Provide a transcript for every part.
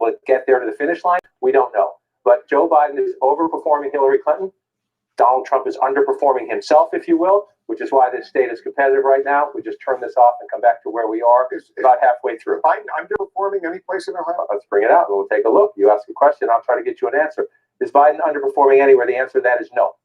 But get there to the finish line, we don't know. But Joe Biden is overperforming Hillary Clinton. Donald Trump is underperforming himself, if you will, which is why this state is competitive right now. We just turn this off and come back to where we are about halfway through. Biden underperforming any place in Ohio? Let's bring it out and we'll take a look. You ask a question, I'll try to get you an answer. Is Biden underperforming anywhere? The answer to that is no.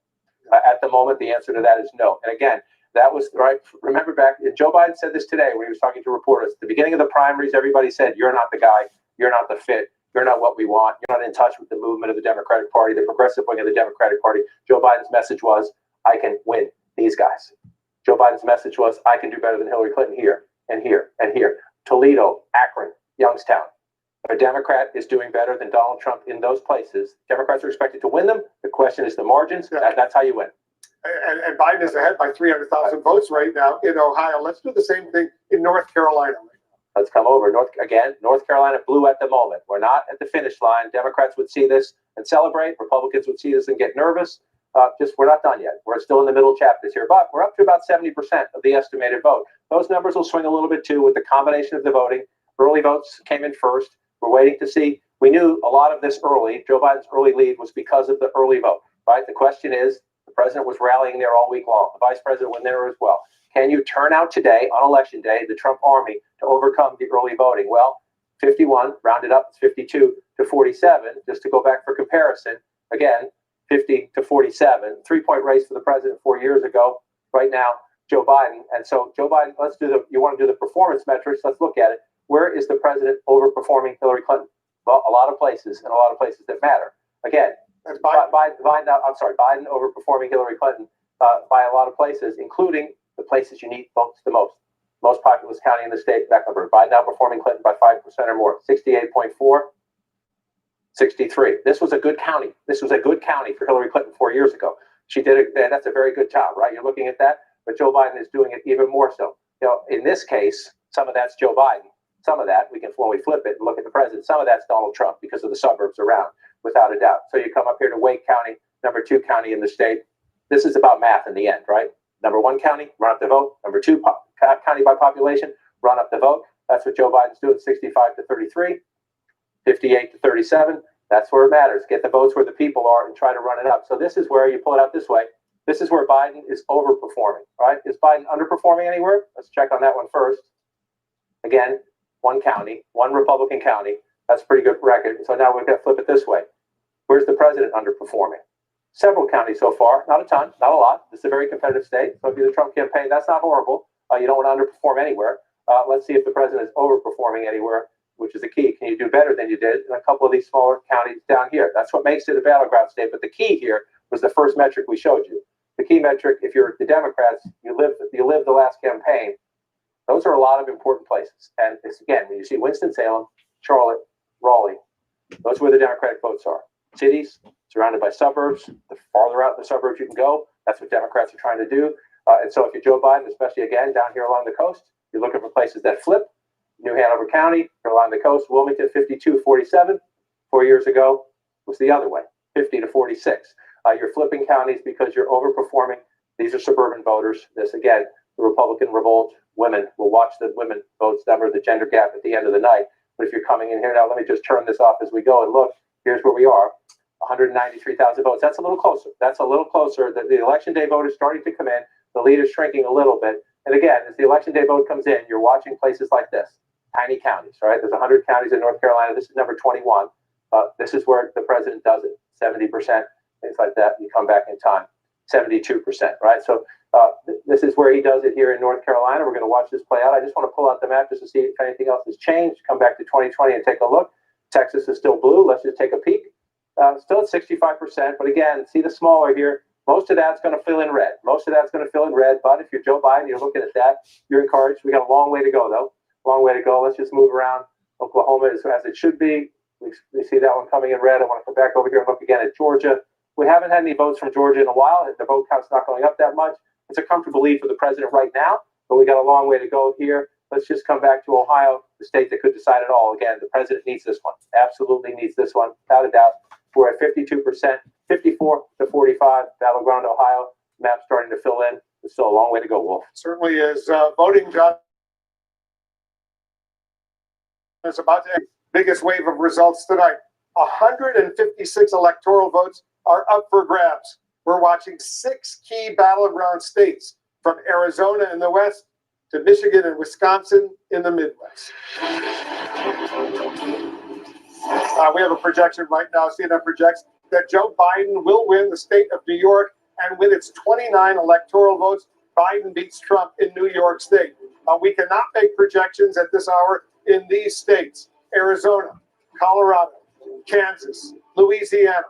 At the moment, the answer to that is no. And again, that was right. Remember back, Joe Biden said this today when he was talking to reporters. At the beginning of the primaries, everybody said, you're not the guy, you're not the fit. You're not what we want. You're not in touch with the movement of the Democratic Party, the progressive wing of the Democratic Party. Joe Biden's message was, I can win these guys. Joe Biden's message was, I can do better than Hillary Clinton here and here and here. Toledo, Akron, Youngstown. If a Democrat is doing better than Donald Trump in those places, Democrats are expected to win them. The question is the margins. Yeah. That's how you win. And Biden is ahead by 300,000 votes right now in Ohio. Let's do the same thing in North Carolina. Let's come over. North Carolina blue at the moment. We're not at the finish line. Democrats would see this and celebrate. Republicans would see this and get nervous. We're not done yet. We're still in the middle chapters here, but we're up to about 70% of the estimated vote. Those numbers will swing a little bit too with the combination of the voting. Early votes came in first. We're waiting to see. We knew a lot of this early. Joe Biden's early lead was because of the early vote, right? The question is, the president was rallying there all week long. The vice president went there as well. Can you turn out today on election day, the Trump army, to overcome the early voting? Well, 51, rounded up, it's 52 to 47, just to go back for comparison. Again, 50 to 47, 3-point race for the president 4 years ago. Right now, Joe Biden. And so Joe Biden, you want to do the performance metrics, let's look at it. Where is the president overperforming Hillary Clinton? Well, a lot of places, and a lot of places that matter. Again, Biden overperforming Hillary Clinton by a lot of places, including the places you need votes the most. Most populous county in the state, Mecklenburg. Biden outperforming Clinton by 5% or more. 68.4, 63. This was a good county. This was a good county for Hillary Clinton 4 years ago. She did it. That's a very good job, right? You're looking at that, but Joe Biden is doing it even more so. In this case, some of that's Joe Biden. Some of that, when we flip it and look at the president, some of that's Donald Trump because of the suburbs around, without a doubt. So you come up here to Wake County, number 2 county in the state. This is about math in the end, right? Number 1 county, run up the vote. Number 2 county by population, run up the vote. That's what Joe Biden's doing, 65 to 33, 58 to 37. That's where it matters. Get the votes where the people are and try to run it up. So this is where you pull it out this way. This is where Biden is overperforming, right? Is Biden underperforming anywhere? Let's check on that one first. Again, 1 county, 1 Republican county. That's a pretty good record. So now we're going to flip it this way. Where's the president underperforming? Several counties so far, not a ton, not a lot. This is a very competitive state. So if you're the Trump campaign, that's not horrible. You don't want to underperform anywhere. Let's see if the president is overperforming anywhere, which is the key. Can you do better than you did in a couple of these smaller counties down here? That's what makes it a battleground state. But the key here was the first metric we showed you. The key metric, if you're the Democrats, you lived the last campaign. Those are a lot of important places. And it's, again, when you see Winston-Salem, Charlotte, Raleigh, those are where the Democratic votes are. Cities surrounded by suburbs. The farther out the suburbs you can go, that's what Democrats are trying to do. And so if you're Joe Biden, especially again down here along the coast, you're looking for places that flip. New Hanover County, along the coast, Wilmington 52-47. 4 years ago was the other way, 50 to 46. You're flipping counties because you're overperforming. These are suburban voters. This again, the Republican revolt. Women will watch the women votes number, the gender gap at the end of the night. But if you're coming in here now, let me just turn this off as we go and look. Here's where we are. 193,000 votes. That's a little closer. That's a little closer. The election day vote is starting to come in. The lead is shrinking a little bit. And again, as the election day vote comes in, you're watching places like this, tiny counties, right? There's 100 counties in North Carolina. This is number 21. This is where the president does it, 70%, things like that. You come back in time, 72%, right? So this is where he does it here in North Carolina. We're going to watch this play out. I just want to pull out the map just to see if anything else has changed. Come back to 2020 and take a look. Texas is still blue. Let's just take a peek. Still at 65%, but again, see the smaller here. Most of that's going to fill in red. Most of that's going to fill in red, but if you're Joe Biden, you're looking at that, you're encouraged. We got a long way to go, though. Long way to go. Let's just move around. Oklahoma is as it should be. We see that one coming in red. I want to come back over here and look again at Georgia. We haven't had any votes from Georgia in a while. The vote count's not going up that much. It's a comfortable lead for the president right now, but we got a long way to go here. Let's just come back to Ohio, the state that could decide it all. Again, the president needs this one. Absolutely needs this one, without a doubt. We're at 52%, 54 to 45, battleground Ohio. Map starting to fill in. There's still a long way to go, Wolf. Certainly is. Voting done. It's about to end. Biggest wave of results tonight. 156 electoral votes are up for grabs. We're watching 6 key battleground states from Arizona in the west to Michigan and Wisconsin in the Midwest. We have a projection right now. CNN projects that Joe Biden will win the state of New York, and with its 29 electoral votes, Biden beats Trump in New York State. We cannot make projections at this hour in these states: Arizona, Colorado, Kansas, Louisiana,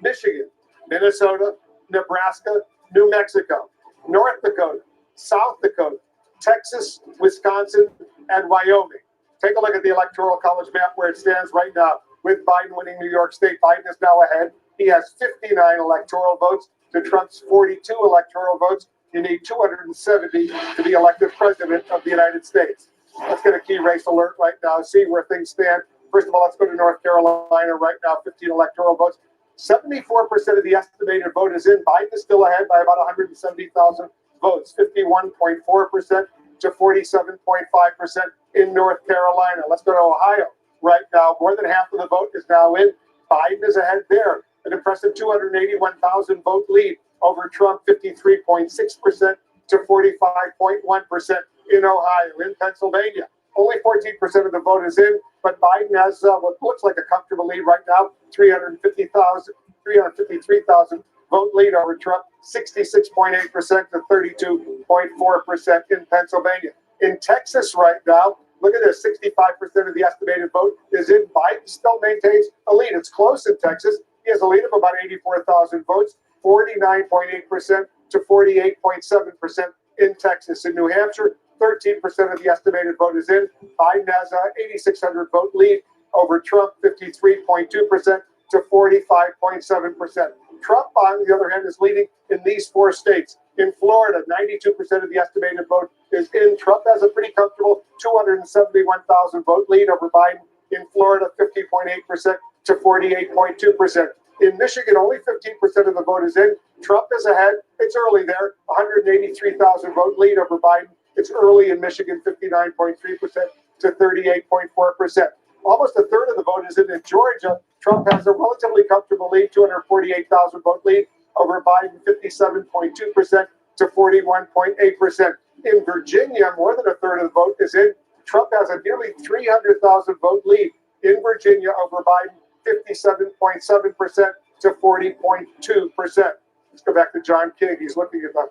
Michigan, Minnesota, Nebraska, New Mexico, North Dakota, South Dakota, Texas, Wisconsin, and Wyoming. Take a look at the Electoral College map where it stands right now. With Biden winning New York State, Biden is now ahead. He has 59 electoral votes to Trump's 42 electoral votes. You need 270 to be elected president of the United States. Let's get a key race alert right now, see where things stand. First of all, let's go to North Carolina right now, 15 electoral votes. 74% of the estimated vote is in. Biden is still ahead by about 170,000 votes, 51.4% to 47.5% in North Carolina. Let's go to Ohio right now. More than half of the vote is now in. Biden is ahead there. An impressive 281,000 vote lead over Trump, 53.6% to 45.1% in Ohio. In Pennsylvania, only 14% of the vote is in, but Biden has what looks like a comfortable lead right now, 353,000 vote lead over Trump, 66.8% to 32.4% in Pennsylvania. In Texas right now, look at this, 65% of the estimated vote is in. Biden still maintains a lead. It's close in Texas. He has a lead of about 84,000 votes, 49.8% to 48.7% in Texas. In New Hampshire, 13% of the estimated vote is in. Biden has an 8,600 vote lead over Trump, 53.2% to 45.7%. Trump, on the other hand, is leading in these 4 states. In Florida, 92% of the estimated vote is in. Trump has a pretty comfortable 271,000 vote lead over Biden. In Florida, 50.8% to 48.2%. In Michigan, only 15% of the vote is in. Trump is ahead. It's early there. 183,000 vote lead over Biden. It's early in Michigan, 59.3% to 38.4%. Almost a third of the vote is in Georgia. Trump has a relatively comfortable lead, 248,000 vote lead over Biden, 57.2% to 41.8%. In Virginia, more than a third of the vote is in. Trump has a nearly 300,000 vote lead in Virginia over Biden, 57.7% to 40.2%. Let's go back to John King. He's looking at the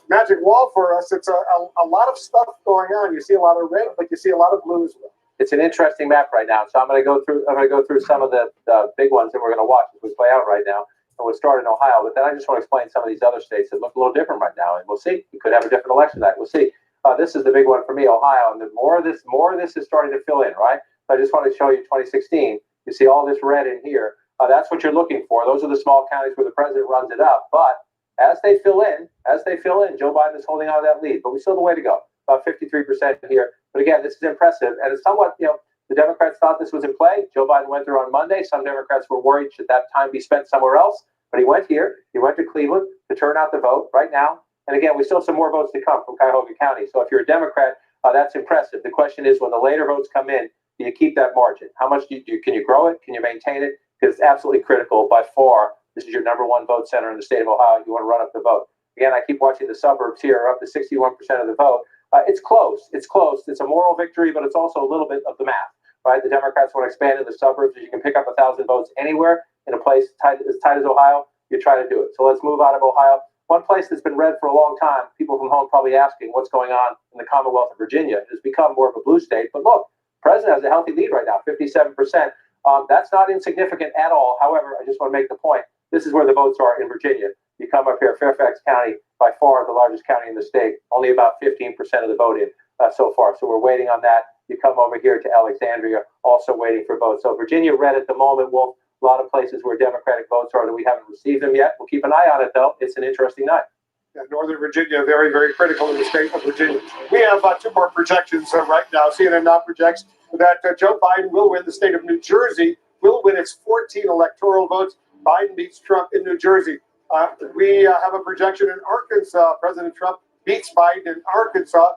magic wall for us. It's a lot of stuff going on. You see a lot of red, but you see a lot of blue as well. It's an interesting map right now. So I'm going to go through some of the big ones that we're going to watch as we play out right now. And we'll start in Ohio, but then I just want to explain some of these other states that look a little different right now. And we'll see. We could have a different election night. We'll see. This is the big one for me, Ohio. And the more of this is starting to fill in, right? So I just want to show you 2016. You see all this red in here. That's what you're looking for. Those are the small counties where the president runs it up. But as they fill in, Joe Biden is holding on to that lead. But we still have a way to go. About 53% here. But again, this is impressive. And it's somewhat, the Democrats thought this was in play. Joe Biden went there on Monday. Some Democrats were worried should that time be spent somewhere else. But he went here. He went to Cleveland to turn out the vote right now. And again, we still have some more votes to come from Cuyahoga County. So if you're a Democrat, that's impressive. The question is, when the later votes come in, do you keep that margin? How much can you grow it? Can you maintain it? Because it's absolutely critical. By far, this is your number one vote center in the state of Ohio. You want to run up the vote. Again, I keep watching the suburbs here, up to 61% of the vote. It's close. It's close. It's a moral victory, but it's also a little bit of the math, right? The Democrats want to expand in the suburbs. If you can pick up 1,000 votes anywhere in a place as tight as Ohio, you try to do it. So let's move out of Ohio. One place that's been red for a long time, people from home probably asking what's going on in the Commonwealth of Virginia. It has become more of a blue state. But look, the president has a healthy lead right now, 57%. That's not insignificant at all. However, I just want to make the point. This is where the votes are in Virginia. You come up here, Fairfax County, by far the largest county in the state, only about 15% of the vote in so far. So we're waiting on that. You come over here to Alexandria, also waiting for votes. So Virginia red at the moment, Wolf. A lot of places where Democratic votes are that we haven't received them yet. We'll keep an eye on it, though. It's an interesting night. Yeah, Northern Virginia, very, very critical in the state of Virginia. We have 2 more projections right now. CNN now projects that Joe Biden will win the state of New Jersey, will win its 14 electoral votes. Biden beats Trump in New Jersey. We have a projection in Arkansas. President Trump beats Biden in Arkansas.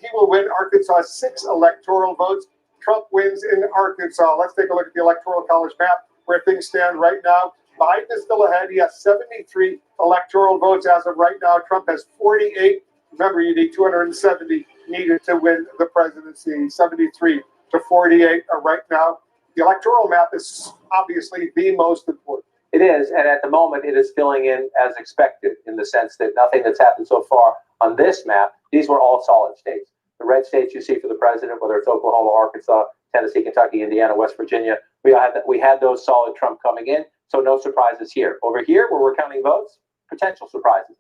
He will win Arkansas 6 electoral votes. Trump wins in Arkansas. Let's take a look at the Electoral College map where things stand right now. Biden is still ahead. He has 73 electoral votes as of right now. Trump has 48. Remember, you need 270 needed to win the presidency. 73 to 48 right now. The electoral map is obviously the most important. It is, and at the moment it is filling in as expected in the sense that nothing that's happened so far on this map, these were all solid states. The red states you see for the president, whether it's Oklahoma, Arkansas, Tennessee, Kentucky, Indiana, West Virginia, we had those solid Trump coming in, so no surprises here. Over here, where we're counting votes, potential surprises.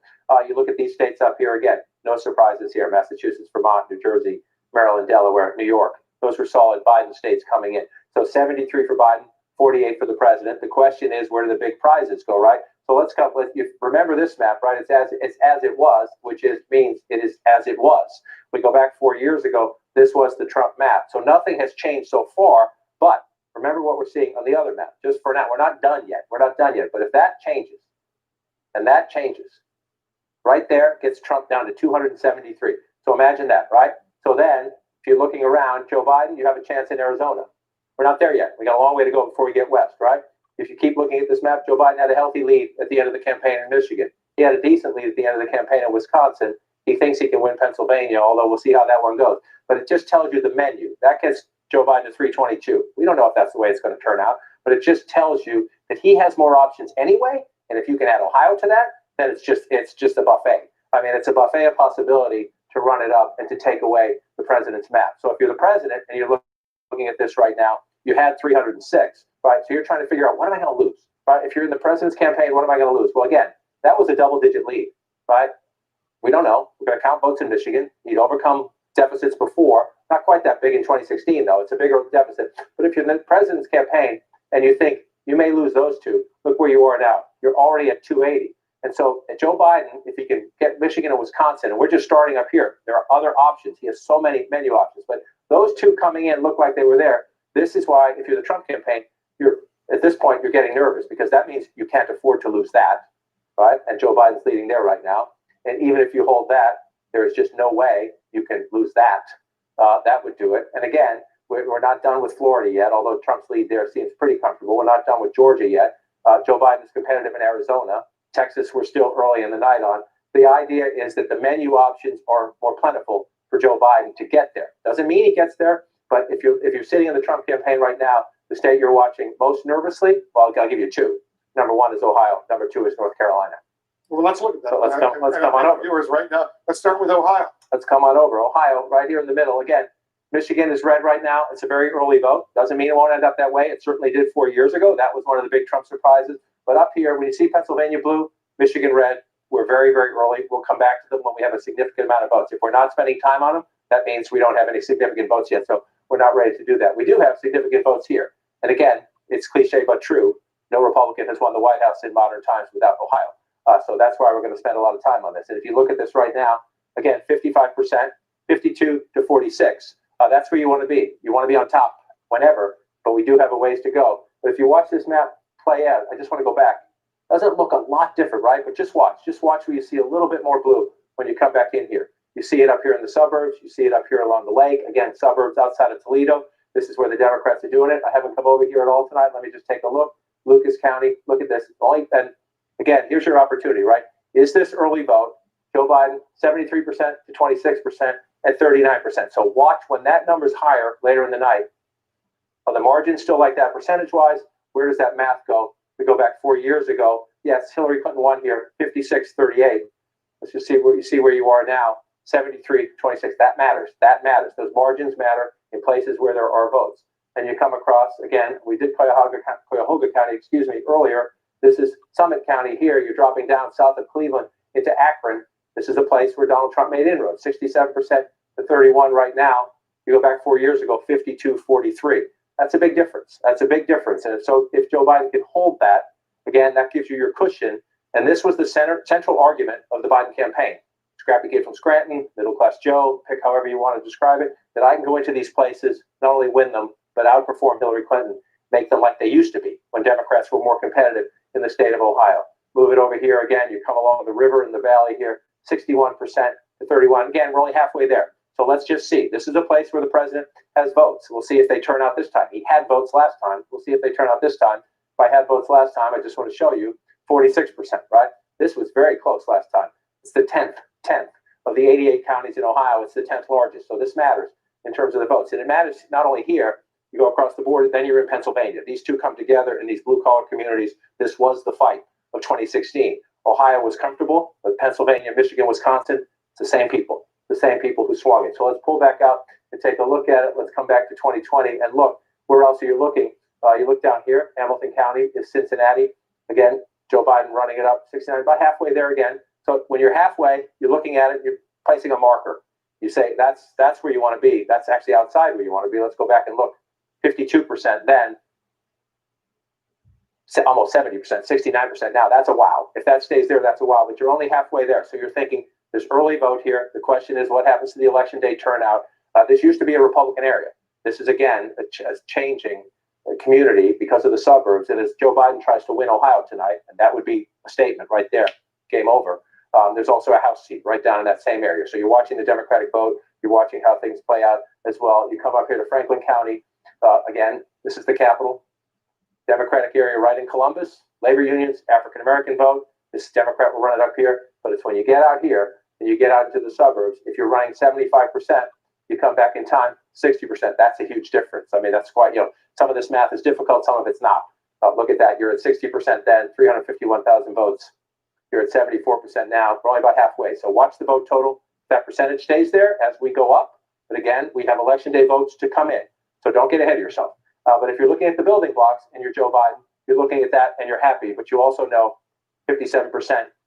You look at these states up here again, no surprises here. Massachusetts, Vermont, New Jersey, Maryland, Delaware, New York. Those were solid Biden states coming in. So 73 for Biden, 48 for the president. The question is, where do the big prizes go, right? So let's go. You remember this map, right? It's as it was, which means it is as it was. We go back 4 years ago. This was the Trump map. So nothing has changed so far. But remember what we're seeing on the other map. Just for now, we're not done yet. We're not done yet. But if that changes, and that changes, right there gets Trump down to 273. So imagine that, right? So then, if you're looking around, Joe Biden, you have a chance in Arizona. We're not there yet. We got a long way to go before we get west, right? If you keep looking at this map, Joe Biden had a healthy lead at the end of the campaign in Michigan. He had a decent lead at the end of the campaign in Wisconsin. He thinks he can win Pennsylvania, although we'll see how that one goes. But it just tells you the menu. That gets Joe Biden to 322. We don't know if that's the way it's going to turn out, but it just tells you that he has more options anyway. And if you can add Ohio to that, then it's just a buffet. I mean, it's a buffet of possibility to run it up and to take away the president's map. So if you're the president and you're looking at this right now, you had 306, right? So you're trying to figure out, what am I going to lose, right? If you're in the president's campaign, what am I going to lose? Well, again, that was a double-digit lead, right? We don't know. We're going to count votes in Michigan. He'd overcome deficits before. Not quite that big in 2016, though. It's a bigger deficit. But if you're in the president's campaign and you think you may lose those two, look where you are now. You're already at 280. And so Joe Biden, if he can get Michigan and Wisconsin, and we're just starting up here, there are other options. He has so many menu options. But those two coming in look like they were there. This is why, if you're the Trump campaign, at this point, you're getting nervous because that means you can't afford to lose that, right? And Joe Biden's leading there right now. And even if you hold that, there is just no way you can lose that. That would do it. And again, we're not done with Florida yet, although Trump's lead there seems pretty comfortable. We're not done with Georgia yet. Joe Biden's competitive in Arizona. Texas, we're still early in the night on. The idea is that the menu options are more plentiful for Joe Biden to get there. Doesn't mean he gets there, but if you're sitting in the Trump campaign right now, the state you're watching most nervously, well, I'll give you two. Number one is Ohio. Number two is North Carolina. Well, let's look at that. So let's come on over. Viewers right now. Let's start with Ohio. Let's come on over. Ohio, right here in the middle. Again, Michigan is red right now. It's a very early vote. Doesn't mean it won't end up that way. It certainly did 4 years ago. That was one of the big Trump surprises. But up here, when you see Pennsylvania blue, Michigan red, we're very, very early. We'll come back to them when we have a significant amount of votes. If we're not spending time on them, that means we don't have any significant votes yet. So we're not ready to do that. We do have significant votes here. And again, it's cliche but true. No Republican has won the White House in modern times without Ohio. So that's why we're going to spend a lot of time on this. And if you look at this right now, again, 55%, 52 to 46. That's where you want to be. You want to be on top whenever, but we do have a ways to go. But if you watch this map play out, I just want to go back. Doesn't look a lot different, right? But just watch where you see a little bit more blue when you come back in here. You see it up here in the suburbs. You see it up here along the lake. Again, suburbs outside of Toledo. This is where the Democrats are doing it. I haven't come over here at all tonight. Let me just take a look. Lucas County, look at this. And again, here's your opportunity, right? Is this early vote? Joe Biden, 73% to 26% at 39%. So watch when that number's higher later in the night. Are the margins still like that percentage-wise? Where does that math go? We go back 4 years ago. Yes, Hillary Clinton won here, 56-38. Let's just see where you are now, 73-26. That matters. That matters. Those margins matter in places where there are votes. And you come across, again, we did Cuyahoga County, earlier. This is Summit County here. You're dropping down south of Cleveland into Akron. This is a place where Donald Trump made inroads, 67% to 31 right now. You go back 4 years ago, 52-43. That's a big difference. That's a big difference. And so if Joe Biden can hold that, again, that gives you your cushion. And this was the central argument of the Biden campaign. Scrappy kid from Scranton, middle-class Joe, pick however you want to describe it, that I can go into these places, not only win them, but outperform Hillary Clinton, make them like they used to be when Democrats were more competitive in the state of Ohio. Move it over here again. You come along the river in the valley here, 61% to 31. Again, we're only halfway there. So let's just see. This is a place where the president has votes. We'll see if they turn out this time. He had votes last time. We'll see if they turn out this time. If I had votes last time, I just want to show you 46%, right? This was very close last time. It's the 10th of the 88 counties in Ohio. It's the 10th largest. So this matters in terms of the votes. And it matters not only here, you go across the board, then you're in Pennsylvania. These two come together in these blue-collar communities. This was the fight of 2016. Ohio was comfortable, but Pennsylvania, Michigan, Wisconsin, it's the same people who swung it. So let's pull back out and take a look at it. Let's come back to 2020 and look. Where else are you looking? You look down here. Hamilton County is Cincinnati. Again, Joe Biden running it up 69, about halfway there again. So when you're halfway, you're looking at it, you're placing a marker. You say, that's where you want to be. That's actually outside where you want to be. Let's go back and look. 52% then, almost 70%, 69% now. That's a wow. If that stays there, that's a wow. But you're only halfway there. So you're thinking there's early vote here. The question is, what happens to the election day turnout? This used to be a Republican area. This is, again, a changing community because of the suburbs. And as Joe Biden tries to win Ohio tonight, and that would be a statement right there, game over. There's also a House seat right down in that same area. So you're watching the Democratic vote. You're watching how things play out as well. You come up here to Franklin County. Again, this is the capital. Democratic area right in Columbus. Labor unions, African-American vote. This Democrat will run it up here. But it's when you get out here and you get out into the suburbs, if you're running 75%, you come back in time, 60%. That's a huge difference. I mean, that's quite, some of this math is difficult. Some of it's not. Look at that. You're at 60% then, 351,000 votes. You're at 74% now. We're only about halfway. So watch the vote total. That percentage stays there as we go up. But again, we have election day votes to come in. So don't get ahead of yourself. But if you're looking at the building blocks and you're Joe Biden, you're looking at that and you're happy. But you also know 57%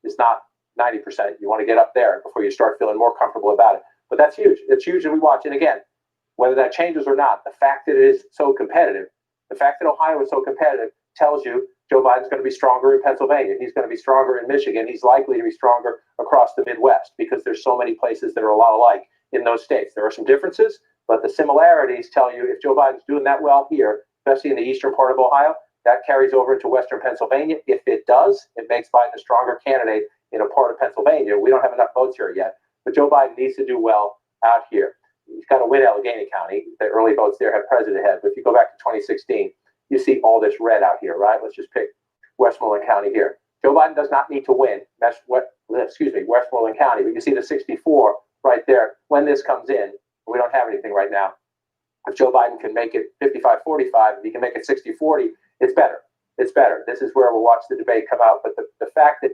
is not 90%. You want to get up there before you start feeling more comfortable about it. But that's huge. It's huge and we watch. And again, whether that changes or not, the fact that it is so competitive, the fact that Ohio is so competitive tells you Joe Biden's going to be stronger in Pennsylvania. He's going to be stronger in Michigan. He's likely to be stronger across the Midwest because there's so many places that are a lot alike in those states. There are some differences, but the similarities tell you if Joe Biden's doing that well here, especially in the eastern part of Ohio, that carries over into western Pennsylvania. If it does, it makes Biden a stronger candidate in a part of Pennsylvania. We don't have enough votes here yet, but Joe Biden needs to do well out here. He's got to win Allegheny County. The early votes there have president ahead. But if you go back to 2016, you see all this red out here, right? Let's just pick Westmoreland County here. Joe Biden does not need to win Westmoreland County, but you see the 64 right there. When this comes in, we don't have anything right now. If Joe Biden can make it 55-45, if he can make it 60-40, it's better. It's better. This is where we'll watch the debate come out. But the fact that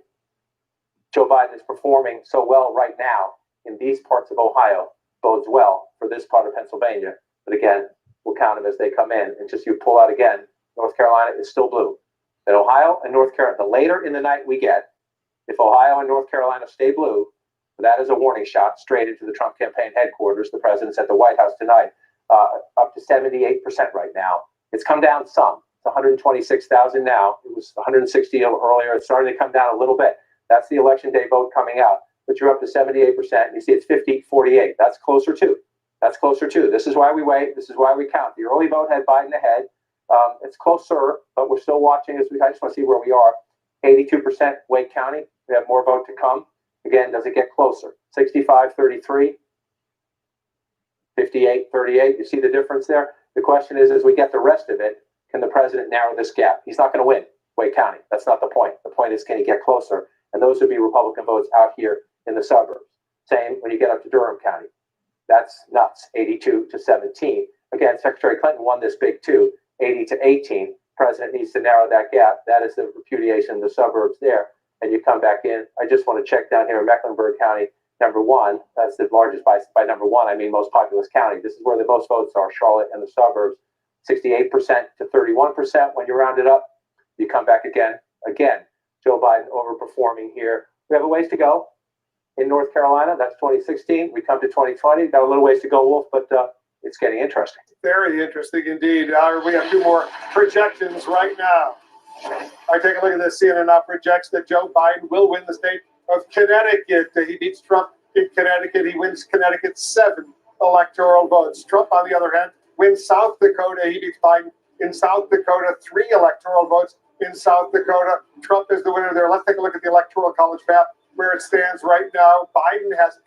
Joe Biden is performing so well right now in these parts of Ohio bodes well for this part of Pennsylvania. But again, we'll count them as they come in. And just you pull out again, North Carolina is still blue. And Ohio and North Carolina, the later in the night we get, if Ohio and North Carolina stay blue, that is a warning shot straight into the Trump campaign headquarters. The president's at the White House tonight, up to 78% right now. It's come down some. It's 126,000 now. It was 160 earlier. It's starting to come down a little bit. That's the election day vote coming out. But you're up to 78%. You see it's 50-48. That's closer too. That's closer too. This is why we wait. This is why we count. The early vote had Biden ahead. It's closer, but we're still watching. I just want to see where we are. 82% Wake County. We have more vote to come. Again, does it get closer? 65-33, 58-38. You see the difference there? The question is, as we get the rest of it, can the president narrow this gap? He's not going to win Wake County. That's not the point. The point is, can he get closer? And those would be Republican votes out here in the suburbs. Same when you get up to Durham County. That's nuts, 82-17. Again, Secretary Clinton won this big too, 80-18. President needs to narrow that gap. That is the repudiation of the suburbs there. And you come back in. I just want to check down here in Mecklenburg County, number one. That's the largest by number one. I mean, most populous county. This is where the most votes are, Charlotte and the suburbs. 68% to 31% when you round it up. You come back again. Again, Joe Biden overperforming here. We have a ways to go in North Carolina. That's 2016. We come to 2020. Got a little ways to go, Wolf, but it's getting interesting. Very interesting indeed. We have two more projections right now. I take a look at this. CNN now projects that Joe Biden will win the state of Connecticut. He beats Trump in Connecticut. He wins Connecticut 7 electoral votes. Trump, on the other hand, wins South Dakota. He beats Biden in South Dakota 3 electoral votes in South Dakota. Trump is the winner there. Let's take a look at the Electoral College map where it stands right now. Biden has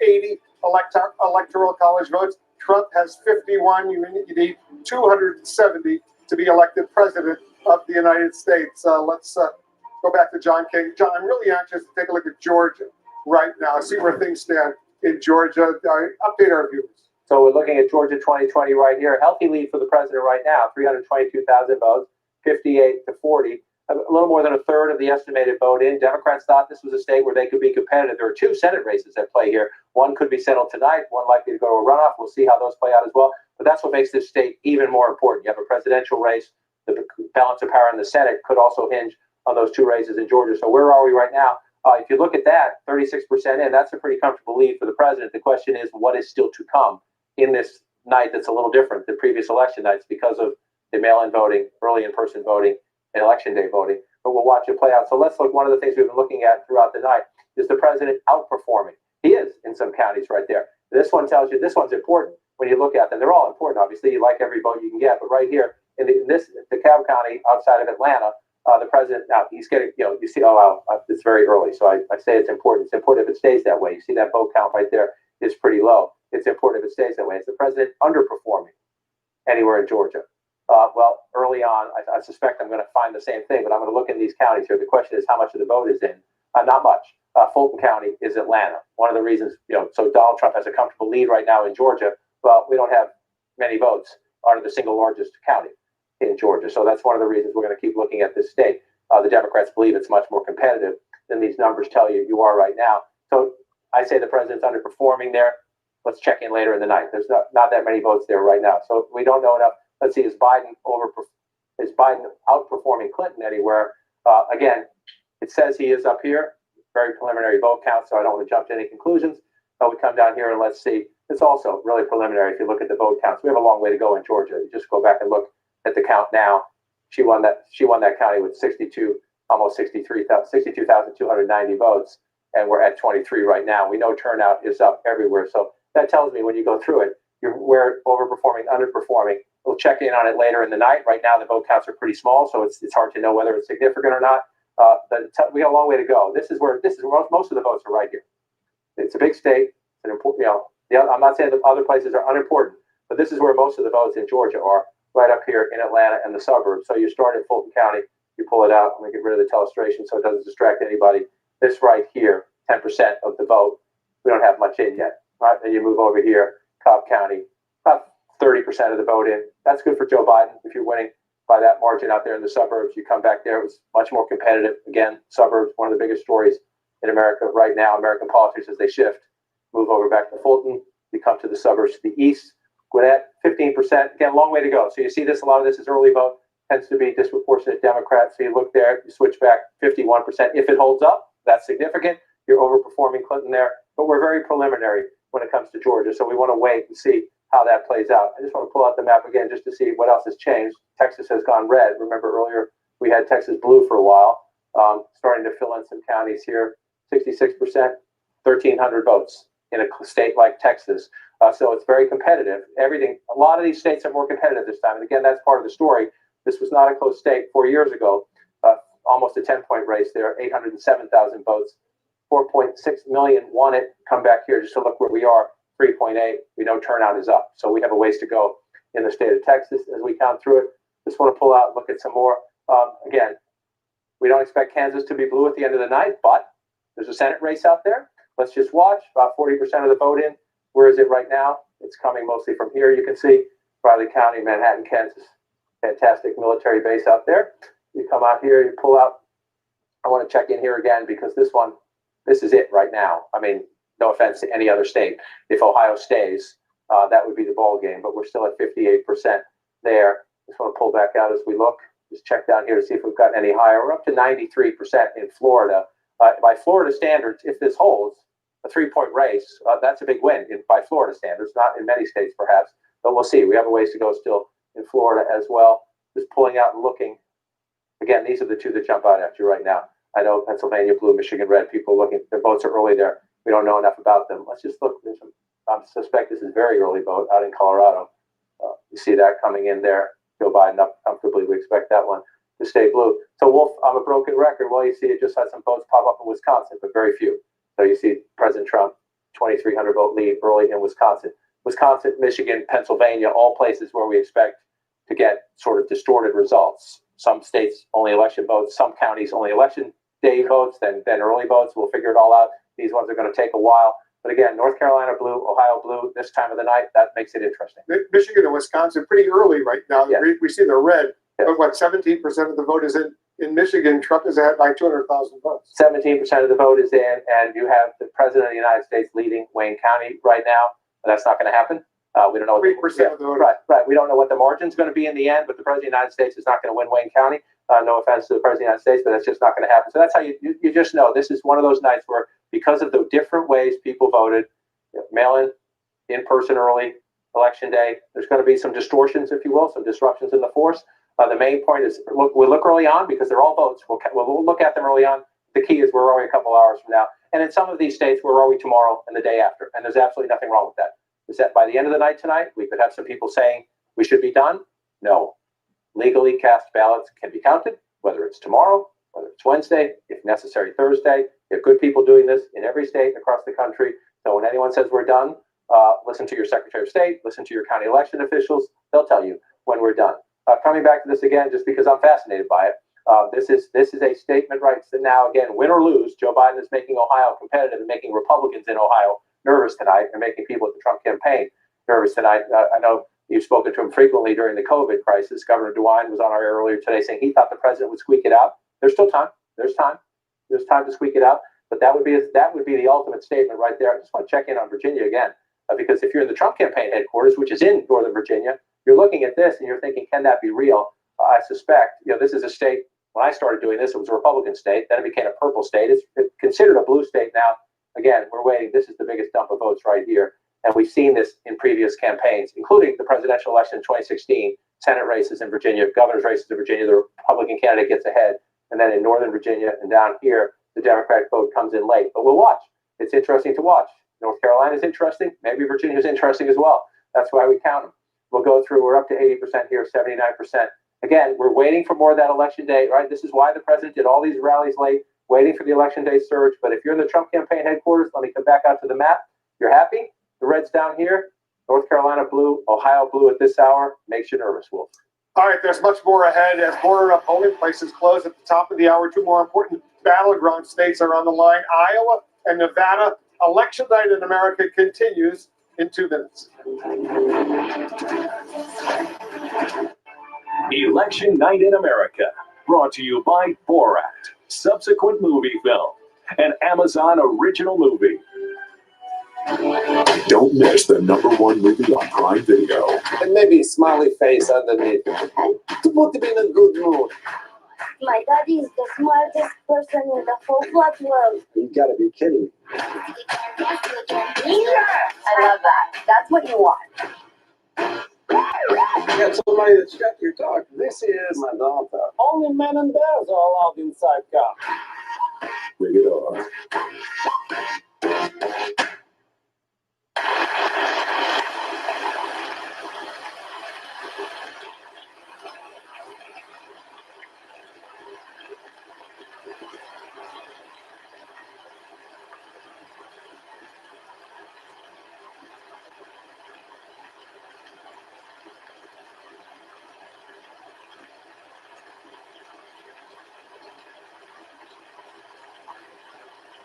electoral college votes. Trump has 51. You need 270 to be elected president of the United States. Let's go back to John King. John, I'm really anxious to take a look at Georgia right now, see where things stand in Georgia. Update our viewers. So we're looking at Georgia 2020 right here. Healthy lead for the president right now, 322,000 votes, 58 to 40. A little more than a third of the estimated vote in. Democrats thought this was a state where they could be competitive. There are two Senate races at play here. One could be settled tonight, one likely to go to a runoff. We'll see how those play out as well. But that's what makes this state even more important. You have a presidential race. The balance of power in the Senate could also hinge on those two races in Georgia. So where are we right now? If you look at that, 36% in, that's a pretty comfortable lead for the president. The question is, what is still to come in this night that's a little different than previous election nights because of the mail-in voting, early in-person voting, and election day voting. But we'll watch it play out. So let's look. One of the things we've been looking at throughout the night is the president outperforming. He is in some counties right there. This one tells you this one's important when you look at them. They're all important, obviously. You like every vote you can get. But right here, in this DeKalb County outside of Atlanta, the president, now he's getting, you see, it's very early. So I say it's important. It's important if it stays that way. You see that vote count right there is pretty low. It's important if it stays that way. Is the president underperforming anywhere in Georgia? Well, early on, I suspect I'm going to find the same thing, but I'm going to look in these counties here. The question is how much of the vote is in? Not much. Fulton County is Atlanta. One of the reasons, so Donald Trump has a comfortable lead right now in Georgia. Well, we don't have many votes out of the single largest county in Georgia. So that's one of the reasons we're going to keep looking at this state. The Democrats believe it's much more competitive than these numbers tell you you are right now. So I say the president's underperforming there. Let's check in later in the night. There's not that many votes there right now. So we don't know enough. Let's see, is Biden outperforming Clinton anywhere? Again, it says he is up here. Very preliminary vote count, so I don't want to jump to any conclusions. But we come down here and let's see. It's also really preliminary if you look at the vote counts. We have a long way to go in Georgia. You just go back and look at the count now. She won that county with 62,290 votes, and we're at 23 right now. We know turnout is up everywhere. So that tells me when you go through it, we're overperforming, underperforming. We'll check in on it later in the night. Right now, the vote counts are pretty small, so it's hard to know whether it's significant or not. But we got a long way to go. This is where most of the votes are right here. It's a big state. It's an important. I'm not saying that other places are unimportant, but this is where most of the votes in Georgia are, right up here in Atlanta and the suburbs. So you start in Fulton County, you pull it out. I'm going to get rid of the telestration so it doesn't distract anybody. This right here, 10% of the vote. We don't have much in yet. Right? Then you move over here, Cobb County, about 30% of the vote in. That's good for Joe Biden if you're winning by that margin out there in the suburbs. You come back there, it was much more competitive. Again, suburbs, one of the biggest stories in America right now, American politics as they shift. Move over back to Fulton, you come to the suburbs to the east. Gwinnett, 15%. Again, long way to go. So you see this, a lot of this is early vote, tends to be disproportionate Democrats. So you look there, you switch back, 51%. If it holds up, that's significant. You're overperforming Clinton there. But we're very preliminary when it comes to Georgia. So we want to wait and see how that plays out. I just want to pull out the map again just to see what else has changed. Texas has gone red. Remember earlier we had Texas blue for a while. Starting to fill in some counties here. 66%, 1,300 votes in a state like Texas. So it's very competitive. A lot of these states are more competitive this time. And again, that's part of the story. This was not a close state 4 years ago. Almost a 10-point race there, 807,000 votes. 4.6 million won it. Come back here just to look where we are, 3.8. We know turnout is up. So we have a ways to go in the state of Texas as we count through it. Just want to pull out and look at some more. Again, we don't expect Kansas to be blue at the end of the night, but there's a Senate race out there. Let's just watch. About 40% of the vote in. Where is it right now? It's coming mostly from here. You can see Riley County, Manhattan, Kansas. Fantastic military base out there. You come out here, you pull out. I want to check in here again because this is it right now. I mean, no offense to any other state. If Ohio stays, that would be the ball game, but we're still at 58% there. Just want to pull back out as we look. Just check down here to see if we've gotten any higher. We're up to 93% in Florida. By Florida standards, if this holds, a 3-point race, that's a big win by Florida standards, not in many states perhaps, but we'll see. We have a ways to go still in Florida as well. Just pulling out and looking. Again, these are the two that jump out at you right now. I know Pennsylvania blue, Michigan red, people looking, their votes are early there. We don't know enough about them. Let's just look. I suspect this is very early vote out in Colorado. You see that coming in there. Joe Biden up comfortably. We expect that one to stay blue. So Wolf, I'm a broken record. Well, you see it just had some votes pop up in Wisconsin, but very few. So you see President Trump, 2,300 vote lead early in Wisconsin. Wisconsin, Michigan, Pennsylvania, all places where we expect to get sort of distorted results. Some states only election votes, some counties only election day votes, then early votes. We'll figure it all out. These ones are going to take a while. But again, North Carolina blue, Ohio blue, this time of the night, that makes it interesting. Michigan and Wisconsin pretty early right now. Yeah. We see the red, but what, 17% of the vote is in Michigan. Trump is at like 200,000 votes. 17% of the vote is in, and you have the president of the United States leading Wayne County right now. That's not going to happen. We don't know. 3% of the vote. Right. We don't know what the margin's going to be in the end, but the president of the United States is not going to win Wayne County. No offense to the president of the United States, but that's just not going to happen. So that's how you just know this is one of those nights where, because of the different ways people voted, mail-in, in-person early, election day, there's going to be some distortions, if you will, some disruptions in the force. The main point is we'll look early on because they're all votes. We'll look at them early on. The key is where are we a couple hours from now? And in some of these states, where are we tomorrow and the day after? And there's absolutely nothing wrong with that. Is that by the end of the night tonight, we could have some people saying we should be done? No. Legally cast ballots can be counted, whether it's tomorrow, whether it's Wednesday, if necessary Thursday. You have good people doing this in every state across the country. So when anyone says we're done, listen to your Secretary of State, listen to your county election officials. They'll tell you when we're done. Coming back to this again, just because I'm fascinated by it, this is a statement right now. Again, win or lose, Joe Biden is making Ohio competitive and making Republicans in Ohio nervous tonight and making people at the Trump campaign nervous tonight. I know you've spoken to him frequently during the COVID crisis. Governor DeWine was on our air earlier today saying he thought the president would squeak it out. There's still time. There's time to squeak it out. But that would be the ultimate statement right there. I just want to check in on Virginia again, because if you're in the Trump campaign headquarters, which is in Northern Virginia, you're looking at this and you're thinking, can that be real? I suspect, this is a state. When I started doing this, it was a Republican state. Then it became a purple state. It's considered a blue state now. Again, we're waiting. This is the biggest dump of votes right here. And we've seen this in previous campaigns, including the presidential election in 2016, Senate races in Virginia, governor's races in Virginia. The Republican candidate gets ahead. And then in Northern Virginia and down here, the Democratic vote comes in late. But we'll watch. It's interesting to watch. North Carolina is interesting. Maybe Virginia is interesting as well. That's why we count them. We'll go through. We're up to 80% here, 79%. Again, we're waiting for more of that election day, right? This is why the president did all these rallies late, waiting for the election day surge. But if you're in the Trump campaign headquarters, let me come back out to the map. You're happy? The red's down here. North Carolina blue, Ohio blue at this hour. Makes you nervous, Wolf. All right, there's much more ahead as more polling places close at the top of the hour. Two more important battleground states are on the line, Iowa and Nevada. Election night in America continues in 2 minutes. Election Night in America, brought to you by Borat, subsequent movie film, an Amazon original movie. Don't miss the #1 movie on Prime Video. And maybe a smiley face underneath to put him in a good mood. My daddy is the smartest person in the whole black world. You gotta be kidding me. I love that. That's what you want. You got somebody that's got your dog. This is my dog. Only men and bears are allowed inside car. Rated R.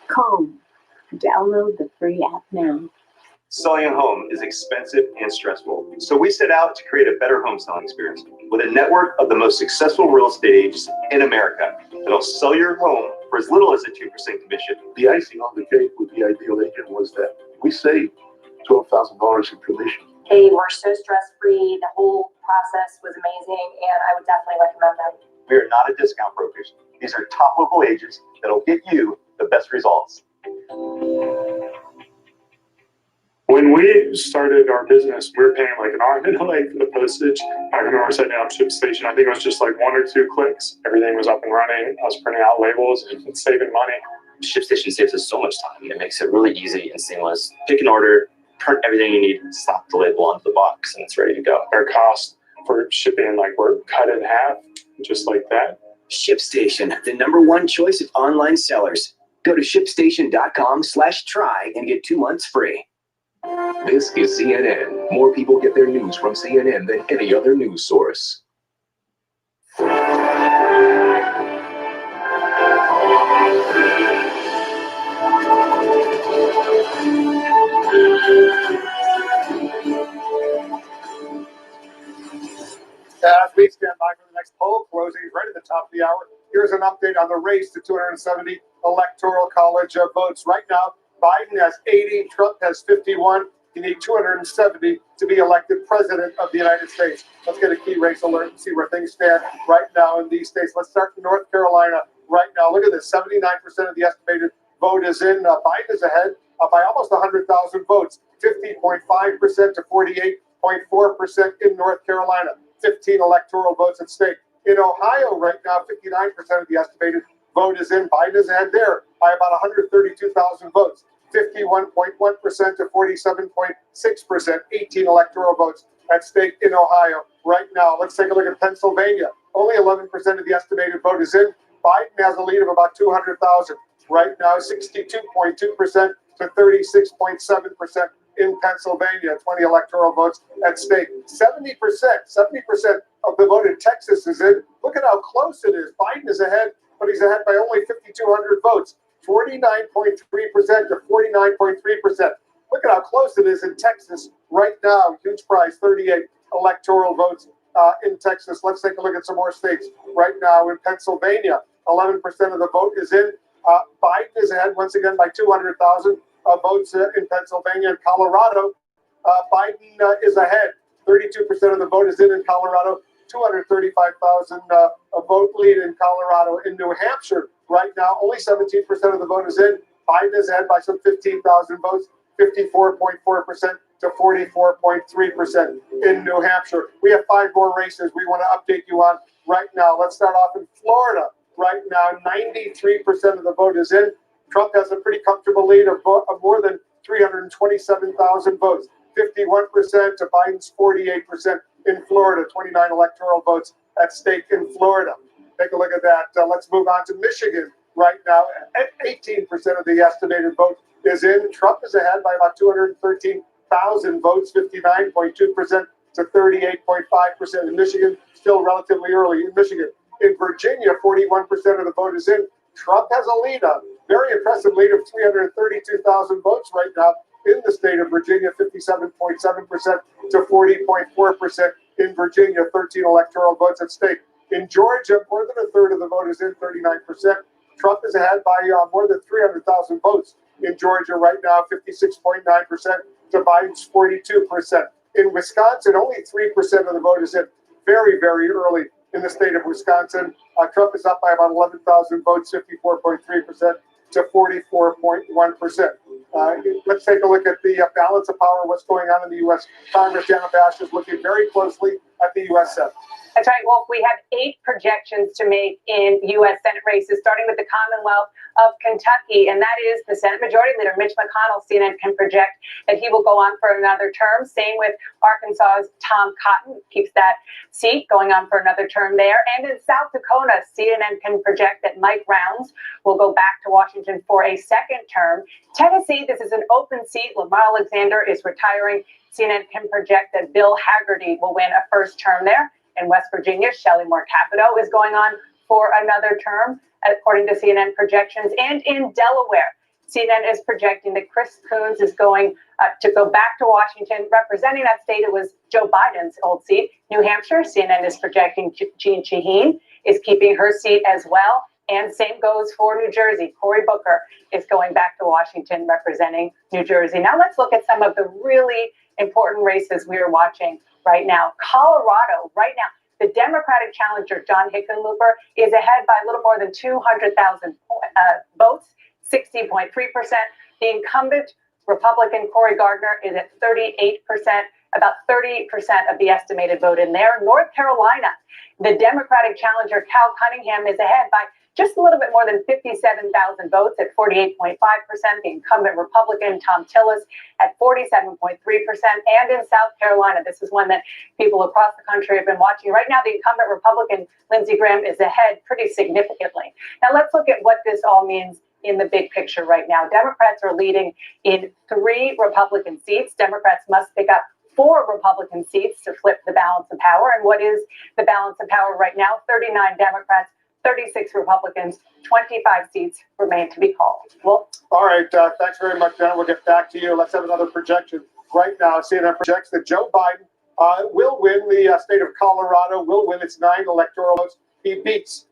Calm. Download the free app now. Selling a home is expensive and stressful, so we set out to create a better home selling experience with a network of the most successful real estate agents in America that'll sell your home for as little as a 2% commission. The icing on the cake with the ideal agent was that we saved $12,000 in commission. They were so stress-free. The whole process was amazing, and I would definitely recommend them. We are not a discount brokers. These are top local agents that'll get you the best results. When we started our business, we were paying like an arm and a leg for the postage. I remember setting up ShipStation. I think it was just like 1 or 2 clicks. Everything was up and running. I was printing out labels and saving money. ShipStation saves us so much time. It makes it really easy and seamless. Pick an order, print everything you need, slap the label onto the box, and it's ready to go. Our costs for shipping were cut in half, just like that. ShipStation, the #1 choice of online sellers. Go to shipstation.com/try and get 2 months free. This is CNN. More people get their news from CNN than any other news source. As we stand by for the next poll closing right at the top of the hour, here's an update on the race to 270 electoral college votes. Right now, Biden has 80, Trump has 51. You need 270 to be elected president of the United States. Let's get a key race alert and see where things stand right now in these states. Let's start in North Carolina right now. Look at this, 79% of the estimated vote is in. Biden is ahead by almost 100,000 votes, 50.5% to 48.4% in North Carolina. 15 electoral votes at stake. In Ohio right now, 59% of the estimated vote is in. Biden is ahead there by about 132,000 votes, 51.1% to 47.6%, 18 electoral votes at stake in Ohio right now. Let's take a look at Pennsylvania. Only 11% of the estimated vote is in. Biden has a lead of about 200,000. Right now, 62.2% to 36.7% in Pennsylvania, 20 electoral votes at stake. 70% of the vote in Texas is in. Look at how close it is. Biden is ahead, but he's ahead by only 5,200 votes, 49.3% to 49.3%. Look at how close it is in Texas right now. Huge prize, 38 electoral votes in Texas. Let's take a look at some more states right now. In Pennsylvania, 11% of the vote is in. Biden is ahead once again by 200,000 votes in Pennsylvania. And Colorado, Biden is ahead. 32% of the vote is in Colorado. 235,000 vote lead in Colorado. In New Hampshire, right now, only 17% of the vote is in. Biden is ahead by some 15,000 votes, 54.4% to 44.3% in New Hampshire. We have 5 more races we want to update you on right now. Let's start off in Florida. Right now, 93% of the vote is in. Trump has a pretty comfortable lead of more than 327,000 votes, 51% to Biden's 48% in Florida, 29 electoral votes at stake in Florida. Take a look at that. Let's move on to Michigan right now. 18% of the estimated vote is in. Trump is ahead by about 213,000 votes, 59.2% to 38.5% in Michigan. Still relatively early in Michigan. In Virginia, 41% of the vote is in. Trump has a lead, a very impressive lead of 332,000 votes right now in the state of Virginia, 57.7% to 40.4% in Virginia, 13 electoral votes at stake. In Georgia, more than a third of the vote is in, 39%. Trump is ahead by more than 300,000 votes in Georgia right now, 56.9% to Biden's 42%. In Wisconsin, only 3% of the vote is in. Very, very early in the state of Wisconsin. Trump is up by about 11,000 votes, 54.3% to 44.1%. Let's take a look at the balance of power, what's going on in the U.S. Congress. Janet Bash is looking very closely at the U.S. Senate. That's right, Wolf. We have 8 projections to make in U.S. Senate races, starting with the Commonwealth of Kentucky, and that is the Senate Majority Leader, Mitch McConnell. CNN can project that he will go on for another term. Same with Arkansas's Tom Cotton, keeps that seat going on for another term there. And in South Dakota, CNN can project that Mike Rounds will go back to Washington for a second term. Tennessee, this is an open seat. Lamar Alexander is retiring. CNN can project that Bill Hagerty will win a first term there. In West Virginia, Shelley Moore Capito is going on for another term, according to CNN projections. And in Delaware, CNN is projecting that Chris Coons is going to go back to Washington. Representing that state, it was Joe Biden's old seat. New Hampshire, CNN is projecting Jeanne Shaheen is keeping her seat as well. And same goes for New Jersey. Cory Booker is going back to Washington representing New Jersey. Now let's look at some of the really important races we are watching right now. Colorado, right now, the Democratic challenger, John Hickenlooper, is ahead by a little more than 200,000 votes, 60.3%. The incumbent Republican Cory Gardner is at 38%, about 30% of the estimated vote in there. North Carolina, the Democratic challenger, Cal Cunningham, is ahead by just a little bit more than 57,000 votes at 48.5%. The incumbent Republican, Tom Tillis, at 47.3%. And in South Carolina, this is one that people across the country have been watching. Right now, the incumbent Republican, Lindsey Graham, is ahead pretty significantly. Now, let's look at what this all means in the big picture right now. Democrats are leading in 3 Republican seats. Democrats must pick up 4 Republican seats to flip the balance of power. And what is the balance of power right now? 39 Democrats, 36 Republicans, 25 seats remain to be called. Well, all right. Thanks very much, Jenna. We'll get back to you. Let's have another projection. Right now, CNN projects that Joe Biden will win the state of Colorado, will win its 9 electoral votes. He beats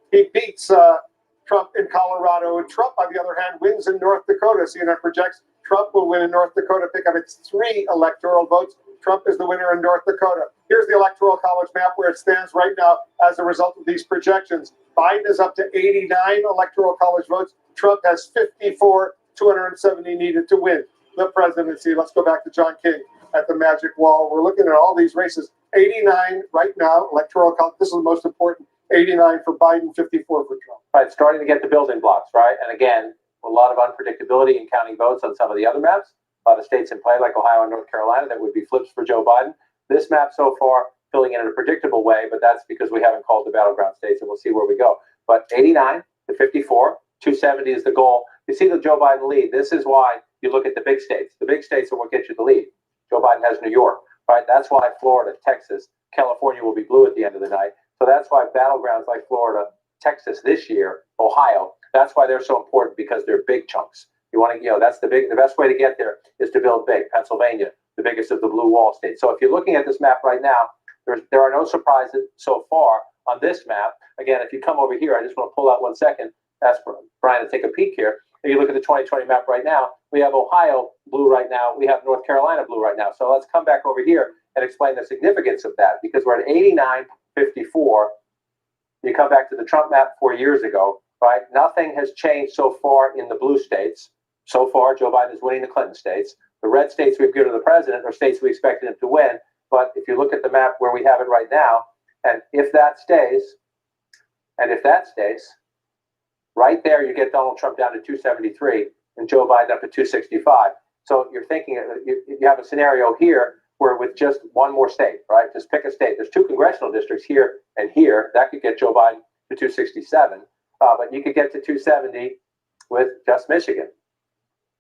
Trump in Colorado. And Trump, on the other hand, wins in North Dakota. CNN projects Trump will win in North Dakota, pick up its 3 electoral votes. Trump is the winner in North Dakota. Here's the Electoral College map where it stands right now as a result of these projections. Biden is up to 89 Electoral College votes. Trump has 54, 270 needed to win the presidency. Let's go back to John King at the Magic Wall. We're looking at all these races. 89 right now, Electoral College. This is the most important. 89 for Biden, 54 for Trump. Right, starting to get the building blocks, right? And again, a lot of unpredictability in counting votes on some of the other maps. A lot of states in play, like Ohio and North Carolina, that would be flips for Joe Biden. This map so far filling in a predictable way, but that's because we haven't called the battleground states, and we'll see where we go. But 89 to 54, 270 is the goal. You see the Joe Biden lead. This is why you look at the big states. The big states are what get you the lead. Joe Biden has New York, right? That's why Florida, Texas, California will be blue at the end of the night. So that's why battlegrounds like Florida, Texas this year, Ohio, that's why they're so important, because they're big chunks. You want to, that's the best way to get there is to build big. Pennsylvania, the biggest of the blue wall states. So if you're looking at this map right now, there are no surprises so far on this map. Again, if you come over here, I just want to pull out 1 second, ask Brian to take a peek here. If you look at the 2020 map right now, we have Ohio blue right now. We have North Carolina blue right now. So let's come back over here and explain the significance of that, because we're at 89-54. You come back to the Trump map 4 years ago, right? Nothing has changed so far in the blue states. So far, Joe Biden is winning the Clinton states. The red states we've given to the president are states we expected him to win. But if you look at the map where we have it right now, and if that stays, right there, you get Donald Trump down to 273 and Joe Biden up to 265. So you're thinking, you have a scenario here where with just one more state, right? Just pick a state. There's 2 congressional districts here and here. That could get Joe Biden to 267. But you could get to 270 with just Michigan,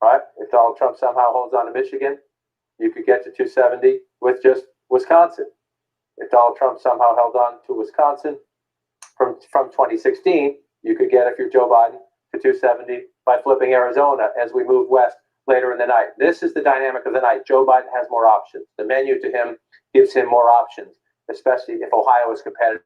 right? If Donald Trump somehow holds on to Michigan, you could get to 270 with just Wisconsin. If Donald Trump somehow held on to Wisconsin from 2016, you could get, if you're Joe Biden, to 270 by flipping Arizona as we move west later in the night. This is the dynamic of the night. Joe Biden has more options. The menu to him gives him more options, especially if Ohio is competitive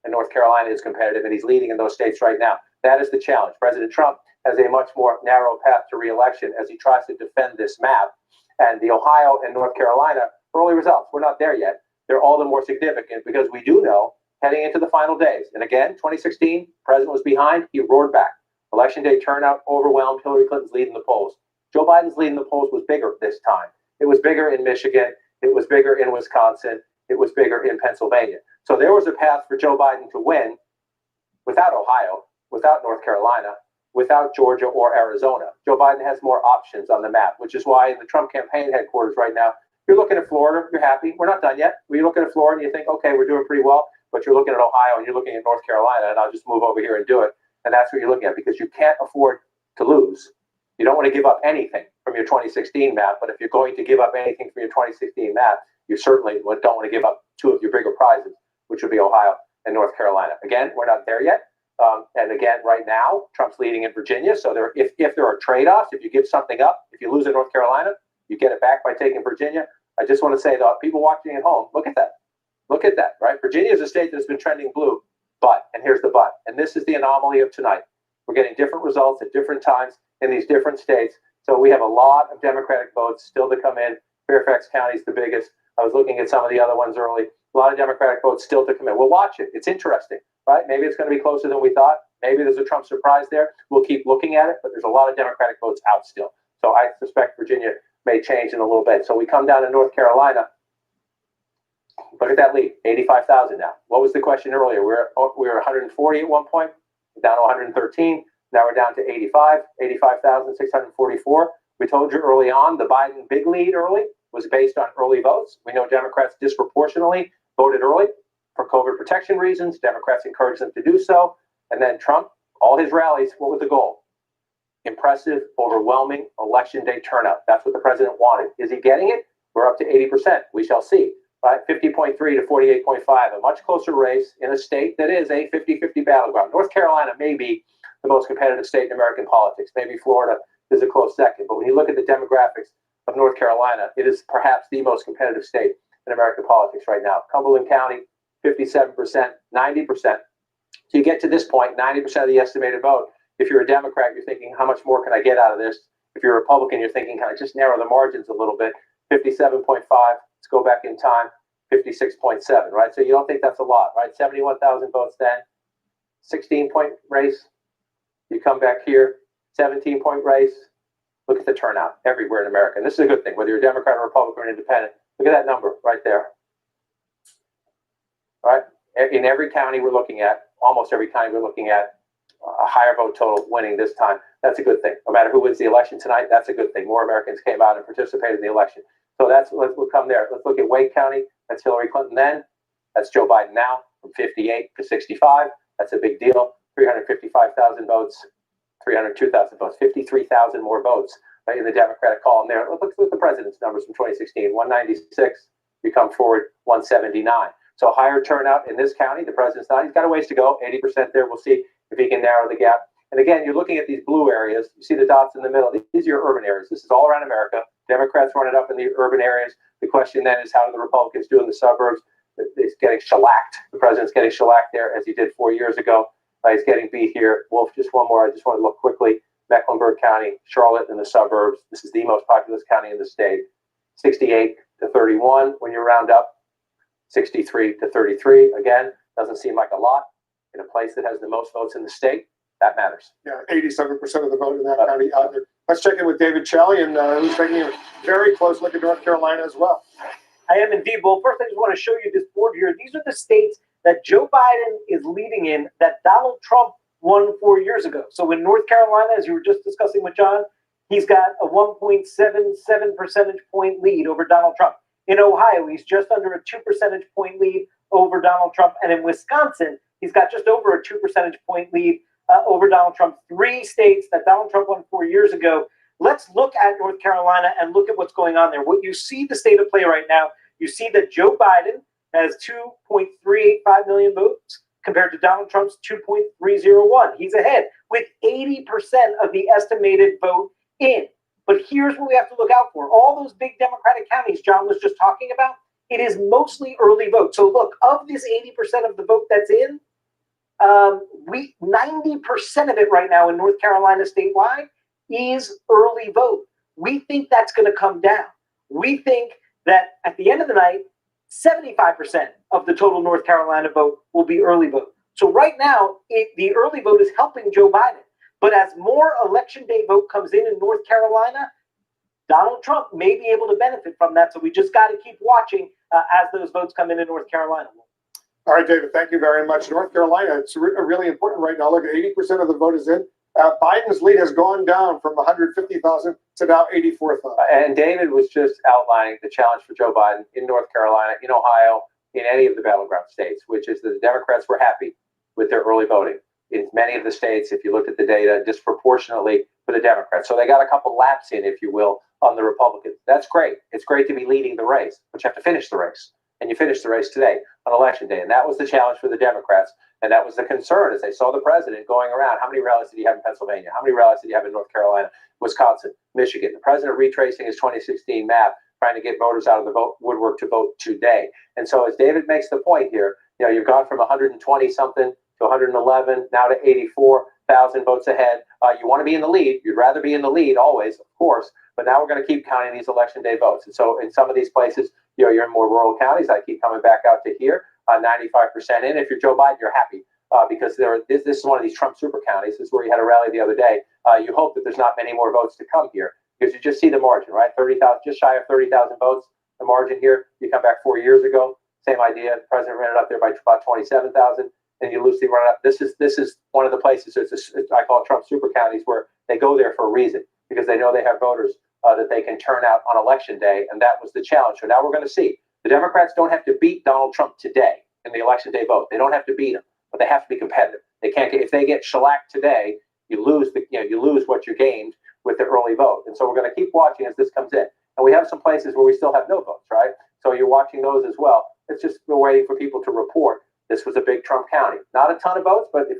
and North Carolina is competitive, and he's leading in those states right now. That is the challenge. President Trump has a much more narrow path to re-election as he tries to defend this map. And the Ohio and North Carolina early results, we're not there yet. They're all the more significant because we do know heading into the final days. And again, 2016, president was behind. He roared back. Election day turnout overwhelmed. Hillary Clinton's lead in the polls. Joe Biden's lead in the polls was bigger this time. It was bigger in Michigan. It was bigger in Wisconsin. It was bigger in Pennsylvania. So there was a path for Joe Biden to win without Ohio, without North Carolina, without Georgia or Arizona. Joe Biden has more options on the map, which is why in the Trump campaign headquarters right now, you're looking at Florida, you're happy. We're not done yet. You're looking at Florida and you think, okay, we're doing pretty well, but you're looking at Ohio and you're looking at North Carolina, and I'll just move over here and do it. And that's what you're looking at, because you can't afford to lose. You don't want to give up anything from your 2016 map, but if you're going to give up anything from your 2016 map, you certainly don't want to give up 2 of your bigger prizes, which would be Ohio and North Carolina. Again, we're not there yet. And again, right now, Trump's leading in Virginia. So if there are trade-offs, if you give something up, if you lose in North Carolina, you get it back by taking Virginia. I just want to say to people watching at home, look at that. Look at that, right? Virginia is a state that's been trending blue, but, and here's the but, and this is the anomaly of tonight. We're getting different results at different times in these different states. So we have a lot of Democratic votes still to come in. Fairfax County is the biggest. I was looking at some of the other ones early. A lot of Democratic votes still to come in. We'll watch it. It's interesting, right? Maybe it's going to be closer than we thought. Maybe there's a Trump surprise there. We'll keep looking at it, but there's a lot of Democratic votes out still. So I suspect Virginia may change in a little bit. So we come down to North Carolina. Look at that lead, 85,000 now. What was the question earlier? We were 140 at one point, down to 113. Now we're down to 85,644. We told you early on the Biden big lead early was based on early votes. We know Democrats disproportionately voted early for COVID protection reasons. Democrats encouraged them to do so. And then Trump, all his rallies, what was the goal? impressive, overwhelming election day turnout. That's what the president wanted. Is he getting it? We're up to 80%. We shall see. Right? 50.3 to 48.5, a much closer race in a state that is a 50-50 battleground. North Carolina may be the most competitive state in American politics. Maybe Florida is a close second. But when you look at the demographics of North Carolina, it is perhaps the most competitive state in American politics right now. Cumberland County, 57%, 90%. So you get to this point, 90% of the estimated vote. If you're a Democrat, you're thinking, how much more can I get out of this? If you're a Republican, you're thinking, can I just narrow the margins a little bit? 57.5, let's go back in time, 56.7, right? So you don't think that's a lot, right? 71,000 votes then, 16-point race. You come back here, 17-point race. Look at the turnout everywhere in America. And this is a good thing, whether you're a Democrat or Republican or independent. Look at that number right there. All right? In every county we're looking at, almost every county we're looking at, a higher vote total winning this time. That's a good thing. No matter who wins the election tonight, that's a good thing. More Americans came out and participated in the election. So we'll come there. Let's look at Wake County. That's Hillary Clinton then. That's Joe Biden now, from 58 to 65. That's a big deal. 355,000 votes, 302,000 votes, 53,000 more votes in the Democratic column there. Look at the president's numbers from 2016, 196. You come forward, 179. So higher turnout in this county. The president's not. He's got a ways to go, 80% there. We'll see if he can narrow the gap. And again, you're looking at these blue areas. You see the dots in the middle. These are your urban areas. This is all around America. Democrats run it up in the urban areas. The question then is, how do the Republicans do in the suburbs? He's getting shellacked. The president's getting shellacked there, as he did 4 years ago. He's getting beat here. Wolf, just one more. I just want to look quickly. Mecklenburg County, Charlotte in the suburbs. This is the most populous county in the state. 68 to 31 when you round up. 63 to 33. Again, doesn't seem like a lot. In a place that has the most votes in the state, that matters. Yeah, 87% of the vote in that county out there. Let's check in with David Chalian, who's taking a very close look at North Carolina as well. I am indeed. Well, first I just want to show you this board here. These are the states that Joe Biden is leading in that Donald Trump won 4 years ago. So in North Carolina, as you were just discussing with John, he's got a 1.77 percentage point lead over Donald Trump. In Ohio, he's just under a 2 percentage point lead over Donald Trump. And in Wisconsin, he's got just over a 2 percentage point lead over Donald Trump. 3 states that Donald Trump won 4 years ago. Let's look at North Carolina and look at what's going on there. What you see the state of play right now, you see that Joe Biden has 2.385 million votes compared to Donald Trump's 2.301. He's ahead with 80% of the estimated vote in. But here's what we have to look out for. All those big Democratic counties John was just talking about, it is mostly early vote. So look, of this 80% of the vote that's in, 90% of it right now in North Carolina statewide is early vote. We think that's going to come down. We think that at the end of the night, 75% of the total North Carolina vote will be early vote. So right now, the early vote is helping Joe Biden. But as more election day vote comes in North Carolina, Donald Trump may be able to benefit from that. So we just got to keep watching as those votes come in North Carolina. All right, David, thank you very much. North Carolina, it's really important right now. Look, 80% of the vote is in. Biden's lead has gone down from 150,000 to now 84,000. And David was just outlining the challenge for Joe Biden in North Carolina, in Ohio, in any of the battleground states, which is that the Democrats were happy with their early voting. In many of the states, if you looked at the data, disproportionately for the Democrats. So they got a couple laps in, if you will, on the Republicans. That's great. It's great to be leading the race, but you have to finish the race. And you finish the race today on Election Day. And that was the challenge for the Democrats. And that was the concern as they saw the president going around. How many rallies did he have in Pennsylvania? How many rallies did he have in North Carolina, Wisconsin, Michigan? The president retracing his 2016 map, trying to get voters out of the woodwork to vote today. And so as David makes the point here, you've gone from 120-something to 111, now to 84,000 votes ahead. You want to be in the lead. You'd rather be in the lead always, of course. But now we're going to keep counting these Election Day votes. And so in some of these places, you're in more rural counties. I keep coming back out to here, 95% in. If you're Joe Biden, you're happy because this is one of these Trump super counties. This is where you had a rally the other day. You hope that there's not many more votes to come here because you just see the margin, right? 30,000, just shy of 30,000 votes. The margin here. You come back 4 years ago, same idea. The president ran it up there by about 27,000, and you loosely run it up. This is one of the places. I call it Trump super counties where they go there for a reason because they know they have voters that they can turn out on Election Day, and that was the challenge. So now we're going to see. The Democrats don't have to beat Donald Trump today in the Election Day vote. They don't have to beat him, but they have to be competitive. They can't. If they get shellacked today, you lose what you gained with the early vote. And so we're going to keep watching as this comes in. And we have some places where we still have no votes, right? So you're watching those as well. It's just we're waiting for people to report. This was a big Trump county. Not a ton of votes, but if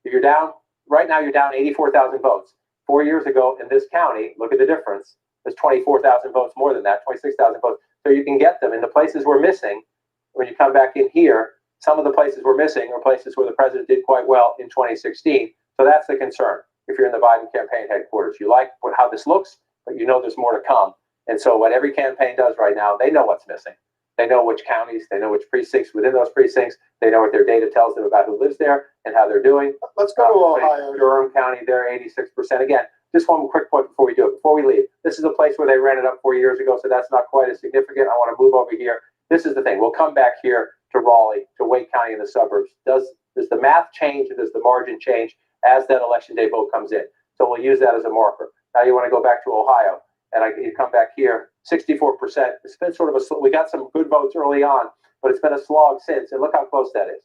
you're down, right now you're down 84,000 votes. 4 years ago in this county, look at the difference. There's 24,000 votes more than that, 26,000 votes. So you can get them in the places we're missing. When you come back in here, some of the places we're missing are places where the president did quite well in 2016. So that's the concern. If you're in the Biden campaign headquarters, you like how this looks, but you know there's more to come. And so what every campaign does right now, they know what's missing. They know which counties, they know which precincts within those precincts. They know what their data tells them about who lives there and how they're doing. Let's go to Ohio. Durham County, they're 86%. Again, just one quick point before we do it, before we leave. This is a place where they ran it up 4 years ago, so that's not quite as significant. I want to move over here. This is the thing. We'll come back here to Raleigh, to Wake County in the suburbs. Does the math change and does the margin change as that election day vote comes in? So we'll use that as a marker. Now you want to go back to Ohio, and you come back here, 64%. It's been sort of we got some good votes early on, but it's been a slog since, and look how close that is.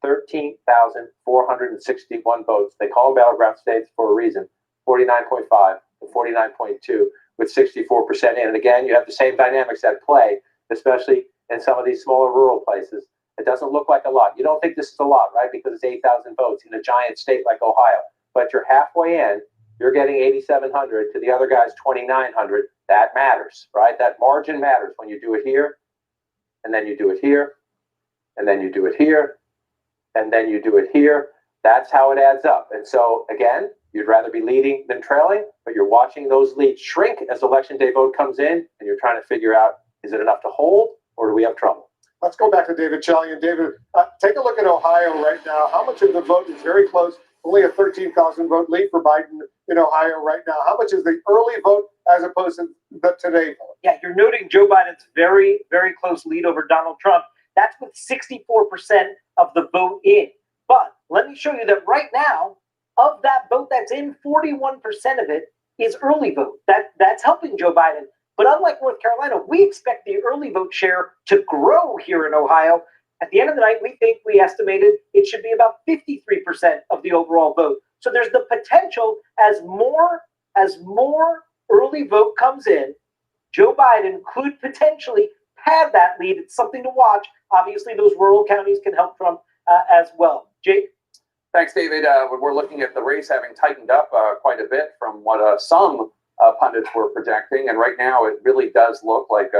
13,461 votes. They call them battleground states for a reason. 49.5 to 49.2 with 64% in. And again, you have the same dynamics at play, especially in some of these smaller rural places. It doesn't look like a lot. You don't think this is a lot, right? Because it's 8,000 votes in a giant state like Ohio. But you're halfway in. You're getting 8,700 to the other guy's 2,900. That matters, right? That margin matters when you do it here, and then you do it here, and then you do it here, and then you do it here. That's how it adds up. And so, again, you'd rather be leading than trailing, but you're watching those leads shrink as election day vote comes in, and you're trying to figure out, is it enough to hold, or do we have trouble? Let's go back to David Chalian. David, take a look at Ohio right now. How much of the vote is very close? Only a 13,000 vote lead for Biden in Ohio right now. How much is the early vote as opposed to the today vote? Yeah, you're noting Joe Biden's very, very close lead over Donald Trump. That's with 64% of the vote in. But let me show you that right now, of that vote that's in, 41% of it is early vote. That's helping Joe Biden. But unlike North Carolina, we expect the early vote share to grow here in Ohio. At the end of the night, we estimated it should be about 53% of the overall vote. So there's the potential as more early vote comes in, Joe Biden could potentially have that lead. It's something to watch. Obviously, those rural counties can help Trump as well. Jake? Thanks, David. We're looking at the race having tightened up quite a bit from what some pundits were projecting. And right now, it really does look like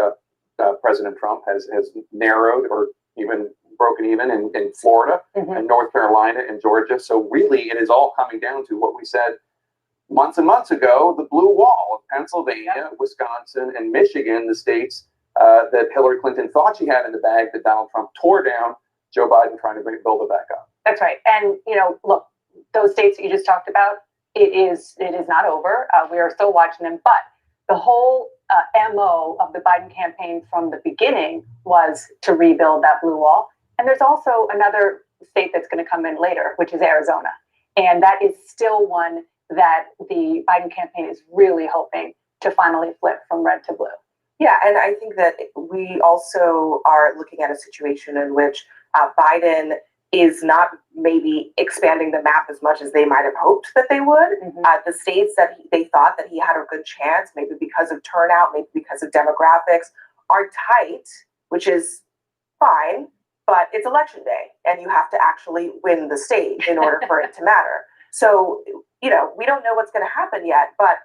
President Trump has narrowed or even broken even in Florida and North Carolina and Georgia. So really, it is all coming down to what we said months and months ago, the blue wall of Pennsylvania, Wisconsin, and Michigan, the states that Hillary Clinton thought she had in the bag that Donald Trump tore down, Joe Biden trying to build it back up. That's right. And, look, those states that you just talked about, it is not over. We are still watching them. But the whole MO of the Biden campaign from the beginning was to rebuild that blue wall. And there's also another state that's going to come in later, which is Arizona. And that is still one that the Biden campaign is really hoping to finally flip from red to blue. Yeah, and I think that we also are looking at a situation in which Biden is not maybe expanding the map as much as they might have hoped that they would. The states that they thought that he had a good chance, maybe because of turnout, maybe because of demographics, are tight, which is fine, but it's election day, and you have to actually win the state in order for it to matter. So, we don't know what's going to happen yet, but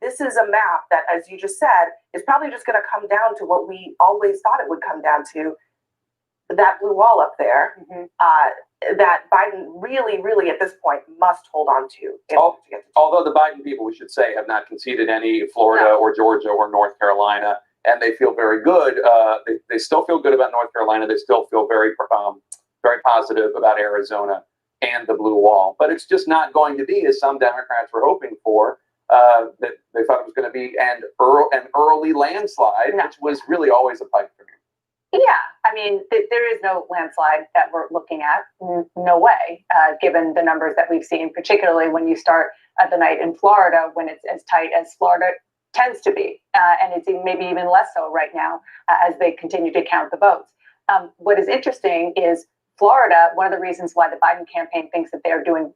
this is a map that, as you just said, is probably just going to come down to what we always thought it would come down to, that blue wall up there, that Biden really, really at this point must hold on to. Although the Biden people, we should say, have not conceded any Florida or Georgia or North Carolina, and they feel very good. They still feel good about North Carolina. They still feel very positive about Arizona and the blue wall. But it's just not going to be, as some Democrats were hoping for, that they thought it was going to be an early landslide, which was really always a pipe dream. Yeah, I mean, there is no landslide that we're looking at. No way, given the numbers that we've seen, particularly when you start the night in Florida, when it's as tight as Florida tends to be. And it's maybe even less so right now as they continue to count the votes. What is interesting is Florida, one of the reasons why the Biden campaign thinks that they're doing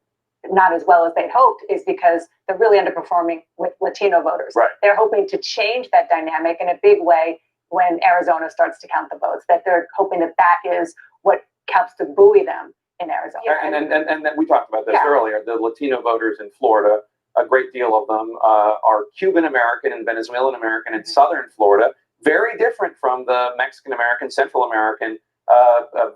not as well as they'd hoped is because they're really underperforming with Latino voters. Right. They're hoping to change that dynamic in a big way when Arizona starts to count the votes, that they're hoping that that is what helps to buoy them in Arizona. Yeah, and we talked about this earlier. The Latino voters in Florida, a great deal of them are Cuban American and Venezuelan American in southern Florida, very different from the Mexican American, Central American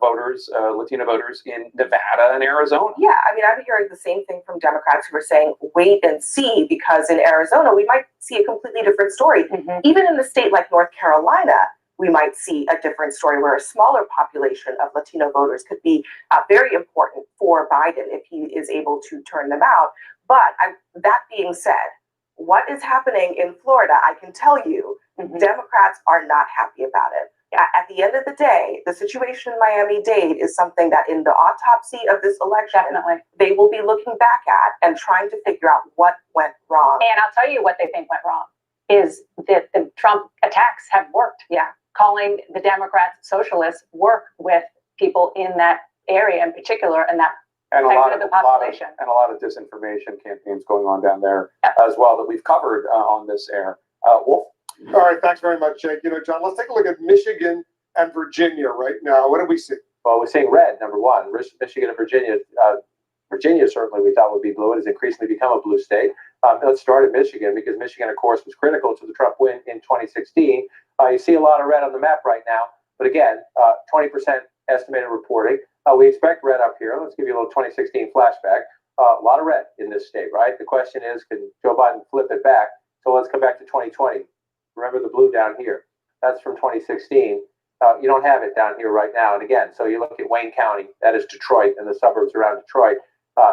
voters, Latino voters in Nevada and Arizona. Yeah, I mean, I'm hearing the same thing from Democrats who are saying, wait and see, because in Arizona, we might see a completely different story. Even in a state like North Carolina, we might see a different story where a smaller population of Latino voters could be very important for Biden if he is able to turn them out. But that being said, what is happening in Florida, I can tell you, Democrats are not happy about it. At the end of the day, the situation in Miami-Dade is something that in the autopsy of this election, they will be looking back at and trying to figure out what went wrong. And I'll tell you what they think went wrong is that the Trump attacks have worked. Yeah. Calling the Democrats socialists work with people in that area in particular and that And a lot of disinformation campaigns going on down there as well that we've covered on this air. Wolf? All right, thanks very much, Jake. You know, John, let's take a look at Michigan and Virginia right now. What do we see? Well, we're seeing red, number one. Michigan and Virginia. Virginia certainly we thought would be blue. It has increasingly become a blue state. Let's start at Michigan because Michigan, of course, was critical to the Trump win in 2016. You see a lot of red on the map right now. But again, 20% estimated reporting. We expect red up here. Let's give you a little 2016 flashback. A lot of red in this state, right? The question is, can Joe Biden flip it back? So let's come back to 2020. Remember the blue down here. That's from 2016. You don't have it down here right now. And again, so you look at Wayne County, that is Detroit and the suburbs around Detroit.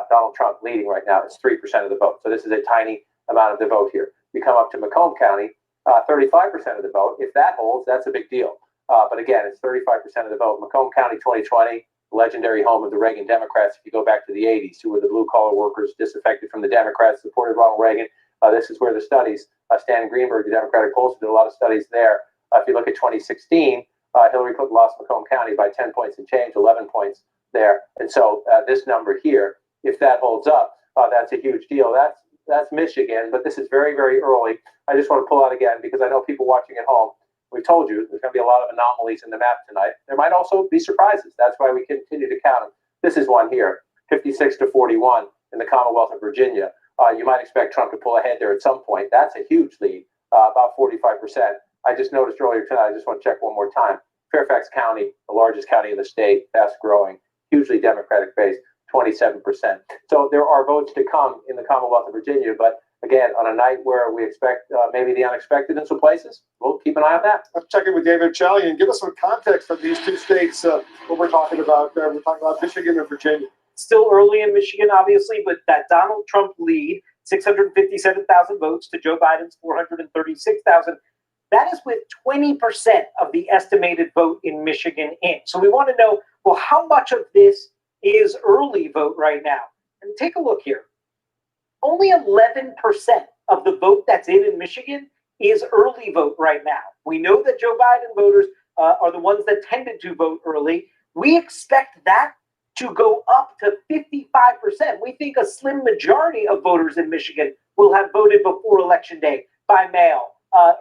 Donald Trump leading right now. It's 3% of the vote. So this is a tiny amount of the vote here. You come up to Macomb County, 35% of the vote. If that holds, that's a big deal. But again, it's 35% of the vote. Macomb County 2020, legendary home of the Reagan Democrats. If you go back to the 80s, who were the blue-collar workers disaffected from the Democrats, supported Ronald Reagan. This is where the studies, Stan Greenberg, the Democratic pollster, did a lot of studies there. If you look at 2016, Hillary Clinton lost Macomb County by 10 points and change, 11 points there. And so this number here, if that holds up, that's a huge deal. That's Michigan, but this is very, very early. I just want to pull out again because I know people watching at home, we told you there's going to be a lot of anomalies in the map tonight. There might also be surprises. That's why we continue to count them. This is one here, 56-41 in the Commonwealth of Virginia. You might expect Trump to pull ahead there at some point. That's a huge lead, about 45%. I just noticed earlier tonight, I just want to check one more time. Fairfax County, the largest county in the state, fast growing, hugely Democratic base, 27%. So there are votes to come in the Commonwealth of Virginia, but again, on a night where we expect maybe the unexpected in some places, we'll keep an eye on that. Let's check in with David Chalian and give us some context of these two states, what we're talking about. We're talking about Michigan and Virginia. Still early in Michigan, obviously, but that Donald Trump lead, 657,000 votes to Joe Biden's 436,000. That is with 20% of the estimated vote in Michigan in. So we want to know, well, how much of this is early vote right now? And take a look here. Only 11% of the vote that's in Michigan is early vote right now. We know that Joe Biden voters are the ones that tended to vote early. We expect that to go up to 55%. We think a slim majority of voters in Michigan will have voted before Election Day by mail,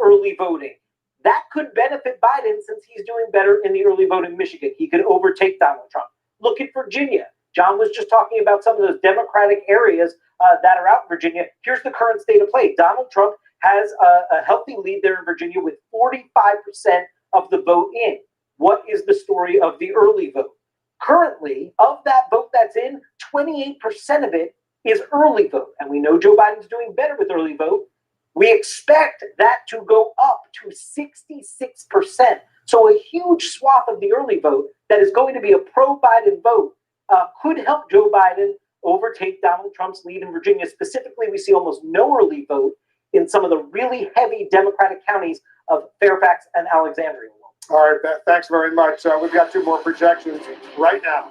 early voting. That could benefit Biden since he's doing better in the early vote in Michigan. He could overtake Donald Trump. Look at Virginia. John was just talking about some of those Democratic areas that are out in Virginia. Here's the current state of play. Donald Trump has a healthy lead there in Virginia with 45% of the vote in. What is the story of the early vote? Currently, of that vote that's in, 28% of it is early vote. And we know Joe Biden's doing better with early vote. We expect that to go up to 66%. So a huge swath of the early vote that is going to be a pro-Biden vote could help Joe Biden overtake Donald Trump's lead in Virginia. Specifically, we see almost no early vote in some of the really heavy Democratic counties of Fairfax and Alexandria. All right, thanks very much. We've got two more projections right now.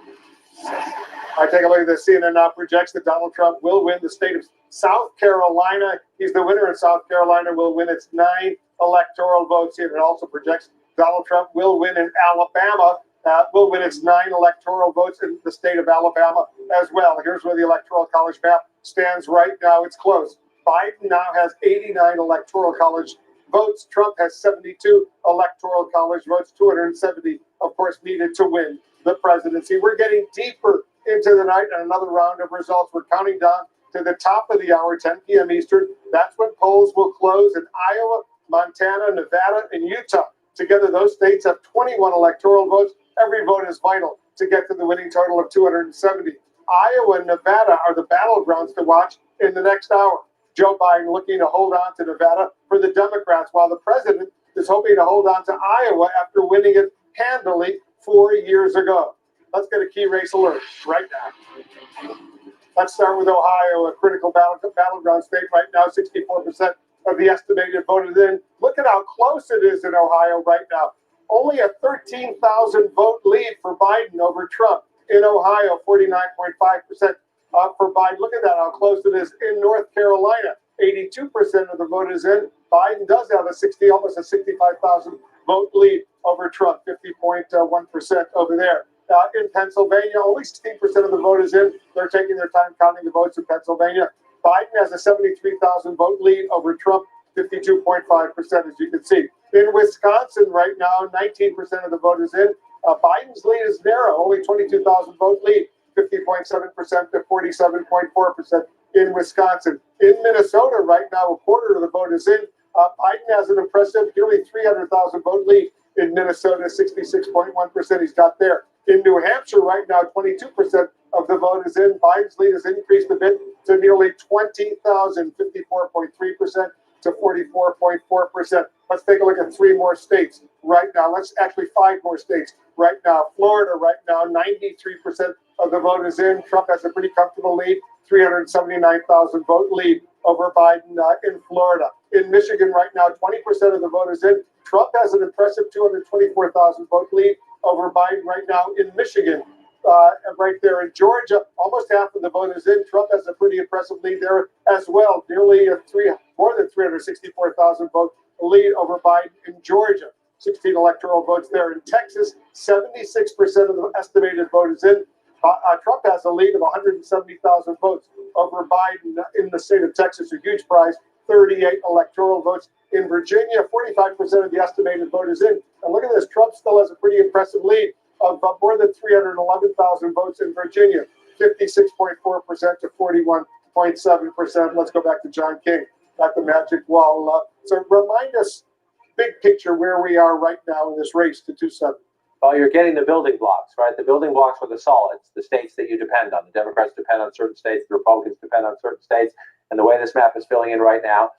I take a look at this. CNN now projects that Donald Trump will win the state of South Carolina. He's the winner, and South Carolina will win its 9 electoral votes. It also projects Donald Trump will win in Alabama. will win its 9 electoral votes in the state of Alabama as well. Here's where the Electoral College map stands right now. It's close. Biden now has 89 Electoral College votes. Trump has 72 Electoral College votes, 270, of course, needed to win the presidency. We're getting deeper into the night and another round of results. We're counting down to the top of the hour, 10 p.m. Eastern. That's when polls will close in Iowa, Montana, Nevada, and Utah. Together, those states have 21 electoral votes. Every vote is vital to get to the winning total of 270. Iowa and Nevada are the battlegrounds to watch in the next hour. Joe Biden looking to hold on to Nevada for the Democrats, while the president is hoping to hold on to Iowa after winning it handily 4 years ago. Let's get a key race alert right now. Let's start with Ohio, a critical battleground state right now. 64% of the estimated vote is in. Look at how close it is in Ohio right now. Only a 13,000 vote lead for Biden over Trump. In Ohio, 49.5% for Biden. Look at that, how close it is in North Carolina. 82% of the vote is in. Biden does have almost a 65,000 vote lead over Trump, 50.1% over there. In Pennsylvania, only 16% of the vote is in. They're taking their time counting the votes in Pennsylvania. Biden has a 73,000 vote lead over Trump, 52.5%, as you can see. In Wisconsin right now, 19% of the vote is in. Biden's lead is narrow, only 22,000 vote lead, 50.7% to 47.4% in Wisconsin. In Minnesota right now, a quarter of the vote is in. Biden has an impressive nearly 300,000 vote lead in Minnesota, 66.1% he's got there. In New Hampshire right now, 22% of the vote is in. Biden's lead has increased a bit to nearly 20,000, 54.3% to 44.4%. Let's take a look at 3 more states right now. Actually 5 more states right now. Florida right now, 93% of the vote is in. Trump has a pretty comfortable lead, 379,000 vote lead over Biden in Florida. In Michigan right now, 20% of the vote is in. Trump has an impressive 224,000 vote lead over Biden right now in Michigan. Right there in Georgia, almost half of the vote is in. Trump has a pretty impressive lead there as well, nearly more than 364,000 vote lead over Biden in Georgia. 16 electoral votes there. In Texas, 76% of the estimated vote is in. Trump has a lead of 170,000 votes over Biden in the state of Texas, a huge prize. 38 electoral votes. In Virginia, 45% of the estimated vote is in. And look at this, Trump still has a pretty impressive lead of more than 311,000 votes in Virginia, 56.4% to 41.7%. Let's go back to John King at the Magic Wall. So remind us, big picture, where we are right now in this race to 270. Well, you're getting the building blocks, right? The building blocks are the solids, the states that you depend on. The Democrats depend on certain states, the Republicans depend on certain states. And the way this map is filling in right now,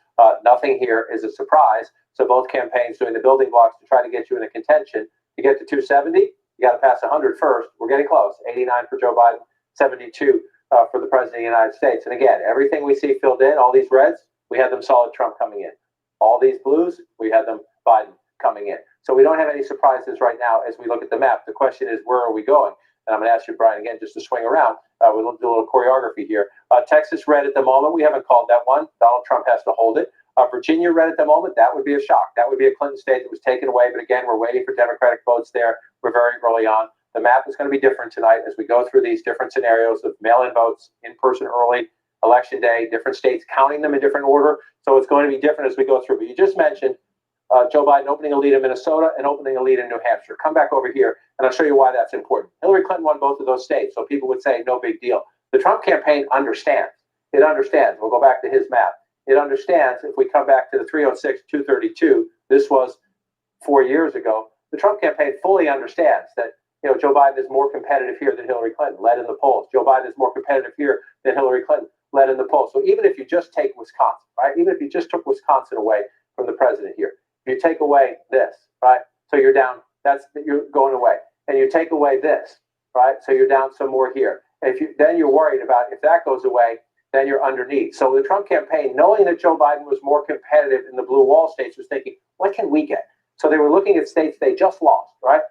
nothing here is a surprise. So both campaigns doing the building blocks to try to get you in a contention. To get to 270, you got to pass 100 first. We're getting close. 89 for Joe Biden, 72 for the President of the United States. And again, everything we see filled in, all these reds, we had them solid Trump coming in. All these blues, we had them Biden coming in. So we don't have any surprises right now as we look at the map. The question is, where are we going? And I'm going to ask you, Brian, again, just to swing around. We'll do a little choreography here. Texas red at the moment. We haven't called that one. Donald Trump has to hold it. Virginia red at the moment. That would be a shock. That would be a Clinton state that was taken away. But again, we're waiting for Democratic votes there. We're very early on. The map is going to be different tonight as we go through these different scenarios of mail-in votes, in-person early, election day, different states, counting them in different order. So it's going to be different as we go through. But you just mentioned Joe Biden opening a lead in Minnesota and opening a lead in New Hampshire. Come back over here, and I'll show you why that's important. Hillary Clinton won both of those states, so people would say, no big deal. The Trump campaign understands. It understands. We'll go back to his map. It understands if we come back to the 306, 232, this was 4 years ago. The Trump campaign fully understands that Joe Biden is more competitive here than Hillary Clinton, led in the polls. Joe Biden is more competitive here than Hillary Clinton, led in the polls. So even if you just take Wisconsin, right? Even if you just took Wisconsin away from the president here, if you take away this, right? So you're down, you're going away. And you take away this, right? So you're down some more here. And then you're worried about if that goes away, then you're underneath. So the Trump campaign, knowing that Joe Biden was more competitive in the blue wall states, was thinking, what can we get? So they were looking at states they just lost, right?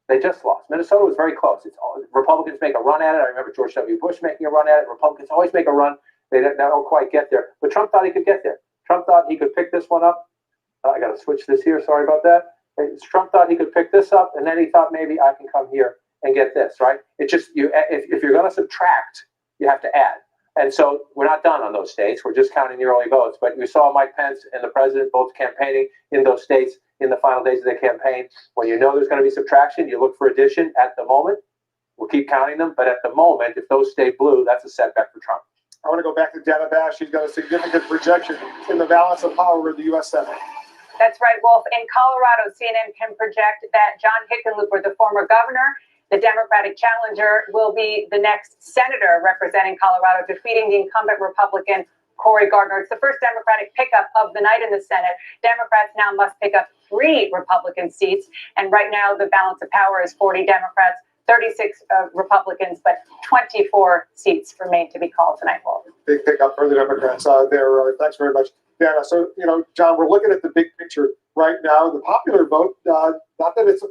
They just lost. Minnesota was very close. Republicans make a run at it. I remember George W. Bush making a run at it. Republicans always make a run. They don't quite get there. But Trump thought he could get there. Trump thought he could pick this one up. I got to switch this here. Sorry about that. Trump thought he could pick this up, and then he thought maybe I can come here and get this, right? It's just, if you're going to subtract, you have to add. And so we're not done on those states. We're just counting the early votes. But you saw Mike Pence and the president both campaigning in those states in the final days of the campaign. When you know there's going to be subtraction, you look for addition at the moment. We'll keep counting them. But at the moment, if those stay blue, that's a setback for Trump. I want to go back to Dana Bash. She's got a significant projection in the balance of power in the U.S. Senate. That's right, Wolf. In Colorado, CNN can project that John Hickenlooper, the former governor, the Democratic challenger, will be the next senator representing Colorado, defeating the incumbent Republican Cory Gardner. It's the first Democratic pickup of the night in the Senate. Democrats now must pick up 3 Republican seats. And right now, the balance of power is 40 Democrats, 36 Republicans, but 24 seats remain to be called tonight, Wolf. Big pickup for the Democrats there. Thanks very much, Dana. So, John, we're looking at the big picture right now. The popular vote, not that it's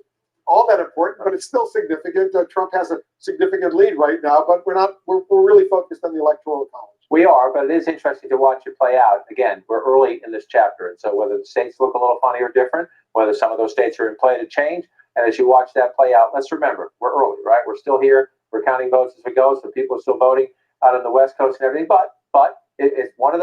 all that important, but it's still significant. Trump has a significant lead right now, but we're really focused on the Electoral College. We are, but it is interesting to watch it play out. Again, we're early in this chapter, and so whether the states look a little funny or different, whether some of those states are in play to change, and as you watch that play out, let's remember, we're early, right? We're still here. We're counting votes as we go, so people are still voting out on the West Coast and everything. But it's one of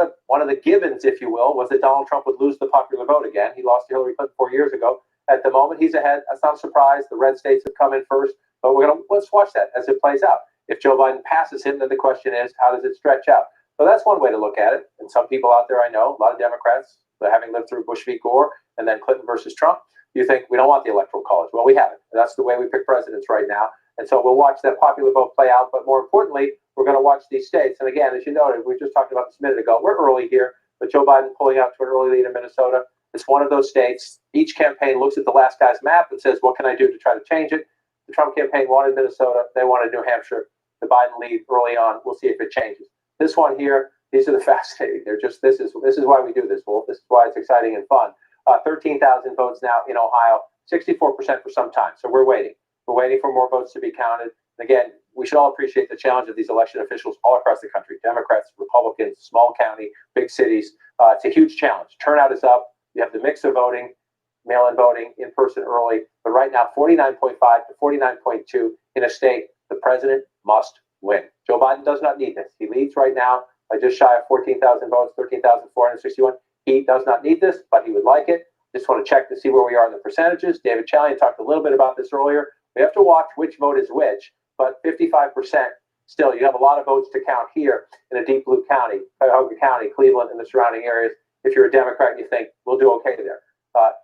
the givens, if you will, was that Donald Trump would lose the popular vote again. He lost to Hillary Clinton 4 years ago. At the moment, he's ahead. That's not a surprise. The red states have come in first, but let's watch that as it plays out. If Joe Biden passes him, then the question is, how does it stretch out? So that's one way to look at it. And some people out there I know, a lot of Democrats, having lived through Bush v. Gore and then Clinton versus Trump, you think we don't want the Electoral College. Well, we haven't. That's the way we pick presidents right now. And so we'll watch that popular vote play out. But more importantly, we're going to watch these states. And again, as you noted, we were just talking about this a minute ago, we're early here, but Joe Biden pulling out to an early lead in Minnesota. It's one of those states. Each campaign looks at the last guy's map and says, what can I do to try to change it? The Trump campaign wanted Minnesota. They wanted New Hampshire. The Biden lead early on. We'll see if it changes. This one here, these are the fascinating. They're just, this is why we do this, Wolf. This is why it's exciting and fun. 13,000 votes now in Ohio, 64% for some time. So we're waiting. We're waiting for more votes to be counted. Again, we should all appreciate the challenge of these election officials all across the country. Democrats, Republicans, small county, big cities. It's a huge challenge. Turnout is up. You have the mix of voting, mail-in voting, in-person early. But right now, 49.5 to 49.2 in a state, the president must win. Joe Biden does not need this. He leads right now by just shy of 14,000 votes, 13,461. He does not need this, but he would like it. Just want to check to see where we are in the percentages. David Chalian talked a little bit about this earlier. We have to watch which vote is which, but 55% still, you have a lot of votes to count here in a deep blue county, Cuyahoga County, Cleveland, and the surrounding areas. If you're a Democrat and you think, we'll do okay there.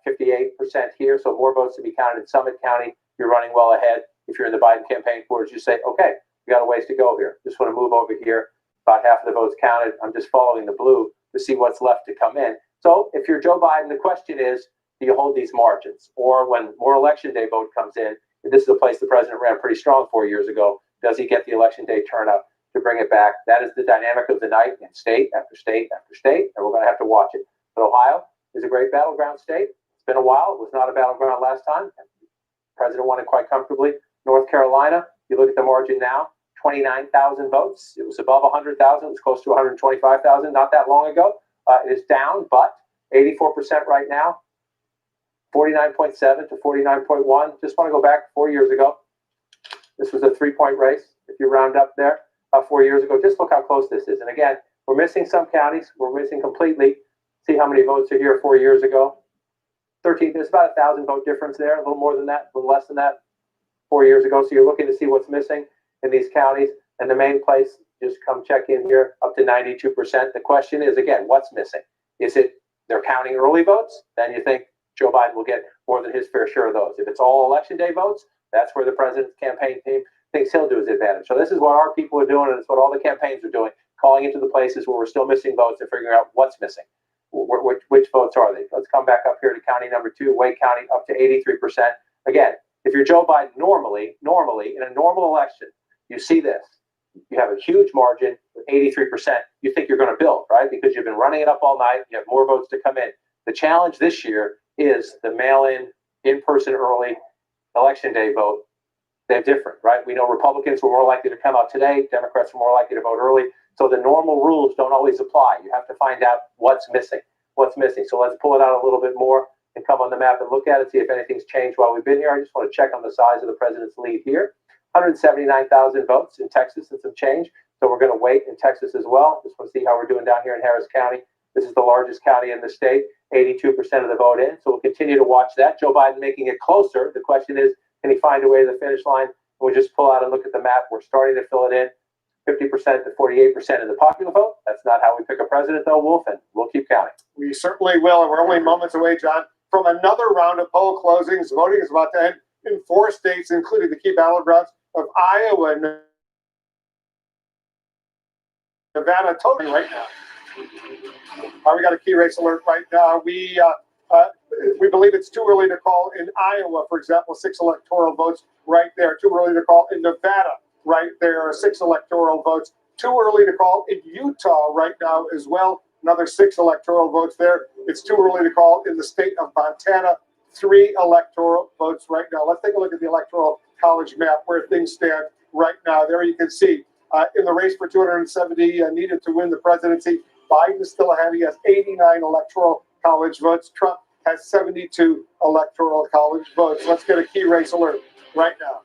58% here, so more votes to be counted in Summit County. You're running well ahead. If you're in the Biden campaign quarters, you say, okay, we got a ways to go here. Just want to move over here. About half of the votes counted. I'm just following the blue to see what's left to come in. So if you're Joe Biden, the question is, do you hold these margins? Or when more election day vote comes in, and this is a place the president ran pretty strong 4 years ago, does he get the election day turnout to bring it back? That is the dynamic of the night in state after state after state, and we're going to have to watch it. But Ohio is a great battleground state. It's been a while. It was not a battleground last time. The president won it quite comfortably. North Carolina, you look at the margin now, 29,000 votes. It was above 100,000. It was close to 125,000 not that long ago. It is down, but 84% right now, 49.7 to 49.1. Just want to go back 4 years ago. This was a 3-point race. If you round up there, 4 years ago, just look how close this is. And again, we're missing some counties. We're missing completely. See how many votes are here 4 years ago. 13, there's about 1,000 vote difference there, a little more than that, a little less than that 4 years ago. So you're looking to see what's missing in these counties. And the main place, just come check in here, up to 92%. The question is, again, what's missing? Is it they're counting early votes? Then you think Joe Biden will get more than his fair share of those. If it's all election day votes, that's where the president's campaign team thinks he'll do his advantage. So this is what our people are doing, and it's what all the campaigns are doing, calling into the places where we're still missing votes and figuring out what's missing. Which votes are they? Let's come back up here to county number 2, Wake County, up to 83%. Again, if you're Joe Biden, normally, in a normal election, you see this. You have a huge margin with 83%. You think you're going to build, right? Because you've been running it up all night. You have more votes to come in. The challenge this year is the mail-in, in-person early election day vote. They're different, right? We know Republicans were more likely to come out today. Democrats were more likely to vote early. So the normal rules don't always apply. You have to find out what's missing. So let's pull it out a little bit more. and come on the map and look at it, see if anything's changed while we've been here. I just want to check on the size of the president's lead here. 179,000 votes in Texas and some change. So we're going to wait in Texas as well. Just want to see how we're doing down here in Harris County. This is the largest county in the state, 82% of the vote in. So we'll continue to watch that. Joe Biden making it closer. The question is, can he find a way to the finish line? We'll just pull out and look at the map. We're starting to fill it in. 50% to 48% of the popular vote. That's not how we pick a president, though, Wolf, and we'll keep counting. We certainly will, and we're only moments away, John, from another round of poll closings. Voting is about to end in 4 states, including the key battlegrounds of Iowa and Nevada. Totally right now. We got a key race alert right now. We believe it's too early to call in Iowa, for example, 6 electoral votes right there. Too early to call in Nevada. Right there are 6 electoral votes. Too early to call in Utah right now as well. Another 6 electoral votes there. It's too early to call in the state of Montana. 3 electoral votes right now. Let's take a look at the Electoral College map where things stand right now. There you can see in the race for 270 needed to win the presidency, Biden is still ahead. He has 89 Electoral College votes. Trump has 72 Electoral College votes. Let's get a key race alert right now.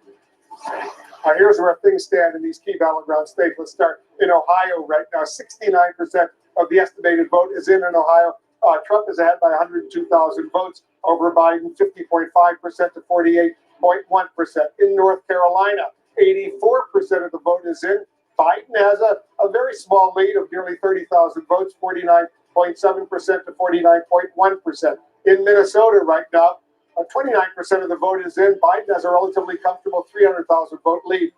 Here's where things stand in these key battleground states. Let's start in Ohio right now. 69% of the estimated vote is in Ohio. Trump is ahead by 102,000 votes over Biden, 50.5% to 48.1%. In North Carolina, 84% of the vote is in. Biden has a very small lead of nearly 30,000 votes, 49.7% to 49.1%. In Minnesota right now, 29% of the vote is in. Biden has a relatively comfortable 300,000 vote lead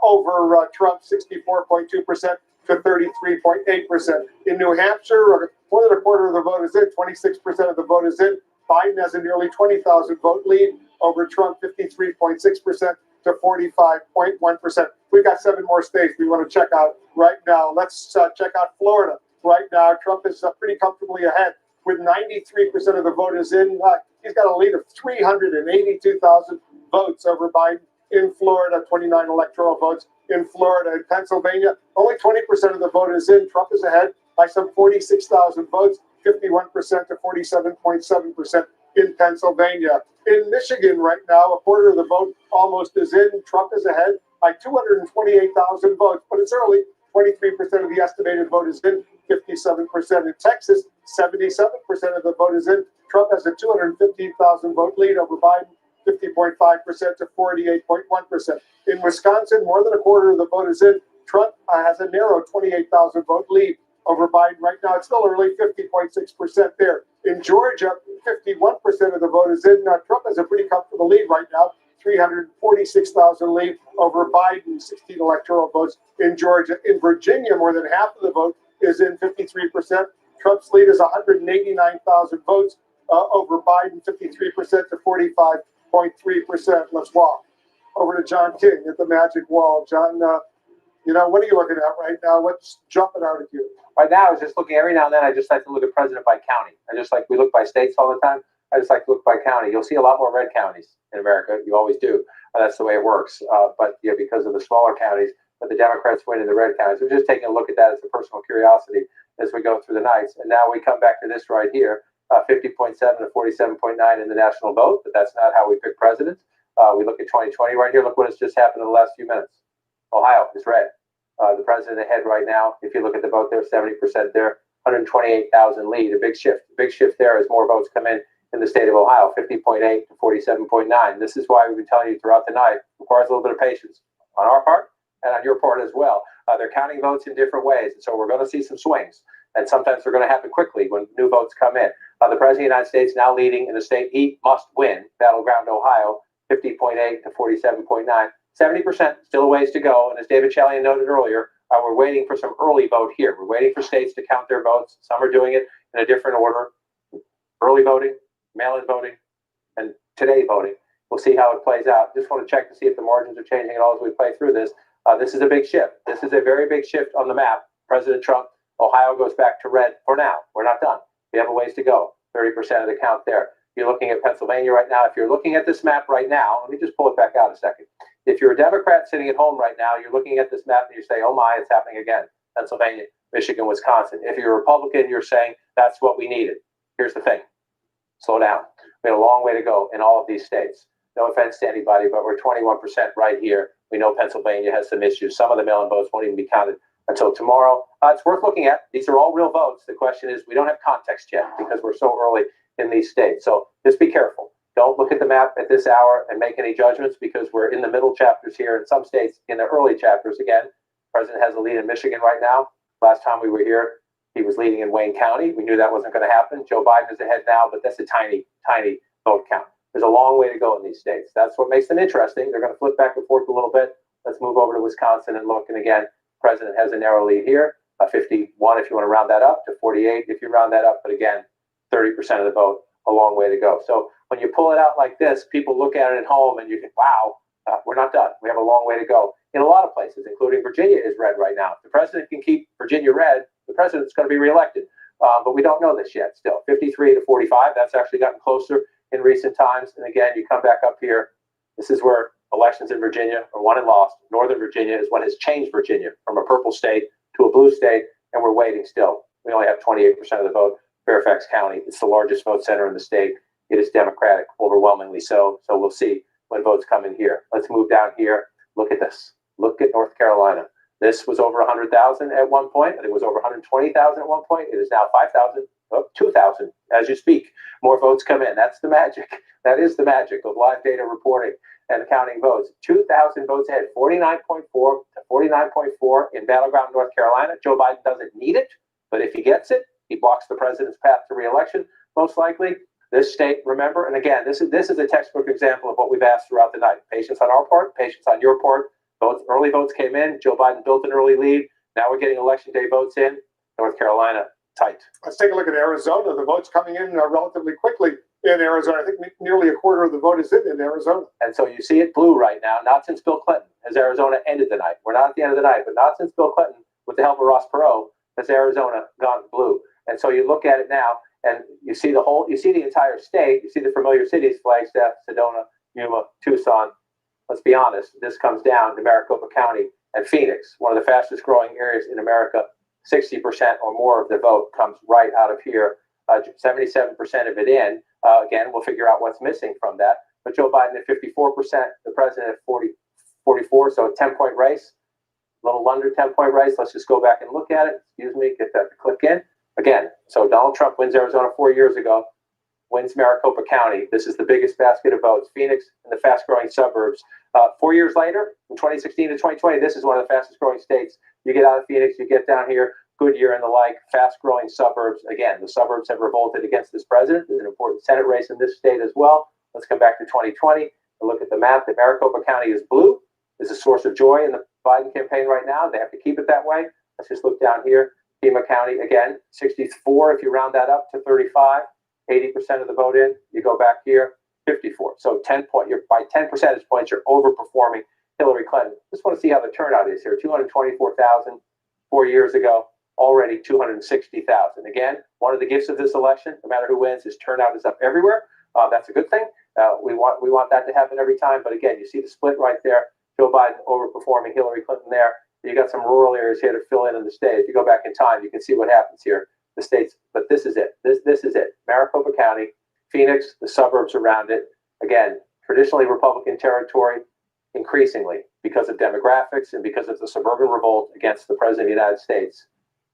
over Trump, 64.2% to 33.8%. In New Hampshire, more than a quarter of the vote is in. 26% of the vote is in. Biden has a nearly 20,000 vote lead over Trump, 53.6% to 45.1%. We've got 7 more states we want to check out right now. Let's check out Florida right now. Trump is pretty comfortably ahead with 93% of the vote is in. He's got a lead of 382,000 votes over Biden in Florida, 29 electoral votes in Florida. In Pennsylvania, only 20% of the vote is in. Trump is ahead by some 46,000 votes, 51% to 47.7% in Pennsylvania. In Michigan right now, a quarter of the vote almost is in. Trump is ahead by 228,000 votes, but it's early. 23% of the estimated vote is in, 57% in Texas, 77% of the vote is in. Trump has a 215,000 vote lead over Biden, 50.5% to 48.1%. In Wisconsin, more than a quarter of the vote is in. Trump has a narrow 28,000 vote lead over Biden. Right now, it's still early, 50.6% there. In Georgia, 51% of the vote is in. Trump has a pretty comfortable lead right now, 346,000 lead over Biden, 16 electoral votes in Georgia. In Virginia, more than half of the vote is in, 53%. Trump's lead is 189,000 votes over Biden, 53% to 45.3%. Let's walk over to John King at the Magic Wall. John, what are you looking at right now? What's jumping out at you? Right now, I was just looking every now and then. I just like to look at president by county. We look by states all the time. I just like to look by county. You'll see a lot more red counties in America. You always do. That's the way it works. But because of the smaller counties, but the Democrats win in the red counties. We're just taking a look at that as a personal curiosity as we go through the nights. And now we come back to this right here, 50.7 to 47.9 in the national vote. But that's not how we pick presidents. We look at 2020 right here. Look what has just happened in the last few minutes. Ohio is red. The president ahead right now. If you look at the vote there, 70% there, 128,000 lead. A big shift. Big shift there as more votes come in the state of Ohio, 50.8 to 47.9. This is why we've been telling you throughout the night. It requires a little bit of patience on our part and on your part as well. They're counting votes in different ways, and so we're going to see some swings. And sometimes they're going to happen quickly when new votes come in. The President of the United States now leading in the state he must win, battleground Ohio, 50.8 to 47.9. 70%, still a ways to go. And as David Chalian noted earlier, we're waiting for some early vote here. We're waiting for states to count their votes. Some are doing it in a different order. Early voting, mail-in voting, and today voting. We'll see how it plays out. Just want to check to see if the margins are changing at all as we play through this. This is a big shift. This is a very big shift on the map. President Trump, Ohio goes back to red for now. We're not done. We have a ways to go. 30% of the count there. You're looking at Pennsylvania right now. If you're looking at this map right now, let me just pull it back out a second. If you're a Democrat sitting at home right now, you're looking at this map and you say, oh my, it's happening again. Pennsylvania, Michigan, Wisconsin. If you're a Republican, you're saying that's what we needed. Here's the thing. Slow down. We have a long way to go in all of these states. No offense to anybody, but we're 21% right here. We know Pennsylvania has some issues. Some of the mail-in votes won't even be counted until tomorrow. It's worth looking at. These are all real votes. The question is, we don't have context yet because we're so early in these states. So just be careful. Don't look at the map at this hour and make any judgments because we're in the middle chapters here. In some states, in the early chapters, again, the president has a lead in Michigan right now. Last time we were here, he was leading in Wayne County. We knew that wasn't going to happen. Joe Biden is ahead now, but that's a tiny, tiny vote count. There's a long way to go in these states. That's what makes them interesting. They're going to flip back and forth a little bit. Let's move over to Wisconsin and look. And again, the president has a narrow lead here, 51 if you want to round that up to 48 if you round that up. But again, 30% of the vote, a long way to go. So when you pull it out like this, people look at it at home and you think, wow, we're not done. We have a long way to go in a lot of places, including Virginia is red right now. If the president can keep Virginia red, the president's going to be reelected. But we don't know this yet still. 53 to 45, that's actually gotten closer in recent times. And again, you come back up here. This is where elections in Virginia are won and lost. Northern Virginia is what has changed Virginia from a purple state to a blue state, and we're waiting still. We only have 28% of the vote. Fairfax County, it's the largest vote center in the state. It is Democratic, overwhelmingly so. So we'll see when votes come in here. Let's move down here. Look at this. Look at North Carolina. This was over 100,000 at one point. It was over 120,000 at one point. It is now 5,000, 2,000 as you speak. More votes come in. That's the magic. That is the magic of live data reporting and counting votes. 2,000 votes ahead, 49.4 to 49.4 in battleground North Carolina. Joe Biden doesn't need it, but if he gets it, he blocks the president's path to re-election, most likely. This state, remember, and again, this is a textbook example of what we've asked throughout the night. Patience on our part, patience on your part. Votes, early votes came in. Joe Biden built an early lead. Now we're getting election day votes in. North Carolina, tight. Let's take a look at Arizona. The votes coming in relatively quickly in Arizona. I think nearly a quarter of the vote is in Arizona. And so you see it blue right now. Not since Bill Clinton has Arizona ended the night. We're not at the end of the night, but not since Bill Clinton, with the help of Ross Perot, has Arizona gone blue. And so you look at it now, and you see the entire state. You see the familiar cities: Flagstaff, Sedona, Yuma, Tucson. Let's be honest. This comes down to Maricopa County and Phoenix, one of the fastest growing areas in America. 60% or more of the vote comes right out of here. 77% of it in. Again, we'll figure out what's missing from that. But Joe Biden at 54%, the president at 44. So a 10-point race, a little under 10-point race. Let's just go back and look at it. Excuse me, get that to click in. Again, so Donald Trump wins Arizona 4 years ago, wins Maricopa County. This is the biggest basket of votes. Phoenix and the fast-growing suburbs. 4 years later, from 2016 to 2020, this is one of the fastest-growing states. You get out of Phoenix, you get down here, Goodyear and the like, fast-growing suburbs. Again, the suburbs have revolted against this president. There's an important Senate race in this state as well. Let's come back to 2020 and look at the map. The Maricopa County is blue. Is a source of joy in the Biden campaign right now. They have to keep it that way. Let's just look down here. Pima County, again, 64 if you round that up to 35, 80% of the vote in. You go back here, 54. So 10 you're by 10 percentage points, you're overperforming Hillary Clinton. Just want to see how the turnout is here. 224,000 4 years ago, already 260,000. Again, one of the gifts of this election, no matter who wins, is turnout is up everywhere. That's a good thing. We want that to happen every time. But again, you see the split right there. Joe Biden overperforming Hillary Clinton there. You got some rural areas here to fill in the state. If you go back in time, you can see what happens here. The states, but this is it. This is it. Maricopa County, Phoenix, the suburbs around it. Again, traditionally Republican territory, increasingly because of demographics and because of the suburban revolt against the president of the United States.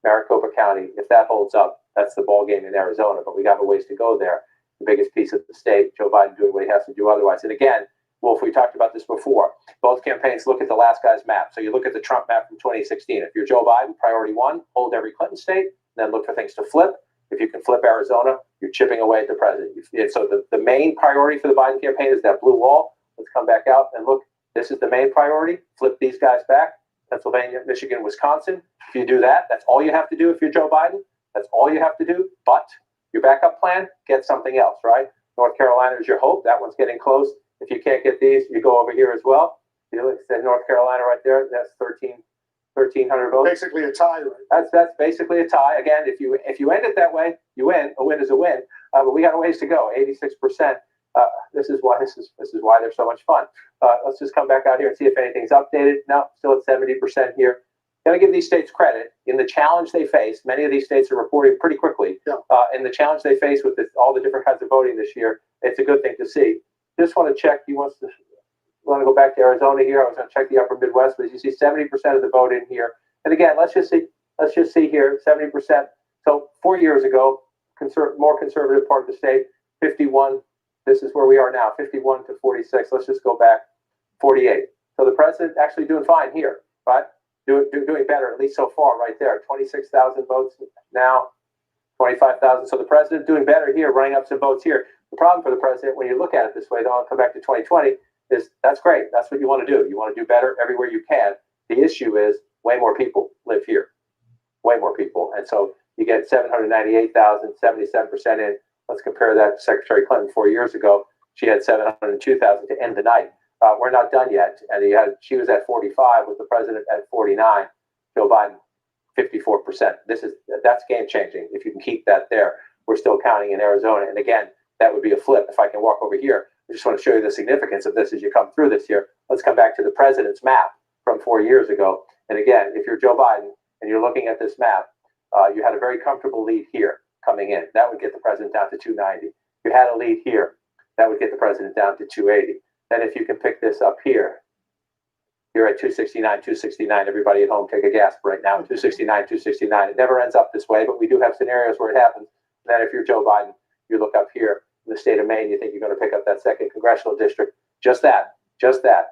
Maricopa County, if that holds up, that's the ball game in Arizona. But we got a ways to go there. The biggest piece of the state, Joe Biden doing what he has to do otherwise. And again, Wolf, we talked about this before. Both campaigns look at the last guy's map. So you look at the Trump map from 2016. If you're Joe Biden, priority one, hold every Clinton state, then look for things to flip. If you can flip Arizona, you're chipping away at the president. And so the main priority for the Biden campaign is that blue wall. Let's come back out and look. This is the main priority. Flip these guys back. Pennsylvania, Michigan, Wisconsin. If you do that, that's all you have to do if you're Joe Biden. That's all you have to do. But your backup plan, get something else, right? North Carolina is your hope. That one's getting close. If you can't get these, you go over here as well. You know, it said North Carolina right there. That's 1,300 votes. Basically a tie, right? That's basically a tie. Again, if you end it that way, you win. A win is a win. But we got a ways to go. 86%. This is why they're so much fun. Let's just come back out here and see if anything's updated. No, still at 70% here. got to give these states credit in the challenge they face. Many of these states are reporting pretty quickly. In the challenge they face with all the different kinds of voting this year, it's a good thing to see. Just want to check. You want to go back to Arizona here? I was going to check the upper Midwest, but you see 70% of the vote in here. And again, let's just see here, 70%. So 4 years ago, more conservative part of the state, 51. This is where we are now, 51 to 46. Let's just go back, 48. So the president actually doing fine here, right? Doing better, at least so far, right there. 26,000 votes now, 25,000. So the president doing better here, running up some votes here. The problem for the president, when you look at it this way, then I'll come back to 2020, is that's great. That's what you want to do. You want to do better everywhere you can. The issue is way more people live here, way more people. And so you get 798,000, 77% in. Let's compare that to Secretary Clinton 4 years ago. She had 702,000 to end the night. We're not done yet. And she was at 45 with the president at 49. Joe Biden, 54%. That's game changing. If you can keep that there, we're still counting in Arizona. And again, that would be a flip. If I can walk over here, I just want to show you the significance of this as you come through this year. Let's come back to the president's map from 4 years ago. And again, if you're Joe Biden and you're looking at this map, you had a very comfortable lead here coming in. That would get the president down to 290. You had a lead here. That would get the president down to 280. Then if you can pick this up here, you're at 269, 269. Everybody at home take a gasp right now. 269, 269. It never ends up this way, but we do have scenarios where it happens. And then if you're Joe Biden, you look up here in the state of Maine, you think you're going to pick up that second congressional district. Just that,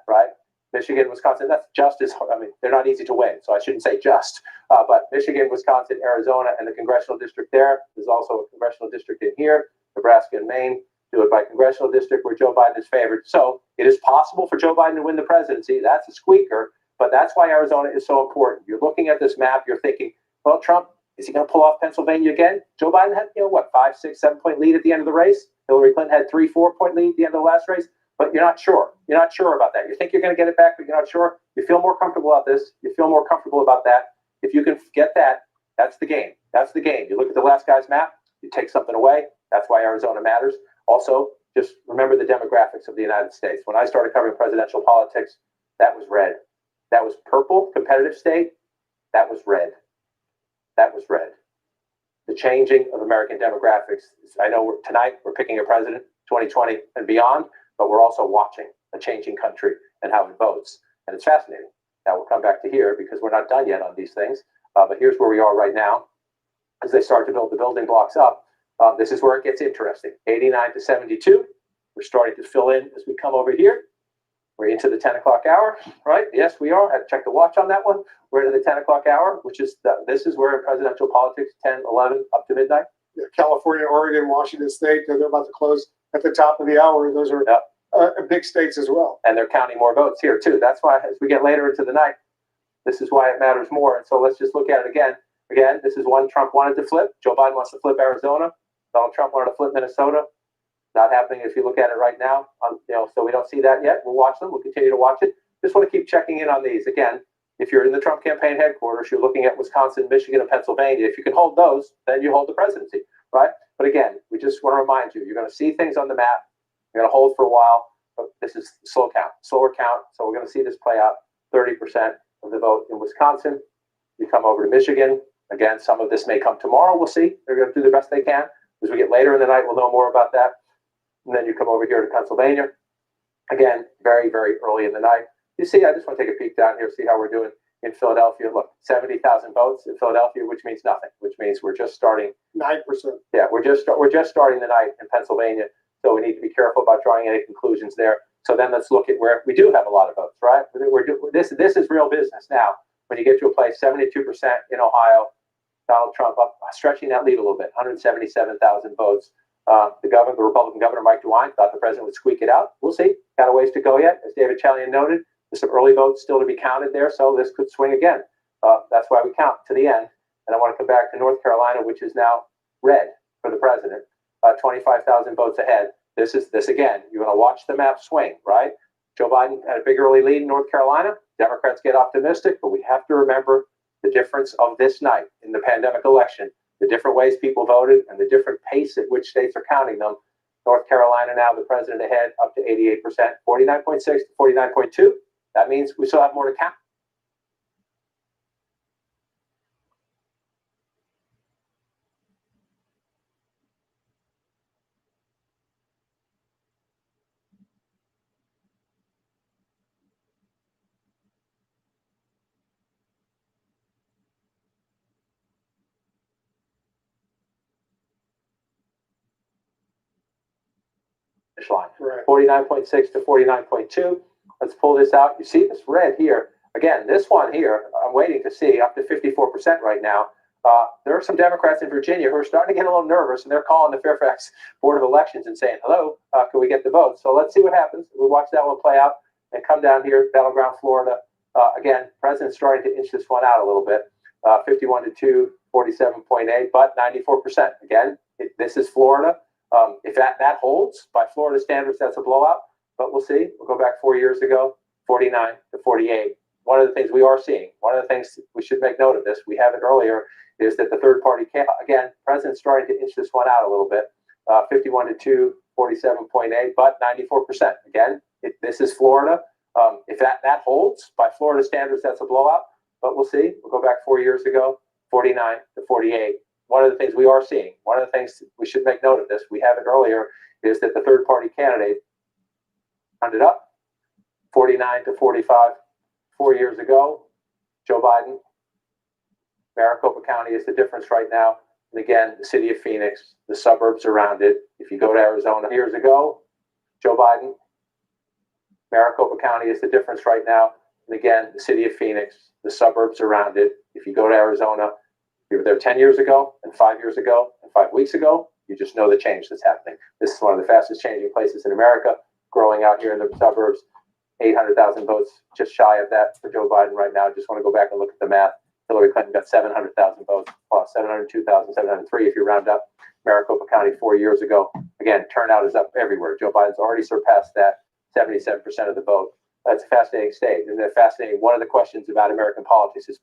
right? Michigan, Wisconsin, that's just as hard. I mean, they're not easy to win, so I shouldn't say just. But Michigan, Wisconsin, Arizona, and the congressional district there. There's also a congressional district in here. Nebraska and Maine do it by congressional district where Joe Biden is favored. So it is possible for Joe Biden to win the presidency. That's a squeaker, but that's why Arizona is so important. You're looking at this map, you're thinking, well, Trump, is he going to pull off Pennsylvania again? Joe Biden had, 5, 6, 7 point lead at the end of the race. Hillary Clinton had 3, 4 point lead at the end of the last race. But you're not sure. You're not sure about that. You think you're going to get it back, but you're not sure. You feel more comfortable about this. You feel more comfortable about that. If you can get that, that's the game. That's the game. You look at the last guy's map, you take something away. That's why Arizona matters. Also, just remember the demographics of the United States. When I started covering presidential politics, that was red. That was purple, competitive state. That was red. That was red. The changing of American demographics. I know tonight we're picking a president, 2020 and beyond, but we're also watching a changing country and how it votes. And it's fascinating. Now we'll come back to here because we're not done yet on these things. But here's where we are right now. As they start to build the building blocks up, this is where it gets interesting. 89 to 72. We're starting to fill in as we come over here. We're into the 10 o'clock hour, right? Yes, we are. I had to check the watch on that one. We're into the 10 o'clock hour, which is, this is where in presidential politics, 10, 11, up to midnight. Yeah, California, Oregon, Washington State, they're about to close at the top of the hour. Those are big states as well. And they're counting more votes here too. That's why as we get later into the night, this is why it matters more. And so let's just look at it again. Again, this is one Trump wanted to flip. Joe Biden wants to flip Arizona. Donald Trump wanted to flip Minnesota. Not happening if you look at it right now. So we don't see that yet. We'll watch them. We'll continue to watch it. Just want to keep checking in on these. Again, if you're in the Trump campaign headquarters, you're looking at Wisconsin, Michigan, and Pennsylvania. If you can hold those, then you hold the presidency, right? But again, we just want to remind you, you're going to see things on the map. You're going to hold for a while. But this is slower count. So we're going to see this play out. 30% of the vote in Wisconsin. You come over to Michigan. Again, some of this may come tomorrow. We'll see. They're going to do the best they can. As we get later in the night, we'll know more about that. And then you come over here to Pennsylvania. Again, very, very early in the night. You see, I just want to take a peek down here, see how we're doing in Philadelphia. Look, 70,000 votes in Philadelphia, which means nothing, which means we're just starting. 9%. Yeah, we're just starting the night in Pennsylvania. So we need to be careful about drawing any conclusions there. So then let's look at where we do have a lot of votes, right? This is real business now. When you get to a place, 72% in Ohio, Donald Trump up, stretching that lead a little bit, 177,000 votes. The Republican governor, Mike DeWine, thought the president would squeak it out. We'll see. Got a ways to go yet. As David Chalian noted, there's some early votes still to be counted there, so this could swing again. That's why we count to the end. And I want to come back to North Carolina, which is now red for the president, 25,000 votes ahead. This again, you're going to watch the map swing, right? Joe Biden had a big early lead in North Carolina. Democrats get optimistic, but we have to remember the difference of this night in the pandemic election, the different ways people voted and the different pace at which states are counting them. North Carolina now, the president ahead, up to 88%, 49.6 to 49.2. That means we still have more to count. finish line. 49.6 to 49.2. Let's pull this out. You see this red here. Again, this one here, I'm waiting to see up to 54% right now. There are some Democrats in Virginia who are starting to get a little nervous, and they're calling the Fairfax Board of Elections and saying, hello, can we get the vote? So let's see what happens. We watch that one play out and come down here, battleground Florida. Again, president's starting to inch this one out a little bit. 51 to 2, 47.8, but 94%. Again, this is Florida. If that holds by Florida standards, that's a blowout, but we'll see. We'll go back 4 years ago, 49 to 48. One of the things we are seeing, one of the things we should make note of this, we have it earlier, is that the third party can't, again, president's starting to inch this one out a little bit. 51 to 2, 47.8, but 94%. Again, this is Florida. If that holds by Florida standards, that's a blowout, but we'll see. We'll go back 4 years ago, 49 to 48. One of the things we are seeing, one of the things we should make note of this, we have it earlier, is that the third party candidate rounded up 49 to 45. 4 years ago, Joe Biden, Maricopa County is the difference right now. And again, the city of Phoenix, the suburbs around it. If you go to Arizona years ago, Joe Biden, Maricopa County is the difference right now. And again, the city of Phoenix, the suburbs around it. If you go to Arizona, you were there 10 years ago and 5 years ago and 5 weeks ago, you just know the change that's happening. This is one of the fastest changing places in America, growing out here in the suburbs. 800,000 votes, just shy of that for Joe Biden right now. Just want to go back and look at the math. Hillary Clinton got 700,000 votes, 702,703 if you round up. Maricopa County 4 years ago. Again, turnout is up everywhere. Joe Biden's already surpassed that, 77% of the vote. That's a fascinating state. Isn't that fascinating? One of the questions about American politics is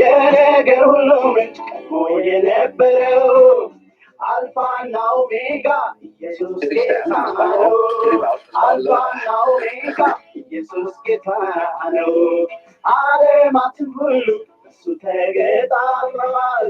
የነገር ሁሉ ምንጭ ቀድሞ የነበረው አልፋና ኦሜጋ ኢየሱስ ጌታ ነው። አልፋና ኦሜጋ ኢየሱስ ጌታ ነው። ዓለማትን ሁሉ እሱ ተገጣጥመዋል።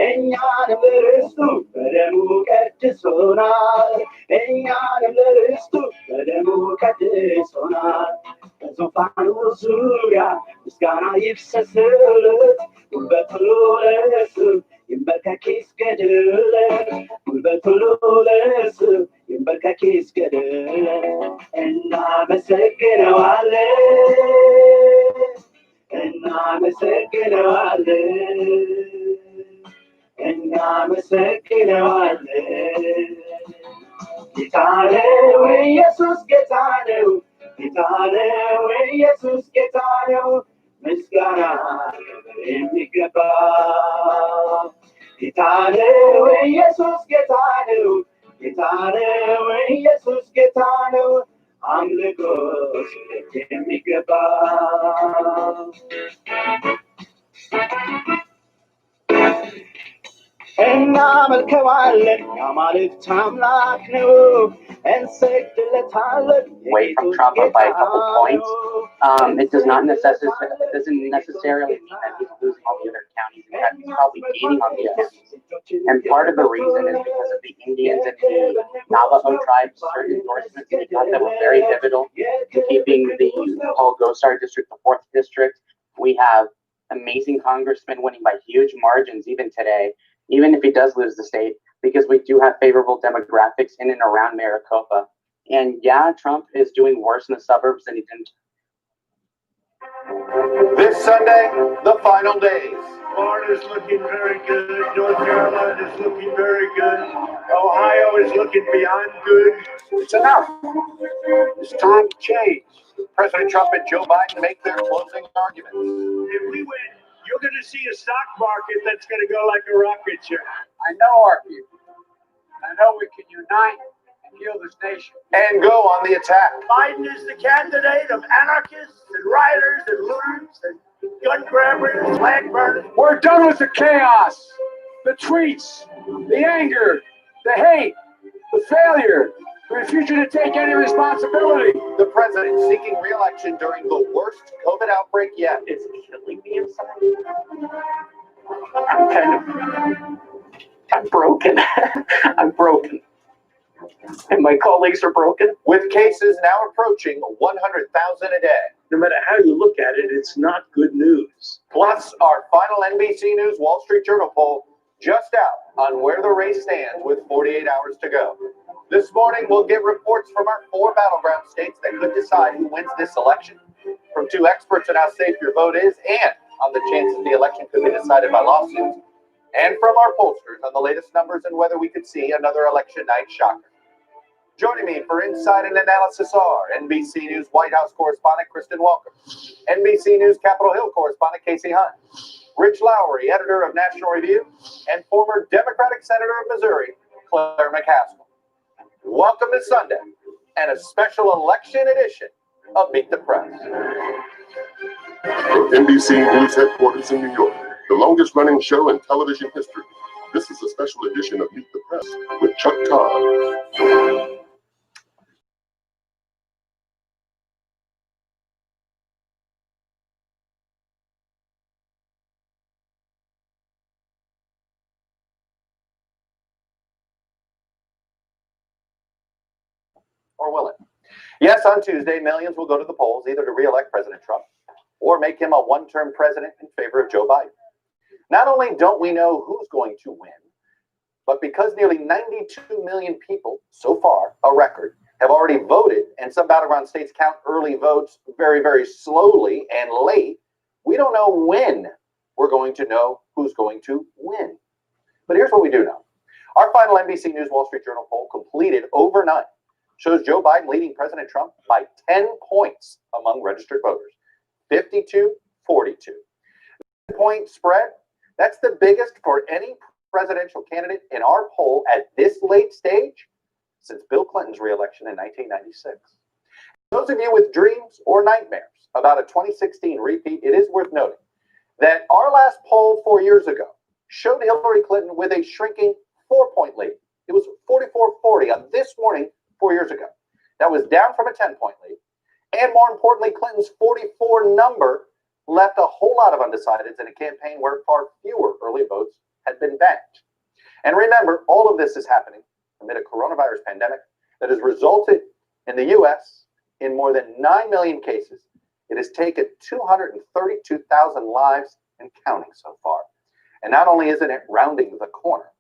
እኛንም ለርስቱ በደሙ ቀድሶናል። እኛንም ለርስቱ በደሙ ቀድሶናል። በዙፋኑ ዙሪያ ምስጋና ይፍሰስለት፣ ጉልበት ሁሉ ለእርሱ ይንበርከክ ይስገድለት፣ ጉልበት ሁሉ ለእርሱ ይንበርከክ ይስገድለት። እናመሰግነዋለን፣ እናመሰግነዋለን፣ እናመሰግነዋለን። ጌታ ነው ኢየሱስ ጌታ ነው፣ ጌታ ነው ኢየሱስ ጌታ ነው። ምስጋና የሚገባ ጌታ ነው ኢየሱስ ጌታ ነው፣ ጌታ ነው ኢየሱስ ጌታ ነው። አምልኮ የሚገባ እናመልከዋለን፣ የአማልክት አምላክ ነው። እንሰግድለታለን። Away from Trump by a couple points. It doesn't necessarily mean that he's losing all the other counties. In fact, he's probably gaining on the counties. And part of the reason is because of the Indians and the Navajo tribes, certain endorsements that he got that were very pivotal to keeping the Paul Gosar district the 4th district. We have amazing congressmen winning by huge margins even today, even if he does lose the state, because we do have favorable demographics in and around Maricopa. And yeah, Trump is doing worse in the suburbs than he did. This Sunday, the final days Florida's looking very good. North Carolina is looking very good. Ohio is looking beyond good. It's enough. It's time to change. President Trump and Joe Biden make their closing arguments. If we win, you're going to see a stock market that's going to go like a rocket ship. I know our people. I know we can unite and heal this nation. And go on the attack. Biden is the candidate of anarchists and rioters and looters and gun grabbers, flag burners. We're done with the chaos, the tweets, the anger, the hate, the failure. We refuse to take any responsibility. The president seeking re-election during the worst COVID outbreak yet. It's killing me inside. I'm broken. I'm broken. And my colleagues are broken. With cases now approaching 100,000 a day. No matter how you look at it, it's not good news. Plus, our final NBC News Wall Street Journal poll just out on where the race stands with 48 hours to go. This morning, we'll get reports from our 4 battleground states that could decide who wins this election, from 2 experts on how safe your vote is and on the chances the election could be decided by lawsuits, and from our pollsters on the latest numbers and whether we could see another election night shocker. Joining me for insight and analysis are NBC News White House correspondent Kristen Walker, NBC News Capitol Hill correspondent Casey Hunt, Rich Lowry, editor of National Review, and former Democratic Senator of Missouri, Claire McCaskill. Welcome to Sunday and a special election edition of Meet the Press. From NBC News headquarters in New York, the longest running show in television history, this is a special edition of Meet the Press with Chuck Todd. Or will it? Yes, on Tuesday, millions will go to the polls either to re-elect President Trump or make him a one-term president in favor of Joe Biden. Not only don't we know who's going to win, but because nearly 92 million people, so far, a record, have already voted, and some battleground states count early votes very, very slowly and late, we don't know when we're going to know who's going to win. But here's what we do know. Our final NBC News Wall Street Journal poll completed overnight shows Joe Biden leading President Trump by 10 points among registered voters, 52-42. 10-point spread, that's the biggest for any presidential candidate in our poll at this late stage since Bill Clinton's re-election in 1996. Those of you with dreams or nightmares about a 2016 repeat, it is worth noting that our last poll 4 years ago showed Hillary Clinton with a shrinking 4-point lead. It was 44-40 on this morning 4 years ago. That was down from a 10-point lead. And more importantly, Clinton's 44 number left a whole lot of undecideds in a campaign where far fewer early votes had been banked. And remember, all of this is happening amid a coronavirus pandemic that has resulted in the U.S. in more than 9 million cases. It has taken 232,000 lives and counting so far. And not only isn't it rounding the corner,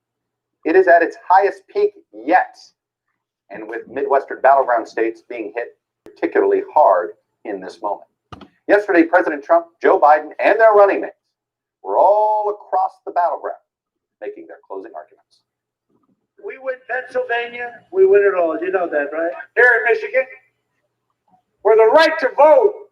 it is at its highest peak yet. And with Midwestern battleground states being hit particularly hard in this moment. Yesterday, President Trump, Joe Biden, and their running mates were all across the battleground making their closing arguments. We win Pennsylvania, we win it all. You know that, right? Here in Michigan, where the right to vote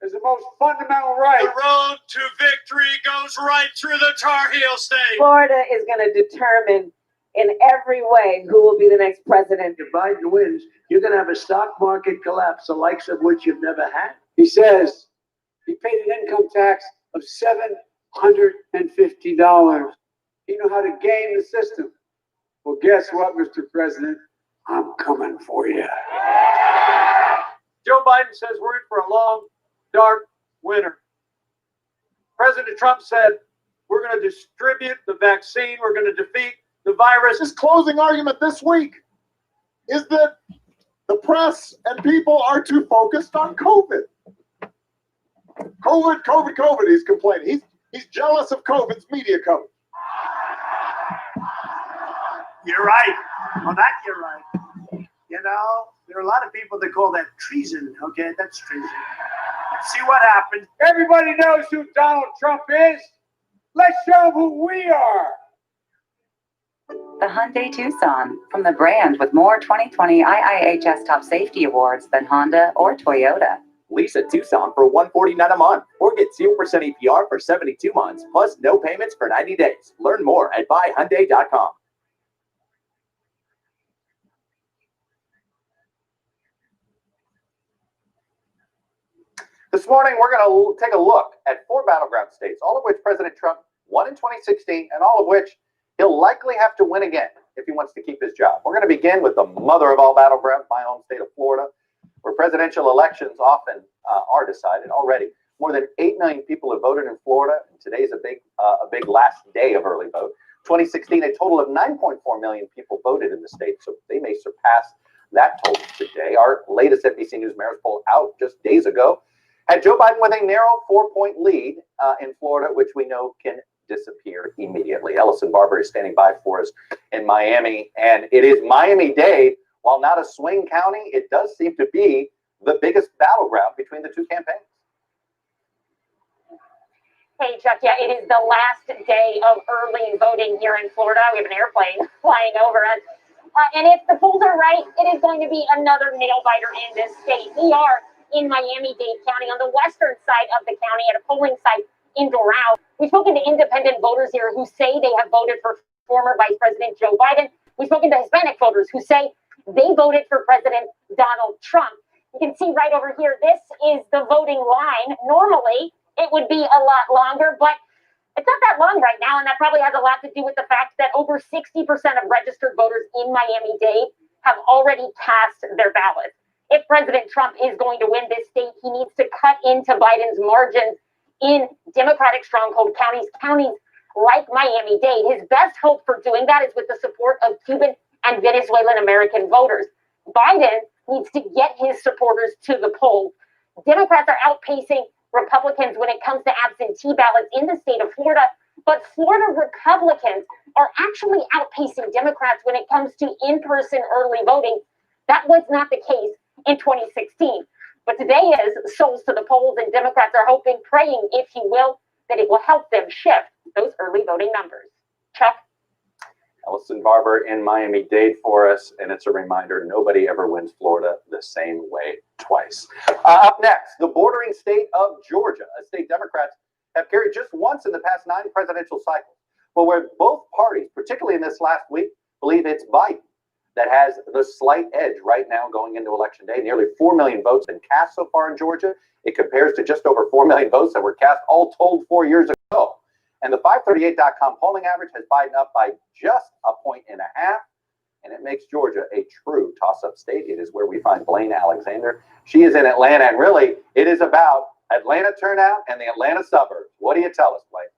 is the most fundamental right. The road to victory goes right through the Tar Heel state. Florida is going to determine in every way who will be the next president. If Biden wins, you're going to have a stock market collapse, the likes of which you've never had. He says he paid an income tax of $750. He knew how to game the system. Well, guess what, Mr. President? I'm coming for you. Joe Biden says we're in for a long, dark winter. President Trump said we're going to distribute the vaccine. We're going to defeat the virus. His closing argument this week is that the press and people are too focused on COVID. COVID, he's complaining. He's jealous of COVID's media coverage. You're right. On that, you're right. You know, there are a lot of people that call that treason. Okay, that's treason. Let's see what happens. Everybody knows who Donald Trump is. Let's show who we are. The Hyundai Tucson, from the brand with more 2020 IIHS Top Safety Awards than Honda or Toyota. Lease a Tucson for $149 a month or get 0% APR for 72 months plus no payments for 90 days. Learn more at buyhyundai.com. This morning, we're going to take a look at 4 battleground states, all of which President Trump won in 2016, and all of which he'll likely have to win again if he wants to keep his job. We're going to begin with the mother of all battlegrounds, my home state of Florida, where presidential elections often are decided already. More than 8 million people have voted in Florida, and today's a big last day of early vote. 2016, a total of 9.4 million people voted in the state, so they may surpass that total today. Our latest NBC News Mayor's poll out just days ago had Joe Biden with a narrow 4-point lead in Florida, which we know can disappear immediately. Ellison Barber is standing by for us in Miami, and it is Miami-Dade. While not a swing county, it does seem to be the biggest battleground between the two campaigns. Hey, Chuck, yeah, it is the last day of early voting here in Florida. We have an airplane flying over us. And if the polls are right, it is going to be another nail-biter in this state. We are in Miami-Dade County on the western side of the county at a polling site in Doral. We've spoken to independent voters here who say they have voted for former Vice President Joe Biden. We've spoken to Hispanic voters who say they voted for President Donald Trump. You can see right over here, this is the voting line. Normally, it would be a lot longer, but it's not that long right now, and that probably has a lot to do with the fact that over 60% of registered voters in Miami-Dade have already cast their ballots. If President Trump is going to win this state, he needs to cut into Biden's margins in Democratic stronghold counties like Miami-Dade. His best hope for doing that is with the support of Cuban and Venezuelan American voters. Biden needs to get his supporters to the polls. Democrats are outpacing Republicans when it comes to absentee ballots in the state of Florida, but Florida Republicans are actually outpacing Democrats when it comes to in-person early voting. That was not the case in 2016. But today is souls to the polls, and Democrats are hoping, praying, if you will, that it will help them shift those early voting numbers. Chuck? Ellison Barber in Miami-Dade for us, and it's a reminder, nobody ever wins Florida the same way twice. Up next, the bordering state of Georgia, a state Democrats have carried just once in the past 9 presidential cycles, but where both parties, particularly in this last week, believe it's Biden that has the slight edge right now going into Election Day. Nearly 4 million votes been cast so far in Georgia. It compares to just over 4 million votes that were cast all told 4 years ago. And the 538.com polling average has Biden up by just 1.5 points, and it makes Georgia a true toss-up state. It is where we find Blaine Alexander. She is in Atlanta, and really, it is about Atlanta turnout and the Atlanta suburbs. What do you tell us, Blaine?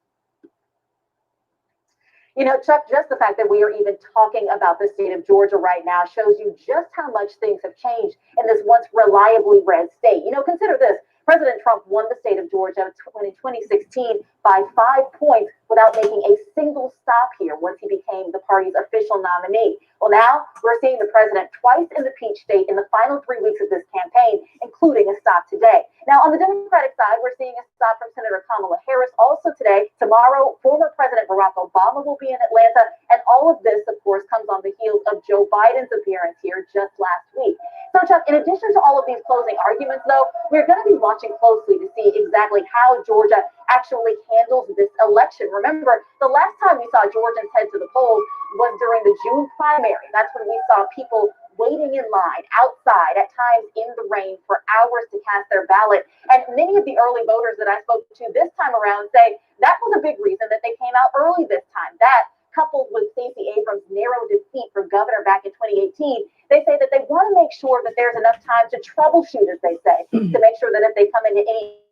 You know, Chuck, just the fact that we are even talking about the state of Georgia right now shows you just how much things have changed in this once reliably red state. You know, consider this. President Trump won the state of Georgia in 2016 by 5 points without making a single stop here once he became the party's official nominee. Well, now we're seeing the president twice in the Peach State in the final 3 weeks of this campaign, including a stop today. Now, on the Democratic side, we're seeing a stop from Senator Kamala Harris also today. Tomorrow, former President Barack Obama will be in Atlanta, and all of this, of course, comes on the heels of Joe Biden's appearance here just last week. So, Chuck, in addition to all of these closing arguments, though, we're going to be watching closely to see exactly how Georgia actually handles this election. Remember, the last time we saw Georgians head to the polls was during the June primary. That's when we saw people waiting in line outside, at times in the rain, for hours to cast their ballot. And many of the early voters that I spoke to this time around say that was a big reason that they came out early this time. That, coupled with Stacey Abrams' narrow defeat for governor back in 2018, they say that they want to make sure that there's enough time to troubleshoot, as they say, to make sure that if they come into any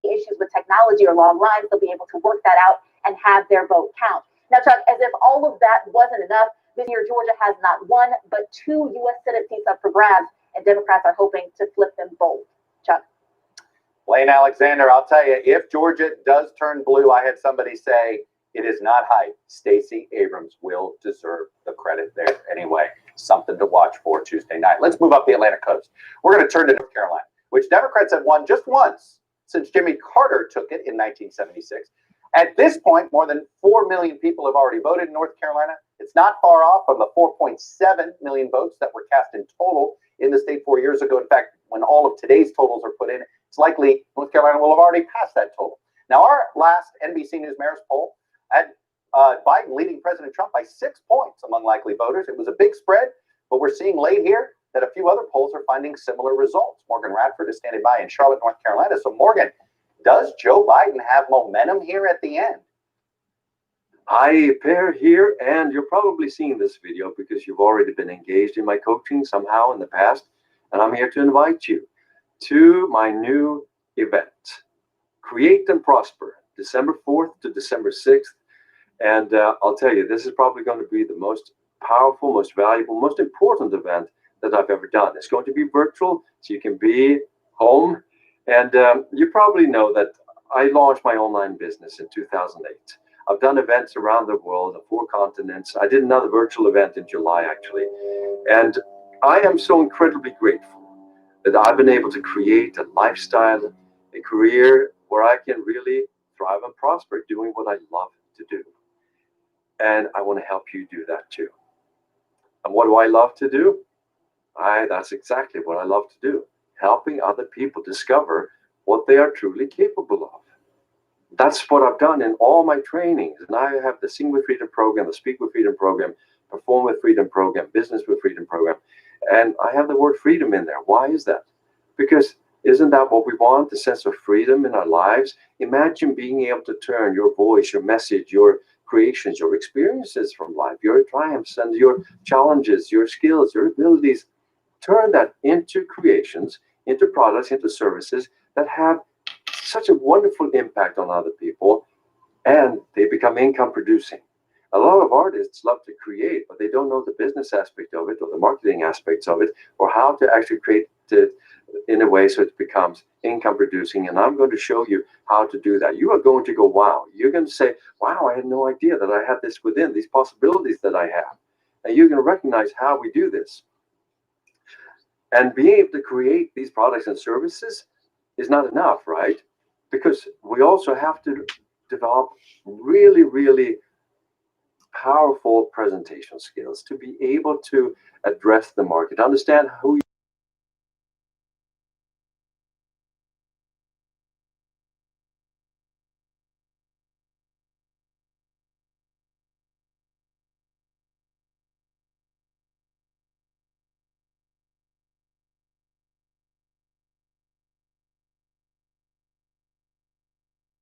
issues with technology or long lines, they'll be able to work that out and have their vote count. Now, Chuck, as if all of that wasn't enough, this year Georgia has not 1, but 2 U.S. Senate seats up for grabs, and Democrats are hoping to flip them both. Chuck? Blaine Alexander, I'll tell you, if Georgia does turn blue, I had somebody say, it is not hype. Stacey Abrams will deserve the credit there. Anyway, something to watch for Tuesday night. Let's move up the Atlantic coast. We're going to turn to North Carolina, which Democrats have won just once since Jimmy Carter took it in 1976. At this point, more than 4 million people have already voted in North Carolina. It's not far off from the 4.7 million votes that were cast in total in the state 4 years ago. In fact, when all of today's totals are put in, it's likely North Carolina will have already passed that total. Now, our last NBC News Mayor's poll had Biden leading President Trump by 6 points among likely voters. It was a big spread, but we're seeing late here that a few other polls are finding similar results. Morgan Radford is standing by in Charlotte, North Carolina. So, Morgan, does Joe Biden have momentum here at the end? Hi, Per here, and you're probably seeing this video because you've already been engaged in my coaching somehow in the past, and I'm here to invite you to my new event, Create and Prosper, December 4th to December 6th. And I'll tell you, this is probably going to be the most powerful, most valuable, most important event that I've ever done. It's going to be virtual, so you can be home. And you probably know that I launched my online business in 2008. I've done events around the world on 4 continents. I did another virtual event in July, actually. And I am so incredibly grateful that I've been able to create a lifestyle, a career where I can really thrive and prosper doing what I love to do. And I want to help you do that too. And what do I love to do? That's exactly what I love to do. Helping other people discover what they are truly capable of. That's what I've done in all my trainings. And I have the Sing with Freedom program, the Speak with Freedom program, Perform with Freedom program, Business with Freedom program. And I have the word freedom in there. Why is that? Because isn't that what we want? The sense of freedom in our lives? Imagine being able to turn your voice, your message, your creations, your experiences from life, your triumphs and your challenges, your skills, your abilities, turn that into creations, into products, into services that have such a wonderful impact on other people, and they become income producing. A lot of artists love to create, but they don't know the business aspect of it or the marketing aspects of it or how to actually create it in a way so it becomes income producing. And I'm going to show you how to do that. You are going to go, wow. You're going to say, wow, I had no idea that I had this within, these possibilities that I have. And you're going to recognize how we do this. And being able to create these products and services is not enough, right? Because we also have to develop really, really powerful presentation skills to be able to address the market, understand who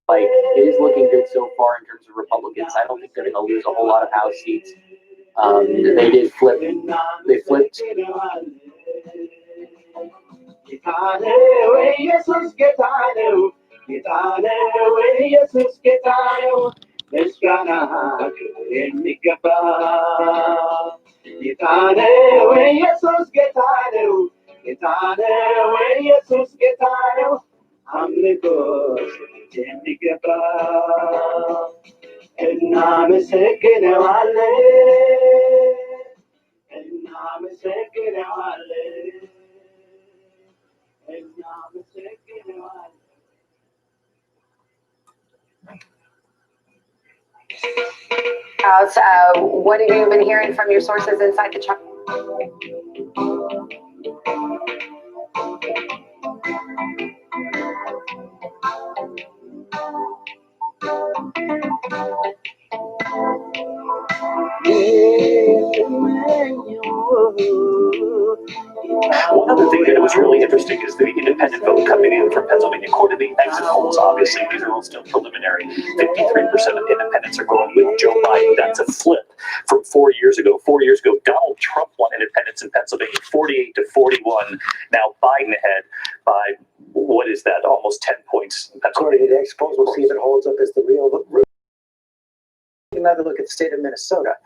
like it is looking good so far in terms of Republicans. I don't think they're going to lose a whole lot of House seats. They did flip. They flipped. What have you been hearing from your sources inside the chart? One other thing that was really interesting is the independent vote coming in from Pennsylvania. According to the exit polls, obviously, these are all still preliminary. 53% of independents are going with Joe Biden. That's a flip from 4 years ago. 4 years ago, Donald Trump won independents in Pennsylvania, 48 to 41. Now Biden ahead by, what is that, almost 10 points. According to the exit polls, we'll see if it holds up as the real. Another look at the state of Minnesota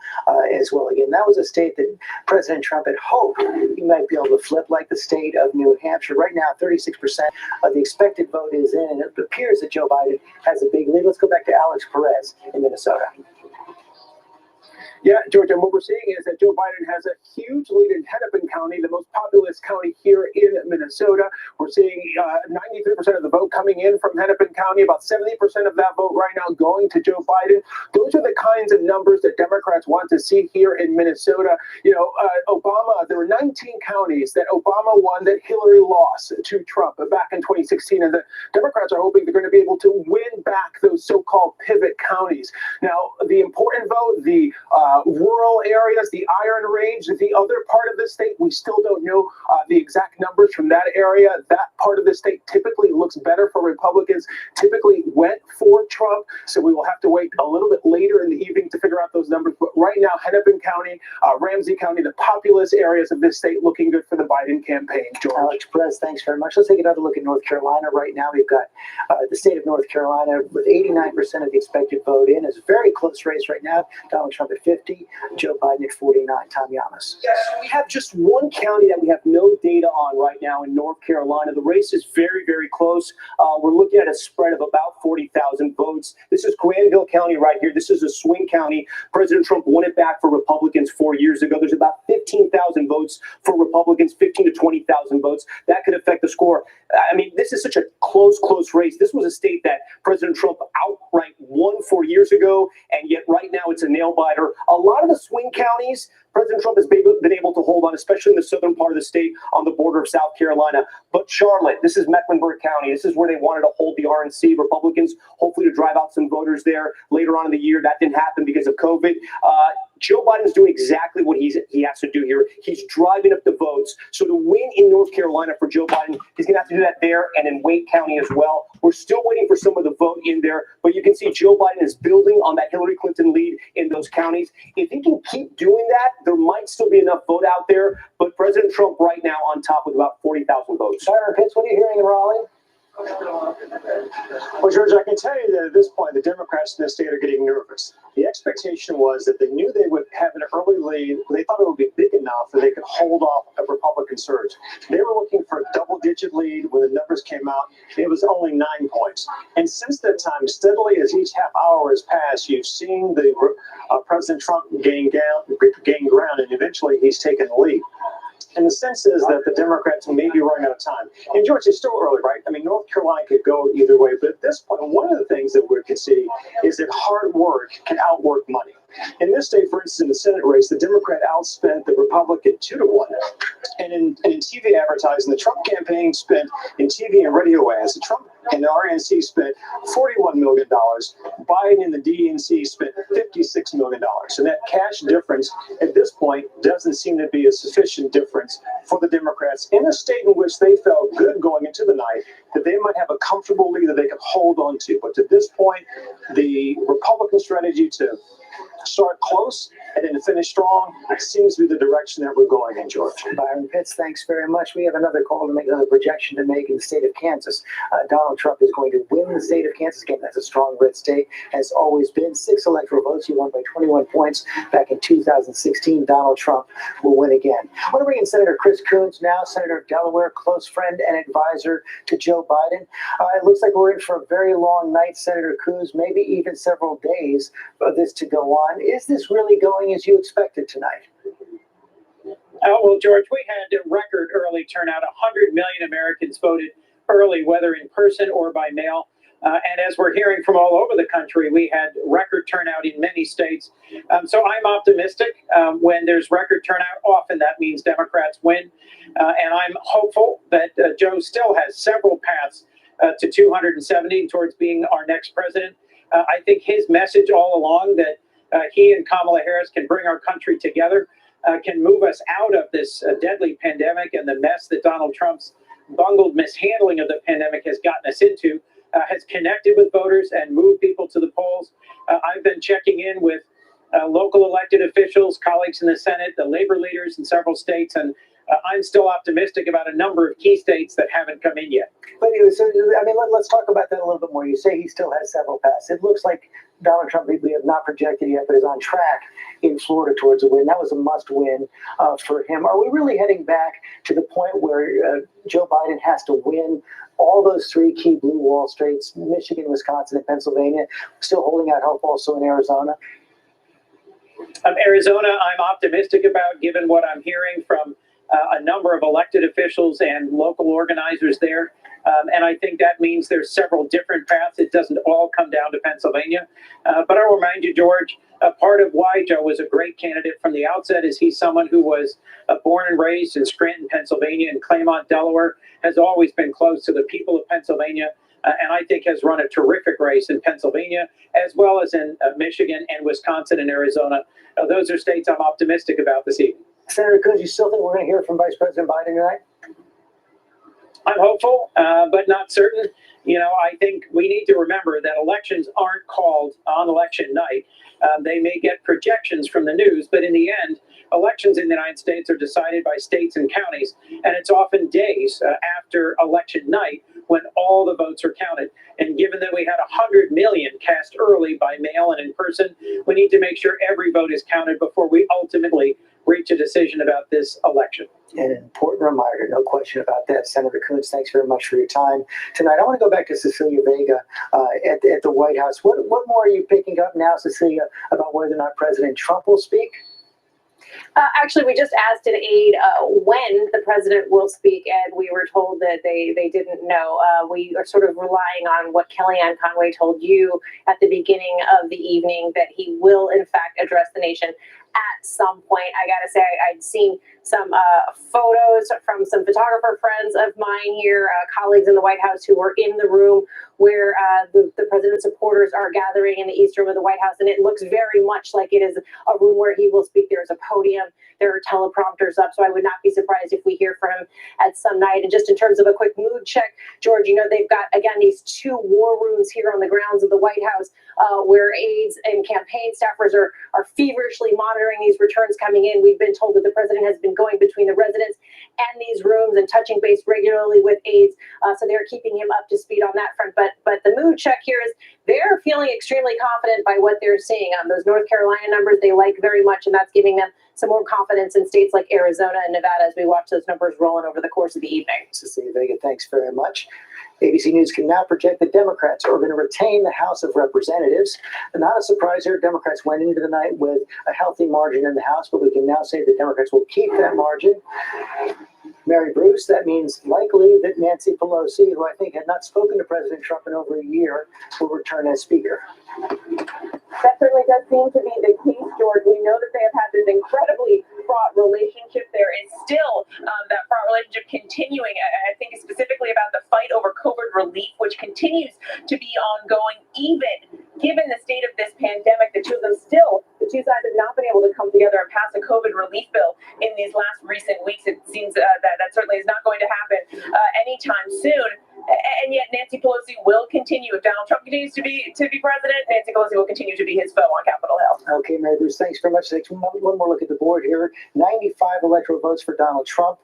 as well. Again, that was a state that President Trump had hoped he might be able to flip, like the state of New Hampshire. Right now, 36% of the expected vote is in, and it appears that Joe Biden has a big lead. Let's go back to Alex Perez in Minnesota. Yeah, George, and what we're seeing is that Joe Biden has a huge lead in Hennepin County, the most populous county here in Minnesota. We're seeing 93% of the vote coming in from Hennepin County, about 70% of that vote right now going to Joe Biden. Those are the kinds of numbers that Democrats want to see here in Minnesota. You know, Obama, there were 19 counties that Obama won that Hillary lost to Trump back in 2016, and the Democrats are hoping they're going to be able to win back those so-called pivot counties. Now, the important vote, the rural areas, the Iron Range, the other part of the state, we still don't know the exact numbers from that area. That part of the state typically looks better for Republicans, typically went for Trump, so we will have to wait a little bit later in the evening to figure out those numbers. But right now, Hennepin County, Ramsey County, the populous areas of this state looking good for the Biden campaign. George. Alex Perez, thanks very much. Let's take another look at North Carolina. Right now, we've got the state of North Carolina with 89% of the expected vote in. It's a very close race right now. Donald Trump at 50, Joe Biden at 49. Tom Yamas. Yes, we have just one county that we have no data on right now in North Carolina. The race is very, very close. We're looking at a spread of about 40,000 votes. This is Granville County right here. This is a swing county. President Trump won it back for Republicans 4 years ago. There's about 15,000 votes for Republicans, 15 to 20,000 votes. That could affect the score. I mean, this is such a close race. This was a state that President Trump outright won 4 years ago, and yet right now it's a nail biter. A lot of the swing counties, President Trump has been able to hold on, especially in the southern part of the state on the border of South Carolina. But Charlotte, this is Mecklenburg County. This is where they wanted to hold the RNC, Republicans, hopefully to drive out some voters there later on in the year. That didn't happen because of COVID. Joe Biden's doing exactly what he has to do here. He's driving up the votes. So to win in North Carolina for Joe Biden, he's going to have to do that there and in Wake County as well. We're still waiting for some of the vote in there, but you can see Joe Biden is building on that Hillary Clinton lead in those counties. If he can keep doing that, there might still be enough vote out there, but President Trump right now on top with about 40,000 votes. Byron Pitts, what are you hearing in Raleigh? Well, George, I can tell you that at this point, the Democrats in the state are getting nervous. The expectation was that they knew they would have an early lead. They thought it would be big enough that they could hold off a Republican surge. They were looking for a double-digit lead. When the numbers came out, it was only 9 points. And since that time, steadily as each half hour has passed, you've seen the President Trump gain ground, and eventually he's taken the lead. And the sense is that the Democrats may be running out of time. And George, it's still early, right? I mean, North Carolina could go either way. But at this point, one of the things that we can see is that hard work can outwork money. In this state, for instance, in the Senate race, the Democrat outspent the Republican 2-1. And in TV advertising, the Trump campaign spent in TV and radio ads. The Trump and the RNC spent $41 million. Biden and the DNC spent $56 million. And that cash difference at this point doesn't seem to be a sufficient difference for the Democrats in a state in which they felt good going into the night that they might have a comfortable lead that they could hold on to. But to this point, the Republican strategy to start close and then to finish strong seems to be the direction that we're going in, George. Byron Pitts, thanks very much. We have another call to make, another projection to make in the state of Kansas. Donald Trump is going to win the state of Kansas. Again, that's a strong red state, has always been. 6 electoral votes. He won by 21 points back in 2016. Donald Trump will win again. I want to bring in Senator Chris Coons now, Senator of Delaware, close friend and advisor to Joe Biden. It looks like we're in for a very long night, Senator Coons, maybe even several days for this to go on. Is this really going as you expected tonight? Well, George, we had a record early turnout. 100 million Americans voted early, whether in person or by mail. And as we're hearing from all over the country, we had record turnout in many states. So I'm optimistic. When there's record turnout, often that means Democrats win. And I'm hopeful that Joe still has several paths to 270 towards being our next president. I think his message all along that he and Kamala Harris can bring our country together, can move us out of this deadly pandemic and the mess that Donald Trump's bungled mishandling of the pandemic has gotten us into, has connected with voters and moved people to the polls. I've been checking in with local elected officials, colleagues in the Senate, the labor leaders in several states, and I'm still optimistic about a number of key states that haven't come in yet. But so, I mean, let's talk about that a little bit more. You say he still has several paths. It looks like Donald Trump, we have not projected yet, but is on track in Florida towards a win. That was a must-win for him. Are we really heading back to the point where Joe Biden has to win all those 3 key blue wall states, Michigan, Wisconsin, and Pennsylvania, still holding out hope also in Arizona? Arizona, I'm optimistic about, given what I'm hearing from a number of elected officials and local organizers there. And I think that means there's several different paths. It doesn't all come down to Pennsylvania. But I'll remind you, George, part of why Joe was a great candidate from the outset is he's someone who was born and raised in Scranton, Pennsylvania, and Claymont, Delaware, has always been close to the people of Pennsylvania, and I think has run a terrific race in Pennsylvania, as well as in Michigan and Wisconsin and Arizona. Those are states I'm optimistic about this evening. Senator Coons, you still think we're going to hear from Vice President Biden tonight? I'm hopeful, but not certain. I think we need to remember that elections aren't called on election night. They may get projections from the news, but in the end, elections in the United States are decided by states and counties, and it's often days after election night when all the votes are counted. And given that we had 100 million cast early by mail and in person, we need to make sure every vote is counted before we ultimately reach a decision about this election. An important reminder, no question about that. Senator Coons, thanks very much for your time tonight. I want to go back to Cecilia Vega at the White House. What more are you picking up now, Cecilia, about whether or not President Trump will speak? Actually, we just asked an aide when the president will speak, and we were told that they didn't know. We are sort of relying on what Kellyanne Conway told you at the beginning of the evening, that he will, in fact, address the nation at some point. I gotta say, I'd seen some photos from some photographer friends of mine here, colleagues in the White House who were in the room where the president's supporters are gathering in the East Room of the White House, and it looks very much like it is a room where he will speak. There's a podium, there are teleprompters up, so I would not be surprised if we hear from him at some night. And just in terms of a quick mood check, George, they've got, again, these 2 war rooms here on the grounds of the White House where aides and campaign staffers are feverishly monitoring these returns coming in. We've been told that the president has been going between the residence and these rooms and touching base regularly with aides, so they're keeping him up to speed on that front. But the mood check here is they're feeling extremely confident by what they're seeing. Those North Carolina numbers they like very much, and that's giving them some more confidence in states like Arizona and Nevada as we watch those numbers rolling over the course of the evening. Cecilia Vega, thanks very much. ABC News can now project that Democrats are going to retain the House of Representatives. And not a surprise here, Democrats went into the night with a healthy margin in the House, but we can now say that Democrats will keep that margin. Mary Bruce, that means likely that Nancy Pelosi, who I think had not spoken to President Trump in over a year, will return as Speaker. That certainly does seem to be the case, George. We know that they have had this incredibly fraught relationship. There is still that fraught relationship continuing. I think specifically about the fight over COVID relief, which continues to be ongoing, even given the state of this pandemic. The two sides have not been able to come together and pass a COVID relief bill in these last recent weeks. It seems that certainly is not going to happen anytime soon. And yet Nancy Pelosi will continue. If Donald Trump continues to be president, Nancy Pelosi will continue to be his foe on Capitol Hill. Okay, Mary Bruce, thanks very much. One more look at the board here. 95 electoral votes for Donald Trump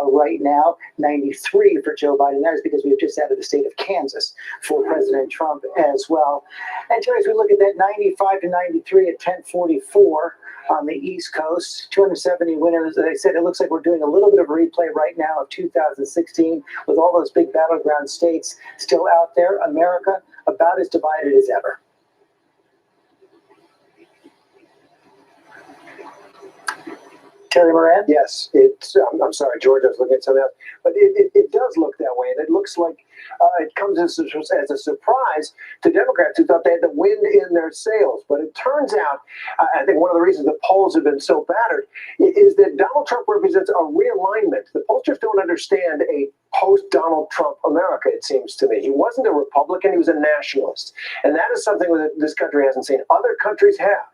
right now, 93 for Joe Biden. That is because we've just added the state of Kansas for President Trump as well. And Terry, as we look at that 95 to 93 at 1044 on the East Coast, 270 winners. As I said, it looks like we're doing a little bit of a replay right now of 2016 with all those big battleground states still out there. America about as divided as ever. Terry Moran? Yes, I'm sorry, George, I was looking at something else. But it does look that way, and it looks like it comes as a surprise to Democrats who thought they had the wind in their sails. But it turns out, I think one of the reasons the polls have been so battered is that Donald Trump represents a realignment. The pollsters don't understand a post-Donald Trump America, it seems to me. He wasn't a Republican, he was a nationalist. And that is something that this country hasn't seen. Other countries have.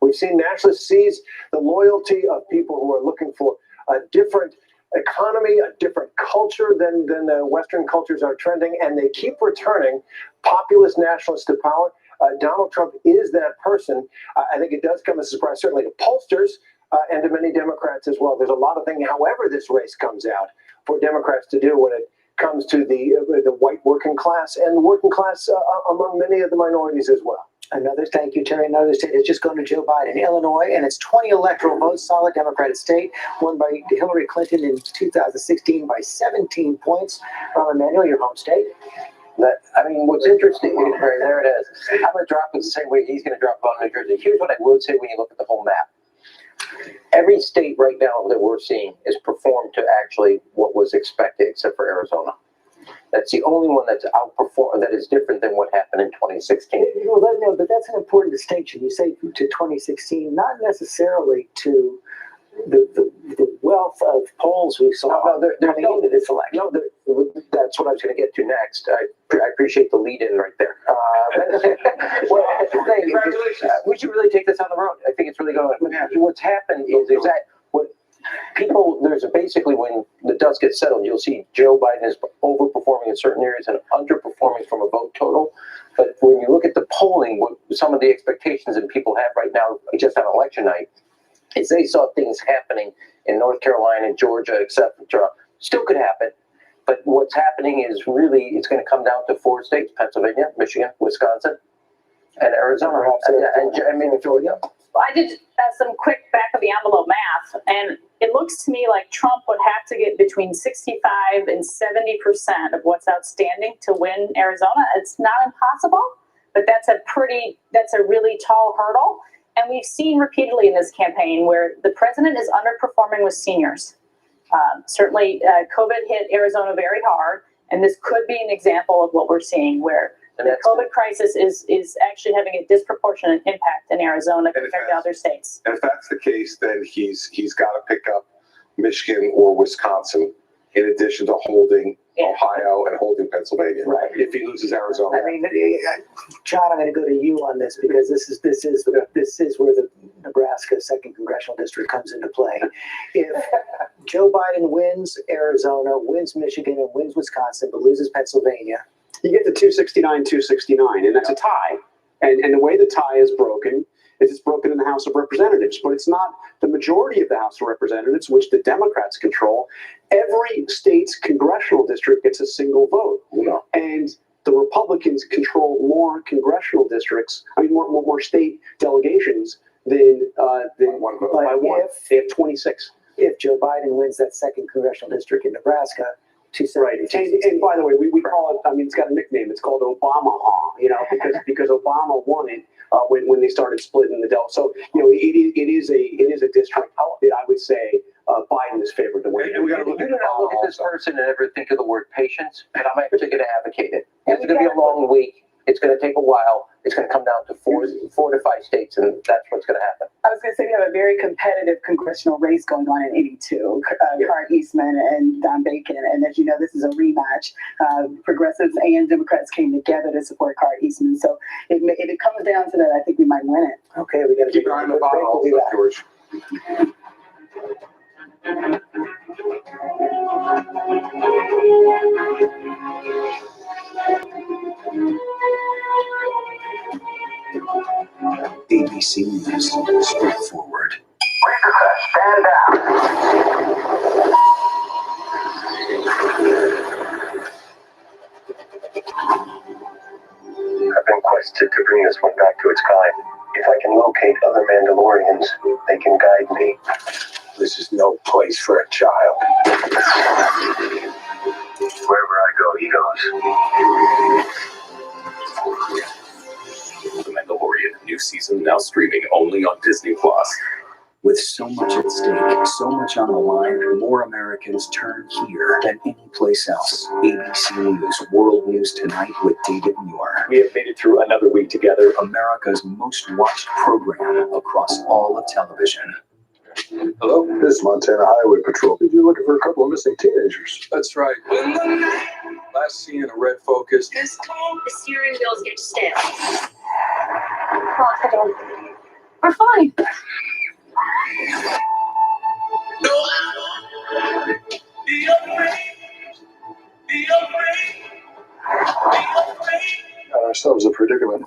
We've seen nationalists seize the loyalty of people who are looking for a different economy, a different culture than the Western cultures are trending, and they keep returning populist nationalists to power. Donald Trump is that person. I think it does come as a surprise, certainly to pollsters and to many Democrats as well. There's a lot of things, however this race comes out, for Democrats to do when it comes to the white working class and the working class among many of the minorities as well. Thank you, Terry. Another state has just gone to Joe Biden, Illinois, and it's 20 electoral votes, solid Democratic state, won by Hillary Clinton in 2016 by 17 points. Rahm Emanuel, your home state. I mean, what's interesting, right there it is. I'm going to drop it the same way he's going to drop it on New Jersey. Here's what I would say when you look at the whole map. Every state right now that we're seeing is performed to actually what was expected, except for Arizona. That's the only one that's outperformed, that is different than what happened in 2016. Well, no, but that's an important distinction. You say to 2016, not necessarily to the wealth of polls we saw coming into this election. No, that's what I was going to get to next. I appreciate the lead-in right there. Congratulations. We should really take this on the road. I think it's really going to. What's happened is that what people, there's basically when the dust gets settled, you'll see Joe Biden is overperforming in certain areas and underperforming from a vote total. But when you look at the polling, what some of the expectations that people have right now, just on election night, is they saw things happening in North Carolina, Georgia, etc. Still could happen. But what's happening is really, it's going to come down to 4 states: Pennsylvania, Michigan, Wisconsin, and Arizona. And Georgia. Well, I did some quick back of the envelope math, and it looks to me like Trump would have to get between 65 and 70% of what's outstanding to win Arizona. It's not impossible, but that's a really tall hurdle. And we've seen repeatedly in this campaign where the president is underperforming with seniors. Certainly, COVID hit Arizona very hard, and this could be an example of what we're seeing, where the COVID crisis is actually having a disproportionate impact in Arizona compared to other states. And if that's the case, then he's got to pick up Michigan or Wisconsin, in addition to holding Ohio and holding Pennsylvania. Right. If he loses Arizona. I mean, John, I'm going to go to you on this because this is where the Nebraska 2nd Congressional District comes into play. If Joe Biden wins Arizona, wins Michigan, and wins Wisconsin, but loses Pennsylvania, you get the 269, and that's a tie. And the way the tie is broken is it's broken in the House of Representatives, but it's not the majority of the House of Representatives, which the Democrats control. Every state's congressional district gets a single vote. And the Republicans control more congressional districts, more state delegations than one vote. By one. They have 26. If Joe Biden wins that 2nd Congressional District in Nebraska, Right, and by the way, we call it. I mean, it's got a nickname. It's called Obamaha, because Obama won it when they started splitting the Delta. So it is a district that I would say Biden is favored to win. And we got to look at this person and ever think of the word patience, and I'm actually going to advocate it. It's going to be a long week. It's going to take a while. It's going to come down to 4 to 5 states, and that's what's going to happen. I was going to say we have a very competitive congressional race going on in 82. Cart Eastman and Don Bacon, and as you know, this is a rematch. Progressives and Democrats came together to support Cart Eastman, so if it comes down to that, I think we might win it. Okay, we got to keep an eye on the bottle, George. ABC News, straightforward. Stand down. I've been quested to bring this one back to its kind. If I can locate other Mandalorians, they can guide me. This is no place for a child. Wherever I go, he goes. The Mandalorian, new season now streaming only on Disney+. With so much at stake, so much on the line, more Americans turn here than any place else. ABC News, World News Tonight with David Muir. We have made it through another week together. America's most watched program across all of television. Hello, this is Montana Highway Patrol. You're looking for a couple of missing teenagers. That's right. Last seen in a red Focus. The steering wheels get stiff. We're fine. Got ourselves a predicament.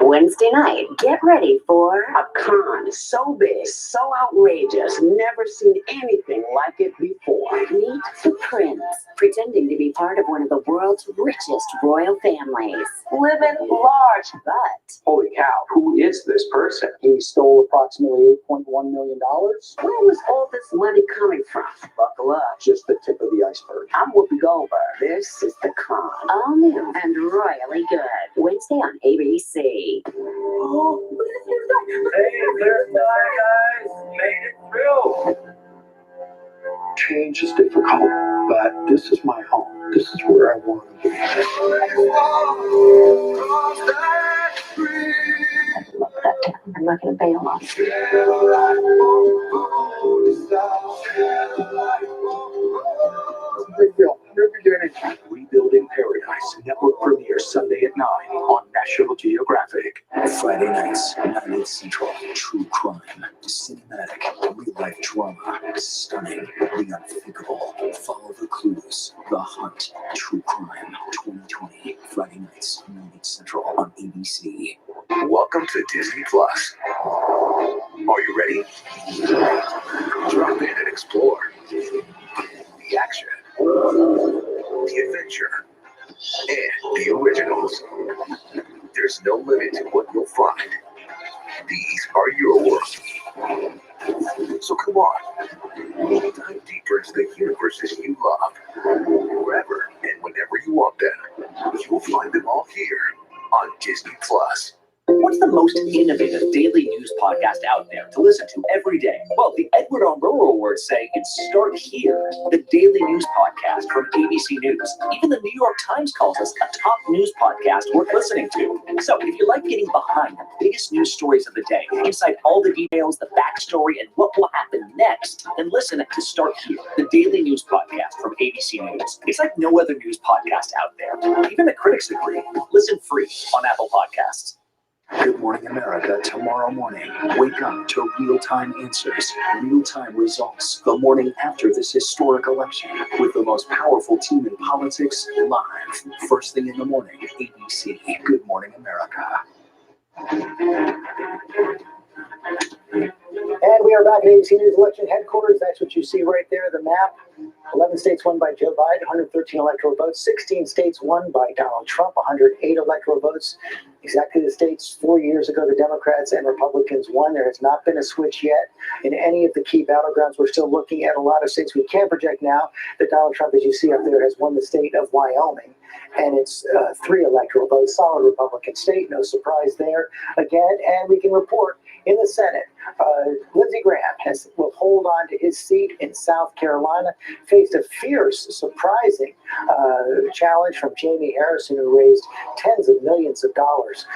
We're Wednesday night, get ready for a con so big, so outrageous, never seen anything like it before. Meet the prince, pretending to be part of one of the world's richest royal families. Living large, but Holy cow, who is this person? He stole approximately $8.1 million. where was all this money coming from? Buckle up, just the tip of the iceberg. I'm Whoopi Goldberg. This is The Con. All new and royally good. Wednesday on ABC. Oh, Hey, there's my guys. Made it through. Change is difficult, but this is my home. This is where I want to be. I'm not going to bail on Big deal. New beginning. Rebuilding Paradise. Network premiere Sunday at 9 on National Geographic. Friday nights, 9 Central. True crime, cinematic, real-life drama, stunning, the unthinkable. Follow the clues. The Hunt. True Crime 2020. Friday nights, 9 Central on ABC. Welcome to Disney Plus. Are you ready? Drop in and explore. The action, the adventure, and the originals. There's no limit to what you'll find. These are your world. So come on, dive deeper into the universes you love. Wherever and whenever you want them, you'll find them all here on Disney Plus. What's the most innovative daily news podcast out there to listen to every day? Well, the Edward R. Murrow Awards say it's Start Here, the daily news podcast from ABC News. Even the New York Times calls us a top news podcast worth listening to. So if you like getting behind the biggest news stories of the day, inside all the details, the backstory, and what will happen next, then listen to Start Here, the daily news podcast from ABC News. It's like no other news podcast out there. Even the critics agree. Listen free on Apple Podcasts. Good Morning America tomorrow morning. Wake up to real-time answers, real-time results the morning after this historic election with the most powerful team in politics live. First thing in the morning, ABC. Good Morning America. And we are back at ABC News Election Headquarters. That's what you see right there, the map. 11 states won by Joe Biden, 113 electoral votes. 16 states won by Donald Trump, 108 electoral votes. Exactly the states 4 years ago the Democrats and Republicans won. There has not been a switch yet in any of the key battlegrounds. We're still looking at a lot of states. We can project now that Donald Trump, as you see up there, has won the state of Wyoming. And it's 3 electoral votes, solid Republican state, no surprise there again. And we can report in the Senate, Lindsey Graham will hold on to his seat in South Carolina, faced a fierce, surprising challenge from Jamie Harrison, who raised tens of millions of dollars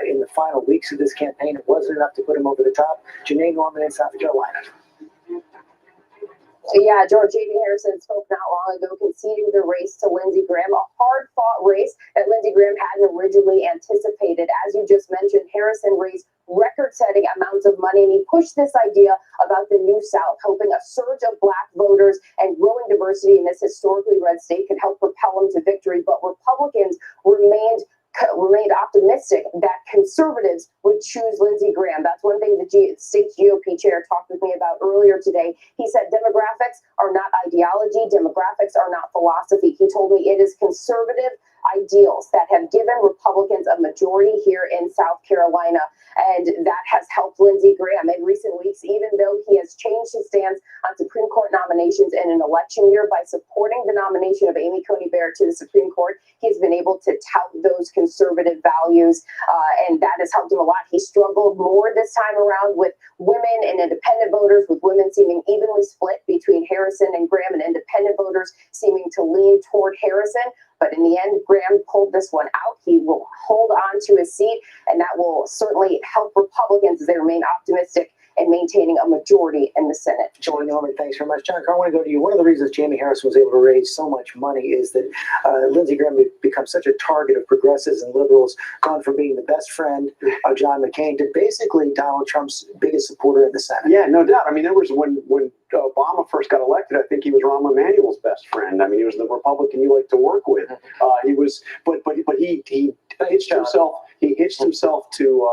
in the final weeks of this campaign. It wasn't enough to put him over the top. Janae Norman in South Carolina. Yeah, George, Jamie Harrison spoke not long ago, conceding the race to Lindsey Graham, a hard-fought race that Lindsey Graham hadn't originally anticipated. As you just mentioned, Harrison raised record-setting amounts of money, and he pushed this idea about the New South, hoping a surge of Black voters and growing diversity in this historically red state could help propel him to victory. But Republicans remained optimistic that conservatives would choose Lindsey Graham. That's one thing the state GOP chair talked with me about earlier today. He said demographics are not ideology, demographics are not philosophy. He told me it is conservative ideals that have given Republicans a majority here in South Carolina, and that has helped Lindsey Graham in recent weeks, even though he has changed his stance on Supreme Court nominations in an election year by supporting the nomination of Amy Coney Barrett to the Supreme Court. He's been able to tout those conservative values, and that has helped him a lot. He struggled more this time around with women and independent voters, with women seeming evenly split between Harrison and Graham, and independent voters seeming to lean toward Harrison. But in the end, Graham pulled this one out. He will hold on to his seat, and that will certainly help Republicans as they remain optimistic and maintaining a majority in the Senate. John Norman, thanks very much. John, I want to go to you. One of the reasons Jamie Harrison was able to raise so much money is that Lindsey Graham had become such a target of progressives and liberals, gone from being the best friend of John McCain to basically Donald Trump's biggest supporter in the Senate. Yeah, no doubt. I mean, there was when Obama first got elected, I think he was Rahm Emanuel's best friend. I mean, he was the Republican you like to work with. He was, but he hitched himself. He hitched himself to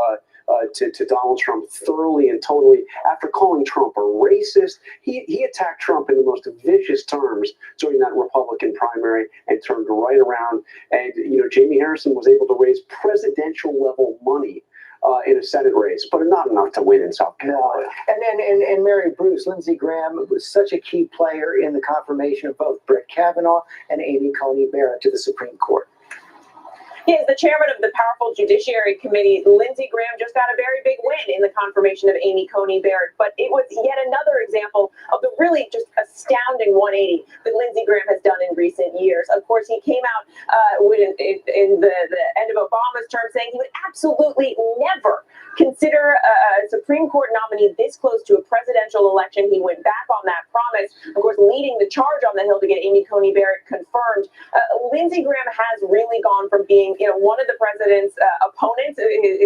Donald Trump thoroughly and totally. After calling Trump a racist, he attacked Trump in the most vicious terms during that Republican primary and turned right around. And, Jamie Harrison was able to raise presidential level money in a Senate race, but not enough to win in South Carolina. And Mary Bruce, Lindsey Graham was such a key player in the confirmation of both Brett Kavanaugh and Amy Coney Barrett to the Supreme Court. He is the chairman of the powerful Judiciary Committee. Lindsey Graham just got a very big win in the confirmation of Amy Coney Barrett, but it was yet another example of the really just astounding 180 that Lindsey Graham has done in recent years. Of course, he came out in the end of Obama's term saying he would absolutely never consider a Supreme Court nominee this close to a presidential election. He went back on that promise, of course, leading the charge on the Hill to get Amy Coney Barrett confirmed. Lindsey Graham has really gone from being one of the president's opponents,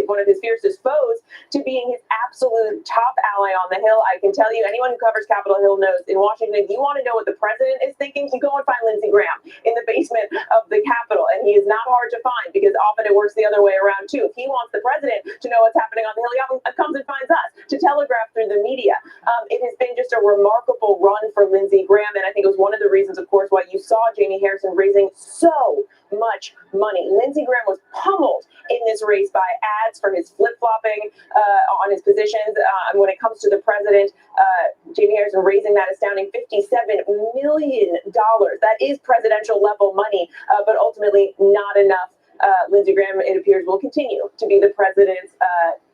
one of his fiercest foes, to being his absolute top ally on the Hill. I can tell you, anyone who covers Capitol Hill knows in Washington, if you want to know what the president is thinking, you go and find Lindsey Graham in the basement of the Capitol. And he is not hard to find because often it works the other way around too. If he wants the president to know what's happening on the Hill, he often comes and finds us to telegraph through the media. It has been just a remarkable run for Lindsey Graham. And I think it was one of the reasons, of course, why you saw Jamie Harrison raising so much money. Lindsey Graham was pummeled in this race by ads for his flip-flopping on his positions. When it comes to the president, Jamie Harrison raising that astounding $57 million. That is presidential level money, but ultimately not enough. Lindsey Graham, it appears, will continue to be the president's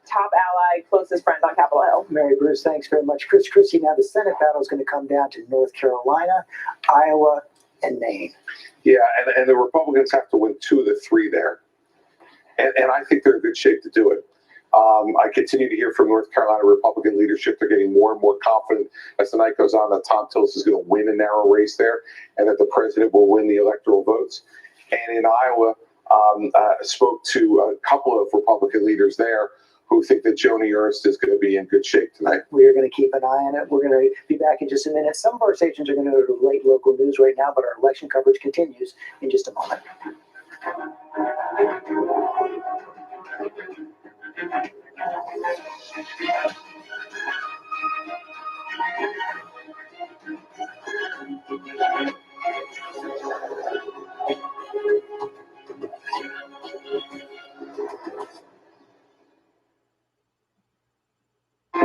top ally, closest friend on Capitol Hill. Mary Bruce, thanks very much. Chrissy, now the Senate battle is going to come down to North Carolina, Iowa, and Maine. Yeah, and the Republicans have to win 2 of the 3 there. And I think they're in good shape to do it. I continue to hear from North Carolina Republican leadership. They're getting more and more confident as the night goes on that Tom Tillis is going to win a narrow race there and that the president will win the electoral votes. And in Iowa, spoke to a couple of Republican leaders there who think that Joni Ernst is going to be in good shape tonight. We are going to keep an eye on it. We're going to be back in just a minute. Some of our stations are going to go to late local news right now, but our election coverage continues in just a moment.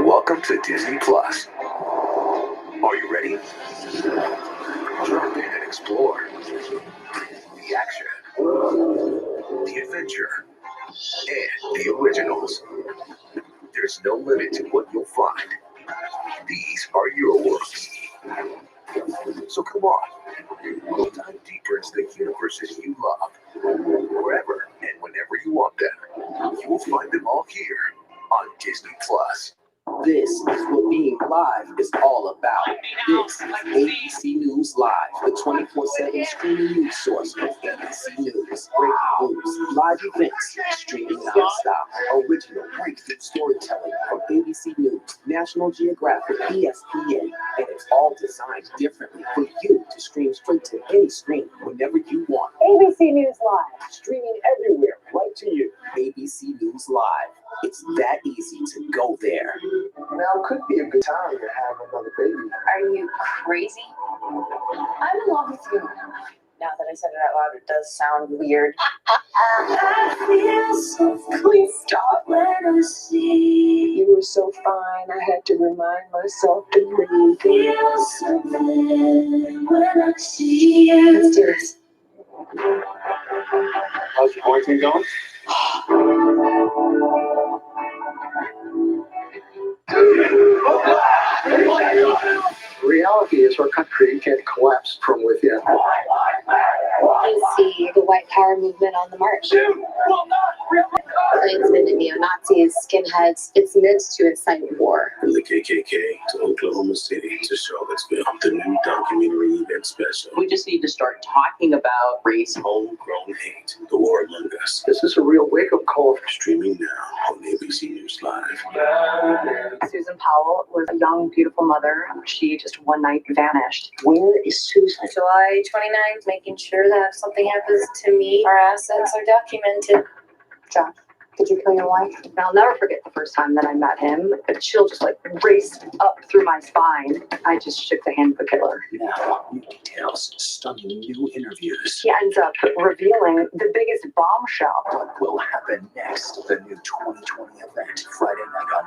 Welcome to Disney Plus. Are you ready? Drop in and explore. The action, the adventure, and the originals. There's no limit to what you'll find. These are your works. So come on, we'll dive deeper into the universes you love. Wherever and whenever you want them, you will find them all here on Disney Plus. This is what being live is all about. This is ABC News Live, the 24/7 streaming news source of ABC News. Breaking news, live events, streaming nonstop, original breakthrough storytelling from ABC News, National Geographic, ESPN, and it's all designed differently for you to stream straight to any screen whenever you want. ABC News Live. Streaming everywhere, right to you. ABC News Live. It's that easy to go there. Now could be a good time to have another baby. Are you crazy? I'm in love with you. Now that I said it out loud, it does sound weird. I feel so clean. Stop when I see you were so fine. I had to remind myself to breathe. Feel something when I see you. Let's do this. How's your quarantine going? Reality is our country can collapse from within. You see the white power movement on the march. Klansmen and neo-Nazis, skinheads, it's meant to incite war. From the KKK to Oklahoma City to Charlottesville, the new documentary event special. We just need to start talking about race. Homegrown hate, the war among us. This is a real wake-up call. Streaming now on ABC News Live. Susan Powell was a young, beautiful mother. She just one night vanished. Where is Susan? July 29th, making sure that if something happens to me, our assets are documented. John. Did you kill your wife? I'll never forget the first time that I met him. A chill just like raced up through my spine. I just shook the hand of the killer. Now, new details, stunning new interviews. He ends up revealing the biggest bombshell. What will happen next? The new 2020 event, Friday night on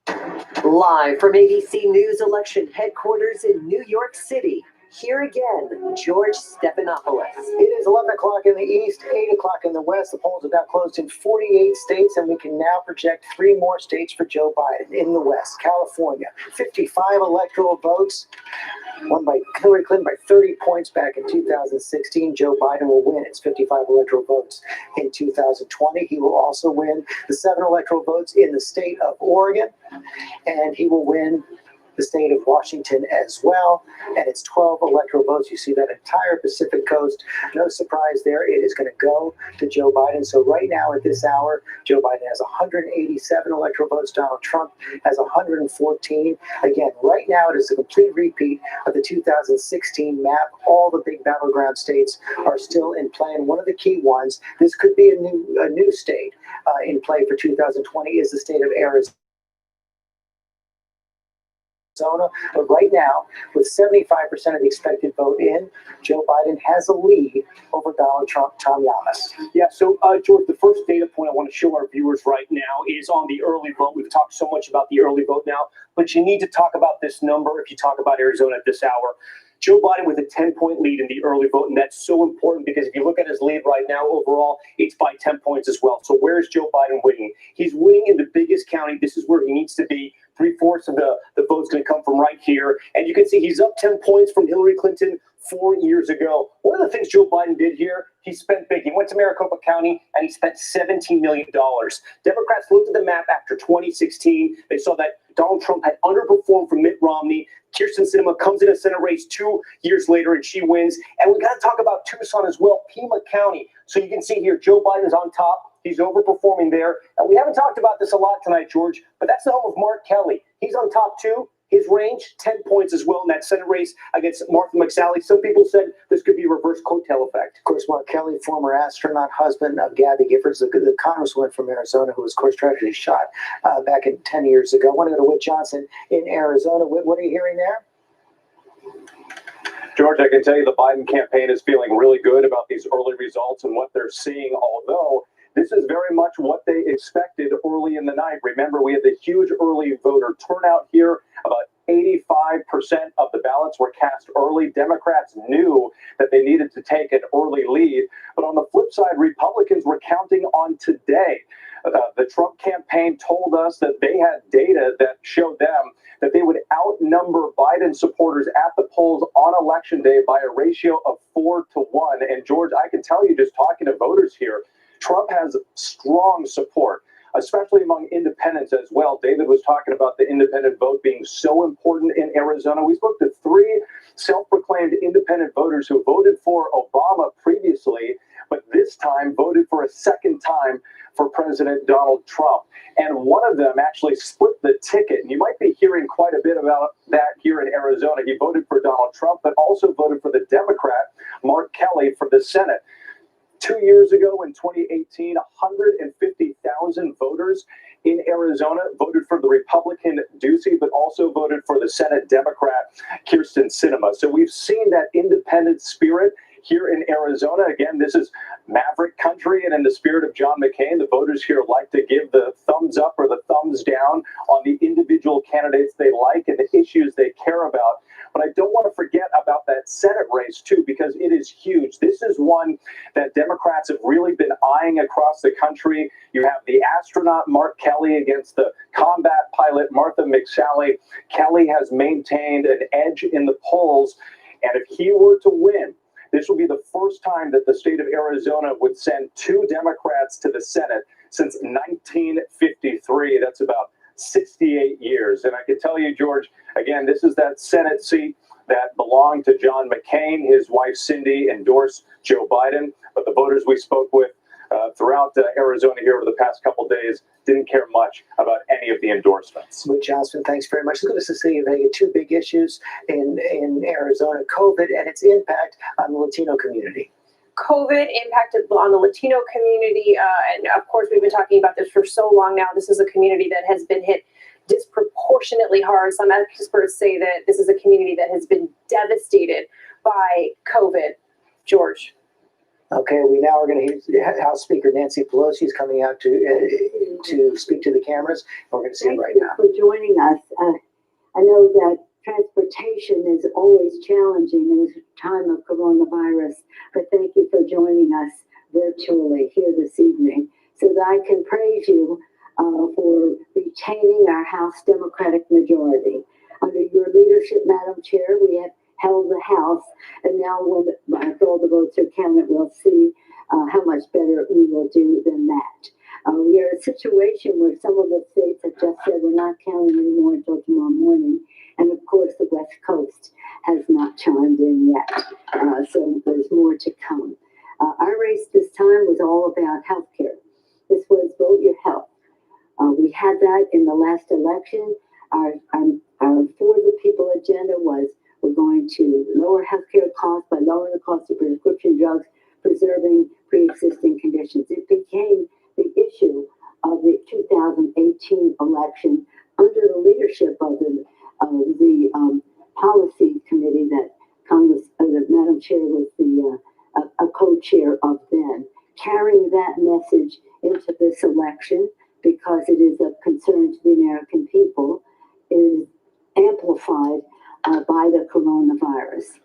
ABC. Live from ABC News election headquarters in New York City. Here again, George Stephanopoulos. It is 11 o'clock in the east, 8 o'clock in the west. The polls have now closed in 48 states, and we can now project 3 more states for Joe Biden. In the west, California, 55 electoral votes, won by Hillary Clinton by 30 points back in 2016. Joe Biden will win its 55 electoral votes in 2020. He will also win the 7 electoral votes in the state of Oregon, and he will win the state of Washington as well, and it's 12 electoral votes. You see that entire Pacific coast. No surprise there. It is going to go to Joe Biden. So right now at this hour, Joe Biden has 187 electoral votes. Donald Trump has 114. Again, right now it is a complete repeat of the 2016 map. All the big battleground states are still in play, and one of the key ones, this could be a new state in play for 2020, is the state of Arizona. But right now, with 75% of the expected vote in, Joe Biden has a lead over Donald Trump. Tom Yamas. Yeah, so George, the first data point I want to show our viewers right now is on the early vote. We've talked so much about the early vote now, but you need to talk about this number if you talk about Arizona at this hour. Joe Biden with a 10-point lead in the early vote, and that's so important because if you look at his lead right now overall, it's by 10 points as well. So where is Joe Biden winning? He's winning in the biggest county. This is where he needs to be. 3/4 of the vote's going to come from right here. And you can see he's up 10 points from Hillary Clinton 4 years ago. One of the things Joe Biden did here, he spent big. He went to Maricopa County and he spent $17 million. Democrats looked at the map after 2016. They saw that Donald Trump had underperformed from Mitt Romney. Kirsten Sinema comes in a Senate race 2 years later and she wins. And we got to talk about Tucson as well, Pima County. So you can see here, Joe Biden is on top. He's overperforming there. And we haven't talked about this a lot tonight, George, but that's the home of Mark Kelly. He's on top too. His range, 10 points as well in that Senate race against Martha McSally. Some people said this could be a reverse coattail effect. Of course, Mark Kelly, former astronaut, husband of Gabby Giffords, the congresswoman from Arizona, who was, of course, tragically shot back in 10 years ago. I want to go to Whit Johnson in Arizona. Whit, what are you hearing there? George, I can tell you the Biden campaign is feeling really good about these early results and what they're seeing, although this is very much what they expected early in the night. Remember, we had the huge early voter turnout here. About 85% of the ballots were cast early. Democrats knew that they needed to take an early lead. But on the flip side, Republicans were counting on today. The Trump campaign told us that they had data that showed them that they would outnumber Biden supporters at the polls on Election Day by a ratio of 4-1. And George, I can tell you just talking to voters here, Trump has strong support, especially among independents as well. David was talking about the independent vote being so important in Arizona. We spoke to 3 self-proclaimed independent voters who voted for Obama previously, but this time voted for a second time for President Donald Trump. And one of them actually split the ticket. And you might be hearing quite a bit about that here in Arizona. He voted for Donald Trump, but also voted for the Democrat, Mark Kelly, for the Senate. 2 years ago in 2018, 150,000 voters in Arizona voted for the Republican Ducey, but also voted for the Senate Democrat, Kirsten Sinema. So we've seen that independent spirit here in Arizona. Again, this is maverick country, and in the spirit of John McCain, the voters here like to give the thumbs up or the thumbs down on the individual candidates they like and the issues they care about. But I don't want to forget about that Senate race, too, because it is huge. This is one that Democrats have really been eyeing across the country. You have the astronaut Mark Kelly against the combat pilot Martha McSally. Kelly has maintained an edge in the polls, and if he were to win, this will be the first time that the state of Arizona would send 2 Democrats to the Senate since 1953. That's about 68 years. And I can tell you, George, again, this is that Senate seat that belonged to John McCain. His wife, Cindy, endorsed Joe Biden. But the voters we spoke with throughout Arizona here over the past couple of days didn't care much about any of the endorsements. Whit Johnson, thanks very much. Let's go to Cecilia Vega. 2 big issues in Arizona, COVID and its impact on the Latino community. COVID impacted on the Latino community, and of course, we've been talking about this for so long now. This is a community that has been hit disproportionately hard. Some experts say that this is a community that has been devastated by COVID. George. Okay, we now are going to hear House Speaker Nancy Pelosi is coming out to speak to the cameras. We're going to see it right now. Thank you for joining us. I know that transportation is always challenging in this time of coronavirus, but thank you for joining us virtually here this evening so that I can praise you for retaining our House Democratic majority. Under your leadership, Madam Chair, we have held the House, and now after all the votes are counted, we'll see how much better we will do than that. We are in a situation where some of the states have just said we're not counting anymore until tomorrow morning, and of course the West Coast has not chimed in yet, so there's more to come. Our race this time was all about health care. This was Vote Your Health. We had that in the last election. Our For the People agenda was we're going to lower healthcare costs by lowering the cost of prescription drugs, preserving pre-existing conditions. It became the issue of the 2018 election under the leadership of the policy committee that Madam Chair was a co-chair of then, carrying that message into this election because it is of concern to the American people, is amplified by the coronavirus.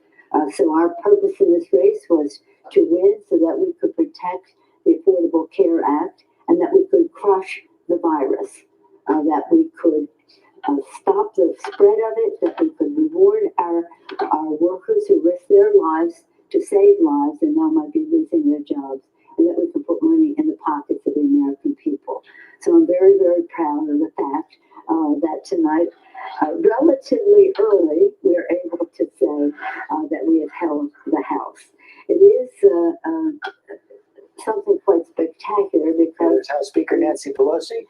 So our purpose in this race was to win so that we could protect the Affordable Care Act and that we could crush the virus, that we could stop the spread of it, that we could reward our workers who risk their lives to save lives and now might be losing their jobs, and that we could put money in the pockets of the American people. So I'm very, very proud of the fact that tonight, relatively early, we're able to say that we have held the House. It is something quite spectacular because House Speaker Nancy Pelosi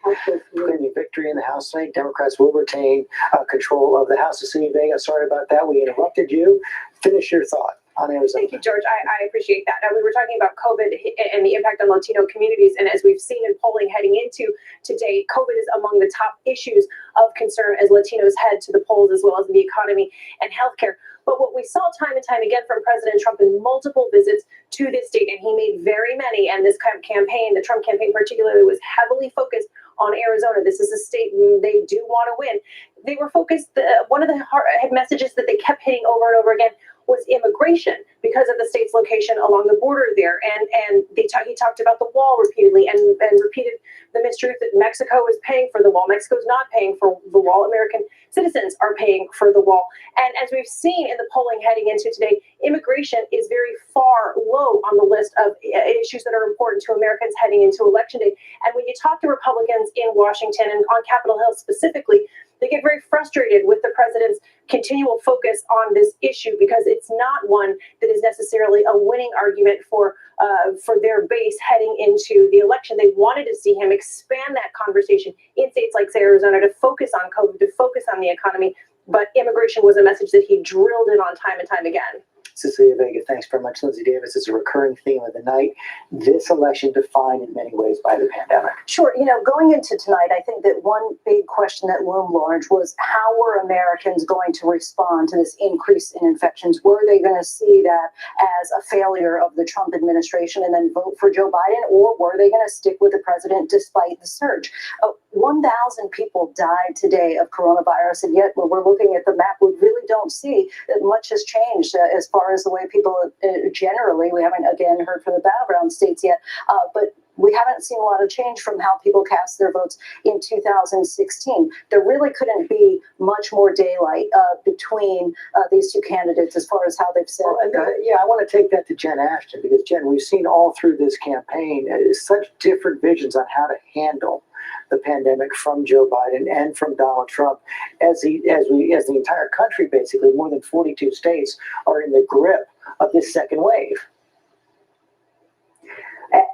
claiming victory in the House tonight. Democrats will retain control of the House. City of Vegas, sorry about that. We interrupted you. Finish your thought on Arizona. Thank you, George. I appreciate that. We were talking about COVID and the impact on Latino communities, and as we've seen in polling heading into today, COVID is among the top issues of concern as Latinos head to the polls, as well as the economy and healthcare. But what we saw time and time again from President Trump in multiple visits to this state, and he made very many, and this kind of campaign, the Trump campaign particularly, was heavily focused on Arizona. This is a state they do want to win. They were focused, one of the messages that they kept hitting over and over again was immigration because of the state's location along the border there. And he talked about the wall repeatedly and repeated the mistruth that Mexico is paying for the wall. Mexico's not paying for the wall. American citizens are paying for the wall. And as we've seen in the polling heading into today, immigration is very far low on the list of issues that are important to Americans heading into Election Day. And when you talk to Republicans in Washington and on Capitol Hill specifically, they get very frustrated with the president's continual focus on this issue because it's not one that is necessarily a winning argument for their base heading into the election. They wanted to see him expand that conversation in states like Arizona to focus on COVID, to focus on the economy, but immigration was a message that he drilled in on time and time again. Cecilia Vega, thanks very much. Lindsay Davis is a recurring theme of the night. This election defined in many ways by the pandemic. Sure. Going into tonight, I think that one big question that loomed large was how were Americans going to respond to this increase in infections? Were they going to see that as a failure of the Trump administration and then vote for Joe Biden, or were they going to stick with the president despite the surge? 1,000 people died today of coronavirus, and yet when we're looking at the map, we really don't see that much has changed as far as the way people generally, we haven't again heard from the battleground states yet, but we haven't seen a lot of change from how people cast their votes in 2016. There really couldn't be much more daylight between these two candidates as far as how they've said. Yeah, I want to take that to Jen Ashton because Jen, we've seen all through this campaign such different visions on how to handle the pandemic from Joe Biden and from Donald Trump, as the entire country, basically more than 42 states, are in the grip of this second wave.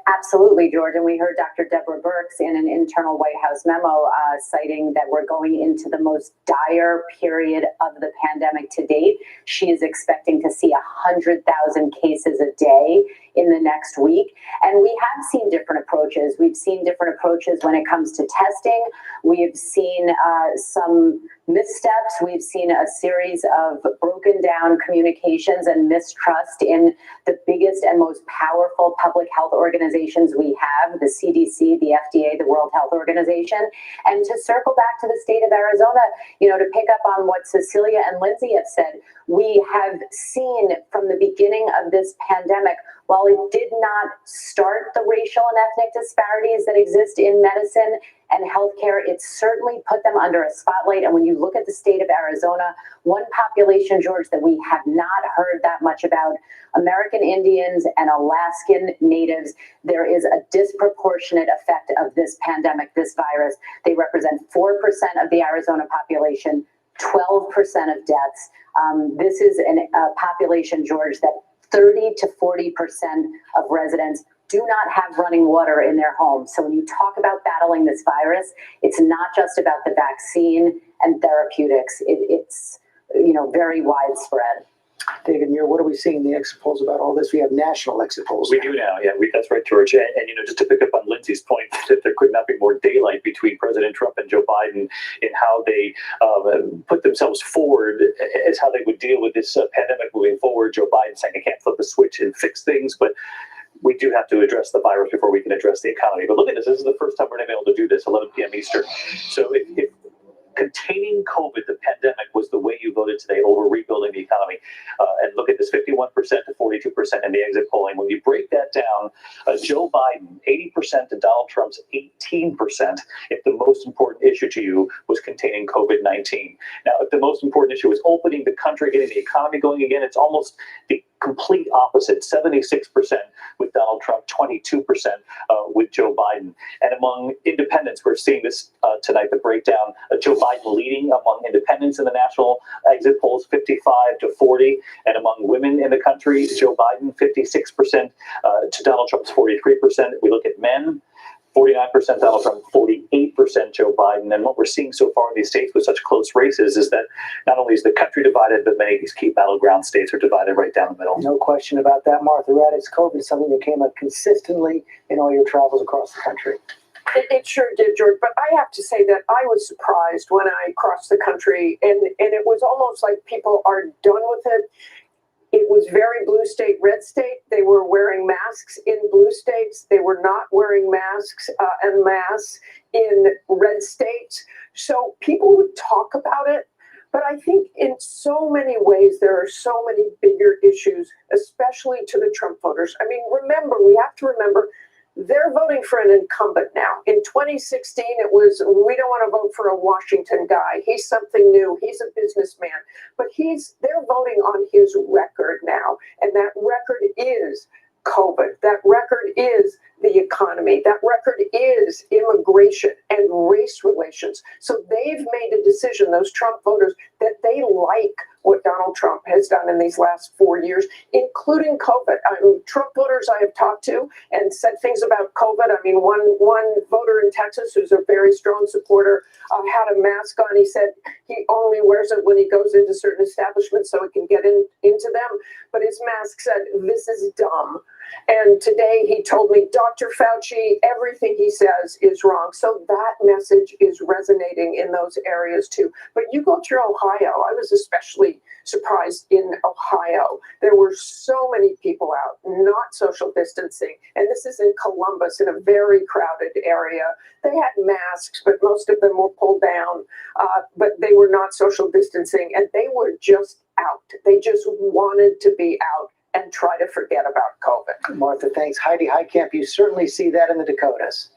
Absolutely, George. And we heard Dr. Deborah Birx in an internal White House memo citing that we're going into the most dire period of the pandemic to date. She is expecting to see 100,000 cases a day in the next week. And we have seen different approaches. We've seen different approaches when it comes to testing. We've seen some missteps. We've seen a series of broken down communications and mistrust in the biggest and most powerful public health organizations we have, the CDC, the FDA, the World Health Organization. And to circle back to the state of Arizona, to pick up on what Cecilia and Lindsay have said, we have seen from the beginning of this pandemic, while it did not start the racial and ethnic disparities that exist in medicine and healthcare, it certainly put them under a spotlight. And when you look at the state of Arizona, one population, George, that we have not heard that much about, American Indians and Alaskan Natives, there is a disproportionate effect of this pandemic, this virus. They represent 4% of the Arizona population, 12% of deaths. This is a population, George, that 30 to 40% of residents do not have running water in their homes. So when you talk about battling this virus, it's not just about the vaccine and therapeutics. It's very widespread. David Muir, what are we seeing in the exit polls about all this? We have national exit polls. We do now, yeah. That's right, George. And just to pick up on Lindsay's point, that there could not be more daylight between President Trump and Joe Biden in how they put themselves forward as how they would deal with this pandemic moving forward. Joe Biden saying, I can't flip the switch and fix things, but we do have to address the virus before we can address the economy. But look at this. This is the first time we're going to be able to do this, 11 p.m. Eastern. So if containing COVID, the pandemic, was the way you voted today over rebuilding the economy. And look at this, 51% to 42% in the exit polling. When you break that down, Joe Biden, 80% to Donald Trump's 18%, if the most important issue to you was containing COVID-19. Now, if the most important issue was opening the country, getting the economy going again, it's almost the complete opposite, 76% with Donald Trump, 22% with Joe Biden. And among independents, we're seeing this tonight, the breakdown, Joe Biden leading among independents in the national exit polls, 55 to 40. And among women in the country, Joe Biden, 56% to Donald Trump's 43%. We look at men, 49% Donald Trump, 48% Joe Biden. And what we're seeing so far in these states with such close races is that not only is the country divided, but many of these key battleground states are divided right down the middle. No question about that, Martha Raddatz. COVID is something that came up consistently in all your travels across the country. It sure did, George. But I have to say that I was surprised when I crossed the country, and it was almost like people are done with it. It was very blue state, red state. They were wearing masks in blue states. They were not wearing masks en masse in red states. So people would talk about it. But I think in so many ways, there are so many bigger issues, especially to the Trump voters. I mean, we have to remember, they're voting for an incumbent now. In 2016, it was, we don't want to vote for a Washington guy. He's something new. He's a businessman. But they're voting on his record now. And that record is COVID. That record is the economy. That record is immigration and race relations. So they've made a decision, those Trump voters, that they like what Donald Trump has done in these last 4 years, including COVID. Trump voters I have talked to and said things about COVID. I mean, one voter in Texas who's a very strong supporter had a mask on. He said he only wears it when he goes into certain establishments so he can get into them. But his mask said, "This is dumb." And today he told me, Dr. Fauci, everything he says is wrong. So that message is resonating in those areas too. But you go through Ohio, I was especially surprised in Ohio. There were so many people out, not social distancing. And this is in Columbus, in a very crowded area. They had masks, but most of them were pulled down. But they were not social distancing, and they were just out. They just wanted to be out and try to forget about COVID. Martha, thanks. Heidi Heitkamp, you certainly see that in the Dakotas.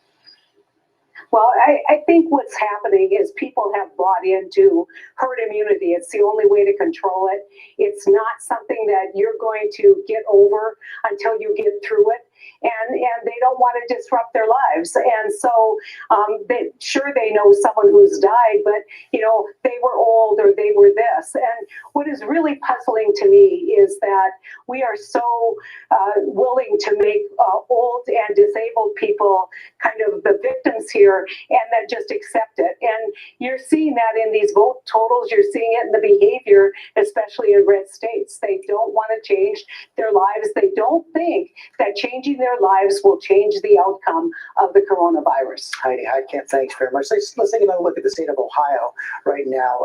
Well, I think what's happening is people have bought into herd immunity. It's the only way to control it. It's not something that you're going to get over until you get through it. and they don't want to disrupt their lives. And so they know someone who's died, but they were old or they were this. And what is really puzzling to me is that we are so willing to make old and disabled people kind of the victims here, and then just accept it. And you're seeing that in these vote totals. You're seeing it in the behavior, especially in red states. They don't want to change their lives. They don't think that changing their lives will change the outcome of the coronavirus. Heidi Heitkamp, thanks very much. Let's take another look at the state of Ohio right now.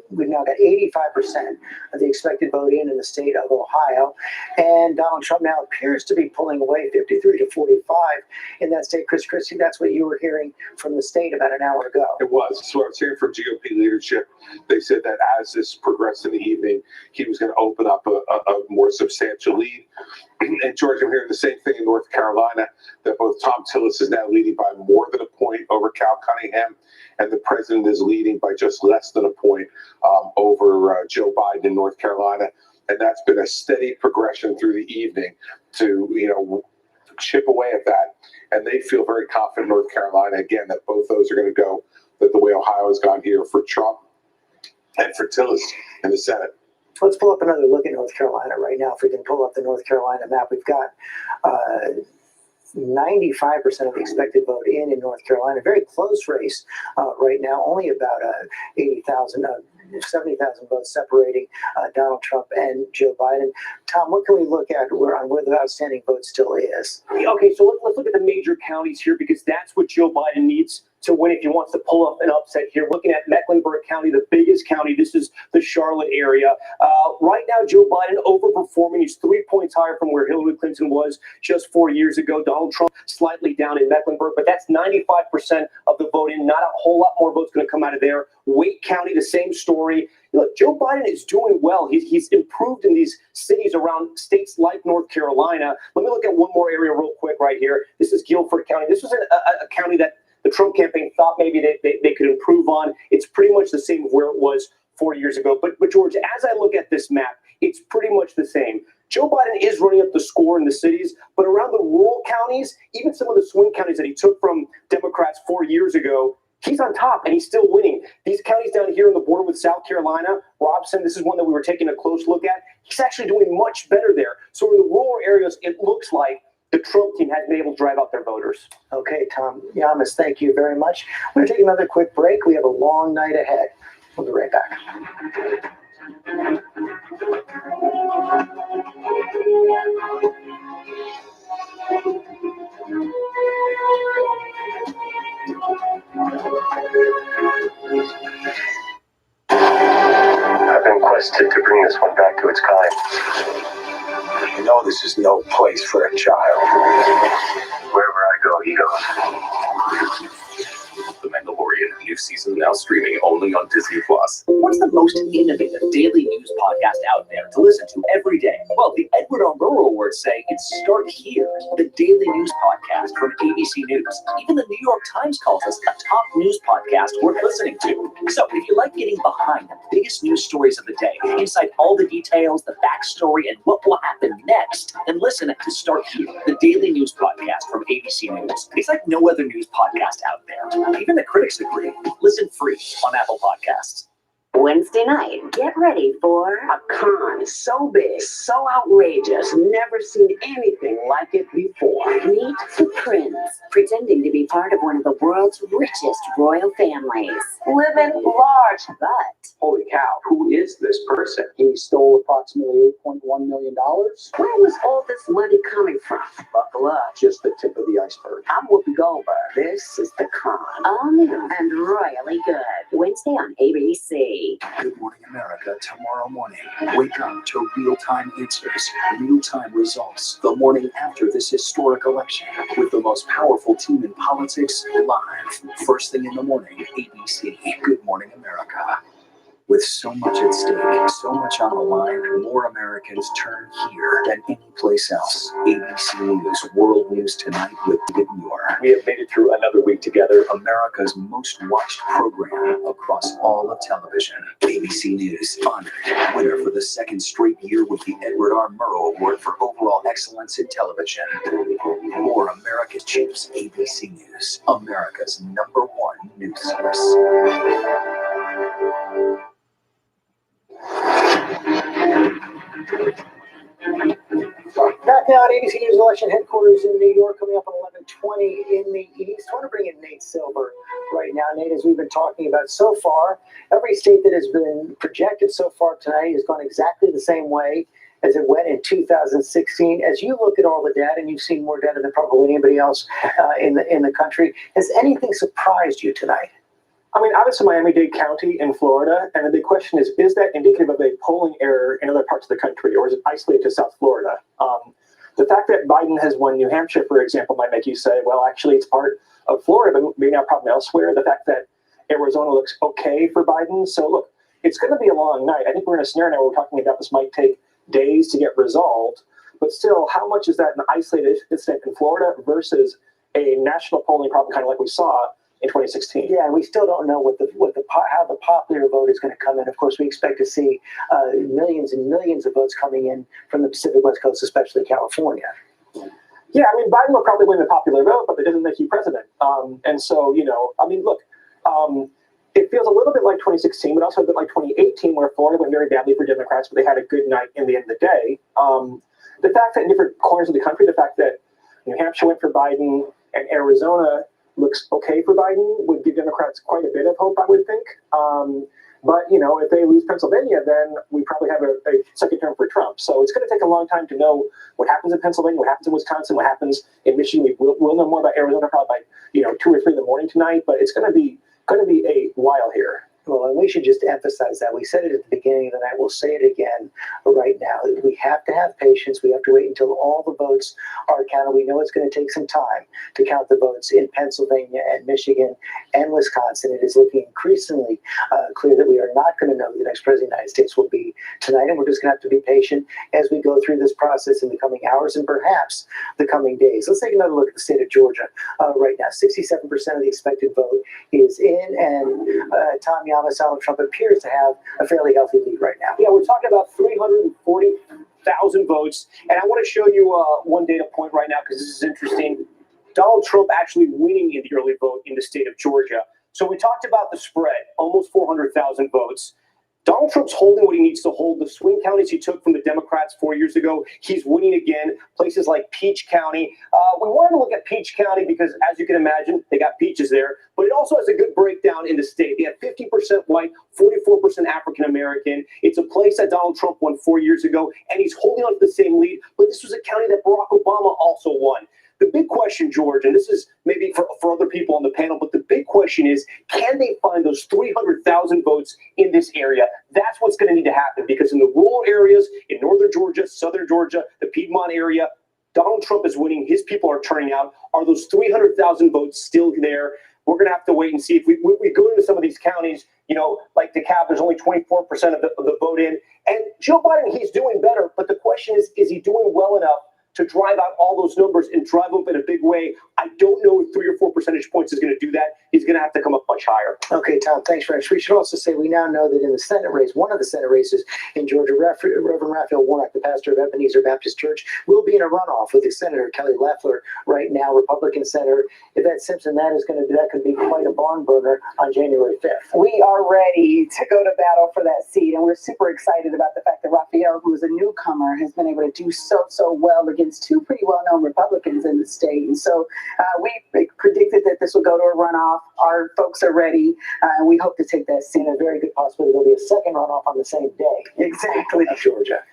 We've now got 85% of the expected vote in the state of Ohio, and Donald Trump now appears to be pulling away 53 to 45 in that state. Chris Christie, that's what you were hearing from the state about an hour ago. It was. So I was hearing from GOP leadership. They said that as this progressed in the evening, he was going to open up a more substantial lead. And George, I'm hearing the same thing in North Carolina, that both Tom Tillis is now leading by more than a point over Cal Cunningham, and the president is leading by just less than a point over Joe Biden in North Carolina. And that's been a steady progression through the evening to, chip away at that. And they feel very confident in North Carolina, again, that both those are going to go that the way Ohio has gone here for Trump and for Tillis in the Senate. Let's pull up another look at North Carolina right now. If we can pull up the North Carolina map, we've got 95% of the expected vote in North Carolina. Very close race right now, only about 70,000 votes separating Donald Trump and Joe Biden. Tom, what can we look at on where the outstanding vote still is? Okay, so let's look at the major counties here, because that's what Joe Biden needs to win if he wants to pull up an upset here. Looking at Mecklenburg County, the biggest county, this is the Charlotte area. Right now, Joe Biden overperforming. He's 3 points higher from where Hillary Clinton was just 4 years ago. Donald Trump slightly down in Mecklenburg, but that's 95% of the vote in. Not a whole lot more votes going to come out of there. Wake County, the same story. Look, Joe Biden is doing well. He's improved in these cities around states like North Carolina. Let me look at one more area real quick right here. This is Guilford County. This was a county that the Trump campaign thought maybe they could improve on. It's pretty much the same where it was 4 years ago. But George, as I look at this map, it's pretty much the same. Joe Biden is running up the score in the cities, but around the rural counties, even some of the swing counties that he took from Democrats 4 years ago, he's on top and he's still winning. These counties down here on the border with South Carolina, Robson, this is one that we were taking a close look at. He's actually doing much better there. So in the rural areas, it looks like the Trump team has been able to drive out their voters. Okay, Tom Yamas, thank you very much. We're going to take another quick break. We have a long night ahead. We'll be right back. I've been quested to bring this one back to its kind. You know this is no place for a child. Wherever I go, he goes. The Mandalorian, new season now streaming only on Disney+. What's the most innovative daily news podcast out there to listen to every day? Well, the Edward R. Murrow Awards say it's Start Here, the daily news podcast from ABC News. Even the New York Times calls us a top news podcast worth listening to. So if you like getting behind the biggest news stories of the day, inside all the details, the backstory, and what will happen next, then listen to Start Here, the daily news podcast from ABC News. It's like no other news podcast out there. Even the critics agree. Listen free on Apple Podcasts. Wednesday night, get ready for a con so big, so outrageous, never seen anything like it before. Meet the prince, pretending to be part of one of the world's richest royal families. Living large, but... Holy cow, who is this person? He stole approximately $8.1 million. Where was all this money coming from? Buckle up. Just the tip of the iceberg. I'm Whoopi Goldberg. This is The Con. All new and royally good. Wednesday on ABC. Good Morning America tomorrow morning. Wake up to real-time answers, real-time results the morning after this historic election with the most powerful team in politics live. First thing in the morning, ABC. Good Morning America. With so much at stake, so much on the line, more Americans turn here than any place else. ABC News World News Tonight with David Muir. We have made it through another week together. America's most watched program across all of television. ABC News honored winner for the second straight year with the Edward R. Murrow Award for Overall Excellence in Television. More America chips. ABC News, America's #1 news source. Back now at ABC News election headquarters in New York, coming up on 11:20 in the East. I want to bring in Nate Silver right now. Nate, as we've been talking about so far, every state that has been projected so far tonight has gone exactly the same way as it went in 2016. As you look at all the data, and you've seen more data than probably anybody else in the country, has anything surprised you tonight? I mean, obviously Miami-Dade County in Florida, and the big question is that indicative of a polling error in other parts of the country, or is it isolated to South Florida? The fact that Biden has won New Hampshire, for example, might make you say, well, actually it's part of Florida, but maybe not a problem elsewhere. The fact that Arizona looks okay for Biden. So look, it's going to be a long night. I think we're in a scenario now where we're talking about this might take days to get resolved, but still, how much is that an isolated incident in Florida versus a national polling problem, kind of like we saw in 2016. Yeah, and we still don't know how the popular vote is going to come in. Of course, we expect to see millions and millions of votes coming in from the Pacific West Coast, especially California. Yeah, I mean, Biden will probably win the popular vote, but that doesn't make you president. And so, I mean, look, it feels a little bit like 2016, but also a bit like 2018, where Florida went very badly for Democrats, but they had a good night in the end of the day. The fact that in different corners of the country, the fact that New Hampshire went for Biden and Arizona looks okay for Biden would give Democrats quite a bit of hope, I would think. But, if they lose Pennsylvania, then we probably have a second term for Trump. So it's going to take a long time to know what happens in Pennsylvania, what happens in Wisconsin, what happens in Michigan. We'll know more about Arizona probably by, 2 or 3 in the morning tonight, but it's going to be a while here. Well, and we should just emphasize that. We said it at the beginning of the night. We'll say it again right now. We have to have patience. We have to wait until all the votes are counted. We know it's going to take some time to count the votes in Pennsylvania and Michigan and Wisconsin. It is looking increasingly clear that we are not going to know who the next president of the United States will be tonight. And we're just going to have to be patient as we go through this process in the coming hours and perhaps the coming days. Let's take another look at the state of Georgia right now. 67% of the expected vote is in, and Tom Donald Trump appears to have a fairly healthy lead right now. Yeah, we're talking about 340,000 votes. And I want to show you one data point right now, because this is interesting. Donald Trump actually winning in the early vote in the state of Georgia. So we talked about the spread, almost 400,000 votes. Donald Trump's holding what he needs to hold. The swing counties he took from the Democrats 4 years ago, he's winning again. Places like Peach County. We wanted to look at Peach County because, as you can imagine, they got peaches there. But it also has a good breakdown in the state. They have 50% white, 44% African-American. It's a place that Donald Trump won 4 years ago, and he's holding on to the same lead. But this was a county that Barack Obama also won. The big question, George, and this is maybe for other people on the panel, but the big question is, can they find those 300,000 votes in this area? That's what's going to need to happen, because in the rural areas, in northern Georgia, southern Georgia, the Piedmont area, Donald Trump is winning. His people are turning out. Are those 300,000 votes still there? We're going to have to wait and see. If we go into some of these counties, like DeKalb, there's only 24% of the vote in. And Joe Biden, he's doing better, but the question is he doing well enough to drive out all those numbers and drive up in a big way? I don't know if 3 or 4 percentage points is going to do that. He's going to have to come up much higher. Okay, Tom, thanks very much. We should also say we now know that in the Senate race, one of the Senate races in Georgia, Reverend Raphael Warnock, the pastor of Ebenezer Baptist Church, will be in a runoff with Senator Kelly Loeffler right now, Republican Senator Yvette Simpson. That could be quite a barn burner on January 5th. We are ready to go to battle for that seat, and we're super excited about the fact that Raphael, who is a newcomer, has been able to do so well against 2 pretty well-known Republicans in the state. And so we predicted that this would go to a runoff. Our folks are ready, and we hope to take that seat. And a very good possibility there'll be a second runoff on the same day. Exactly. Georgia.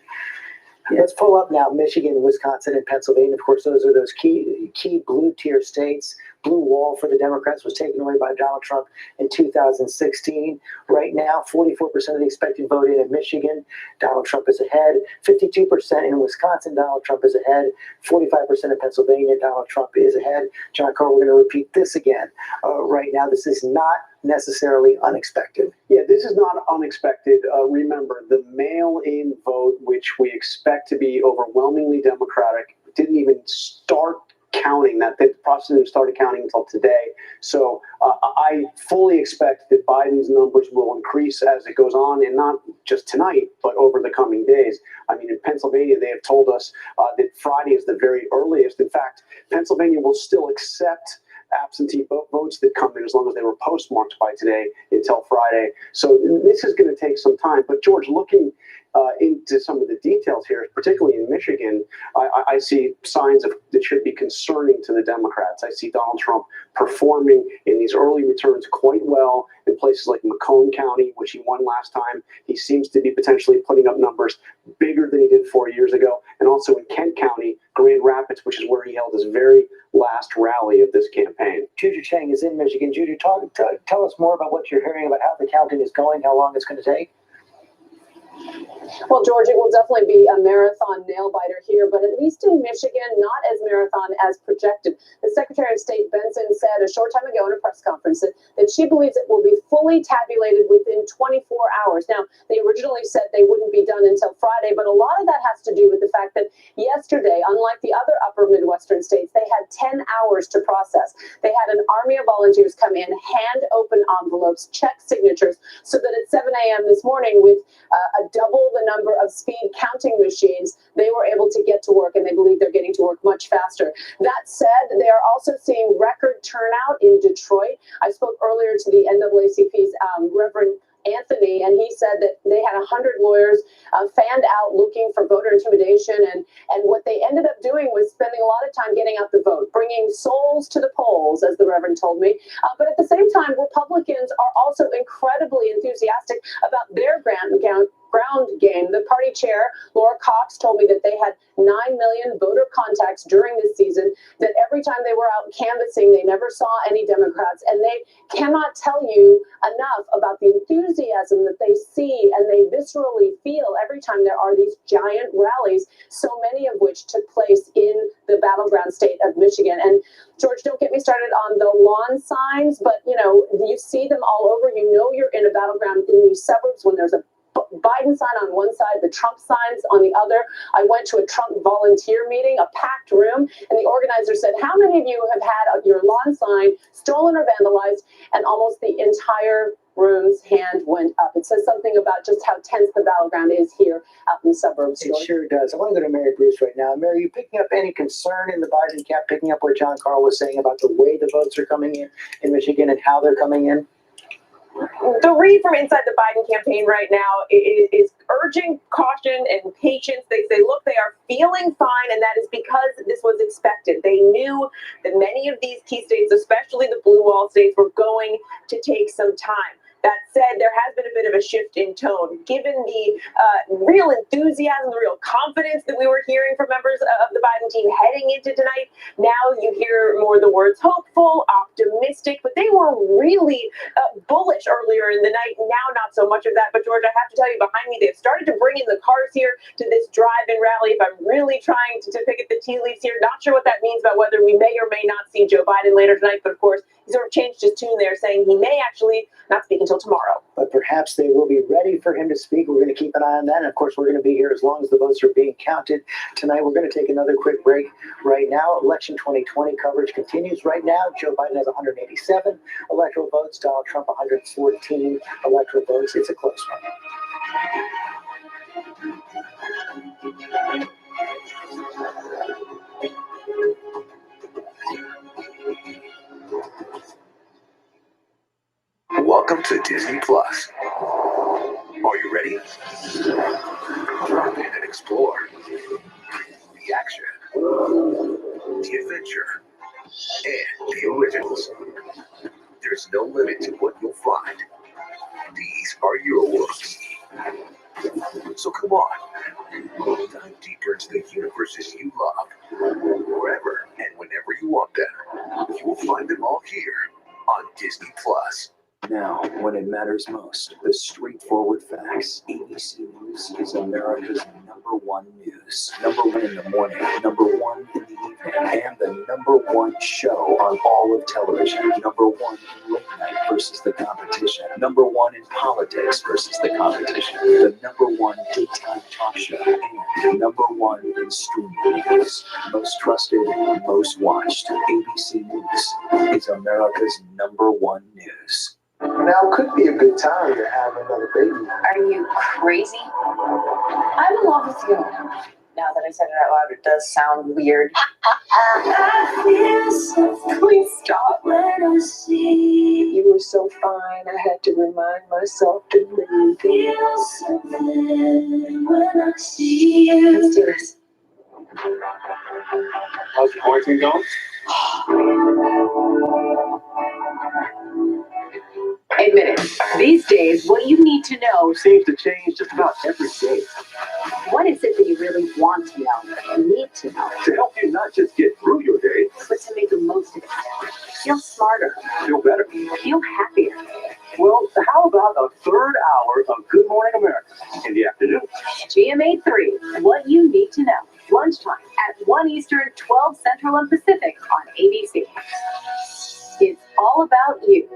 Let's pull up now Michigan, Wisconsin, and Pennsylvania. Of course, those are those key blue tier states. blue wall for the Democrats was taken away by Donald Trump in 2016. Right now, 44% of the expected vote in Michigan, Donald Trump is ahead. 52% in Wisconsin, Donald Trump is ahead. 45% in Pennsylvania, Donald Trump is ahead. John Carl, we're going to repeat this again. Right now, this is not necessarily unexpected. Yeah, this is not unexpected. Remember, the mail-in vote, which we expect to be overwhelmingly Democratic, didn't even start counting. That the process didn't start counting until today. So I fully expect that Biden's numbers will increase as it goes on, and not just tonight, but over the coming days. I mean, in Pennsylvania, they have told us that Friday is the very earliest. In fact, Pennsylvania will still accept absentee votes that come in as long as they were postmarked by today until Friday. So this is going to take some time. But George, looking into some of the details here, particularly in Michigan, I see signs that should be concerning to the Democrats. I see Donald Trump performing in these early returns quite well in places like Macomb County, which he won last time. He seems to be potentially putting up numbers bigger than he did 4 years ago. And also in Kent County, Grand Rapids, which is where he held his very last rally of this campaign. Juju Chang is in Michigan. Juju, tell us more about what you're hearing about how the counting is going, how long it's going to take. Well, George, it will definitely be a marathon nail-biter here, but at least in Michigan, not as marathon as projected. The Secretary of State Benson said a short time ago in a press conference that she believes it will be fully tabulated within 24 hours. Now, they originally said they wouldn't be done until Friday, but a lot of that has to do with the fact that yesterday, unlike the other upper Midwestern states, they had 10 hours to process. They had an army of volunteers come in, hand open envelopes, check signatures, so that at 7 a.m. this morning, with a double the number of speed counting machines, they were able to get to work, and they believe they're getting to work much faster. That said, they are also seeing record turnout in Detroit. I spoke earlier to the NAACP's Reverend Anthony, and he said that they had 100 lawyers fanned out looking for voter intimidation, and what they ended up doing was spending a lot of time getting out the vote, bringing souls to the polls, as the Reverend told me. But at the same time, Republicans are also incredibly enthusiastic about their ground game. The party chair, Laura Cox, told me that they had 9 million voter contacts during this season, that every time they were out canvassing, they never saw any Democrats, and they cannot tell you enough about the enthusiasm that they see and they viscerally feel every time there are these giant rallies, so many of which took place in the battleground state of Michigan. And George, don't get me started on the lawn signs, but you see them all over. You're in a battleground in these suburbs when there's a Biden sign on one side, the Trump signs on the other. I went to a Trump volunteer meeting, a packed room, and the organizer said, how many of you have had your lawn sign stolen or vandalized? And almost the entire room's hand went up. It says something about just how tense the battleground is here out in the suburbs. It sure does. I want to go to Mary Bruce right now. Mary, are you picking up any concern in the Biden camp, picking up what John Carl was saying about the way the votes are coming in Michigan and how they're coming in? The read from inside the Biden campaign right now is urging caution and patience. They say, look, they are feeling fine, and that is because this was expected. They knew that many of these key states, especially the blue wall states, were going to take some time. That said, there has been a bit of a shift in tone. Given the real enthusiasm, the real confidence that we were hearing from members of the Biden team heading into tonight, now you hear more the words hopeful, optimistic, but they were really bullish earlier in the night. Now, not so much of that. But George, I have to tell you, behind me, they've started to bring in the cars here to this drive-in rally. If I'm really trying to pick at the tea leaves here, not sure what that means about whether we may or may not see Joe Biden later tonight. But of course, he sort of changed his tune there, saying he may actually not speak until tomorrow. But perhaps they will be ready for him to speak. We're going to keep an eye on that. And of course, we're going to be here as long as the votes are being counted tonight. We're going to take another quick break right now. Election 2020 coverage continues right now. Joe Biden has 187 electoral votes. Donald Trump 114 electoral votes. It's a close one. Welcome to Disney Plus. Are you ready? Drop in and explore the action, the adventure, and the originals. There's no limit to what you'll find. These are your worlds. So come on, dive deeper into the universes you love, wherever and whenever you want them. You will find them all here on Disney Plus. Now, when it matters most, the straightforward facts. ABC News is America's #1 news. #1 in the morning, #1 in the evening, and the #1 show on all of television. #1 in late night versus the competition. #1 in politics versus the competition. The #1 daytime talk show. And #1 in streaming news. Most trusted, most watched. ABC News is America's #1 news. Now could be a good time to have another baby. Are you crazy? I'm in love with you. Now that I said it out loud, it does sound weird. I feel so. Please stop. When I see you were so fine, I had to remind myself to breathe. Feel something when I see you. Let's do this. How's the quarantine going? Admit it. These days, what you need to know seems to change just about every day. What is it that you really want to know, that you need to know? To help you not just get through your day, But to make the most of it. Feel smarter. feel better. Feel happier. Well, how about a third hour of Good Morning America in the afternoon? GMA 3, what you need to know. Lunchtime at 1 Eastern, 12 Central and Pacific on ABC. It's all about you.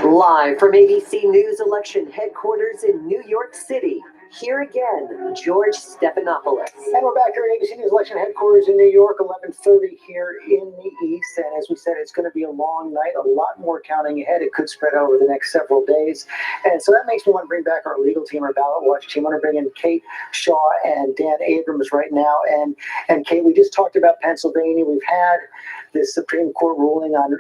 Live from ABC News election headquarters in New York City. Here again, George Stephanopoulos. And we're back here at ABC News election headquarters in New York, 11:30 here in the East. And as we said, it's going to be a long night, a lot more counting ahead. It could spread over the next several days. And so that makes me want to bring back our legal team, our ballot watch team. I want to bring in Kate Shaw and Dan Abrams right now. And Kate, we just talked about Pennsylvania. We've had this Supreme Court ruling on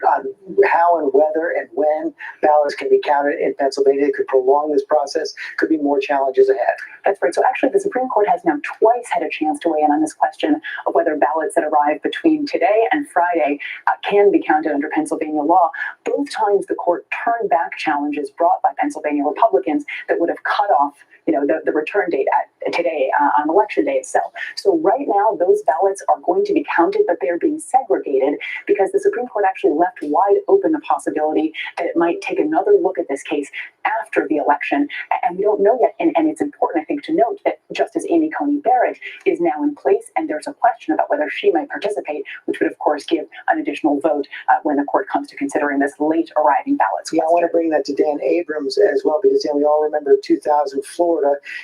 how and whether and when ballots can be counted in Pennsylvania. It could prolong this process, could be more challenges ahead. That's right. So actually, the Supreme Court has now twice had a chance to weigh in on this question of whether ballots that arrive between today and Friday can be counted under Pennsylvania law. Both times the court turned back challenges brought by Pennsylvania Republicans that would have cut off the return date at today on election day itself. So right now, those ballots are going to be counted, but they're being segregated because the Supreme Court actually left wide open the possibility that it might take another look at this case after the election. And we don't know yet. And it's important, I think, to note that Justice Amy Coney Barrett is now in place, and there's a question about whether she might participate, which would, of course, give an additional vote when the court comes to considering this late arriving ballots. Yeah, I want to bring that to Dan Abrams as well, because we all remember 2000 Florida.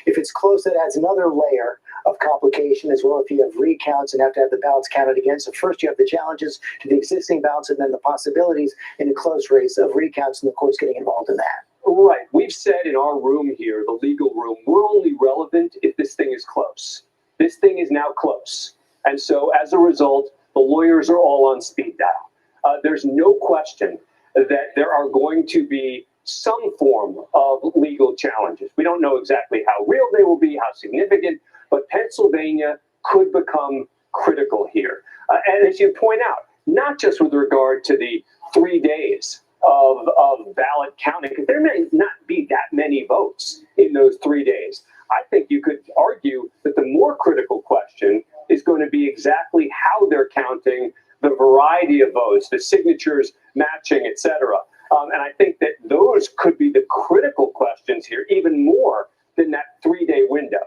If it's close, that adds another layer of complication as well if you have recounts and have to have the ballots counted again. So first you have the challenges to the existing ballots and then the possibilities in a close race of recounts and the courts getting involved in that. Right. We've said in our room here, the legal room, we're only relevant if this thing is close. This thing is now close. And so as a result, the lawyers are all on speed dial. There's no question that there are going to be some form of legal challenges. We don't know exactly how real they will be, how significant, but Pennsylvania could become critical here. And as you point out, not just with regard to the 3 days of ballot counting, because there may not be that many votes in those 3 days. I think you could argue that the more critical question is going to be exactly how they're counting the variety of votes, the signatures matching, et cetera. And I think that those could be the critical questions here, even more than that 3-day window.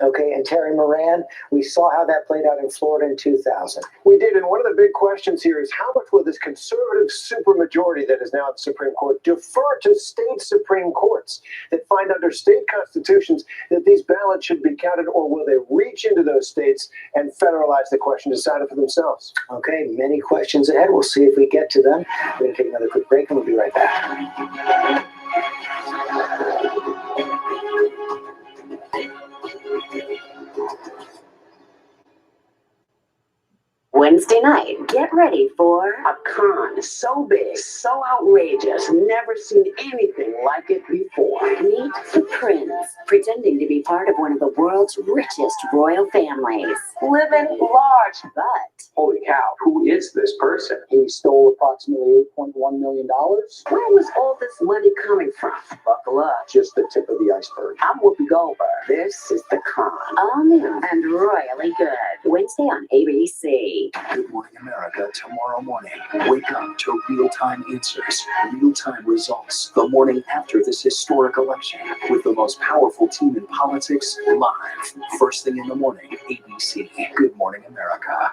Okay, and Terry Moran, we saw how that played out in Florida in 2000. We did, and one of the big questions here is how much will this conservative supermajority that is now at the Supreme Court defer to state Supreme Courts that find under state constitutions that these ballots should be counted, or will they reach into those states and federalize the question, decide it for themselves? Okay, many questions ahead. We'll see if we get to them. We're going to take another quick break, and we'll be right back. When's Wednesday night, get ready for a con so big, so outrageous, never seen anything like it before. Meet the prince, pretending to be part of one of the world's richest royal families. Living large, but Holy cow, who is this person? He stole approximately $8.1 million. where was all this money coming from? Buckle up, just the tip of the iceberg. I'm Whoopi Goldberg. This is The Con. All new and royally good. Wednesday on ABC. Good Morning America tomorrow morning. Wake up to real-time answers, real-time results the morning after this historic election with the most powerful team in politics live. First thing in the morning, ABC. Good Morning America.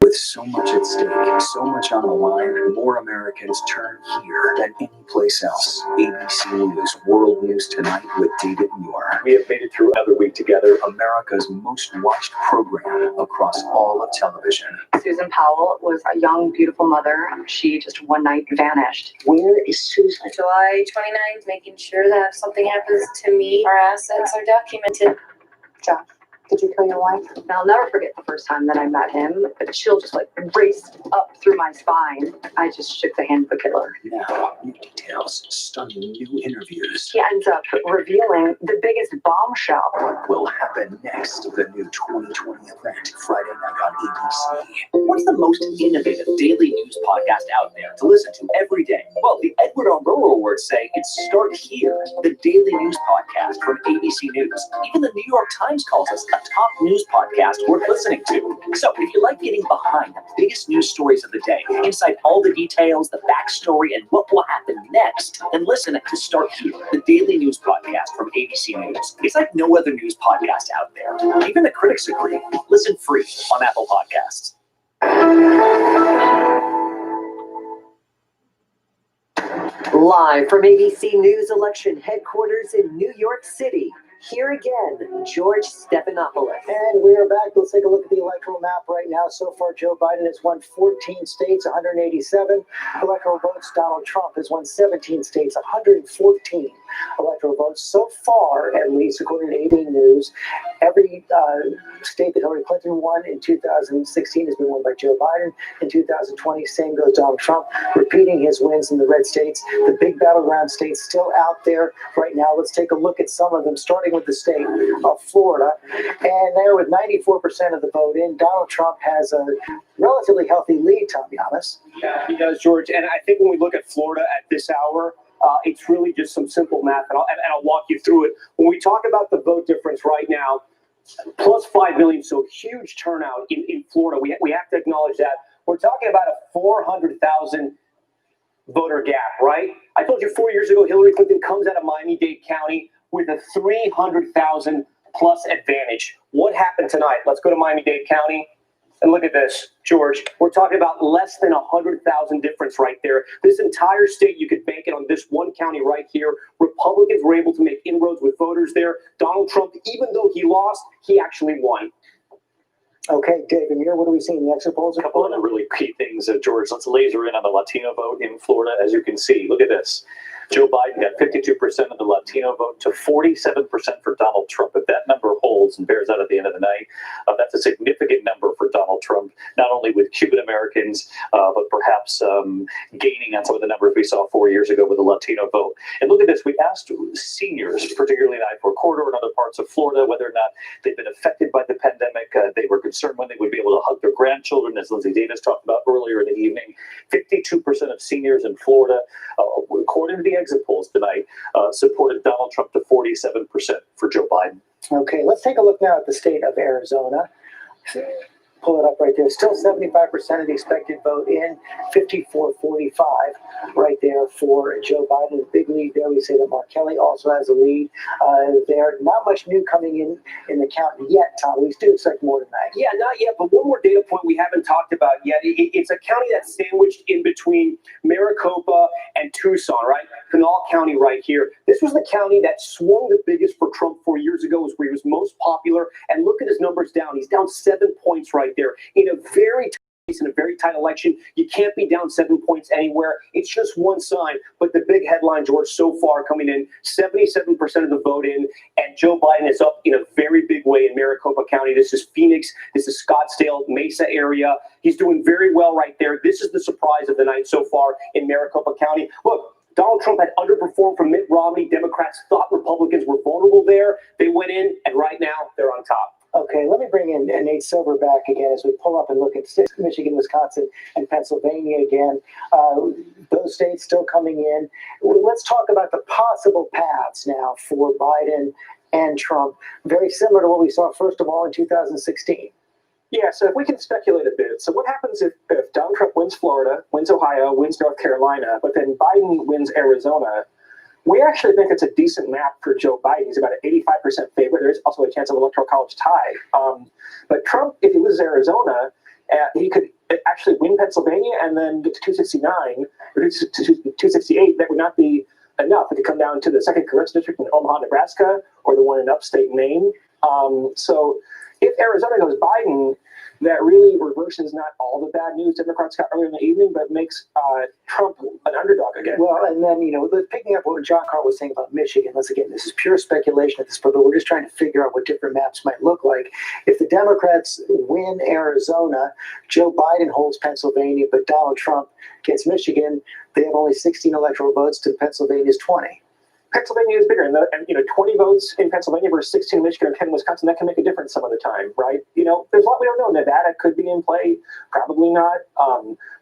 With so much at stake, so much on the line, more Americans turn here than any place else. ABC News, World News Tonight with David Muir. We have made it through another week together. America's most watched program across all of television. Susan Powell was a young, beautiful mother. She just one night vanished. Where is Susan? July 29th, making sure that if something happens to me, our assets are documented. Josh, did you kill your wife? And I'll never forget the first time that I met him. A chill just like raced up through my spine. I just shook the hand of the killer. Now, new details, stunning new interviews. He ends up revealing the biggest bombshell. What will happen next? The new 2020 event, Friday night on ABC. What's the most innovative daily news podcast out there to listen to every day? Well, the Edward R. Murrow Awards say it's Start Here, the daily news podcast from ABC News. Even the New York Times calls us a top news podcast worth listening to. So if you like getting behind the biggest news stories of the day, inside all the details, the backstory, and what will happen next, then listen to Start Here, the daily news podcast from ABC News. It's like no other news podcast out there. Even the critics agree. Listen free on Apple Podcasts. Live from ABC News election headquarters in New York City. Here again, George Stephanopoulos. And we are back. Let's take a look at the electoral map right now. So far, Joe Biden has won 14 states, 187 electoral votes. Donald Trump has won 17 states, 114 electoral votes. So far, at least according to AB News, every state that Hillary Clinton won in 2016 has been won by Joe Biden. In 2020, same goes Donald Trump, repeating his wins in the red states. The big battleground states still out there right now. Let's take a look at some of them, starting with the state of Florida. And there, with 94% of the vote in, Donald Trump has a relatively healthy lead, Tom Giannis. Yeah, he does, George. And I think when we look at Florida at this hour, it's really just some simple math, and I'll walk you through it. When we talk about the vote difference right now, plus 5 million, so huge turnout in Florida. We have to acknowledge that. We're talking about a 400,000 voter gap, right? I told you 4 years ago, Hillary Clinton comes out of Miami-Dade County with a 300,000 plus advantage. What happened tonight? Let's go to Miami-Dade County and look at this, George. We're talking about less than 100,000 difference right there. This entire state, you could bank it on this one county right here. Republicans were able to make inroads with voters there. Donald Trump, even though he lost, he actually won. Okay, David, here, what are we seeing? The exit polls? A couple of the really key things, George. Let's laser in on the Latino vote in Florida. As you can see, look at this. Joe Biden got 52% of the Latino vote to 47% for Donald Trump. If that number holds and bears out at the end of the night, that's a significant number for Donald Trump, not only with Cuban Americans, but perhaps gaining on some of the numbers we saw 4 years ago with the Latino vote. And look at this. We asked seniors, particularly in the I-4 corridor and other parts of Florida, whether or not they've been affected by the pandemic. They were concerned when they would be able to hug their grandchildren, as Lindsay Davis talked about earlier in the evening. 52% of seniors in Florida, according to the exit polls tonight, supported Donald Trump to 47% for Joe Biden. Okay, let's take a look now at the state of Arizona. Pull it up right there. Still 75% of the expected vote in, 54-45 right there for Joe Biden. A big lead there. We say that Mark Kelly also has a lead there. Not much new coming in the count yet, Tom. We do expect more tonight. Yeah, not yet, but one more data point we haven't talked about yet. It's a county that's sandwiched in between Maricopa and Tucson, right? Pinal County right here. This was the county that swung the biggest for Trump 4 years ago, was where he was most popular. And look at his numbers down. He's down 7 points right there in a very in a very tight election. You can't be down 7 points anywhere. It's just one sign. But the big headline, George, so far coming in, 77% of the vote in, and Joe Biden is up in a very big way in Maricopa County. This is Phoenix. This is Scottsdale, Mesa area. He's doing very well right there. This is the surprise of the night so far in Maricopa County. Look, Donald Trump had underperformed from Mitt Romney. Democrats thought Republicans were vulnerable there. They went in, and right now they're on top. Okay, let me bring in Nate Silver back again as we pull up and look at states, Michigan, Wisconsin, and Pennsylvania again. Those states still coming in. Let's talk about the possible paths now for Biden and Trump. Very similar to what we saw, first of all, in 2016. Yeah, so if we can speculate a bit. So what happens if Donald Trump wins Florida, wins Ohio, wins North Carolina, but then Biden wins Arizona? We actually think it's a decent map for Joe Biden. He's about an 85% favorite. There's also a chance of electoral college tie. But Trump, if he loses Arizona, he could actually win Pennsylvania and then get to 269 or 268. That would not be enough. It could come down to the 2nd Congressional District in Omaha, Nebraska, or the one in upstate Maine. So if Arizona goes Biden, that really reverses not all the bad news Democrats got earlier in the evening, but makes Trump an underdog again. Well, and then, picking up what John Carl was saying about Michigan, this is pure speculation at this point, but we're just trying to figure out what different maps might look like. If the Democrats win Arizona, Joe Biden holds Pennsylvania, but Donald Trump gets Michigan, they have only 16 electoral votes to Pennsylvania's 20. Pennsylvania is bigger, and 20 votes in Pennsylvania versus 16 in Michigan or 10 in Wisconsin, that can make a difference some of the time, right? There's a lot we don't know. Nevada could be in play, probably not.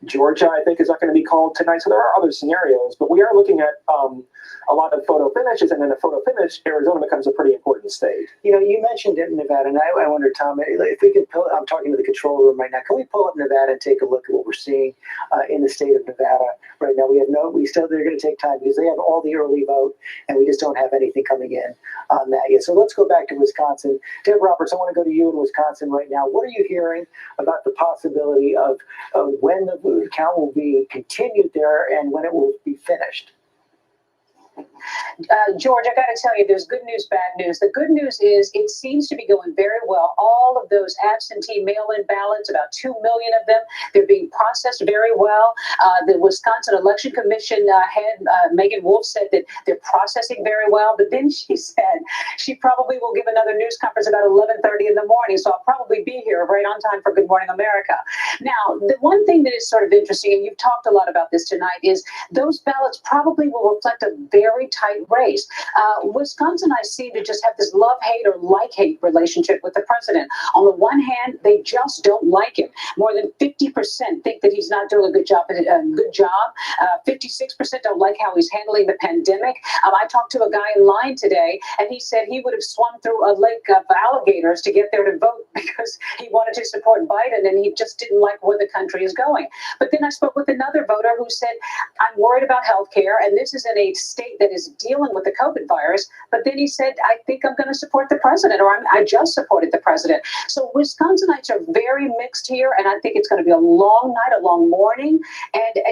Georgia, I think, is not going to be called tonight, so there are other scenarios, but we are looking at a lot of photo finishes, and then a photo finish, Arizona becomes a pretty important state. You mentioned it in Nevada, and I wonder, Tom, if we can I'm talking to the control room right now, can we pull up Nevada and take a look at what we're seeing in the state of Nevada right now? They're going to take time because they have all the early vote, and we just don't have anything coming in on that yet. So let's go back to Wisconsin. Deb Roberts, I want to go to you in Wisconsin right now. What are you hearing about the possibility of when the count will be continued there and when it will be finished? George, I got to tell you, there's good news, bad news. The good news is it seems to be going very well. All of those absentee mail-in ballots, about 2 million of them, they're being processed very well. The Wisconsin Election Commission head, Megan Wolf, said that they're processing very well. But then she said she probably will give another news conference about 11:30 in the morning. So I'll probably be here right on time for Good Morning America. Now, the one thing that is sort of interesting, and you've talked a lot about this tonight, is those ballots probably will reflect a very tight race. Wisconsin, I seem to just have this love-hate or like-hate relationship with the president. On the one hand, they just don't like him. More than 50% think that he's not doing a good job. 56% don't like how he's handling the pandemic. I talked to a guy in line today, and he said he would have swum through a lake of alligators to get there to vote because he wanted to support Biden, and he just didn't like where the country is going. But then I spoke with another voter who said, I'm worried about health care, and this is in a state that is dealing with the COVID virus. But then he said, I think I'm going to support the president, or I just supported the president. So Wisconsinites are very mixed here, and I think it's going to be a long night, a long morning. And,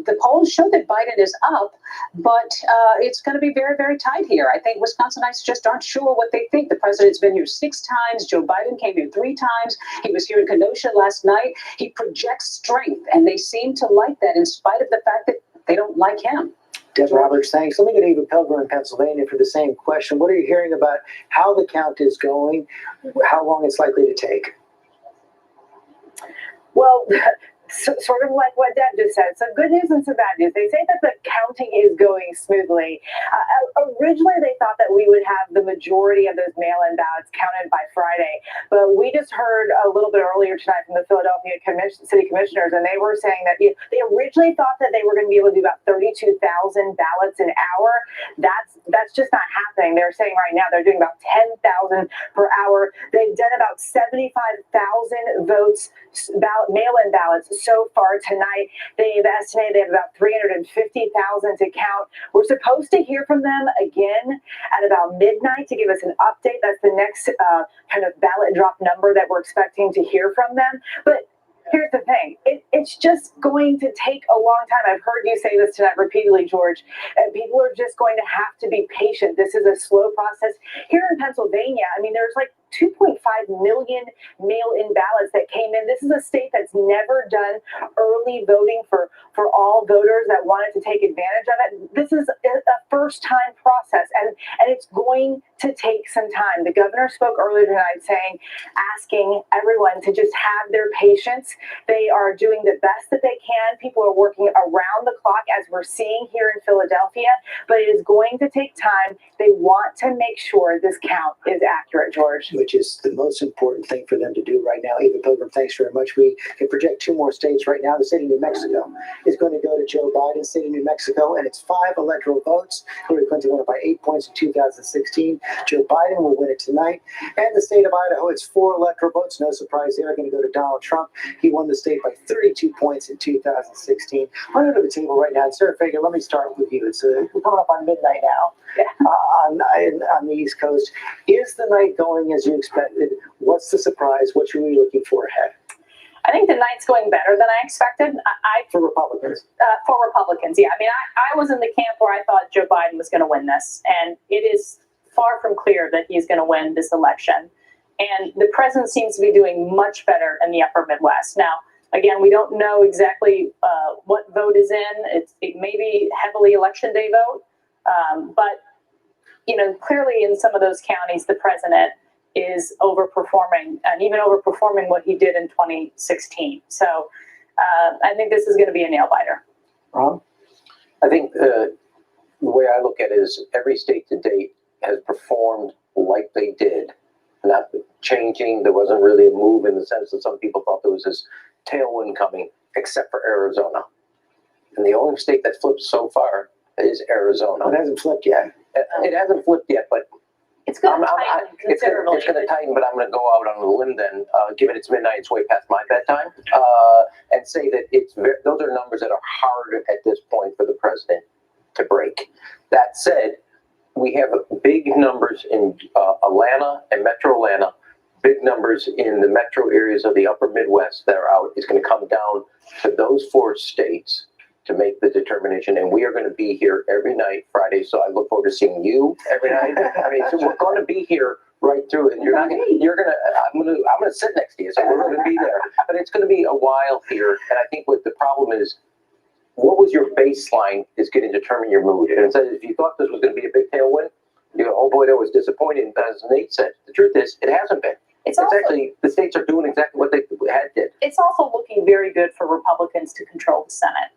the polls show that Biden is up, but it's going to be very, very tight here. I think Wisconsinites just aren't sure what they think. The president's been here 6 times. Joe Biden came here 3 times. He was here in Kenosha last night. He projects strength, and they seem to like that in spite of the fact that they don't like him. Deb Roberts, thanks. Let me go to Eva Pilgrim in Pennsylvania for the same question. What are you hearing about how the count is going, how long it's likely to take? Well, sort of like what Deb just said, some good news and some bad news. They say that the counting is going smoothly. Originally, they thought that we would have the majority of those mail-in ballots counted by Friday, but we just heard a little bit earlier tonight from the Philadelphia City Commissioners, and they were saying that they originally thought that they were going to be able to do about 32,000 ballots an hour. That's just not happening. They're saying right now they're doing about 10,000 per hour. They've done about 75,000 votes, mail-in ballots so far tonight. They've estimated they have about 350,000 to count. We're supposed to hear from them again at about midnight to give us an update. That's the next kind of ballot drop number that we're expecting to hear from them. But here's the thing. It's just going to take a long time. I've heard you say this tonight repeatedly, George. And people are just going to have to be patient. This is a slow process. Here in Pennsylvania, I mean, there's like 2.5 million mail-in ballots that came in. This is a state that's never done early voting for all voters that wanted to take advantage of it. This is a first-time process, and it's going to take some time. The governor spoke earlier tonight asking everyone to just have their patience. They are doing the best that they can. People are working around the clock, as we're seeing here in Philadelphia, but it is going to take time. They want to make sure this count is accurate, George. Which is the most important thing for them to do right now. Eva Pilgrim, thanks very much. We can project 2 more states right now. The state of New Mexico is going to go to Joe Biden, state of New Mexico, and it's 5 electoral votes. Hillary Clinton won it by 8 points in 2016. Joe Biden will win it tonight. And the state of Idaho, it's 4 electoral votes. No surprise, they're going to go to Donald Trump. He won the state by 32 points in 2016. I'm under the table right now. And Sarah Fagan, let me start with you. We're coming up on midnight now on the East Coast. Is the night going as you expected? What's the surprise? What should we be looking for ahead? I think the night's going better than I expected. For Republicans? For Republicans, yeah. I mean, I was in the camp where I thought Joe Biden was going to win this, and it is far from clear that he's going to win this election. And the president seems to be doing much better in the upper Midwest. Now, again, we don't know exactly what vote is in. It may be heavily election day vote, but clearly in some of those counties, the president is overperforming, and even overperforming what he did in 2016. So I think this is going to be a nail biter. Ron? I think the way I look at it is every state to date has performed like they did, not changing. There wasn't really a move in the sense that some people thought there was this tailwind coming, except for Arizona. And the only state that flipped so far is Arizona. It hasn't flipped yet. It hasn't flipped yet, but it's going to tighten considerably. It's going to tighten, but I'm going to go out on a limb then, given it's midnight, it's way past my bedtime, and say that those are numbers that are hard at this point for the president to break. That said, we have big numbers in Atlanta and Metro Atlanta, big numbers in the metro areas of the upper Midwest that are out. It's going to come down to those 4 states to make the determination, and we are going to be here every night Friday. So I look forward to seeing you every night. I mean, so we're going to be here right through it. I'm going to sit next to you, so we're going to be there. But it's going to be a while here, and I think what the problem is, what was your baseline is going to determine your mood. And so if you thought this was going to be a big tailwind, you go, oh boy, that was disappointing. As Nate said, the truth is, it hasn't been. It's actually, the states are doing exactly what they did. It's also looking very good for Republicans to control the Senate.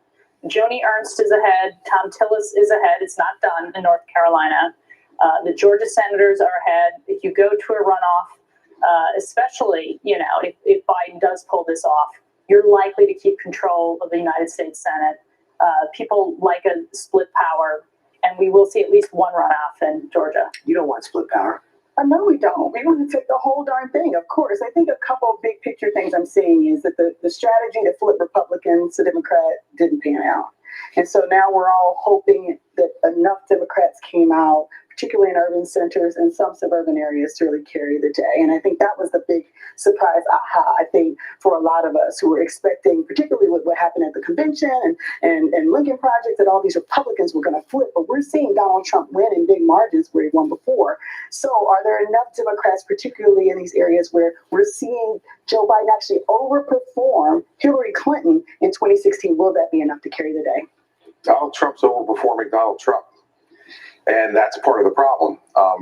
Joni Ernst is ahead. Tom Tillis is ahead. It's not done in North Carolina. The Georgia senators are ahead. If you go to a runoff, especially, if Biden does pull this off, you're likely to keep control of the United States Senate. People like a split power, and we will see at least one runoff in Georgia. You don't want split power. No, we don't. We want to take the whole darn thing, of course. I think a couple of big picture things I'm seeing is that the strategy to flip Republicans to Democrat didn't pan out. And so now we're all hoping that enough Democrats came out, particularly in urban centers and some suburban areas, to really carry the day. And I think that was the big surprise, I think, for a lot of us who were expecting, particularly with what happened at the convention and Lincoln Project, that all these Republicans were going to flip. But we're seeing Donald Trump win in big margins where he won before. So are there enough Democrats, particularly in these areas where we're seeing Joe Biden actually overperform Hillary Clinton in 2016? Will that be enough to carry the day? Donald Trump's overperforming Donald Trump. And that's part of the problem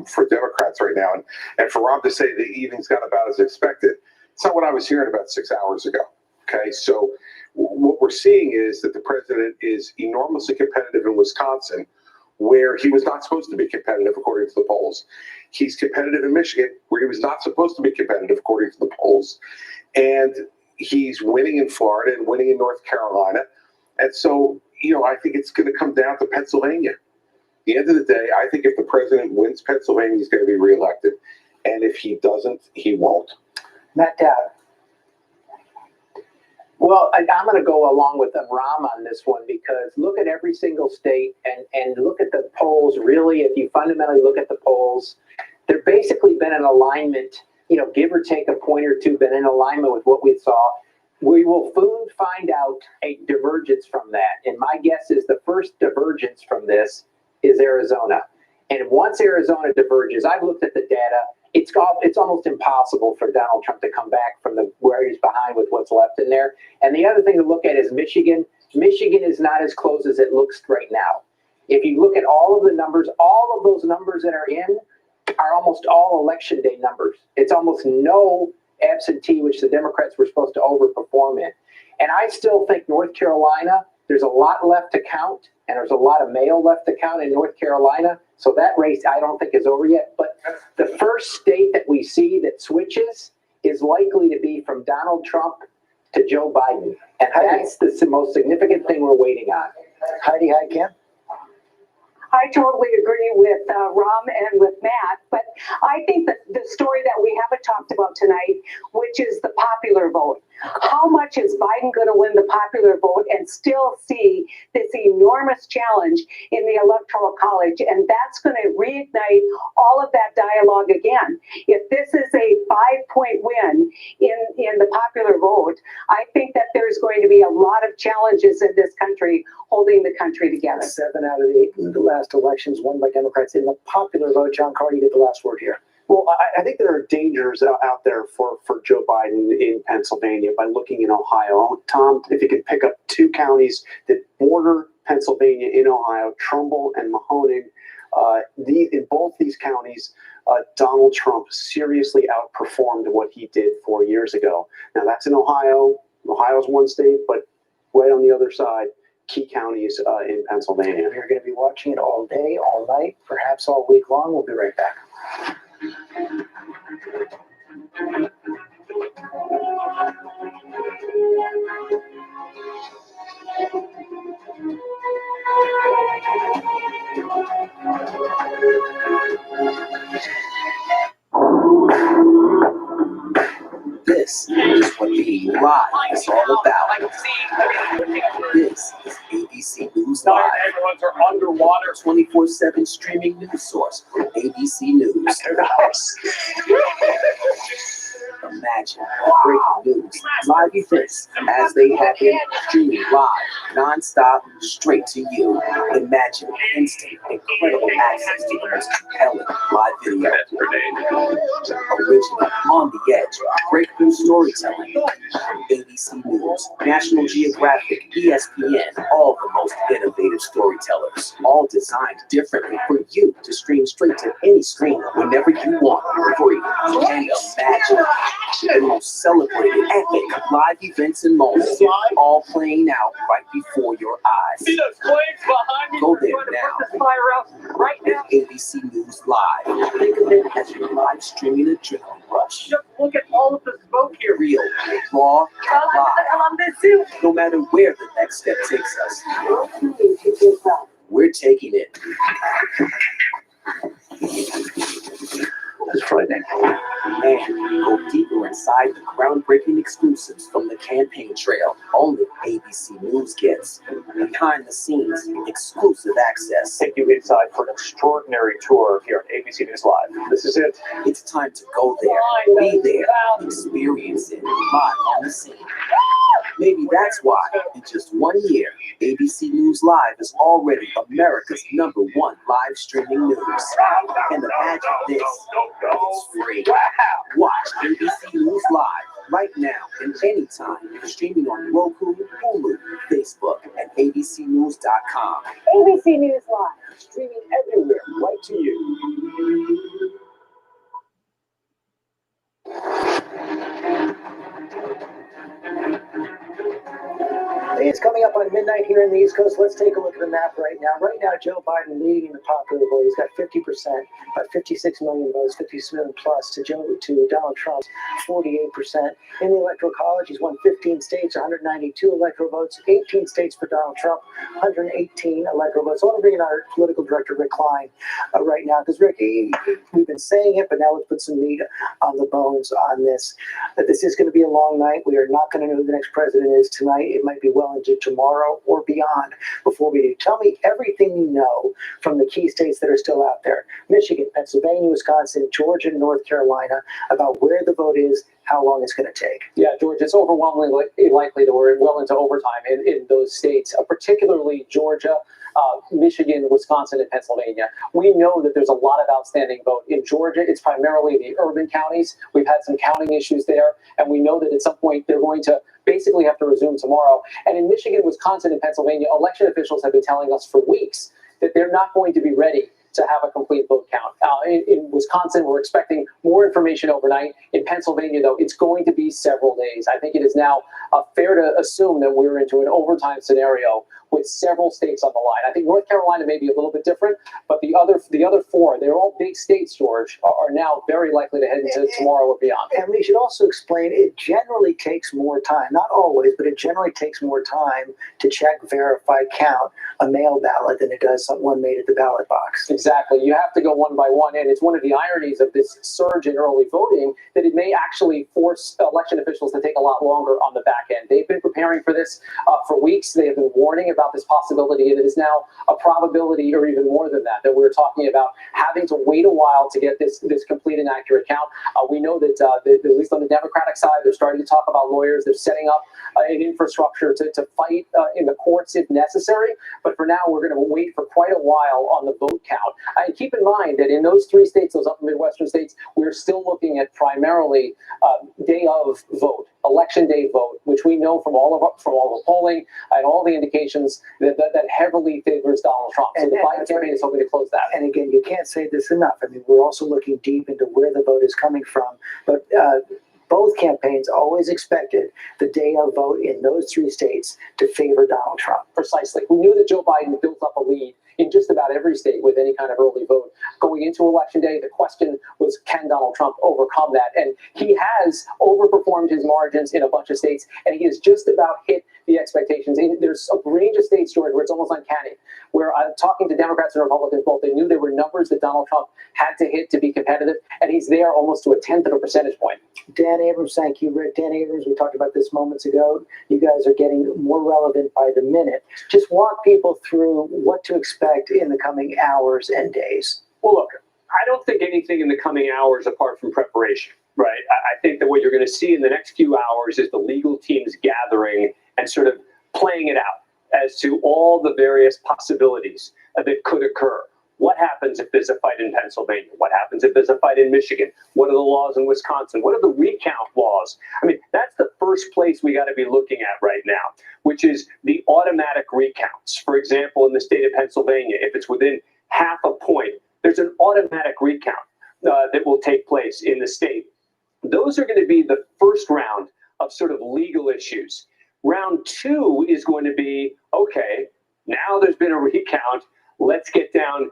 for Democrats right now. And for Rob to say the evening's gone about as expected, it's not what I was hearing about 6 hours ago. Okay, so what we're seeing is that the president is enormously competitive in Wisconsin, where he was not supposed to be competitive according to the polls. He's competitive in Michigan, where he was not supposed to be competitive according to the polls. And he's winning in Florida and winning in North Carolina. And so, I think it's going to come down to Pennsylvania. At the end of the day, I think if the president wins Pennsylvania, he's going to be reelected. And if he doesn't, he won't. Matt Dowd. Well, I'm going to go along with Ram on this one, because look at every single state and look at the polls. Really, if you fundamentally look at the polls, they've basically been in alignment, give or take a point or two, been in alignment with what we saw. We will soon find out a divergence from that. And my guess is the first divergence from this is Arizona. And once Arizona diverges, I've looked at the data, it's almost impossible for Donald Trump to come back from where he's behind with what's left in there. And the other thing to look at is Michigan. Michigan is not as close as it looks right now. If you look at all of the numbers, all of those numbers that are in are almost all election day numbers. It's almost no absentee, which the Democrats were supposed to overperform in. And I still think North Carolina, there's a lot left to count, and there's a lot of mail left to count in North Carolina. So that race, I don't think is over yet. But the first state that we see that switches is likely to be from Donald Trump to Joe Biden. And that's the most significant thing we're waiting on. Heidi, hi, Kim. I totally agree with Ram and with Matt, but I think that the story that we haven't talked about tonight, which is the popular vote. How much is Biden going to win the popular vote and still see this enormous challenge in the Electoral College? And that's going to reignite all of that dialogue again. If this is a 5-point win in the popular vote, I think that there's going to be a lot of challenges in this country holding the country together. 7 out of the last elections won by Democrats in the popular vote. John Carter, you get the last word here. Well, I think there are dangers out there for Joe Biden in Pennsylvania by looking in Ohio. Tom, if you could pick up 2 counties that border Pennsylvania in Ohio, Trumbull and Mahoning, in both these counties, Donald Trump seriously outperformed what he did 4 years ago. Now, that's in Ohio. Ohio's one state, but right on the other side, key counties in Pennsylvania. We're going to be watching it all day, all night, perhaps all week long. We'll be right back. This is what being live is all about. This is ABC News Live. Neighborhoods are underwater. 24/7 streaming news source from ABC News. Imagine breaking news, live events as they happen, streaming live, non-stop, straight to you. Imagine instant, incredible access to the most compelling live video. Original, on the edge, breakthrough storytelling. ABC News, National Geographic, ESPN, all the most innovative storytellers, all designed differently for you to stream straight to any screen whenever you want, free. And imagine the most celebrated, epic live events and moments, all playing out right before your eyes. See those flames behind me? Go there now. Right now. ABC News Live. Think of it as your live streaming adrenaline rush. Just look at all of the smoke here. Real, raw, live. No matter where the next step takes us, we're taking it. It's frightening. And go deeper inside the groundbreaking exclusives from the campaign trail only ABC News gets. Behind the scenes, exclusive access. Take you inside for an extraordinary tour here on ABC News Live. This is it. It's time to go there, be there, experience it, live on the scene. Maybe that's why, in just 1 year, ABC News Live is already America's #1 live streaming news. And imagine this, it's free. Watch ABC News Live right now and anytime, streaming on Roku, Hulu, Facebook, and abcnews.com. ABC News Live. Streaming everywhere, right to you. It's coming up on midnight here in the East Coast. Let's take a look at the map right now. Right now, Joe Biden leading the popular vote. He's got 50%, about 56 million votes, 56 million plus to Donald Trump's 48%. In the Electoral College, he's won 15 states, 192 electoral votes, 18 states for Donald Trump, 118 electoral votes. So I want to bring in our political director, Rick Klein, right now, because Rick, we've been saying it, but now let's put some meat on the bones on this. That this is going to be a long night. We are not going to know who the next president is tonight. It might be well into tomorrow or beyond before we do. Tell me everything you know from the key states that are still out there. Michigan, Pennsylvania, Wisconsin, Georgia, North Carolina, about where the vote is, how long it's going to take. Yeah, George, it's overwhelmingly likely that we're well into overtime in those states, particularly Georgia. Michigan, Wisconsin, and Pennsylvania. We know that there's a lot of outstanding vote. In Georgia, it's primarily the urban counties. We've had some counting issues there, and we know that at some point they're going to basically have to resume tomorrow. And in Michigan, Wisconsin, and Pennsylvania, election officials have been telling us for weeks that they're not going to be ready to have a complete vote count. In Wisconsin, we're expecting more information overnight. In Pennsylvania, though, it's going to be several days. I think it is now fair to assume that we're into an overtime scenario with several states on the line. I think North Carolina may be a little bit different, but the other four, they're all big states, George, are now very likely to head into tomorrow or beyond. And we should also explain it generally takes more time, not always, but it generally takes more time to check, verify, count a mail ballot than it does one made at the ballot box. Exactly. You have to go one by one, and it's one of the ironies of this surge in early voting that it may actually force election officials to take a lot longer on the back end. They've been preparing for this for weeks. They have been warning about this possibility, and it is now a probability, or even more than that we're talking about having to wait a while to get this complete and accurate count. We know that at least on the Democratic side, they're starting to talk about lawyers. They're setting up an infrastructure to fight in the courts if necessary. But for now, we're going to wait for quite a while on the vote count. And keep in mind that in those three states, those upper Midwestern states, we're still looking at primarily day of vote, election day vote, which we know from all the polling and all the indications that heavily favors Donald Trump. So the Biden campaign is hoping to close that. And again, you can't say this enough. I mean, we're also looking deep into where the vote is coming from, but both campaigns always expected the day of vote in those three states to favor Donald Trump. Precisely. We knew that Joe Biden built up a lead in just about every state with any kind of early vote. Going into Election Day, the question was, can Donald Trump overcome that? And he has overperformed his margins in a bunch of states, and he has just about hit the expectations. There's a range of states, George, where it's almost uncanny, where talking to Democrats and Republicans both, they knew there were numbers that Donald Trump had to hit to be competitive, and he's there almost to a 1/10 of a percentage point. Dan Abrams, thank you, Rick. Dan Abrams, we talked about this moments ago. You guys are getting more relevant by the minute. Just walk people through what to expect in the coming hours and days. Well, look, I don't think anything in the coming hours apart from preparation, right? I think that what you're going to see in the next few hours is the legal teams gathering and sort of playing it out as to all the various possibilities that could occur. What happens if there's a fight in Pennsylvania? What happens if there's a fight in Michigan? What are the laws in Wisconsin? What are the recount laws? I mean, that's the first place we got to be looking at right now, which is the automatic recounts. For example, in the state of Pennsylvania, if it's within half a point, there's an automatic recount that will take place in the state. Those are going to be the first round of sort of legal issues. Round two is going to be, okay, now there's been a recount. Let's get down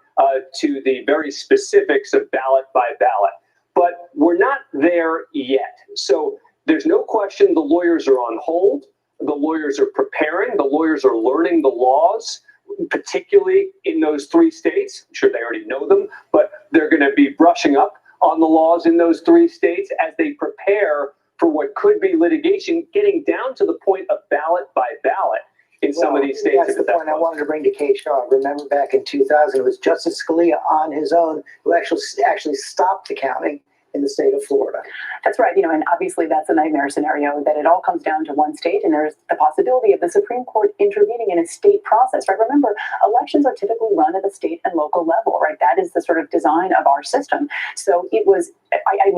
to the very specifics of ballot by ballot. But we're not there yet. So there's no question the lawyers are on hold. The lawyers are preparing. The lawyers are learning the laws, particularly in those three states. I'm sure they already know them, but they're going to be brushing up on the laws in those three states as they prepare for what could be litigation, getting down to the point of ballot by ballot in some of these states. That's the point I wanted to bring to Kate Shaw. Remember back in 2000, it was Justice Scalia on his own who actually stopped the counting in the state of Florida. That's right. And obviously that's a nightmare scenario that it all comes down to one state, and there's the possibility of the Supreme Court intervening in a state process, right? Remember, elections are typically run at the state and local level, right? That is the sort of design of our system. So it was,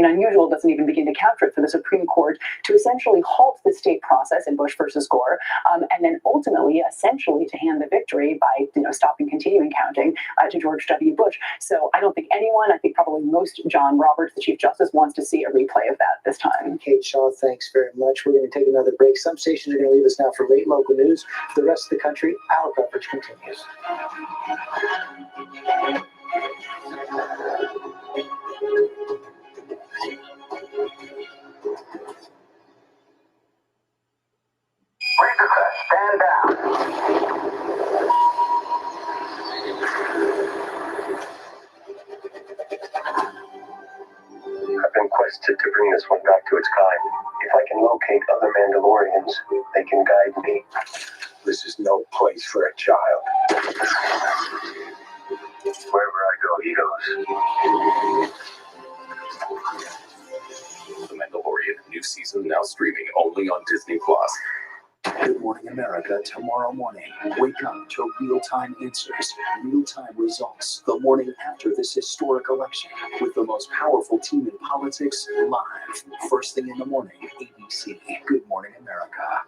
unusual doesn't even begin to capture it for the Supreme Court to essentially halt the state process in Bush versus Gore, and then ultimately, essentially, to hand the victory by, stopping continuing counting to George W. Bush. So I don't think anyone, I think probably most, John Roberts, the Chief Justice, wants to see a replay of that this time. Kate Shaw, thanks very much. We're going to take another break. Some stations are going to leave us now for late local news. For the rest of the country, our coverage continues. Stand down. I've been quested to bring this one back to its kind. If I can locate other Mandalorians, they can guide me. This is no place for a child. Wherever I go, he goes. The Mandalorian, new season now streaming only on Disney Plus. Good Morning America tomorrow morning. Wake up to real-time answers, real-time results the morning after this historic election with the most powerful team in politics live. First thing in the morning, ABC. Good Morning America.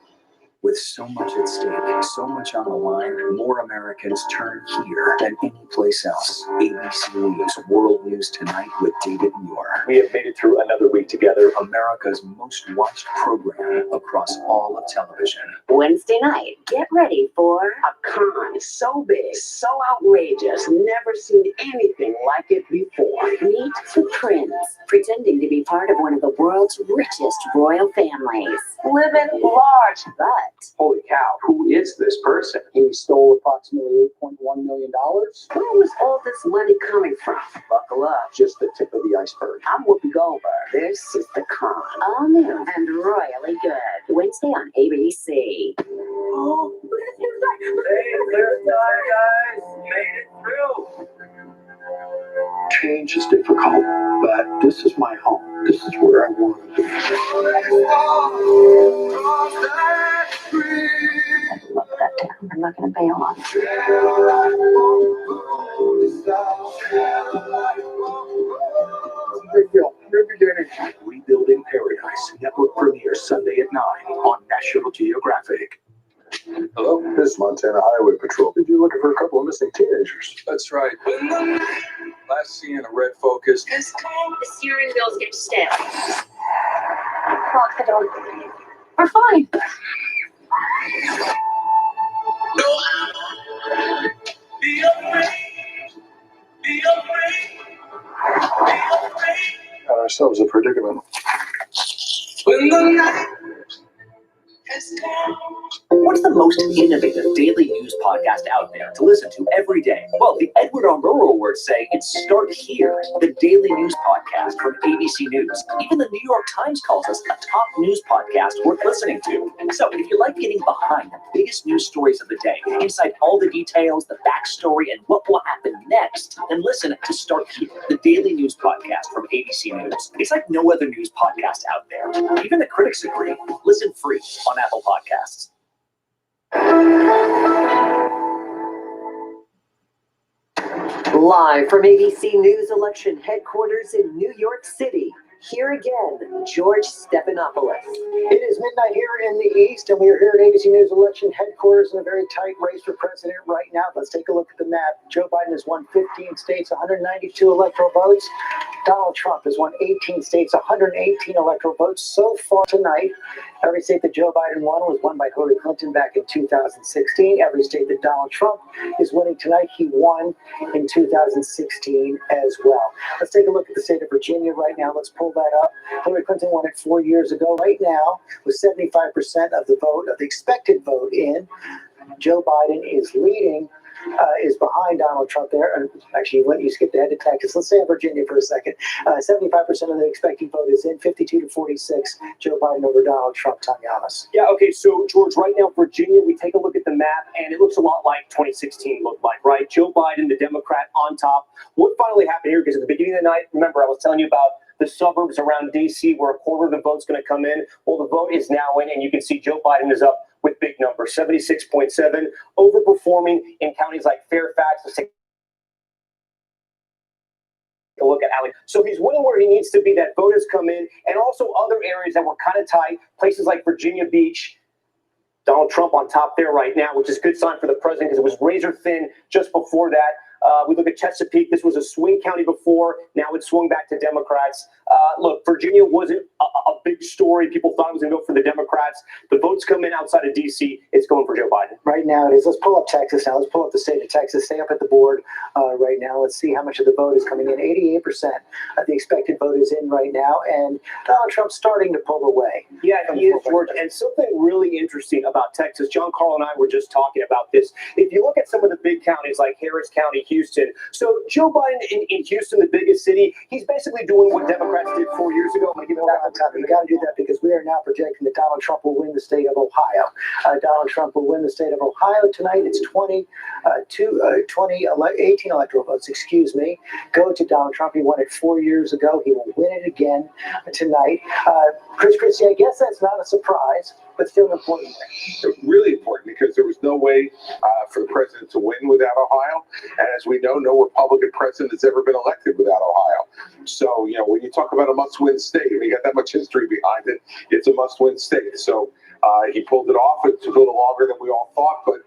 With so much at stake, so much on the line, more Americans turn here than any place else. ABC News, World News Tonight with David Muir. We have made it through another week together. America's most watched program across all of television. Wednesday night, get ready for a con so big, so outrageous, never seen anything like it before. Meet the prince, pretending to be part of one of the world's richest royal families. Living large, but Holy cow, who is this person? He stole approximately $8.1 million. where was all this money coming from? Buckle up. Just the tip of the iceberg. I'm Whoopi Goldberg. This is The Con. All new and royally good. Wednesday on ABC. Oh, Hey, there's guys. Made it through. Change is difficult, but this is my home. This is where I want to be. I love that town. I'm not going to bail on it. Big deal. New beginning. Rebuilding Paradise. Network premiere Sunday at 9 on National Geographic. Hello, this is Montana Highway Patrol. You're looking for a couple of missing teenagers. That's right. Last seen in a red Focus. The steering wheels get stale. Lock the door. We're fine. Be afraid. Be afraid. Be afraid. Got ourselves a predicament. When the night has come. What's the most innovative daily news podcast out there to listen to every day? Well, the Edward R. Murrow Awards say it's Start Here, the daily news podcast from ABC News. Even the New York Times calls us a top news podcast worth listening to. So if you like getting behind the biggest news stories of the day, inside all the details, the backstory, and what will happen next, then listen to Start Here, the daily news podcast from ABC News. It's like no other news podcast out there. Even the critics agree. Listen free on Apple Podcasts. Live from ABC News election headquarters in New York City, here again, George Stephanopoulos. It is midnight here in the East, and we are here at ABC News election headquarters in a very tight race for president right now. Let's take a look at the map. Joe Biden has won 15 states, 192 electoral votes. Donald Trump has won 18 states, 118 electoral votes. So far tonight, every state that Joe Biden won was won by Hillary Clinton back in 2016. Every state that Donald Trump is winning tonight, he won in 2016 as well. Let's take a look at the state of Virginia right now. Let's pull that up. Hillary Clinton won it 4 years ago. Right now, with 75% of the vote, of the expected vote in, Joe Biden is leading, is behind Donald Trump there. And actually, you skipped ahead to Texas. Let's stay in Virginia for a second. 75% of the expected vote is in, 52-46, Joe Biden over Donald Trump. Tanyamas. Yeah, okay, so George, right now, Virginia, we take a look at the map, and it looks a lot like 2016 looked like, right? Joe Biden, the Democrat, on top. What finally happened here? Because at the beginning of the night, remember, I was telling you about the suburbs around D.C. where a quarter of the vote's going to come in. Well, the vote is now in, and you can see Joe Biden is up with big numbers, 76.7, overperforming in counties like Fairfax. Let's take a look at Allen. So he's winning where he needs to be. That vote has come in, and also other areas that were kind of tight, places like Virginia Beach. Donald Trump on top there right now, which is a good sign for the president because it was razor thin just before that. We look at Chesapeake. This was a swing county before. Now it's swung back to Democrats. Look, Virginia wasn't a big story. People thought it was going to go for the Democrats. The votes come in outside of D.C. It's going for Joe Biden. Right now it is. Let's pull up Texas now. Let's pull up the state of Texas. Stay up at the board right now. Let's see how much of the vote is coming in. 88% of the expected vote is in right now. And Donald Trump's starting to pull away. Yeah, he is, George. And something really interesting about Texas, John Carl and I were just talking about this. If you look at some of the big counties like Harris County, Houston. So Joe Biden in Houston, the biggest city, he's basically doing what Democrats did 4 years ago. I'm going to give him that time. You got to do that because we are now projecting that Donald Trump will win the state of Ohio. Donald Trump will win the state of Ohio tonight. It's 18 electoral votes, excuse me, go to Donald Trump. He won it 4 years ago. He will win it again tonight. Chris Christie, I guess that's not a surprise, but still important. Really important because there was no way for the president to win without Ohio. And as we know, no Republican president has ever been elected without Ohio. So, you know, when you talk about a must-win state, and you got that much history behind it, it's a must-win state. So he pulled it off. It took a little longer than we all thought, but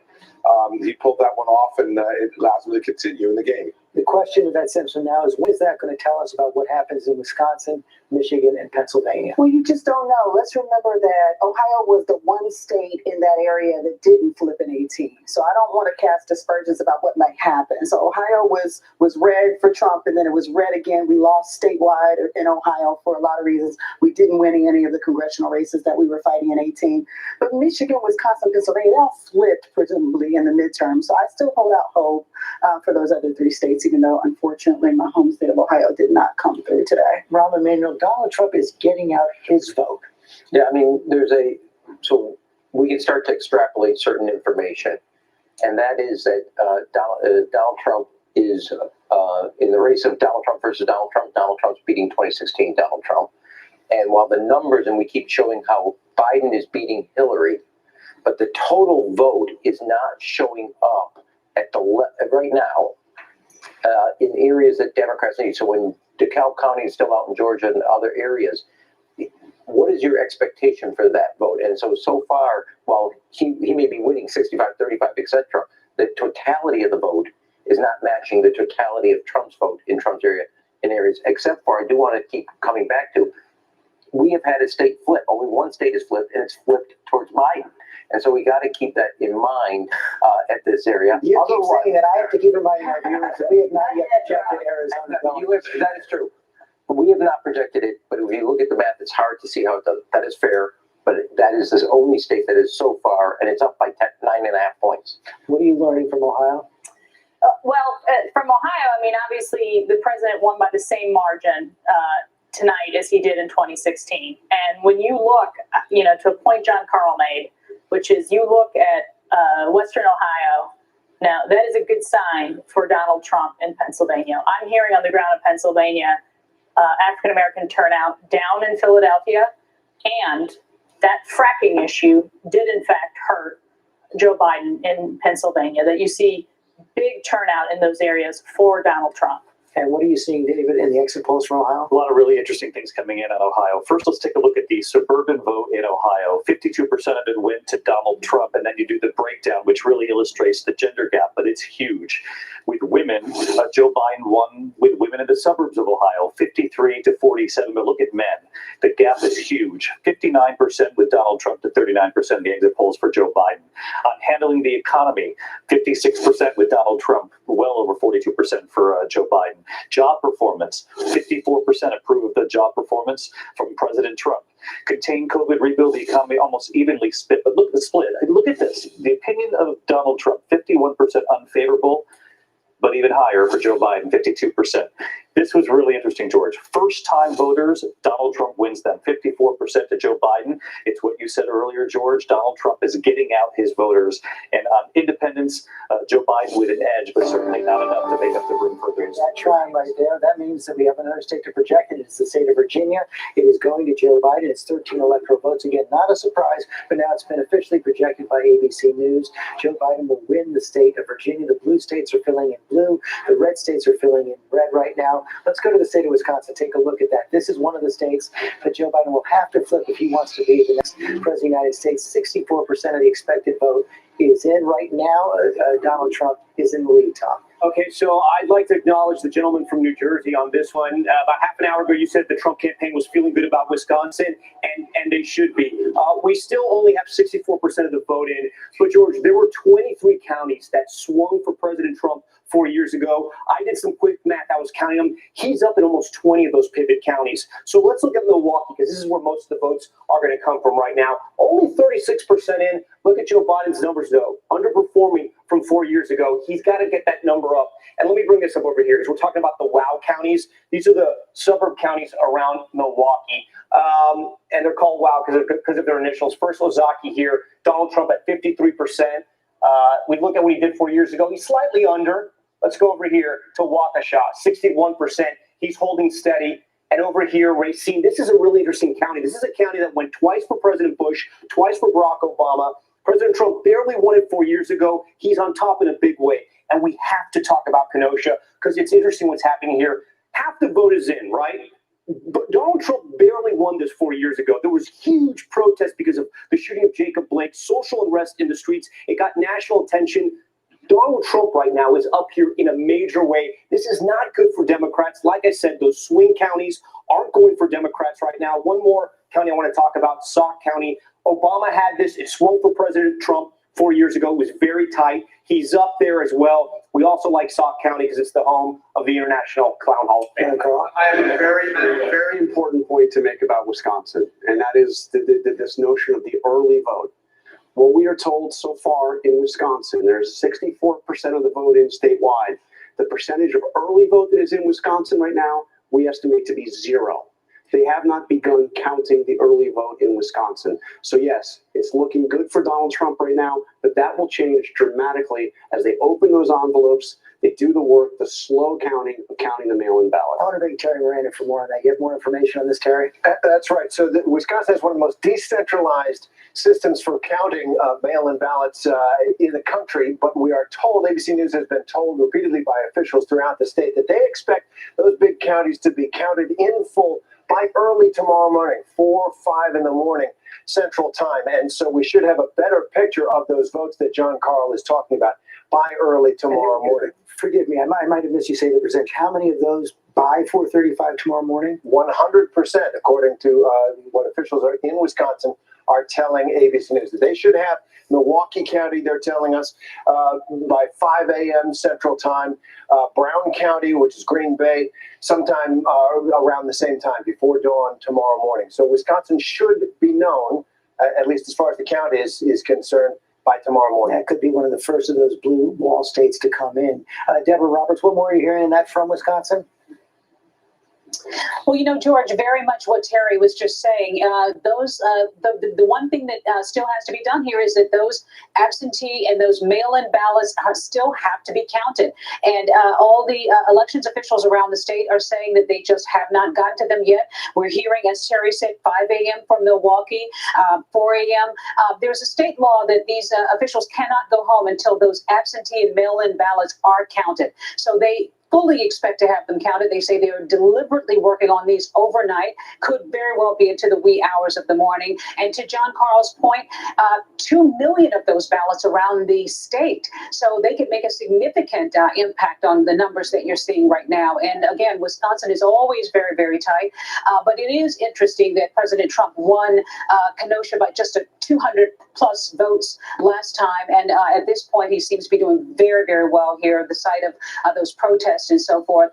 he pulled that one off, and it allows him to continue in the game. The question in that sense from now is, what is that going to tell us about what happens in Wisconsin, Michigan, and Pennsylvania? Well, you just don't know. Let's remember that Ohio was the one state in that area that didn't flip in 18. So I don't want to cast aspersions about what might happen. So Ohio was red for Trump, and then it was red again. We lost statewide in Ohio for a lot of reasons. We didn't win any of the congressional races that we were fighting in 18. But Michigan, Wisconsin, Pennsylvania, they all flipped presumably in the midterm. So I still hold out hope for those other three states, even though, unfortunately, my home state of Ohio did not come through today. Rahm Emanuel, Donald Trump is getting out his vote. Yeah, I mean, so we can start to extrapolate certain information, and that is that Donald Trump is in the race of Donald Trump versus Donald Trump's beating 2016 Donald Trump. And while the numbers, and we keep showing how Biden is beating Hillary, but the total vote is not showing up at right now in areas that Democrats need. So when DeKalb County is still out in Georgia and other areas, what is your expectation for that vote? And so far, while he may be winning 65, 35, etc., the totality of the vote is not matching the totality of Trump's vote in Trump's area, in areas, except for, I do want to keep coming back to, we have had a state flip. Only one state is flipped, and it's flipped towards Biden. And so we got to keep that in mind at this area. You keep saying that. I have to keep reminding our viewers that we have not yet projected Arizona. That is true. We have not projected it, but if you look at the math, it's hard to see how it does. That is fair, but that is the only state that is so far, and it's up by 9.5 points. What are you learning from Ohio? From Ohio, I mean, obviously the president won by the same margin tonight as he did in 2016. And when you look, to a point John Carl made, which is you look at Western Ohio, now that is a good sign for Donald Trump in Pennsylvania. I'm hearing on the ground in Pennsylvania, African-American turnout down in Philadelphia, and that fracking issue did in fact hurt Joe Biden in Pennsylvania, that you see big turnout in those areas for Donald Trump. And what are you seeing, David, in the exit polls from Ohio? A lot of really interesting things coming in on Ohio. First, let's take a look at the suburban vote in Ohio. 52% of it went to Donald Trump, and then you do the breakdown, which really illustrates the gender gap, but it's huge. With women, Joe Biden won with women in the suburbs of Ohio, 53 to 47. But look at men. The gap is huge. 59% with Donald Trump to 39% in the exit polls for Joe Biden. On handling the economy, 56% with Donald Trump, well over 42% for Joe Biden. Job performance, 54% approve of the job performance from President Trump. Contain COVID, rebuild the economy, almost evenly split. But look at the split. Look at this. The opinion of Donald Trump, 51% unfavorable, but even higher for Joe Biden, 52%. This was really interesting, George. First-time voters, Donald Trump wins them, 54% to Joe Biden. It's what you said earlier, George. Donald Trump is getting out his voters. And on independents, Joe Biden with an edge, but certainly not enough to make up the room for those. That trend right there, that means that we have another state to project it. It's the state of Virginia. It is going to Joe Biden. It's 13 electoral votes. Again, not a surprise, but now it's been officially projected by ABC News. Joe Biden will win the state of Virginia. The blue states are filling in blue. The red states are filling in red right now. Let's go to the state of Wisconsin. Take a look at that. This is one of the states that Joe Biden will have to flip if he wants to be the next president of the United States. 64% of the expected vote is in right now. Donald Trump is in the lead, Tom. Okay, so I'd like to acknowledge the gentleman from New Jersey on this one. About half an hour ago, you said the Trump campaign was feeling good about Wisconsin, and they should be. We still only have 64% of the vote in. But, George, there were 23 counties that swung for President Trump 4 years ago. I did some quick math. I was counting them. He's up in almost 20 of those pivot counties. So let's look at Milwaukee, because this is where most of the votes are going to come from right now. Only 36% in. Look at Joe Biden's numbers, though. Underperforming from 4 years ago. He's got to get that number up. And let me bring this up over here, because we're talking about the WOW counties. These are the suburb counties around Milwaukee. And they're called WOW because of their initials. First, Ozaki here. Donald Trump at 53%. We look at what he did 4 years ago. He's slightly under. Let's go over here to Waukesha, 61%. He's holding steady. And over here, Racine, this is a really interesting county. This is a county that went twice for President Bush, twice for Barack Obama. President Trump barely won it 4 years ago. He's on top in a big way. And we have to talk about Kenosha, because it's interesting what's happening here. Half the vote is in, right? But Donald Trump barely won this 4 years ago. There was huge protest because of the shooting of Jacob Blake, social unrest in the streets. It got national attention. Donald Trump right now is up here in a major way. This is not good for Democrats. Like I said, those swing counties aren't going for Democrats right now. One more county I want to talk about, Sauk County. Obama had this. It swung for President Trump 4 years ago. It was very tight. He's up there as well. We also like Sauk County because it's the home of the International Clown Hall of Fame. I have a very important point to make about Wisconsin, and that is this notion of the early vote. What we are told so far in Wisconsin, there's 64% of the vote in statewide. The percentage of early vote that is in Wisconsin right now, we estimate to be 0. They have not begun counting the early vote in Wisconsin. So yes, it's looking good for Donald Trump right now, but that will change dramatically as they open those envelopes. They do the work, the slow counting of counting the mail-in ballot. I want to bring Terry Miranda for more on that. You have more information on this, Terry? That's right. So Wisconsin has one of the most decentralized systems for counting mail-in ballots in the country, but we are told, ABC News has been told repeatedly by officials throughout the state, that they expect those big counties to be counted in full by early tomorrow morning, 4 or 5 in the morning Central Time. And so we should have a better picture of those votes that John Carl is talking about by early tomorrow morning. Forgive me, I might have missed you say the percentage. How many of those by 4:35 tomorrow morning? 100%, according to what officials are in Wisconsin are telling ABC News. They should have Milwaukee County, they're telling us, by 5 a.m. Central Time. Brown County, which is Green Bay, sometime around the same time, before dawn tomorrow morning. So Wisconsin should be known, at least as far as the count is concerned, by tomorrow morning. That could be one of the first of those blue wall states to come in. Deborah Roberts, what more are you hearing in that from Wisconsin? Well, you know, George, very much what Terry was just saying. The one thing that still has to be done here is that those absentee and those mail-in ballots still have to be counted. And all the elections officials around the state are saying that they just have not gotten to them yet. We're hearing, as Terry said, 5 a.m. for Milwaukee, 4 a.m. There's a state law that these officials cannot go home until those absentee and mail-in ballots are counted. So they fully expect to have them counted. They say they are deliberately working on these overnight, could very well be into the wee hours of the morning. And to John Carl's point, 2 million of those ballots around the state. So they could make a significant impact on the numbers that you're seeing right now. And again, Wisconsin is always very, very tight. But it is interesting that President Trump won Kenosha by just 200 plus votes last time. And at this point, he seems to be doing very, very well here, the site of those protests and so forth.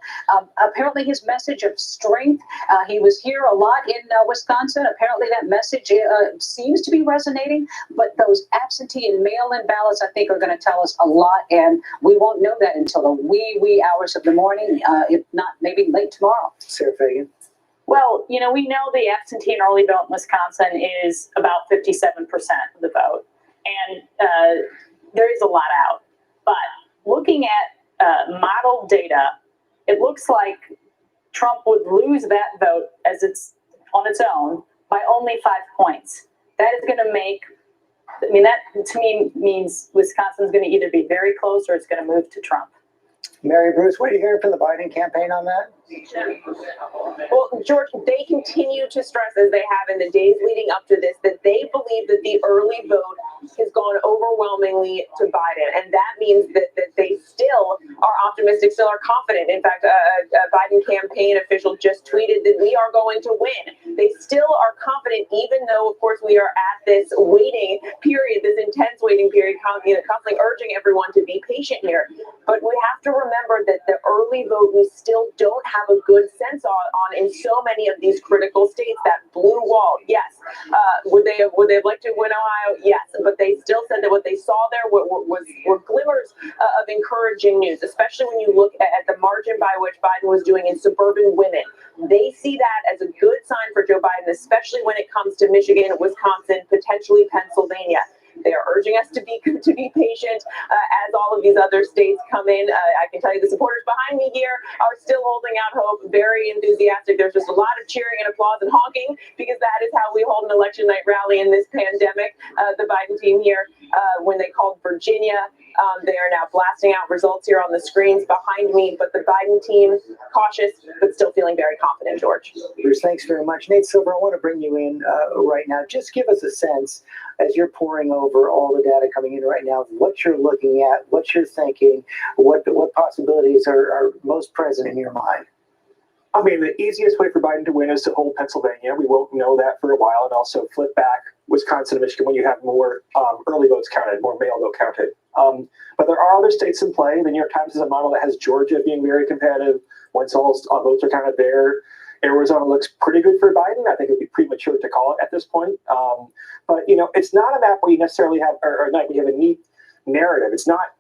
Apparently his message of strength, he was here a lot in Wisconsin. Apparently that message seems to be resonating, but those absentee and mail-in ballots, I think, are going to tell us a lot, and we won't know that until the wee hours of the morning, if not maybe late tomorrow. Sarah Fagan. Well, you know, we know the absentee and early vote in Wisconsin is about 57% of the vote, and there is a lot out. But looking at model data, it looks like Trump would lose that vote as it's on its own by only 5 points. That is going to make, I mean, that to me means Wisconsin's going to either be very close or it's going to move to Trump. Mary Bruce, what are you hearing from the Biden campaign on that? Well, George, they continue to stress, as they have in the days leading up to this, that they believe that the early vote has gone overwhelmingly to Biden. And that means that they still are optimistic, still are confident. In fact, a Biden campaign official just tweeted that we are going to win. They still are confident, even though, of course, we are at this waiting period, this intense waiting period, constantly urging everyone to be patient here. But we have to remember that the early vote, we still don't have a good sense on in so many of these critical states. That blue wall, yes. Would they have liked to win Ohio? Yes. But they still said that what they saw there were glimmers of encouraging news, especially when you look at the margin by which Biden was doing in suburban women. They see that as a good sign for Joe Biden, especially when it comes to Michigan, Wisconsin, potentially Pennsylvania. They are urging us to be patient as all of these other states come in. I can tell you the supporters behind me here are still holding out hope, very enthusiastic. There's just a lot of cheering and applause and honking because that is how we hold an election night rally in this pandemic. The Biden team here, when they called Virginia, they are now blasting out results here on the screens behind me. But the Biden team, cautious, but still feeling very confident, George. Bruce, thanks very much. Nate Silver, I want to bring you in right now. Just give us a sense, as you're poring over all the data coming in right now, what you're looking at, what you're thinking, what possibilities are most present in your mind. I mean, the easiest way for Biden to win is to hold Pennsylvania. We won't know that for a while, and also flip back Wisconsin and Michigan when you have more early votes counted, more mail vote counted. But there are other states in play. The New York Times is a model that has Georgia being very competitive once all votes are counted there. Arizona looks pretty good for Biden. I think it would be premature to call it at this point. But, it's not a map where you necessarily have, or a night where you have a neat narrative. It's not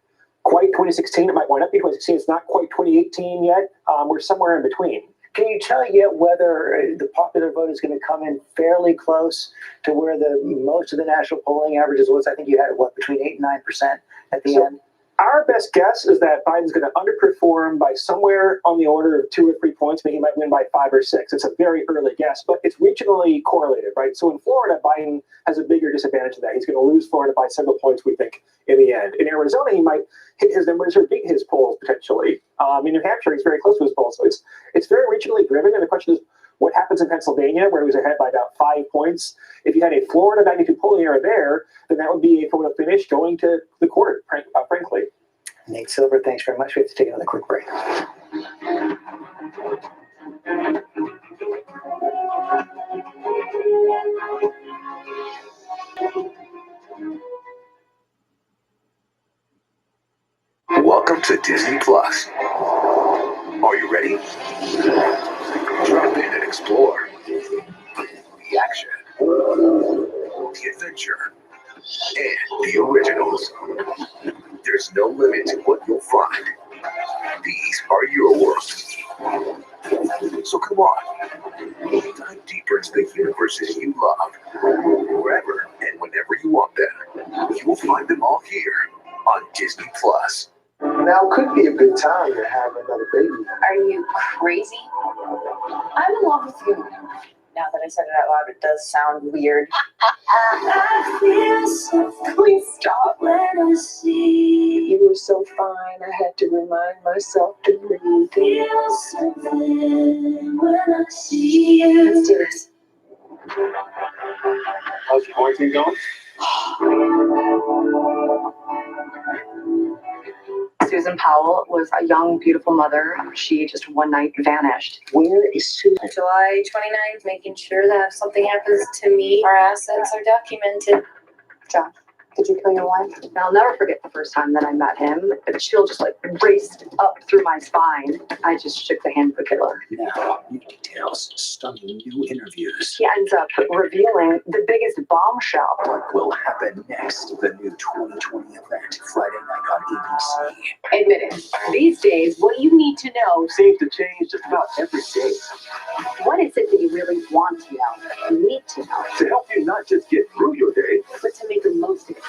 quite 2016. It might wind up being 2016. It's not quite 2018 yet. We're somewhere in between. Can you tell yet whether the popular vote is going to come in fairly close to where the most of the national polling averages was? I think you had between 8 and 9% at the end. Our best guess is that Biden's going to underperform by somewhere on the order of 2 or 3 points. Maybe he might win by 5 or 6. It's a very early guess, but it's regionally correlated, right? So in Florida, Biden has a bigger disadvantage of that. He's going to lose Florida by several points, we think, in the end. In Arizona, he might hit his numbers or beat his polls potentially. In New Hampshire, he's very close to his polls. So it's very regionally driven, and the question is, what happens in Pennsylvania, where he was ahead by about 5 points? If you had a Florida magnitude polling error there, then that would be a photo finish going to the court, frankly. Nate Silver, thanks very much. We have to take another quick break. Welcome to Disney Plus. Are you ready? Drop in and explore. The action, the adventure, and the originals. There's no limit to what you'll find. These are your worlds. So come on, dive deeper into the universes you love. Wherever and whenever you want them, you will find them all here on Disney Plus. Now could be a good time to have another baby. Are you crazy? I'm in love with you. Now that I said it out loud, it does sound weird. I feel so. Please stop. When I see you were so fine, I had to remind myself to breathe. Feel something when I see you. Let's do this. How's your quarantine going? Susan Powell was a young, beautiful mother. She just one night vanished. Where is Susan? July 29th, making sure that if something happens to me, our assets are documented. John, did you kill your wife? I'll never forget the first time that I met him. A chill just raced up through my spine. I just shook the hand of the killer. Now, new details, stunning new interviews. He ends up revealing the biggest bombshell. What will happen next? The new 2020 event, Friday night on ABC. Admit it. These days, what you need to know seems to change just about every day. What is it that you really want to know, need to know? To help you not just get through your day, but to make the most of it.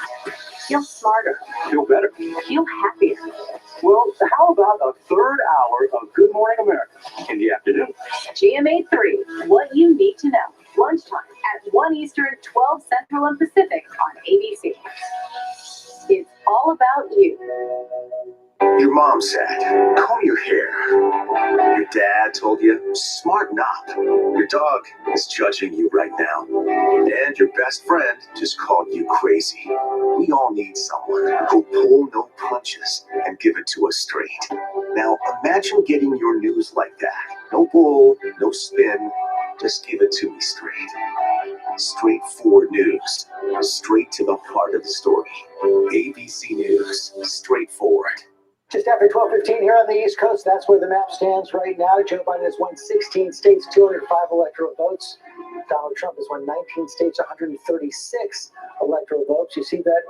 Feel smarter. Feel better. Feel happier. Well, how about a third hour of Good Morning America in the afternoon? GMA 3, what you need to know. Lunchtime at 1 Eastern, 12 Central and Pacific on ABC. It's all about you. Your mom said, comb your hair. Your dad told you, smarten up. Your dog is judging you right now. And like your best friend just called you crazy. We all need someone who'll pull no punches and give it to us straight. Now imagine getting your news like that. No bull, no spin, just give it to me straight. Straightforward news, straight to the heart of the story. ABC News, straightforward. Just after 12:15 here on the East Coast, that's where the map stands right now. Joe Biden has won 16 states, 205 electoral votes. Donald Trump has won 19 states, 136 electoral votes. You see that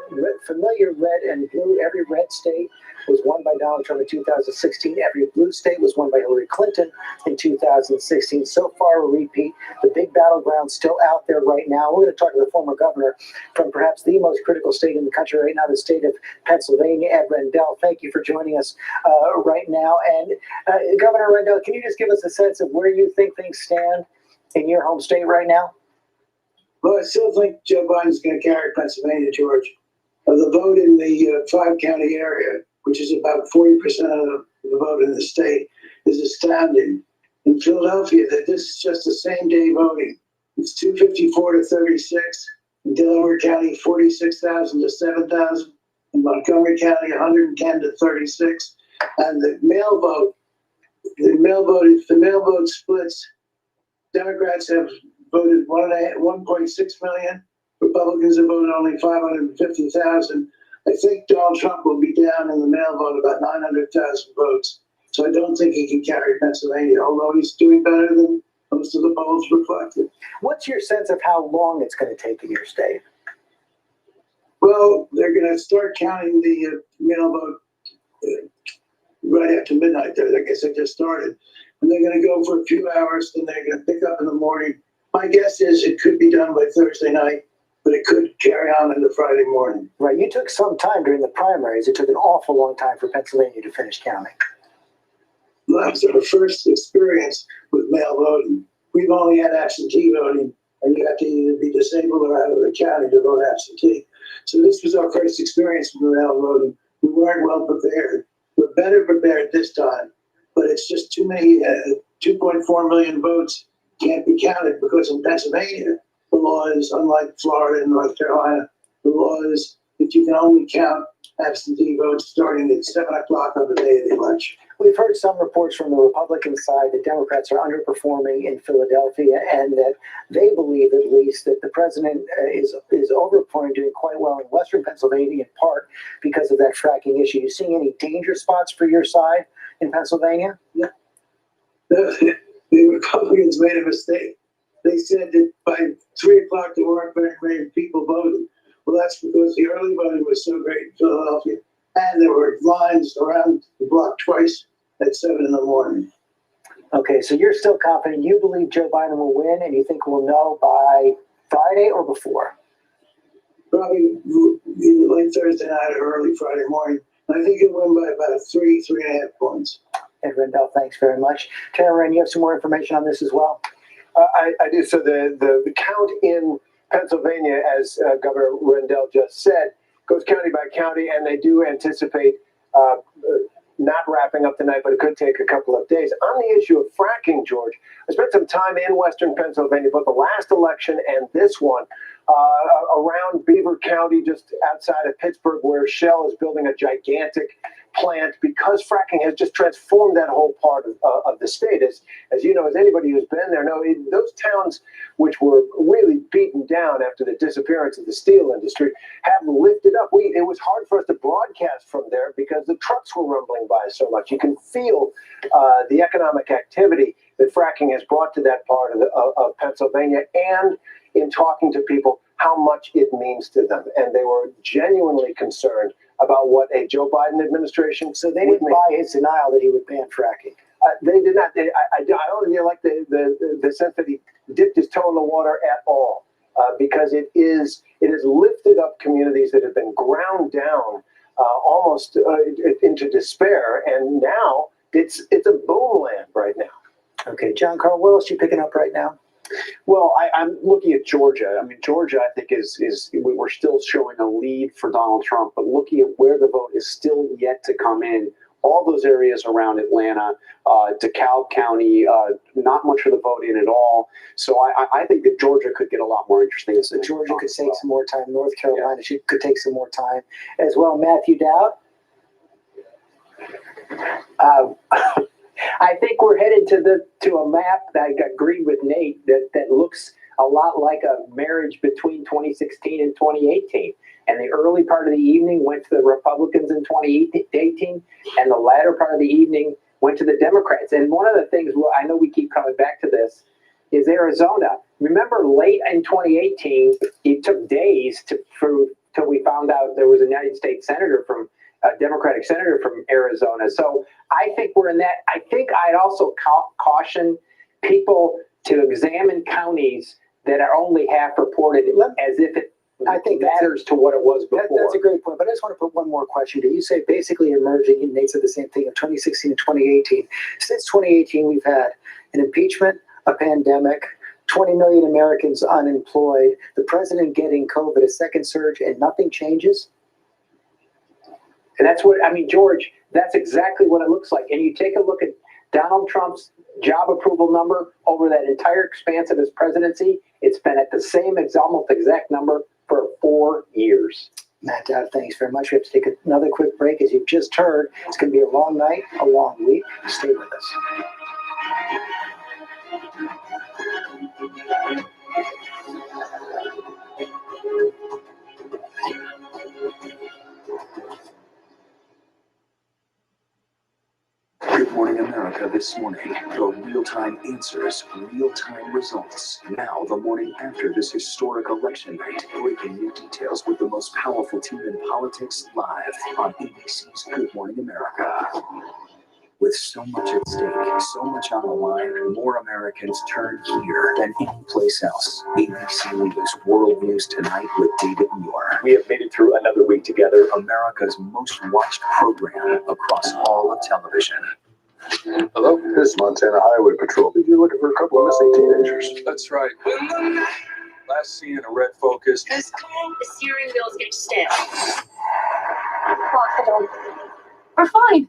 familiar red and blue. Every red state was won by Donald Trump in 2016. Every blue state was won by Hillary Clinton in 2016. So far, a repeat. The big battleground still out there right now. We're going to talk to the former governor from perhaps the most critical state in the country right now, the state of Pennsylvania, Ed Rendell. Thank you for joining us right now. And Governor Rendell, can you just give us a sense of where you think things stand in your home state right now? Well, I still think Joe Biden's going to carry Pennsylvania, George. The vote in the five-county area, which is about 40% of the vote in the state, is astounding. In Philadelphia, that this is just the same-day voting. It's 254 to 36. In Delaware County, 46,000 to 7,000. In Montgomery County, 110 to 36. And the mail vote, if the mail vote splits, Democrats have voted 1.6 million. Republicans have voted only 550,000. I think Donald Trump will be down in the mail vote about 900,000 votes. So I don't think he can carry Pennsylvania, although he's doing better than most of the polls reflected. What's your sense of how long it's going to take in your state? Well, they're going to start counting the mail vote right after midnight. I guess they just started. And they're going to go for a few hours, then they're going to pick up in the morning. My guess is it could be done by Thursday night, but it could carry on into Friday morning. Right. You took some time during the primaries. It took an awful long time for Pennsylvania to finish counting. Well, that was our first experience with mail voting. We've only had absentee voting, and you have to either be disabled or out of the county to vote absentee. So this was our first experience with mail voting. We weren't well prepared. We're better prepared this time, but it's just too many, 2.4 million votes can't be counted because in Pennsylvania, the law is, unlike Florida and North Carolina, the law is that you can only count absentee votes starting at 7 o'clock on the day of the election. We've heard some reports from the Republican side that Democrats are underperforming in Philadelphia and that they believe, at least, that the president is overperforming, doing quite well in Western Pennsylvania, in part because of that fracking issue. You seeing any danger spots for your side in Pennsylvania? Yeah. The Republicans made a mistake. They said that by 3 o'clock there weren't very many people voting. Well, that's because the early voting was so great in Philadelphia, and there were lines around the block twice at 7 in the morning. Okay, so you're still confident. You believe Joe Biden will win, and you think we'll know by Friday or before? Probably either late Thursday night or early Friday morning. And I think he'll win by about 3.5 points. Ed Rendell, thanks very much. Tara, you have some more information on this as well? I do. So the count in Pennsylvania, as Governor Rendell just said, goes county by county, and they do anticipate not wrapping up tonight, but it could take a couple of days. On the issue of fracking, George, I spent some time in Western Pennsylvania, both the last election and this one, around Beaver County, just outside of Pittsburgh, where Shell is building a gigantic plant because fracking has just transformed that whole part of the state. As you know, as anybody who's been there, know those towns which were really beaten down after the disappearance of the steel industry have lifted up. It was hard for us to broadcast from there because the trucks were rumbling by so much. You can feel the economic activity that fracking has brought to that part of Pennsylvania, and in talking to people, how much it means to them. And they were genuinely concerned about what a Joe Biden administration. So they didn't buy his denial that he would ban fracking. They did not. I don't really like the sense that he dipped his toe in the water at all, because it has lifted up communities that have been ground down almost into despair, and now it's a boom land right now. Okay, John Carl, what else are you picking up right now? Well, I'm looking at Georgia. I mean, Georgia, I think we're still showing a lead for Donald Trump, but looking at where the vote is still yet to come in, all those areas around Atlanta, DeKalb County, not much of the vote in at all. So I think that Georgia could get a lot more interesting. So Georgia could take some more time. North Carolina could take some more time as well. Matthew Dowd? I think we're headed to a map that I agree with Nate that looks a lot like a marriage between 2016 and 2018. And the early part of the evening went to the Republicans in 2018, and the latter part of the evening went to the Democrats. And one of the things, well, I know we keep coming back to this, is Arizona. Remember, late in 2018, it took days till we found out there was a United States senator from a Democratic senator from Arizona. So I think we're in that. I think I'd also caution people to examine counties that are only half reported as if it matters to what it was before. That's a great point, but I just want to put one more question to you. You say basically emerging, and Nate said the same thing, of 2016 and 2018. Since 2018, we've had an impeachment, a pandemic, 20 million Americans unemployed, the president getting COVID, a second surge, and nothing changes? And that's what, I mean, George, that's exactly what it looks like. And you take a look at Donald Trump's job approval number over that entire expanse of his presidency, it's been at the same almost exact number for 4 years. Matt Dowd, thanks very much. We have to take another quick break. As you've just heard, it's going to be a long night, a long week. Stay with us. Good Morning America this morning. The real-time answers, real-time results. Now, the morning after this historic election night, breaking new details with the most powerful team in politics live on ABC's Good Morning America. With so much at stake, so much on the line, more Americans turn here than any place else. ABC News World News Tonight with David Muir. We have made it through another week together. America's most watched program across all of television. Hello, this is Montana Highway Patrol. You're looking for a couple of missing teenagers. That's right. Last seen in a red Focus. The steering wheels get stale. We're fine.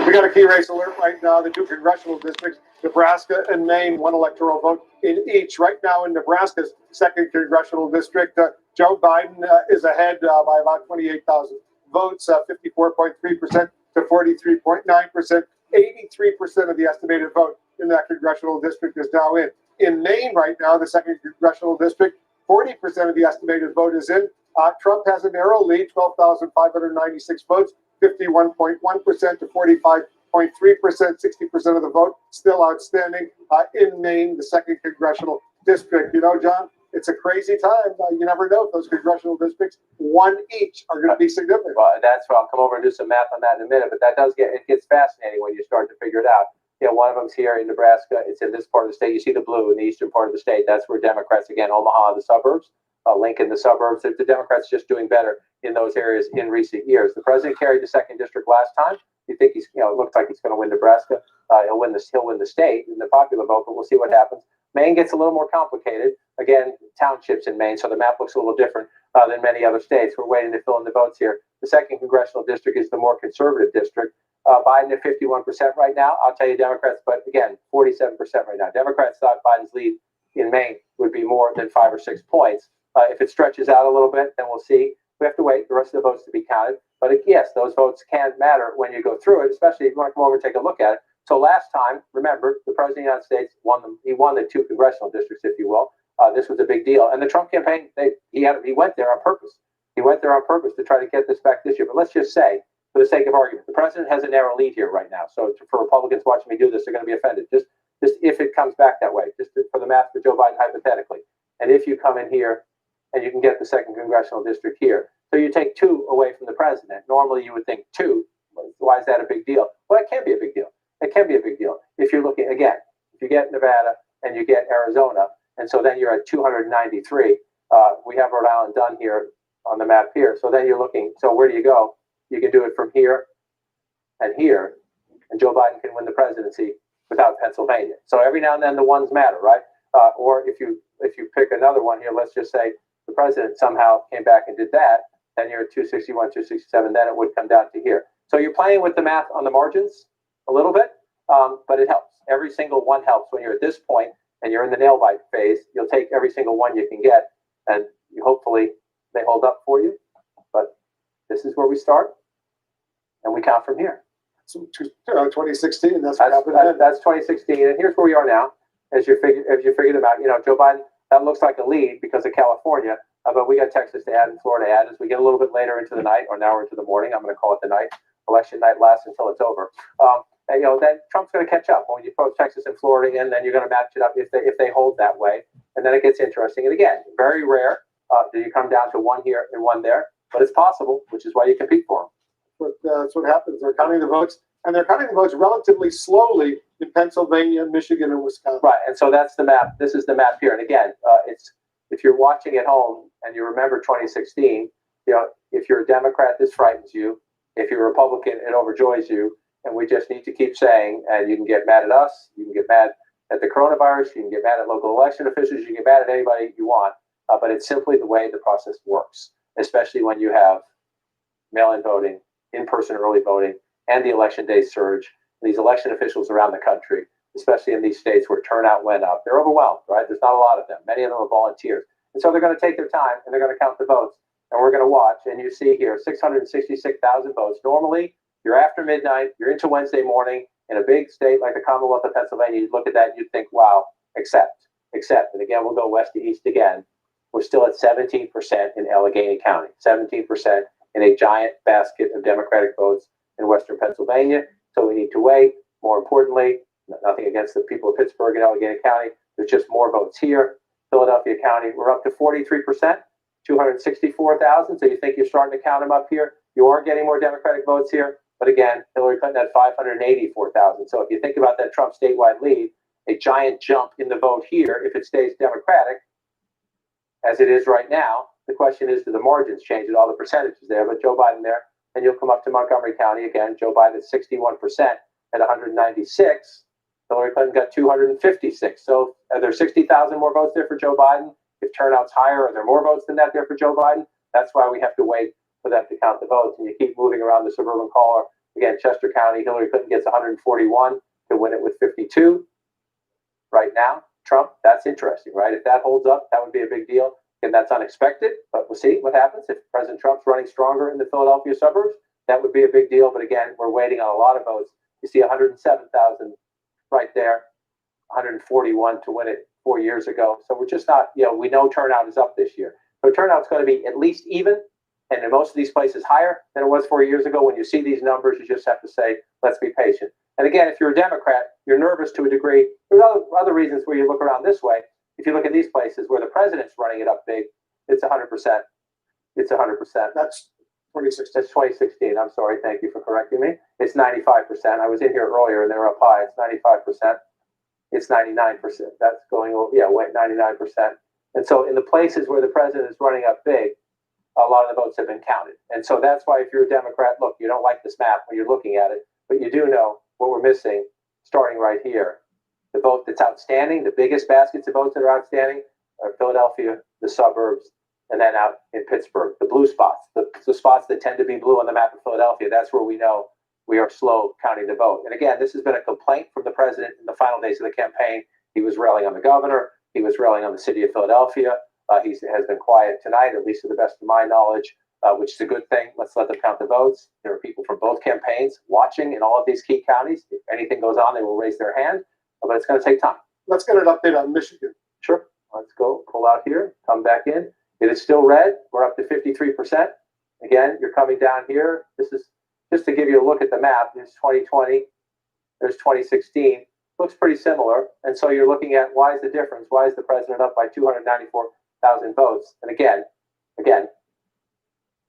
We got a key race alert right now. The two congressional districts, Nebraska and Maine, one electoral vote in each. Right now in Nebraska's second congressional district, Joe Biden is ahead by about 28,000 votes, 54.3% to 43.9%. 83% of the estimated vote in that congressional district is now in. In Maine right now, the second congressional district, 40% of the estimated vote is in. Trump has a narrow lead, 12,596 votes. 51.1% to 45.3%, 60% of the vote still outstanding in Maine, the second congressional district. You know, John, it's a crazy time. You never know if those congressional districts, one each, are going to be significant. Well, that's why I'll come over and do some math on that in a minute. But that it gets fascinating when you start to figure it out. You know, one of them's here in Nebraska. It's in this part of the state. You see the blue in the eastern part of the state. That's where Democrats, again, Omaha, the suburbs. Lincoln, the suburbs. The Democrats just doing better in those areas in recent years. The president carried the second district last time. You think he's, it looks like he's going to win Nebraska. He'll win the state in the popular vote, but we'll see what happens. Maine gets a little more complicated. Again, townships in Maine, so the map looks a little different than many other states. We're waiting to fill in the votes here. The second congressional district is the more conservative district. Biden at 51% right now. I'll tell you Democrats, but again, 47% right now. Democrats thought Biden's lead in Maine would be more than 5 or 6 points. If it stretches out a little bit, then we'll see. We have to wait the rest of the votes to be counted. But yes, those votes can matter when you go through it, especially if you want to come over and take a look at it. So last time, remember, the president of the United States won them. He won the 2 congressional districts, if you will. This was a big deal. And the Trump campaign, he went there on purpose. He went there on purpose to try to get this back this year. But let's just say, for the sake of argument, the president has a narrow lead here right now. So for Republicans watching me do this, they're going to be offended. Just if it comes back that way, for the math for Joe Biden hypothetically. And if you come in here and you can get the 2nd congressional district here. So you take 2 away from the president. Normally you would think 2. Why is that a big deal? Well, it can be a big deal. It can be a big deal. If you're looking, again, if you get Nevada and you get Arizona, and so then you're at 293. We have Rhode Island done here on the map here. So then you're looking, so where do you go? You can do it from here and here, and Joe Biden can win the presidency without Pennsylvania. So every now and then the ones matter, right? Or if you pick another one here, let's just say the president somehow came back and did that, then you're at 261, 267, then it would come down to here. So you're playing with the math on the margins a little bit, but it helps. Every single one helps. When you're at this point and you're in the nail bite phase, you'll take every single one you can get, and hopefully they hold up for you. But this is where we start, and we count from here. So 2016, that's what happened. That's 2016, and here's where we are now. As you figure them out, Joe Biden, that looks like a lead because of California, but we got Texas to add and Florida to add. As we get a little bit later into the night, or now we're into the morning, I'm going to call it the night. Election night lasts until it's over. And, then Trump's going to catch up when you throw Texas and Florida in. Then you're going to match it up if they hold that way, and then it gets interesting. And again, very rare do you come down to one here and one there, but it's possible, which is why you compete for them. That's what happens. They're counting the votes, and they're counting the votes relatively slowly in Pennsylvania, Michigan, and Wisconsin. Right, and so that's the map. This is the map here. And again, it's if you're watching at home and you remember 2016, if you're a Democrat, this frightens you. If you're a Republican, it overjoys you. And we just need to keep saying, and you can get mad at us, you can get mad at the coronavirus, you can get mad at local election officials, you can get mad at anybody you want, but it's simply the way the process works, especially when you have mail-in voting, in-person early voting, and the election day surge. These election officials around the country, especially in these states where turnout went up, they're overwhelmed, right? There's not a lot of them. Many of them are volunteers. And so they're going to take their time, and they're going to count the votes, and we're going to watch. And you see here, 666,000 votes. Normally, you're after midnight, you're into Wednesday morning, in a big state like the Commonwealth of Pennsylvania, you'd look at that and you'd think, wow, except. And again, we'll go west to east again. We're still at 17% in Allegheny County, 17% in a giant basket of Democratic votes in Western Pennsylvania. So we need to wait. More importantly, nothing against the people of Pittsburgh and Allegheny County. There's just more votes here. Philadelphia County, we're up to 43%, 264,000. So you think you're starting to count them up here. You are getting more Democratic votes here. But again, Hillary Clinton had 584,000. So if you think about that Trump statewide lead, a giant jump in the vote here, if it stays Democratic, as it is right now, the question is, do the margins change at all the percentages there? But Joe Biden there, and you'll come up to Montgomery County again. Joe Biden at 61% at 196. Hillary Clinton got 256. So are there 60,000 more votes there for Joe Biden? If turnout's higher, are there more votes than that there for Joe Biden? That's why we have to wait for them to count the votes, and you keep moving around the suburban caller. Again, Chester County, Hillary Clinton gets 141 to win it with 52. Right now, Trump, that's interesting, right? If that holds up, that would be a big deal, and that's unexpected, but we'll see what happens. If President Trump's running stronger in the Philadelphia suburbs, that would be a big deal, but again, we're waiting on a lot of votes. You see 107,000 right there, 141 to win it 4 years ago. So we're just not, we know turnout is up this year. So turnout's going to be at least even, and in most of these places higher than it was 4 years ago. When you see these numbers, you just have to say, let's be patient. And again, if you're a Democrat, you're nervous to a degree. There's other reasons where you look around this way. If you look at these places where the president's running it up big, it's 100%. It's 100%. That's 2016. That's 2016. I'm sorry. Thank you for correcting me. It's 95%. I was in here earlier and they were up high. It's 95%. It's 99%. That's going over. Yeah, wait, 99%. And so in the places where the president is running up big, a lot of the votes have been counted. And so that's why if you're a Democrat, look, you don't like this map when you're looking at it, but you do know what we're missing starting right here. The vote that's outstanding, the biggest baskets of votes that are outstanding are Philadelphia, the suburbs, and then out in Pittsburgh, the blue spots, the spots that tend to be blue on the map of Philadelphia. That's where we know we are slow counting the vote. And again, this has been a complaint from the president in the final days of the campaign. He was railing on the governor. He was railing on the city of Philadelphia. He has been quiet tonight, at least to the best of my knowledge, which is a good thing. Let's let them count the votes. There are people from both campaigns watching in all of these key counties. If anything goes on, they will raise their hand, but it's going to take time. Let's get an update on Michigan. Sure. Let's go, pull out here, come back in. It is still red. We're up to 53%. Again, you're coming down here. This is just to give you a look at the map. There's 2020, there's 2016. Looks pretty similar. And so you're looking at, why is the difference? Why is the president up by 294,000 votes? And again,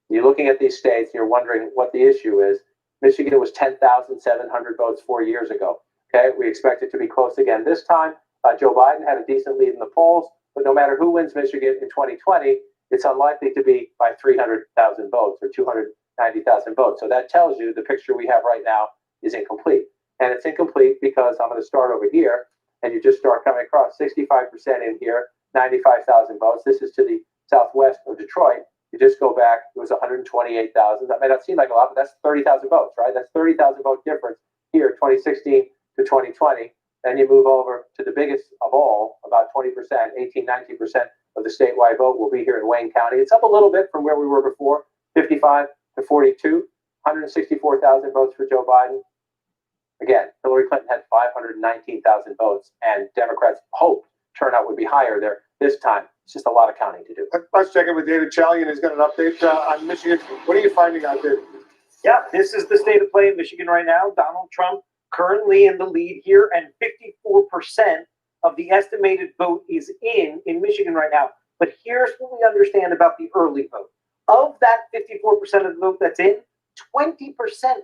you're looking at these states, you're wondering what the issue is. Michigan was 10,700 votes 4 years ago. Okay, we expect it to be close again this time. Joe Biden had a decent lead in the polls, but no matter who wins Michigan in 2020, it's unlikely to be by 300,000 votes or 290,000 votes. So that tells you the picture we have right now is incomplete. And it's incomplete because I'm going to start over here, and you just start coming across 65% in here, 95,000 votes. This is to the southwest of Detroit. You just go back, it was 128,000. That may not seem like a lot, but that's 30,000 votes, right? That's 30,000 vote difference here, 2016 to 2020. Then you move over to the biggest of all, about 20%, 18, 19% of the statewide vote will be here in Wayne County. It's up a little bit from where we were before, 55 to 42, 164,000 votes for Joe Biden. Again, Hillary Clinton had 519,000 votes, and Democrats hoped turnout would be higher there this time. It's just a lot of counting to do. Let's check in with David Chalian. He's got an update on Michigan. What are you finding out there? Yeah, this is the state of play in Michigan right now. Donald Trump currently in the lead here, and 54% of the estimated vote is in Michigan right now. But here's what we understand about the early vote. Of that 54% of the vote that's in, 20%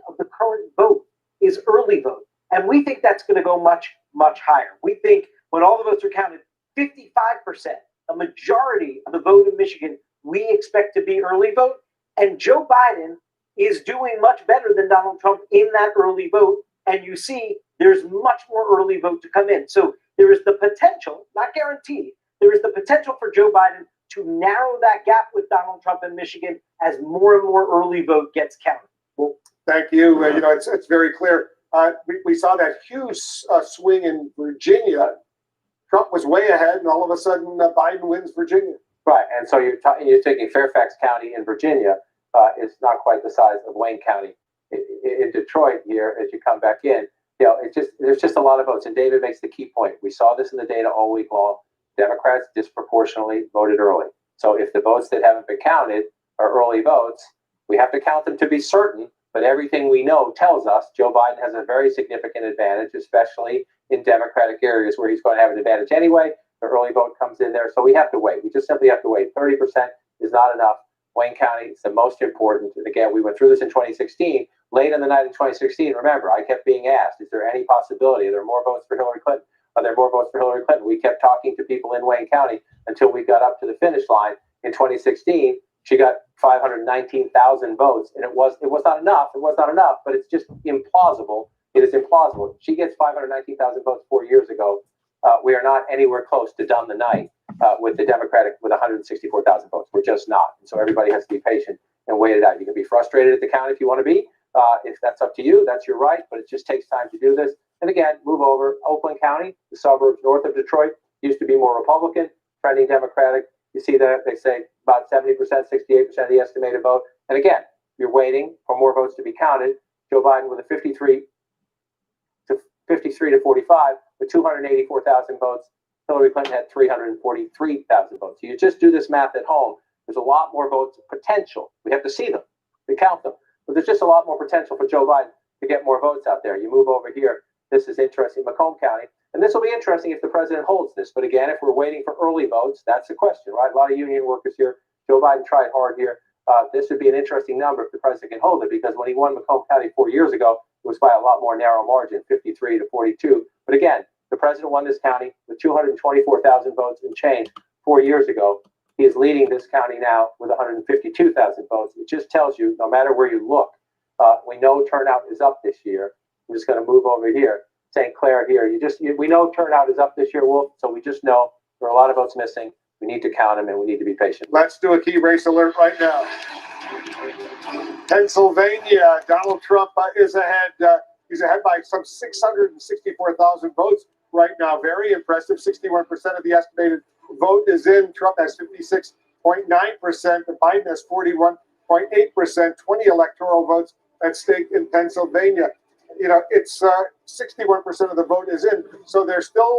of the current vote is early vote. And we think that's going to go much, much higher. We think when all the votes are counted, 55%, a majority of the vote in Michigan, we expect to be early vote. And Joe Biden is doing much better than Donald Trump in that early vote. And you see there's much more early vote to come in. So there is the potential, not guaranteed, there is the potential for Joe Biden to narrow that gap with Donald Trump in Michigan as more and more early vote gets counted. Well, thank you. It's very clear. We saw that huge swing in Virginia. Trump was way ahead, and all of a sudden Biden wins Virginia. Right, and so you're taking Fairfax County in Virginia. It's not quite the size of Wayne County. In Detroit here, as you come back in, there's just a lot of votes. And David makes the key point. We saw this in the data all week long. Democrats disproportionately voted early. So if the votes that haven't been counted are early votes, we have to count them to be certain. But everything we know tells us Joe Biden has a very significant advantage, especially in Democratic areas where he's going to have an advantage anyway. The early vote comes in there. So we have to wait. We just simply have to wait. 30% is not enough. Wayne County is the most important. And again, we went through this in 2016. Late in the night in 2016, remember, I kept being asked, is there any possibility? Are there more votes for Hillary Clinton? Are there more votes for Hillary Clinton? We kept talking to people in Wayne County until we got up to the finish line. In 2016, she got 519,000 votes, and it was not enough. It was not enough, but it's just implausible. It is implausible. She gets 519,000 votes 4 years ago. We are not anywhere close to done the night with the Democratic with 164,000 votes. We're just not. And so everybody has to be patient and wait it out. You can be frustrated at the count if you want to be. If that's up to you, that's your right, but it just takes time to do this. And again, move over. Oakland County, the suburbs north of Detroit, used to be more Republican, trending Democratic. You see that they say about 70%, 68% of the estimated vote. And again, you're waiting for more votes to be counted. Joe Biden with a 53 to 45 with 284,000 votes. Hillary Clinton had 343,000 votes. So you just do this math at home. There's a lot more votes potential. We have to see them, we count them. But there's just a lot more potential for Joe Biden to get more votes out there. You move over here. This is interesting, Macomb County. And this will be interesting if the president holds this. But again, if we're waiting for early votes, that's the question, right? A lot of union workers here. Joe Biden tried hard here. This would be an interesting number if the president can hold it, because when he won Macomb County 4 years ago, it was by a lot more narrow margin, 53 to 42. But again, the president won this county with 224,000 votes and change 4 years ago. He is leading this county now with 152,000 votes. It just tells you, no matter where you look, we know turnout is up this year. I'm just going to move over here. St. Clair here. We know turnout is up this year, Wolf. So we just know there are a lot of votes missing. We need to count them, and we need to be patient. Let's do a key race alert right now. Pennsylvania, Donald Trump is ahead. He's ahead by some 664,000 votes right now. Very impressive. 61% of the estimated vote is in. Trump has 56.9%. Biden has 41.8%. 20 electoral votes at stake in Pennsylvania. it's 61% of the vote is in. So there's still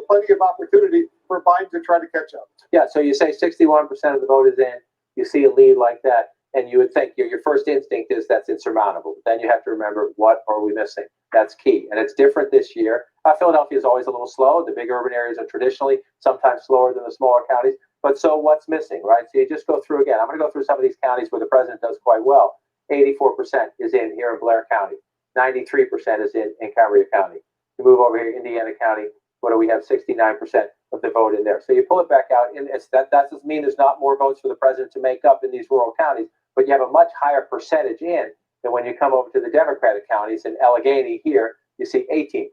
plenty of opportunity for Biden to try to catch up. Yeah, so you say 61% of the vote is in, you see a lead like that, and you would think your first instinct is that's insurmountable. Then you have to remember, what are we missing? That's key. And it's different this year. Philadelphia is always a little slow. The big urban areas are traditionally sometimes slower than the smaller counties. But so what's missing, right? So you just go through again. I'm going to go through some of these counties where the president does quite well. 84% is in here in Blair County. 93% is in Cambria County. You move over here, Indiana County. What do we have? 69% of the vote in there. So you pull it back out, and that doesn't mean there's not more votes for the president to make up in these rural counties, but you have a much higher percentage in than when you come over to the Democratic counties. In Allegheny here, you see 18%.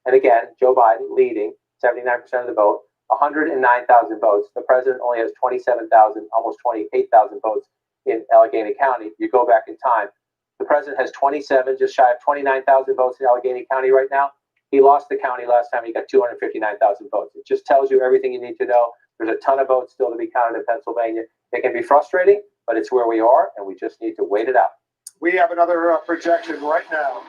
And again, Joe Biden leading, 79% of the vote, 109,000 votes. The president only has 27,000, almost 28,000 votes in Allegheny County. You go back in time. The president has 27, just shy of 29,000 votes in Allegheny County right now. He lost the county last time. He got 259,000 votes. It just tells you everything you need to know. There's a ton of votes still to be counted in Pennsylvania. It can be frustrating, but it's where we are, and we just need to wait it out. We have another projection right now.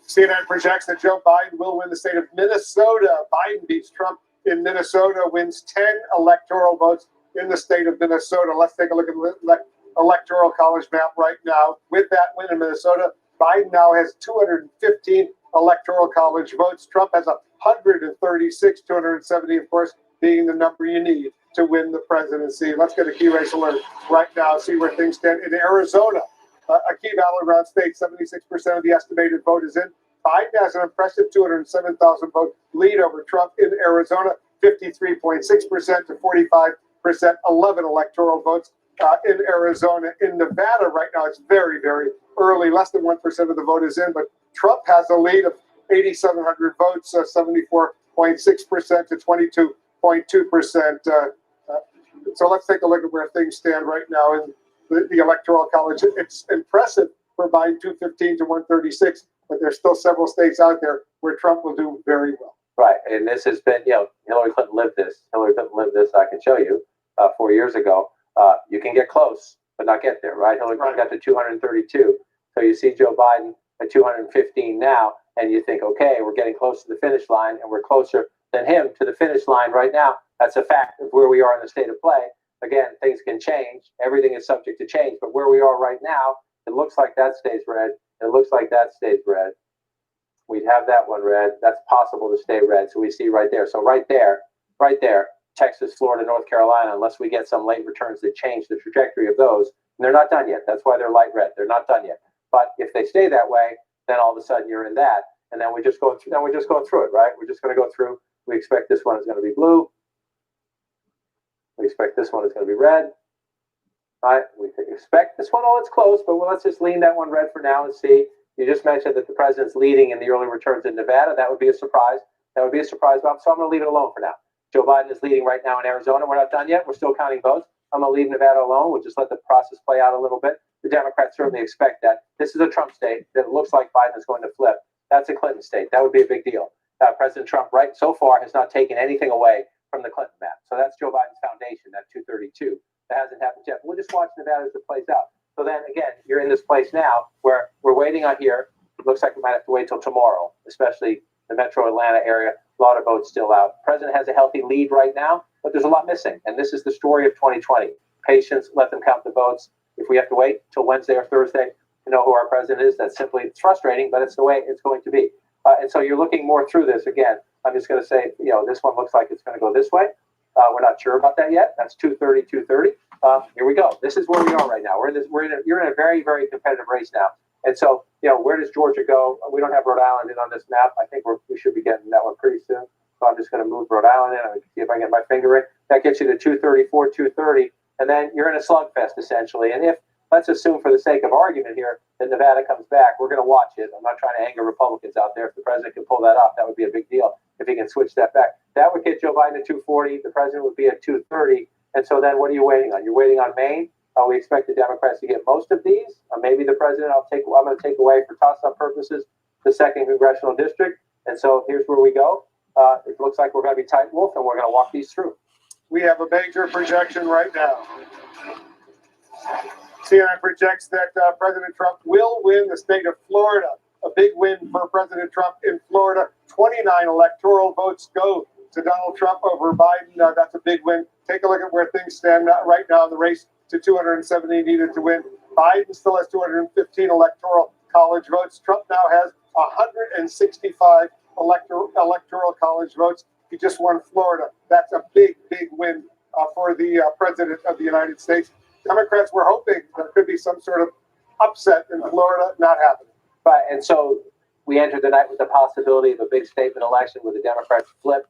CNN projects that Joe Biden will win the state of Minnesota. Biden beats Trump in Minnesota, wins 10 electoral votes in the state of Minnesota. Let's take a look at the electoral college map right now. With that win in Minnesota, Biden now has 215 electoral college votes. Trump has 136, 270, of course, being the number you need to win the presidency. Let's get a key race alert right now, see where things stand in Arizona. A key battleground state, 76% of the estimated vote is in. Biden has an impressive 207,000 vote lead over Trump in Arizona, 53.6% to 45%, 11 electoral votes in Arizona. In Nevada right now, it's very, very early. Less than 1% of the vote is in, but Trump has a lead of 8,700 votes, 74.6% to 22.2%. So let's take a look at where things stand right now in the Electoral College. It's impressive for Biden, 215 to 136, but there's still several states out there where Trump will do very well. Right, and this has been, Hillary Clinton lived this. Hillary Clinton lived this, I can show you, 4 years ago. You can get close, but not get there, right? Hillary Clinton got to 232. So you see Joe Biden at 215 now, and you think, okay, we're getting close to the finish line, and we're closer than him to the finish line right now. That's a fact of where we are in the state of play. Again, things can change. Everything is subject to change. But where we are right now, it looks like that stays red. It looks like that stays red. We'd have that one red. That's possible to stay red. So we see right there. So right there, Texas, Florida, North Carolina, unless we get some late returns that change the trajectory of those, and they're not done yet. That's why they're light red. They're not done yet. But if they stay that way, then all of a sudden you're in that. And then we're just going through. Then we're just going through it, right? We're just going to go through. We expect this one is going to be blue. We expect this one is going to be red. Right? We expect this one, it's close, but let's just lean that one red for now and see. You just mentioned that the president's leading in the early returns in Nevada. That would be a surprise. That would be a surprise, Bob. So I'm going to leave it alone for now. Joe Biden is leading right now in Arizona. We're not done yet. We're still counting votes. I'm going to leave Nevada alone. We'll just let the process play out a little bit. The Democrats certainly expect that. This is a Trump state that looks like Biden is going to flip. That's a Clinton state. That would be a big deal. President Trump, right, so far has not taken anything away from the Clinton map. So that's Joe Biden's foundation, that 232. That hasn't happened yet. We'll just watch Nevada as it plays out. So then, again, you're in this place now where we're waiting on here. It looks like we might have to wait till tomorrow, especially the metro Atlanta area. A lot of votes still out. The president has a healthy lead right now, but there's a lot missing. And this is the story of 2020. Patience, let them count the votes. If we have to wait till Wednesday or Thursday to know who our president is, that's simply, it's frustrating, but it's the way it's going to be. And so you're looking more through this. Again, I'm just going to say, this one looks like it's going to go this way. We're not sure about that yet. That's 230, 230. Here we go. This is where we are right now. You're in a very, very competitive race now. And so, where does Georgia go? We don't have Rhode Island in on this map. I think we should be getting that one pretty soon. So I'm just going to move Rhode Island in. I can see if I can get my finger in. That gets you to 234, 230. And then you're in a slugfest, essentially. And if, let's assume for the sake of argument here, that Nevada comes back, we're going to watch it. I'm not trying to anger Republicans out there. If the president can pull that off, that would be a big deal. If he can switch that back, that would get Joe Biden at 240. The president would be at 230. And so then what are you waiting on? You're waiting on Maine. We expect the Democrats to get most of these. Maybe the president, I'm going to take away for toss-up purposes the 2nd congressional district. And so here's where we go. It looks like we're going to be tight wolf, and we're going to walk these through. We have a major projection right now. CNN projects that President Trump will win the state of Florida. A big win for President Trump in Florida. 29 electoral votes go to Donald Trump over Biden. That's a big win. Take a look at where things stand right now in the race to 270 needed to win. Biden still has 215 electoral college votes. Trump now has 165 electoral college votes. He just won Florida. That's a big, big win for the president of the United States. Democrats were hoping there could be some sort of upset in Florida, not happening. Right, and so we entered the night with the possibility of a big statement election where the Democrats flip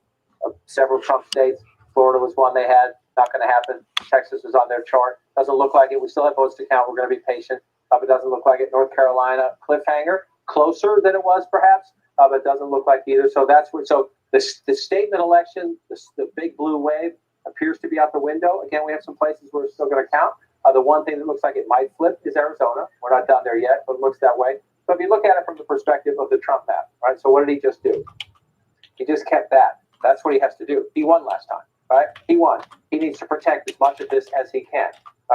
several Trump states. Florida was one they had. Not going to happen. Texas is on their chart. Doesn't look like it. We still have votes to count. We're going to be patient. But it doesn't look like it. North Carolina, cliffhanger. Closer than it was, perhaps. But it doesn't look like either. So that's what. So the statement election, the big blue wave, appears to be out the window. Again, we have some places where it's still going to count. The one thing that looks like it might flip is Arizona. We're not done there yet, but it looks that way. So if you look at it from the perspective of the Trump map, right? So what did he just do? He just kept that. That's what he has to do. He won last time, right? He won. He needs to protect as much of this as he can.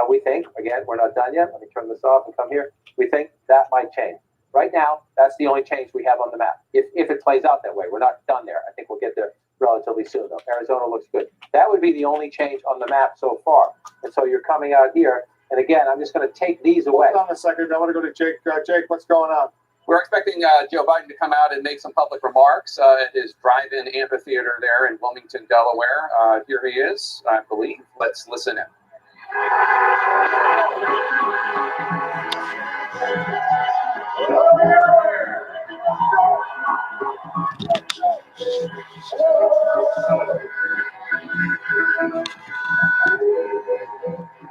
We think, again, we're not done yet. Let me turn this off and come here. We think that might change. Right now, that's the only change we have on the map. If it plays out that way, we're not done there. I think we'll get there relatively soon, though. Arizona looks good. That would be the only change on the map so far. And so you're coming out here. And again, I'm just going to take these away. Hold on a second. I want to go to Jake. Jake, what's going on? We're expecting Joe Biden to come out and make some public remarks at his drive-in amphitheater there in Wilmington, Delaware. Here he is, I believe. Let's listen in.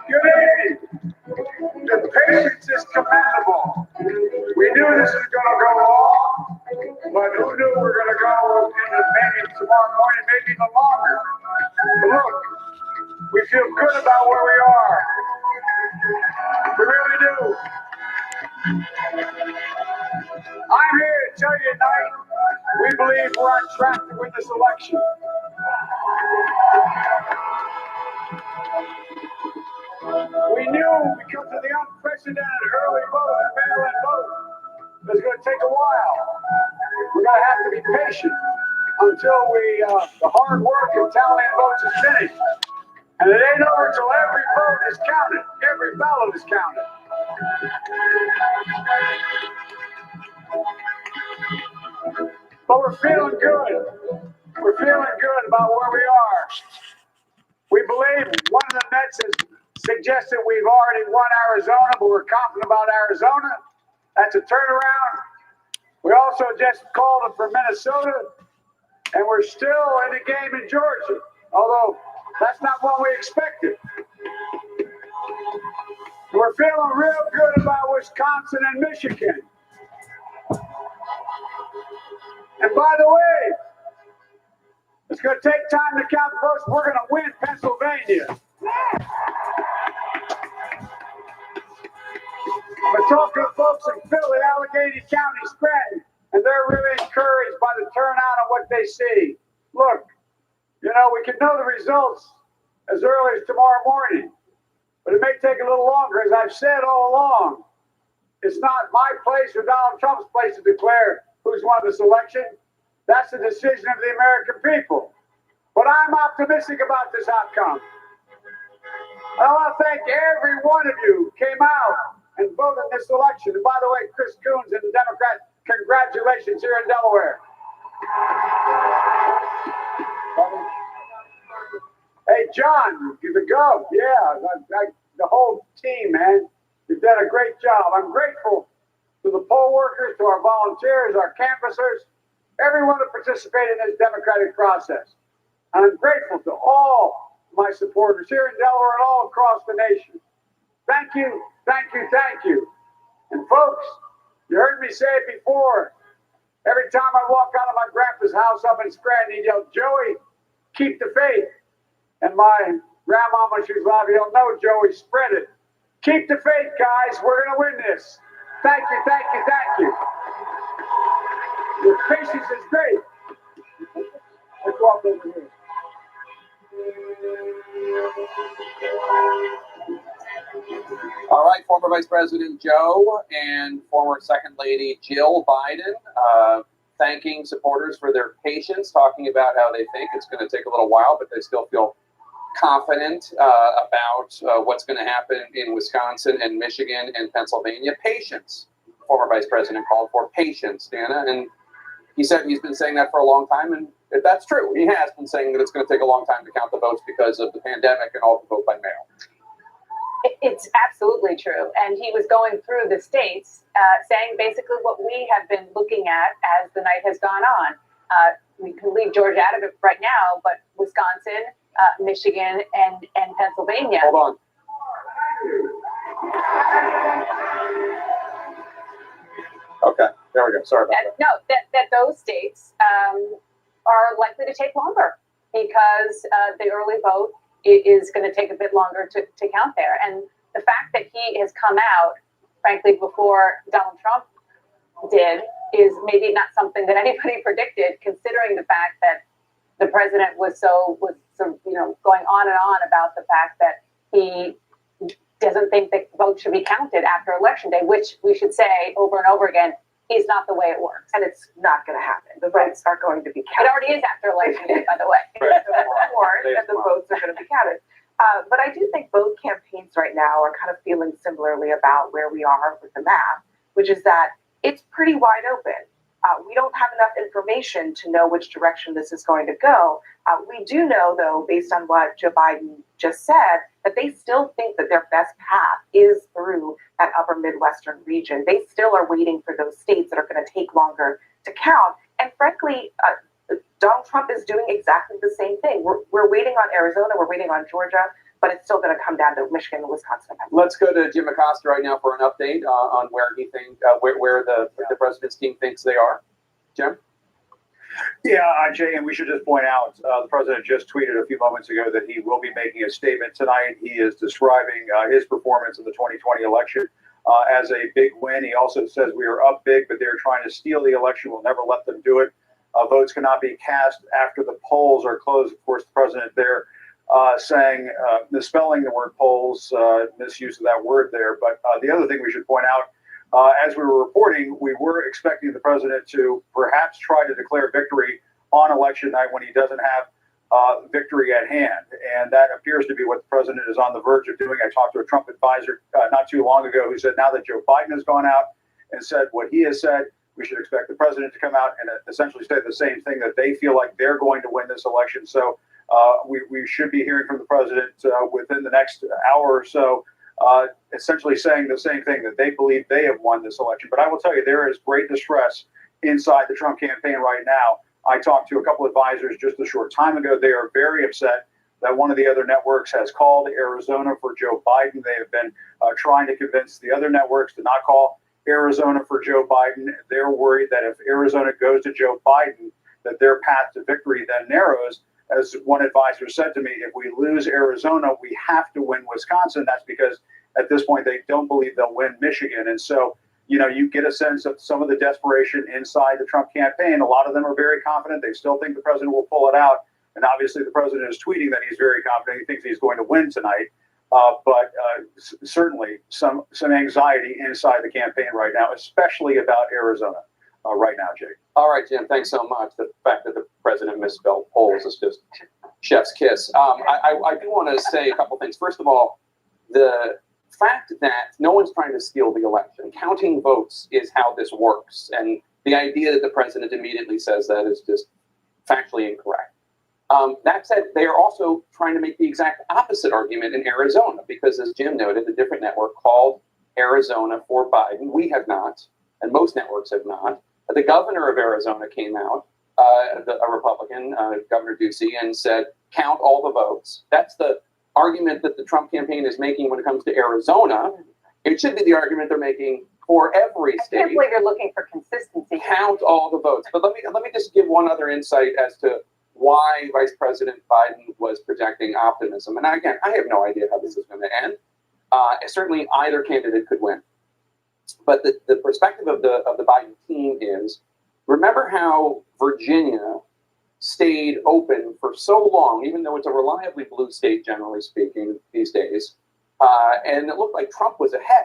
Good evening. The patience is commendable. We knew this was going to go long, but who knew we were going to go into maybe tomorrow morning, maybe even longer. But look, we feel good about where we are. We really do. I'm here to tell you tonight, we believe we're on track to win this election. We knew because of the unprecedented early vote and mail-in vote, it was going to take a while. We're going to have to be patient until the hard work of tallying votes is finished. And it ain't over until every vote is counted. Every ballot is counted. But we're feeling good. We're feeling good about where we are. We believe one of the Mets has suggested we've already won Arizona, but we're confident about Arizona. That's a turnaround. We also just called it for Minnesota, and we're still in the game in Georgia, although that's not what we expected. We're feeling real good about Wisconsin and Michigan. And by the way, it's going to take time to count the votes. We're going to win Pennsylvania. But talking to folks in Philly, Allegheny County, Scranton, and they're really encouraged by the turnout and what they see. Look, you know, we can know the results as early as tomorrow morning, but it may take a little longer. As I've said all along, it's not my place or Donald Trump's place to declare who's won this election. That's the decision of the American people. But I'm optimistic about this outcome. I want to thank every one of you who came out and voted in this election. And by the way, Chris Coons and the Democrats, congratulations here in Delaware. Hey, John, the Gov, yeah, the whole team, man. You've done a great job. I'm grateful to the poll workers, to our volunteers, our canvassers, everyone that participated in this democratic process. And I'm grateful to all my supporters here in Delaware and all across the nation. Thank you, thank you, thank you. And folks, you heard me say it before. Every time I walk out of my grandpa's house up in Scranton, he yelled, Joey, keep the faith. And my grandmama, she's laughing, you'll know, Joey, spread it. Keep the faith, guys. We're going to win this. Thank you, thank you, thank you. Your patience is great. Let's walk over here. All right, former former Vice President Joe and former Second Lady Jill Biden thanking supporters for their patience, talking about how they think it's going to take a little while, but they still feel confident about what's going to happen in Wisconsin and Michigan and Pennsylvania. Patience. Former Vice President called for patience, Dana, and he said he's been saying that for a long time, and if that's true, he has been saying that it's going to take a long time to count the votes because of the pandemic and all the vote by mail. It's absolutely true. And he was going through the states saying basically what we have been looking at as the night has gone on. We can leave Georgia out of it right now, but Wisconsin, Michigan, and Pennsylvania. Hold on. Okay, there we go. Sorry about that. No, that those states are likely to take longer because the early vote is going to take a bit longer to count there. And the fact that he has come out, frankly, before Donald Trump did, is maybe not something that anybody predicted, considering the fact that the president was going on and on about the fact that he doesn't think that votes should be counted after Election Day, which we should say over and over again is not the way it works. And it's not going to happen. The votes are going to be counted. It already is after Election Day, by the way. And the votes are going to be counted. But I do think both campaigns right now are kind of feeling similarly about where we are with the math, which is that it's pretty wide open. We don't have enough information to know which direction this is going to go. We do know, though, based on what Joe Biden just said, that they still think that their best path is through that upper Midwestern region. They still are waiting for those states that are going to take longer to count. And frankly, Donald Trump is doing exactly the same thing. We're waiting on Arizona, we're waiting on Georgia, but it's still going to come down to Michigan and Wisconsin. Let's go to Jim Acosta right now for an update on where he thinks where the president's team thinks they are. Jim? Yeah, Jay, and we should just point out the president just tweeted a few moments ago that he will be making a statement tonight. He is describing his performance in the 2020 election as a big win. He also says we are up big, but they're trying to steal the election. We'll never let them do it. Votes cannot be cast after the polls are closed. Of course, the president there saying, misspelling the word polls, misuse of that word there. But the other thing we should point out, as we were reporting, we were expecting the president to perhaps try to declare victory on election night when he doesn't have victory at hand. And that appears to be what the president is on the verge of doing. I talked to a Trump advisor not too long ago who said now that Joe Biden has gone out and said what he has said, we should expect the president to come out and essentially say the same thing, that they feel like they're going to win this election. So we should be hearing from the president within the next hour or so, essentially saying the same thing, that they believe they have won this election. But I will tell you, there is great distress inside the Trump campaign right now. I talked to a couple of advisors just a short time ago. They are very upset that one of the other networks has called Arizona for Joe Biden. They have been trying to convince the other networks to not call Arizona for Joe Biden. They're worried that if Arizona goes to Joe Biden, that their path to victory then narrows. As one advisor said to me, if we lose Arizona, we have to win Wisconsin. That's because at this point, they don't believe they'll win Michigan. And so, you get a sense of some of the desperation inside the Trump campaign. A lot of them are very confident. They still think the president will pull it out. And obviously the president is tweeting that he's very confident. He thinks he's going to win tonight. But certainly some anxiety inside the campaign right now, especially about Arizona right now, Jake. All right, Jim, thanks so much. The fact that the president misspelled polls is just chef's kiss. I do want to say a couple things. First of all, the fact that no one's trying to steal the election. Counting votes is how this works. And the idea that the president immediately says that is just factually incorrect. That said, they are also trying to make the exact opposite argument in Arizona, because as Jim noted, a different network called Arizona for Biden. We have not, and most networks have not. The governor of Arizona came out, a Republican, Governor Ducey, and said, count all the votes. That's the argument that the Trump campaign is making when it comes to Arizona. It should be the argument they're making for every state. I can't believe you're looking for consistency. Count all the votes. But let me just give one other insight as to why Vice President Biden was projecting optimism. And again, I have no idea how this is going to end. Certainly either candidate could win. But the perspective of the Biden team is, remember how Virginia stayed open for so long, even though it's a reliably blue state, generally speaking, these days. And it looked like Trump was ahead.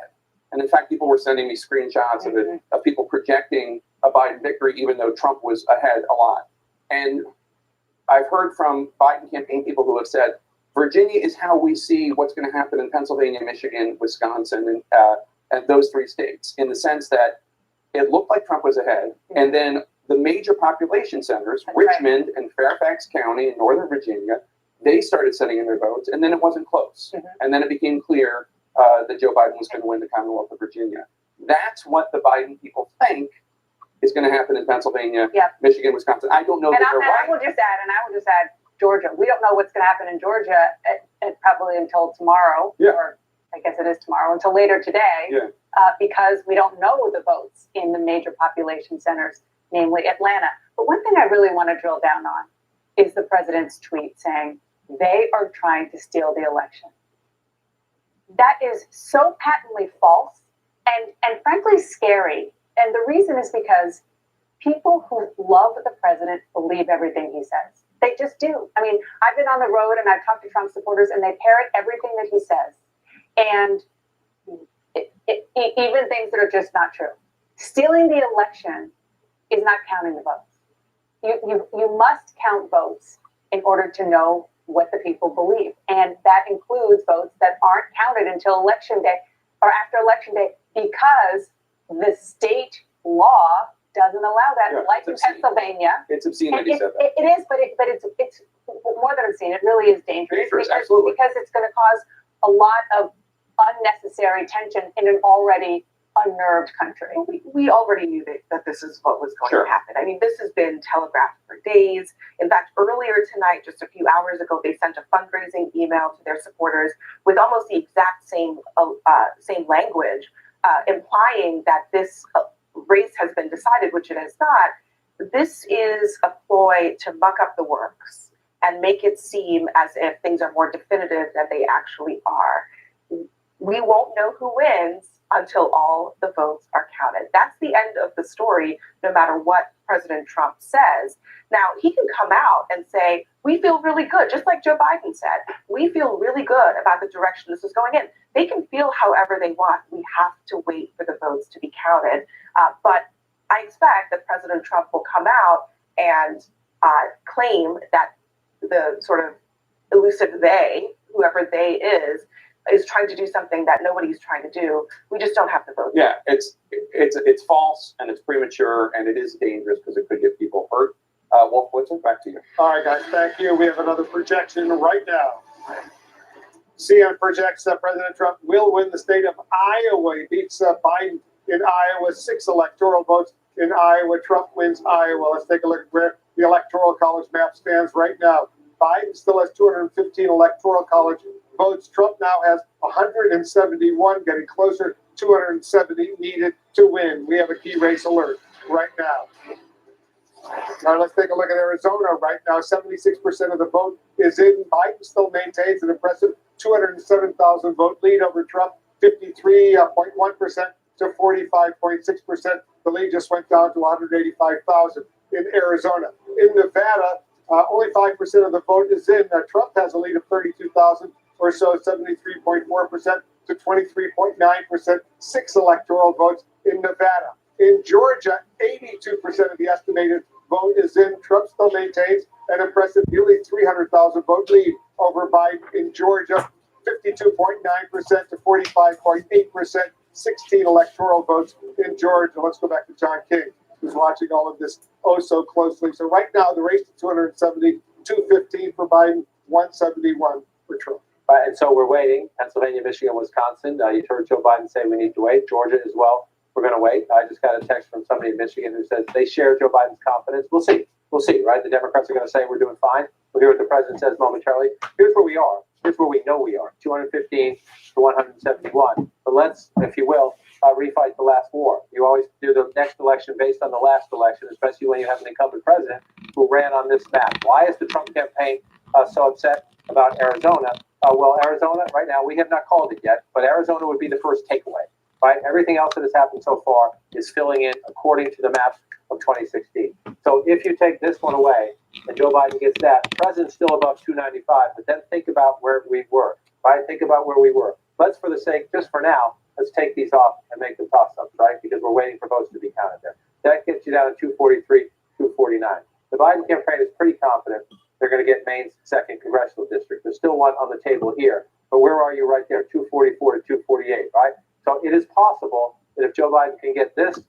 And in fact, people were sending me screenshots of it, of people projecting a Biden victory, even though Trump was ahead a lot. And I've heard from Biden campaign people who have said, Virginia is how we see what's going to happen in Pennsylvania, Michigan, Wisconsin, and those three states, in the sense that it looked like Trump was ahead. And then the major population centers, Richmond and Fairfax County in Northern Virginia, they started sending in their votes, and then it wasn't close. And then it became clear that Joe Biden was going to win the Commonwealth of Virginia. That's what the Biden people think is going to happen in Pennsylvania, Michigan, Wisconsin. I don't know that they're right. I will just add, Georgia. We don't know what's going to happen in Georgia probably until tomorrow, or I guess it is tomorrow, until later today, because we don't know the votes in the major population centers, namely Atlanta. But one thing I really want to drill down on is the president's tweet saying they are trying to steal the election. That is so patently false and frankly scary. And the reason is because people who love the president believe everything he says. They just do. I mean, I've been on the road and I've talked to Trump supporters, and they parrot everything that he says. And even things that are just not true. Stealing the election is not counting the votes. You must count votes in order to know what the people believe. And that includes votes that aren't counted until election day or after election day, because the state law doesn't allow that, like in Pennsylvania. It's obscene that he said that. It is, but it's more than obscene. It really is dangerous. Absolutely. Because it's going to cause a lot of unnecessary tension in an already unnerved country. We already knew that this is what was going to happen. I mean, this has been telegraphed for days. In fact, earlier tonight, just a few hours ago, they sent a fundraising email to their supporters with almost the exact same language, implying that this race has been decided, which it has not. This is a ploy to muck up the works and make it seem as if things are more definitive than they actually are. We won't know who wins until all the votes are counted. That's the end of the story, no matter what President Trump says. Now, he can come out and say, we feel really good, just like Joe Biden said. We feel really good about the direction this is going in. They can feel however they want. We have to wait for the votes to be counted. But I expect that President Trump will come out and claim that the sort of elusive they, whoever they is trying to do something that nobody's trying to do. We just don't have the vote. Yeah, it's false, and it's premature, and it is dangerous because it could get people hurt. Wolf Blitzer, back to you. All right, guys, thank you. We have another projection right now. CNN projects that President Trump will win the state of Iowa. He beats Biden in Iowa, 6 electoral votes in Iowa. Trump wins Iowa. Let's take a look at where the Electoral College map stands right now. Biden still has 215 Electoral College votes. Trump now has 171, getting closer, 270 needed to win. We have a key race alert right now. All right, let's take a look at Arizona right now. 76% of the vote is in. Biden still maintains an impressive 207,000 vote lead over Trump, 53.1% to 45.6%. The lead just went down to 185,000 in Arizona. In Nevada, only 5% of the vote is in. Trump has a lead of 32,000 or so, 73.4% to 23.9%, 6 electoral votes in Nevada. In Georgia, 82% of the estimated vote is in. Trump still maintains an impressive nearly 300,000 vote lead over Biden in Georgia, 52.9% to 45.8%, 16 electoral votes in Georgia. Let's go back to John King, who's watching all of this oh so closely. So right now, the race to 270, 215 for Biden, 171 for Trump. And so we're waiting. Pennsylvania, Michigan, Wisconsin. You heard Joe Biden say we need to wait. Georgia as well. We're going to wait. I just got a text from somebody in Michigan who says they share Joe Biden's confidence. We'll see. We'll see, right? The Democrats are going to say we're doing fine. We'll hear what the president says momentarily. Here's where we are. Here's where we know we are. 215 to 171. But let's, if you will, refight the last war. You always do the next election based on the last election, especially when you have an incumbent president who ran on this map. Why is the Trump campaign so upset about Arizona? Well, Arizona, right now, we have not called it yet, but Arizona would be the first takeaway, right? Everything else that has happened so far is filling in according to the map of 2016. So if you take this one away and Joe Biden gets that, the president's still above 295, but then think about where we were, right? Think about where we were. Let's, for the sake, just for now, let's take these off and make them toss-ups, right? Because we're waiting for votes to be counted there. That gets you down to 243, 249. The Biden campaign is pretty confident they're going to get Maine's 2nd congressional district. There's still one on the table here, but where are you right there? 244 to 248, right? So it is possible that if Joe Biden can get this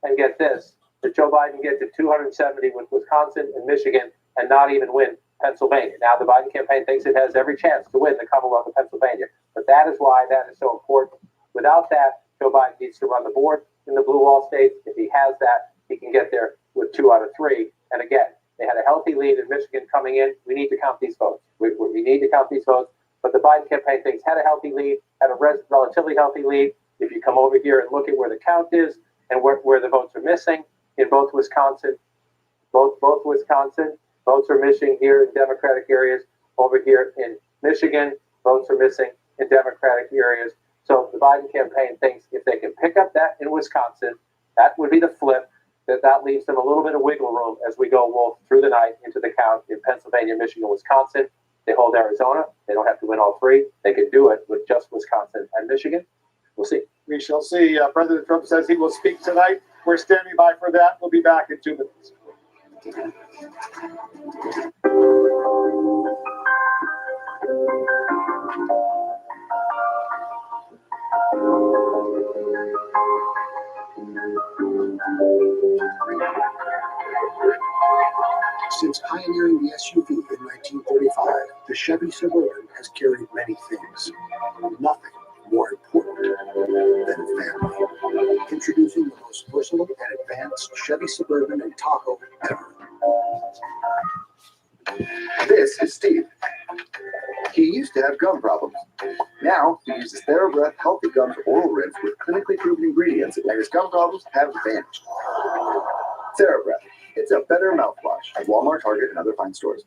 and get this, that Joe Biden gets to 270 with Wisconsin and Michigan and not even win Pennsylvania. Now, the Biden campaign thinks it has every chance to win the Commonwealth of Pennsylvania, but that is why that is so important. Without that, Joe Biden needs to run the board in the blue wall states. If he has that, he can get there with 2 out of 3. And again, they had a healthy lead in Michigan coming in. We need to count these votes. We need to count these votes. But the Biden campaign thinks had a healthy lead, had a relatively healthy lead. If you come over here and look at where the count is and where the votes are missing in both Wisconsin, both Wisconsin, votes are missing here in Democratic areas. Over here in Michigan, votes are missing in Democratic areas. So the Biden campaign thinks if they can pick up that in Wisconsin, that would be the flip. That leaves them a little bit of wiggle room as we go, Wolf, through the night into the count in Pennsylvania, Michigan, Wisconsin. They hold Arizona. They don't have to win all 3. They can do it with just Wisconsin and Michigan. We'll see. We shall see. President Trump says he will speak tonight. We're standing by for that. We'll be back in 2 minutes. Since pioneering the SUV in 1935, the Chevy Suburban has carried many things. Nothing more important than family. Introducing the most versatile and advanced Chevy Suburban and Tahoe ever. This is Steve. He used to have gum problems. Now he uses TheraBreath Healthy Gums Oral Rinse with clinically proven ingredients, and his gum problems have vanished. TheraBreath. It's a better mouthwash at Walmart, Target, and other fine stores.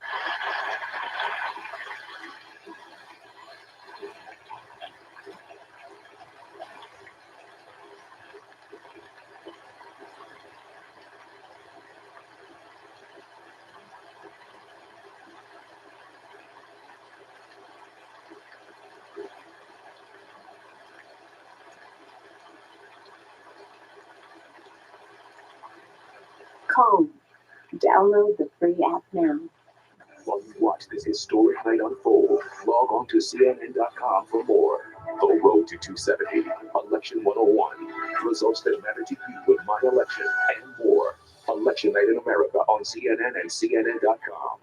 Calm. Download the free app now. While you watch this historic night unfold, log on to CNN.com for more. The Road to 270, Election 101, results that matter to you with my election, and more. Election Night in America on CNN and CNN.com.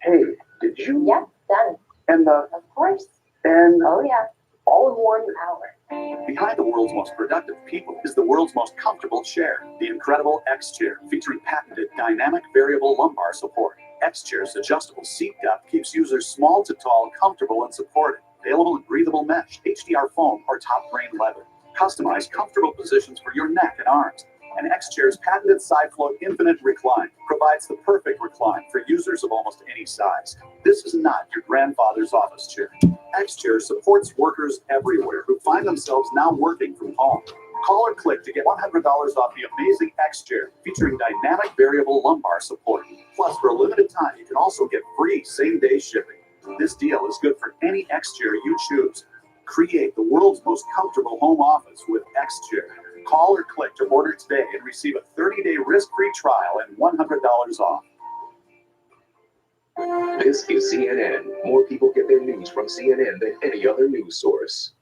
Hey, did you? Yep, done. And Of course. and Oh, yeah. all in 1 Hour. Behind the world's most productive people is the world's most comfortable chair, the incredible X Chair, featuring patented dynamic variable lumbar support. X Chair's adjustable seat depth keeps users small to tall, comfortable and supported. Available in breathable mesh, HDR foam, or top-grain leather. Customize comfortable positions for your neck and arms. And X Chair's patented SideFloat Infinite Recline provides the perfect recline for users of almost any size. This is not your grandfather's office chair. X Chair supports workers everywhere who find themselves now working from home. Call or click to get $100 off the amazing X Chair, featuring dynamic variable lumbar support. Plus, for a limited time, you can also get free same-day shipping. This deal is good for any X Chair you choose. Create the world's most comfortable home office with X Chair. Call or click to order today and receive a 30-day risk-free trial and $100 off. This is CNN. More people get their news from CNN than any other news source.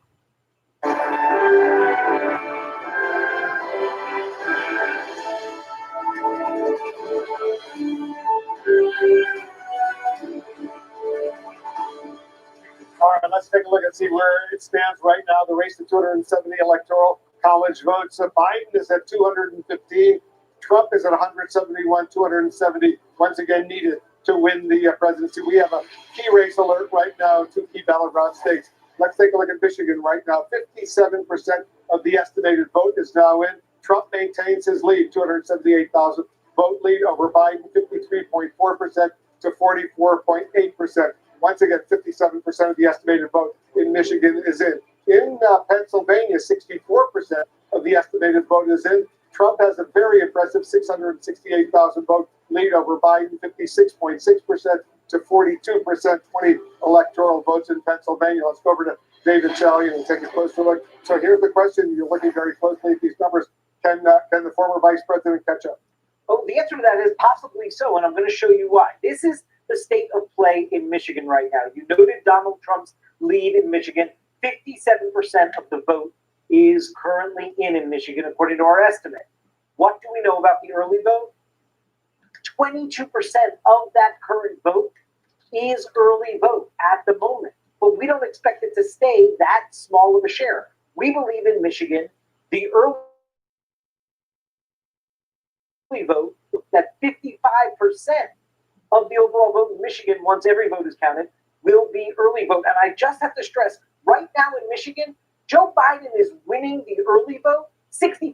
All right, let's take a look and see where it stands right now. The race to 270 electoral college votes. Biden is at 215. Trump is at 171, 270. Once again, needed to win the presidency. We have a key race alert right now, 2 key battleground states. Let's take a look at Michigan right now. 57% of the estimated vote is now in. Trump maintains his lead, 278,000 vote lead over Biden, 53.4% to 44.8%. Once again, 57% of the estimated vote in Michigan is in. In Pennsylvania, 64% of the estimated vote is in. Trump has a very impressive 668,000 vote lead over Biden, 56.6% to 42%, 20 electoral votes in Pennsylvania. Let's go over to David Shelley and take a closer look. So here's the question. You're looking very closely at these numbers. Can the former vice president catch up? Oh, the answer to that is possibly so, and I'm going to show you why. This is the state of play in Michigan right now. You noted Donald Trump's lead in Michigan. 57% of the vote is currently in Michigan, according to our estimate. What do we know about the early vote? 22% of that current vote is early vote at the moment, but we don't expect it to stay that small of a share. We believe in Michigan, the early vote, that 55% of the overall vote in Michigan, once every vote is counted, will be early vote. And I just have to stress, right now in Michigan, Joe Biden is winning the early vote 65%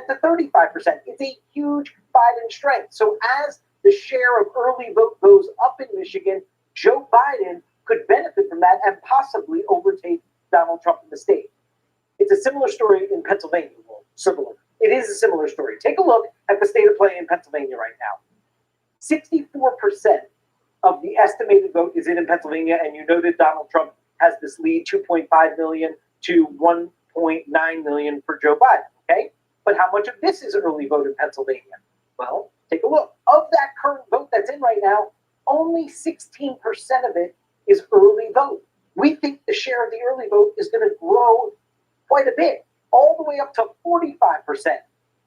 to 35%. It's a huge Biden strength. So as the share of early vote goes up in Michigan, Joe Biden could benefit from that and possibly overtake Donald Trump in the state. It's a similar story in Pennsylvania. Similar. It is a similar story. Take a look at the state of play in Pennsylvania right now. 64% of the estimated vote is in Pennsylvania, and you noted Donald Trump has this lead, 2.5 million to 1.9 million for Joe Biden, okay? But how much of this is early vote in Pennsylvania? Well, take a look. Of that current vote that's in right now, only 16% of it is early vote. We think the share of the early vote is going to grow quite a bit, all the way up to 45%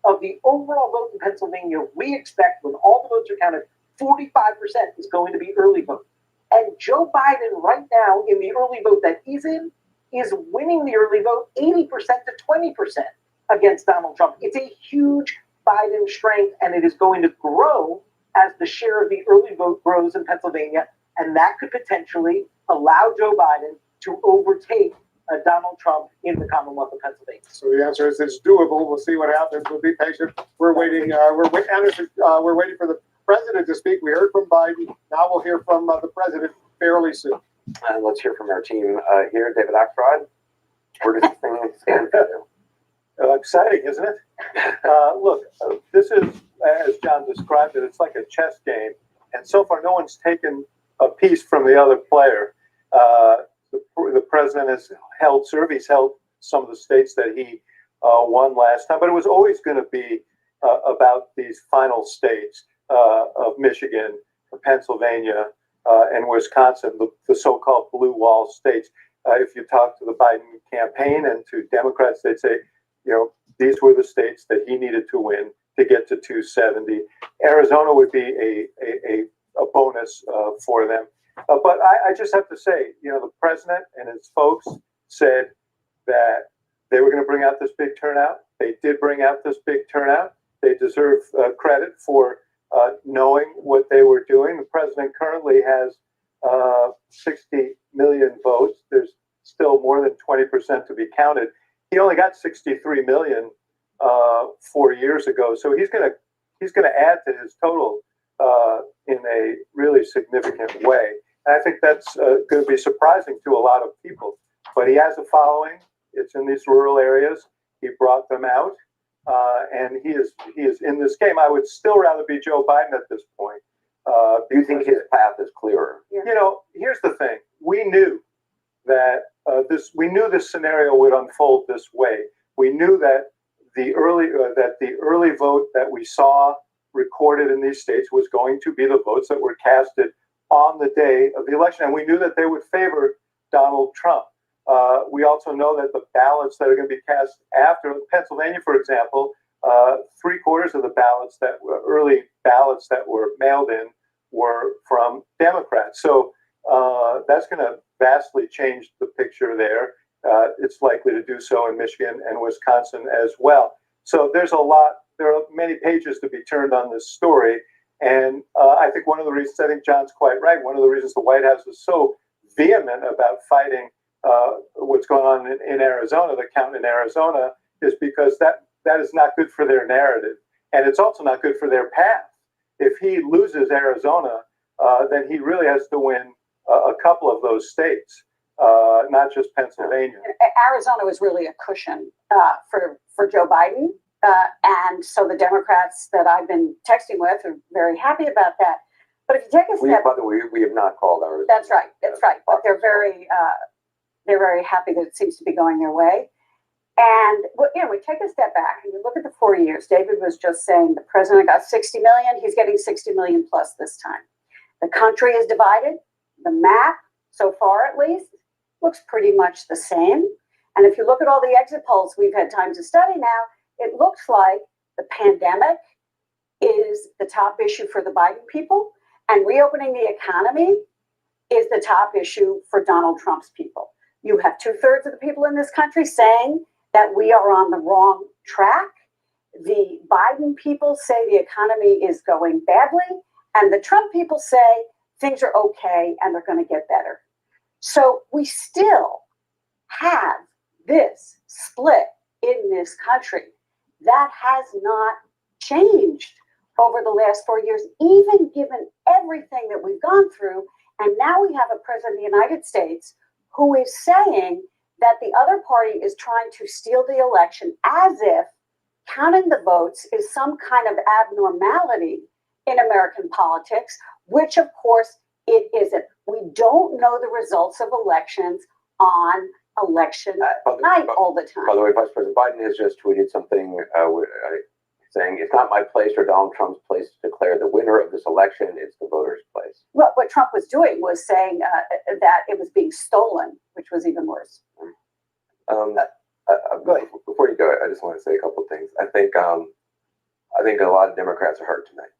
of the overall vote in Pennsylvania. We expect when all the votes are counted, 45% is going to be early vote. And Joe Biden right now in the early vote that is in is winning the early vote 80% to 20% against Donald Trump. It's a huge Biden strength, and it is going to grow as the share of the early vote grows in Pennsylvania, and that could potentially allow Joe Biden to overtake Donald Trump in the Commonwealth of Pennsylvania. So the answer is it's doable. We'll see what happens. We'll be patient. We're waiting. We're waiting for the president to speak. We heard from Biden. Now we'll hear from the president fairly soon. And let's hear from our team here. David Axelrod, where does this thing stand for you? Exciting, isn't it? Look, this is, as John described it, it's like a chess game. And so far, no one's taken a piece from the other player. The president has held serve. He's held some of the states that he won last time. But it was always going to be about these final states of Michigan, Pennsylvania, and Wisconsin, the so-called blue wall states. If you talk to the Biden campaign and to Democrats, they'd say, you know, these were the states that he needed to win to get to 270. Arizona would be a bonus for them. But I just have to say, you know, the president and his folks said that they were going to bring out this big turnout. They did bring out this big turnout. They deserve credit for knowing what they were doing. The president currently has 60 million votes. There's still more than 20% to be counted. He only got 63 million 4 years ago, so he's going to add to his total in a really significant way. And I think that's going to be surprising to a lot of people. But he has a following. It's in these rural areas. He brought them out, and he is in this game. I would still rather be Joe Biden at this point. Do you think his path is clearer? You know, here's the thing. We knew that this scenario would unfold this way. We knew that the early vote that we saw recorded in these states was going to be the votes that were casted on the day of the election, and we knew that they would favor Donald Trump. We also know that the ballots that are going to be cast after Pennsylvania, for example, 3/4 of the ballots that were early ballots that were mailed in were from Democrats. So that's going to vastly change the picture there. It's likely to do so in Michigan and Wisconsin as well. So there are many pages to be turned on this story. And I think one of the reasons, I think John's quite right, one of the reasons the White House is so vehement about fighting what's going on in Arizona, the count in Arizona, is because that is not good for their narrative. And it's also not good for their path. If he loses Arizona, then he really has to win a couple of those states, not just Pennsylvania. Arizona was really a cushion for Joe Biden. And so the Democrats that I've been texting with are very happy about that. But if you take a step, by the way, we have not called ours. That's right. That's right. But they're very happy that it seems to be going their way. And we take a step back and you look at the 4 years. David was just saying the president got 60 million. He's getting 60 million plus this time. The country is divided. The map, so far at least, looks pretty much the same. And if you look at all the exit polls we've had time to study now, it looks like the pandemic is the top issue for the Biden people, and reopening the economy is the top issue for Donald Trump's people. You have 2/3 of the people in this country saying that we are on the wrong track. The Biden people say the economy is going badly, and the Trump people say things are okay and they're going to get better. So we still have this split in this country that has not changed over the last 4 years, even given everything that we've gone through. And now we have a president of the United States who is saying that the other party is trying to steal the election, as if counting the votes is some kind of abnormality in American politics, which of course it isn't. We don't know the results of elections on election night all the time. By the way, Vice President Biden has just tweeted something saying it's not my place or Donald Trump's place to declare the winner of this election. It's the voters' place. Well, what Trump was doing was saying that it was being stolen, which was even worse. Before you go, I just want to say a couple of things. I think a lot of Democrats are hurt tonight.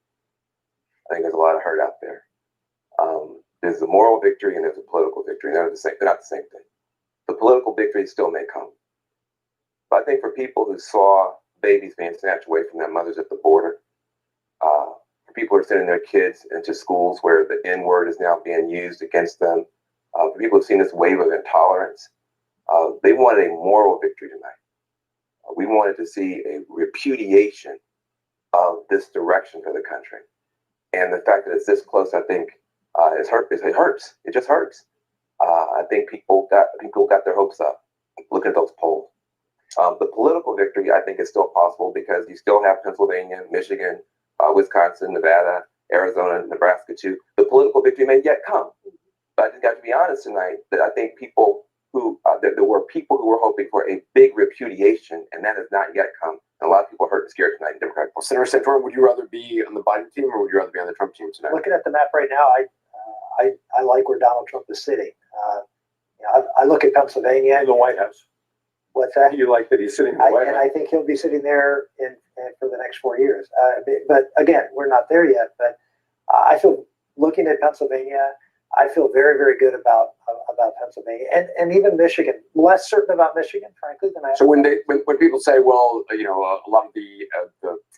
I think there's a lot of hurt out there. There's a moral victory and there's a political victory. They're not the same thing. The political victory still may come. But I think for people who saw babies being snatched away from their mothers at the border, for people who are sending their kids into schools where the N-word is now being used against them, for people who've seen this wave of intolerance, they wanted a moral victory tonight. We wanted to see a repudiation of this direction for the country. And the fact that it's this close, I think, it hurts. It just hurts. I think people got their hopes up. Look at those polls. The political victory, I think, is still possible because you still have Pennsylvania, Michigan, Wisconsin, Nevada, Arizona, Nebraska too. The political victory may yet come. But I just got to be honest tonight that I think there were people who were hoping for a big repudiation, and that has not yet come. And a lot of people are hurt and scared tonight in Democratic Party. Senator Santorum, would you rather be on the Biden team or would you rather be on the Trump team tonight? Looking at the map right now, I like where Donald Trump is sitting. I look at Pennsylvania. In the White House. What's that? You like that he's sitting in the White House? And I think he'll be sitting there for the next 4 years. But again, we're not there yet. But I feel, looking at Pennsylvania, I feel very, very good about Pennsylvania and even Michigan. Less certain about Michigan, frankly, than I am. So when people say, well, a lot of the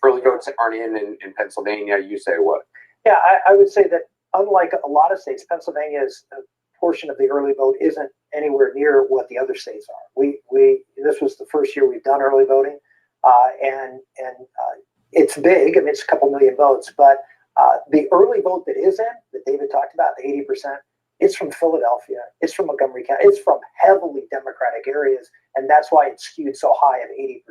early votes aren't in Pennsylvania, you say what? Yeah, I would say that unlike a lot of states, Pennsylvania's portion of the early vote isn't anywhere near what the other states are. This was the first year we've done early voting, and it's big. I mean, it's a couple million votes, but the early vote that is in, that David talked about, the 80%, it's from Philadelphia, it's from Montgomery County, it's from heavily Democratic areas, and that's why it's skewed so high at 80%.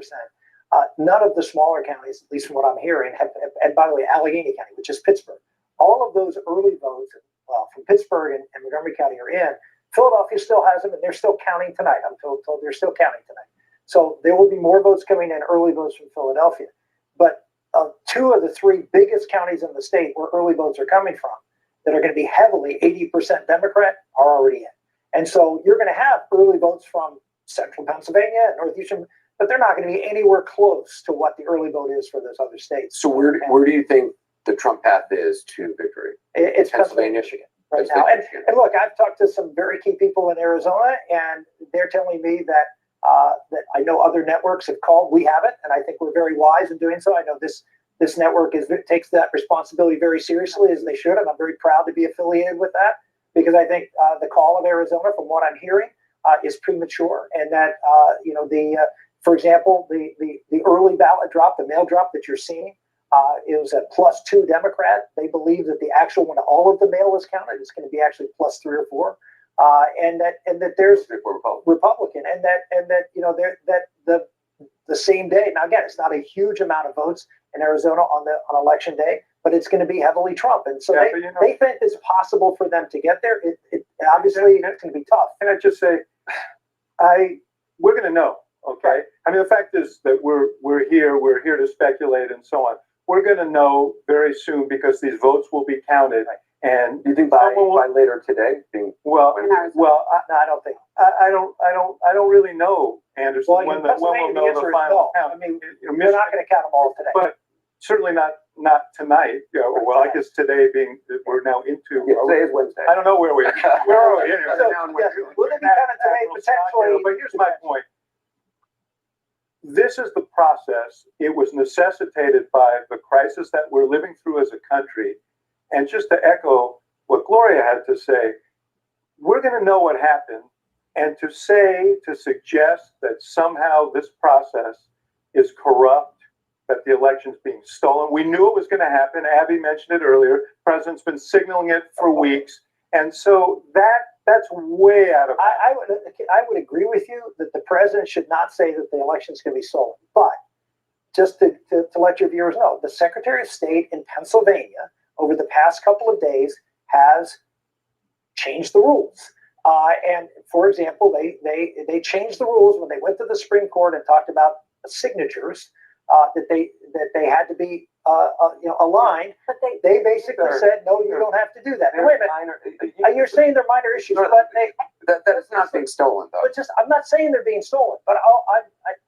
None of the smaller counties, at least from what I'm hearing, and by the way, Allegheny County, which is Pittsburgh, all of those early votes, well, from Pittsburgh and Montgomery County are in. Philadelphia still has them, and they're still counting tonight. I'm told they're still counting tonight. So there will be more votes coming in, early votes from Philadelphia. But two of the three biggest counties in the state where early votes are coming from that are going to be heavily 80% Democrat are already in. And so you're going to have early votes from central Pennsylvania and northeastern, but they're not going to be anywhere close to what the early vote is for those other states. So where do you think the Trump path is to victory? It's Pennsylvania, Michigan right now. And look, I've talked to some very key people in Arizona, and they're telling me that I know other networks have called. We haven't, and I think we're very wise in doing so. I know this network takes that responsibility very seriously, as they should, and I'm very proud to be affiliated with that, because I think the call of Arizona, from what I'm hearing, is premature, and that for example, the early ballot drop, the mail drop that you're seeing, it was a +2 Democrat. They believe that the actual, when all of the mail is counted, it's going to be actually +3 or 4, and that there's Republican, and that the same day. Now again, it's not a huge amount of votes, in Arizona on election day, but it's going to be heavily Trump. And so they think it's possible for them to get there. Obviously, it's going to be tough. Can I just say, we're going to know, okay? I mean, the fact is that we're here to speculate and so on. We're going to know very soon because these votes will be counted. And you think by later today? Well, I don't think. I don't really know, Anderson. Well, when we'll know the final count. I mean, you're not going to count them all today. But certainly not tonight. Well, I guess today we're now into. Today is Wednesday. I don't know where we are. Where are we? Anyway, we'll be counted today potentially. But here's my point. This is the process. It was necessitated by the crisis that we're living through as a country. And just to echo what Gloria had to say, we're going to know what happened. And to suggest that somehow this process is corrupt, that the election's being stolen. We knew it was going to happen. Abby mentioned it earlier. The president's been signaling it for weeks. And so that's way out of. I would agree with you that the president should not say that the election's going to be stolen. But just to let your viewers know, the Secretary of State in Pennsylvania over the past couple of days has changed the rules. And for example, they changed the rules when they went to the Supreme Court and talked about signatures that they had to be aligned. But they basically said, no, you don't have to do that. Now, wait a minute. You're saying they're minor issues, but that is not being stolen, though. But I'm not saying they're being stolen. But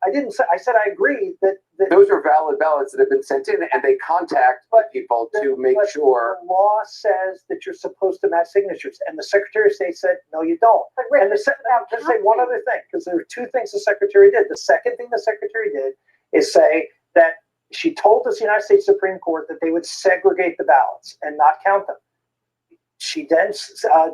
I didn't say. I said I agree that those are valid ballots that have been sent in, and they contact people to make sure. The law says that you're supposed to match signatures, and the Secretary of State said, no, you don't. And let's say one other thing, because there were two things the Secretary did. The second thing the Secretary did is say that she told the United States Supreme Court that they would segregate the ballots and not count them. She then,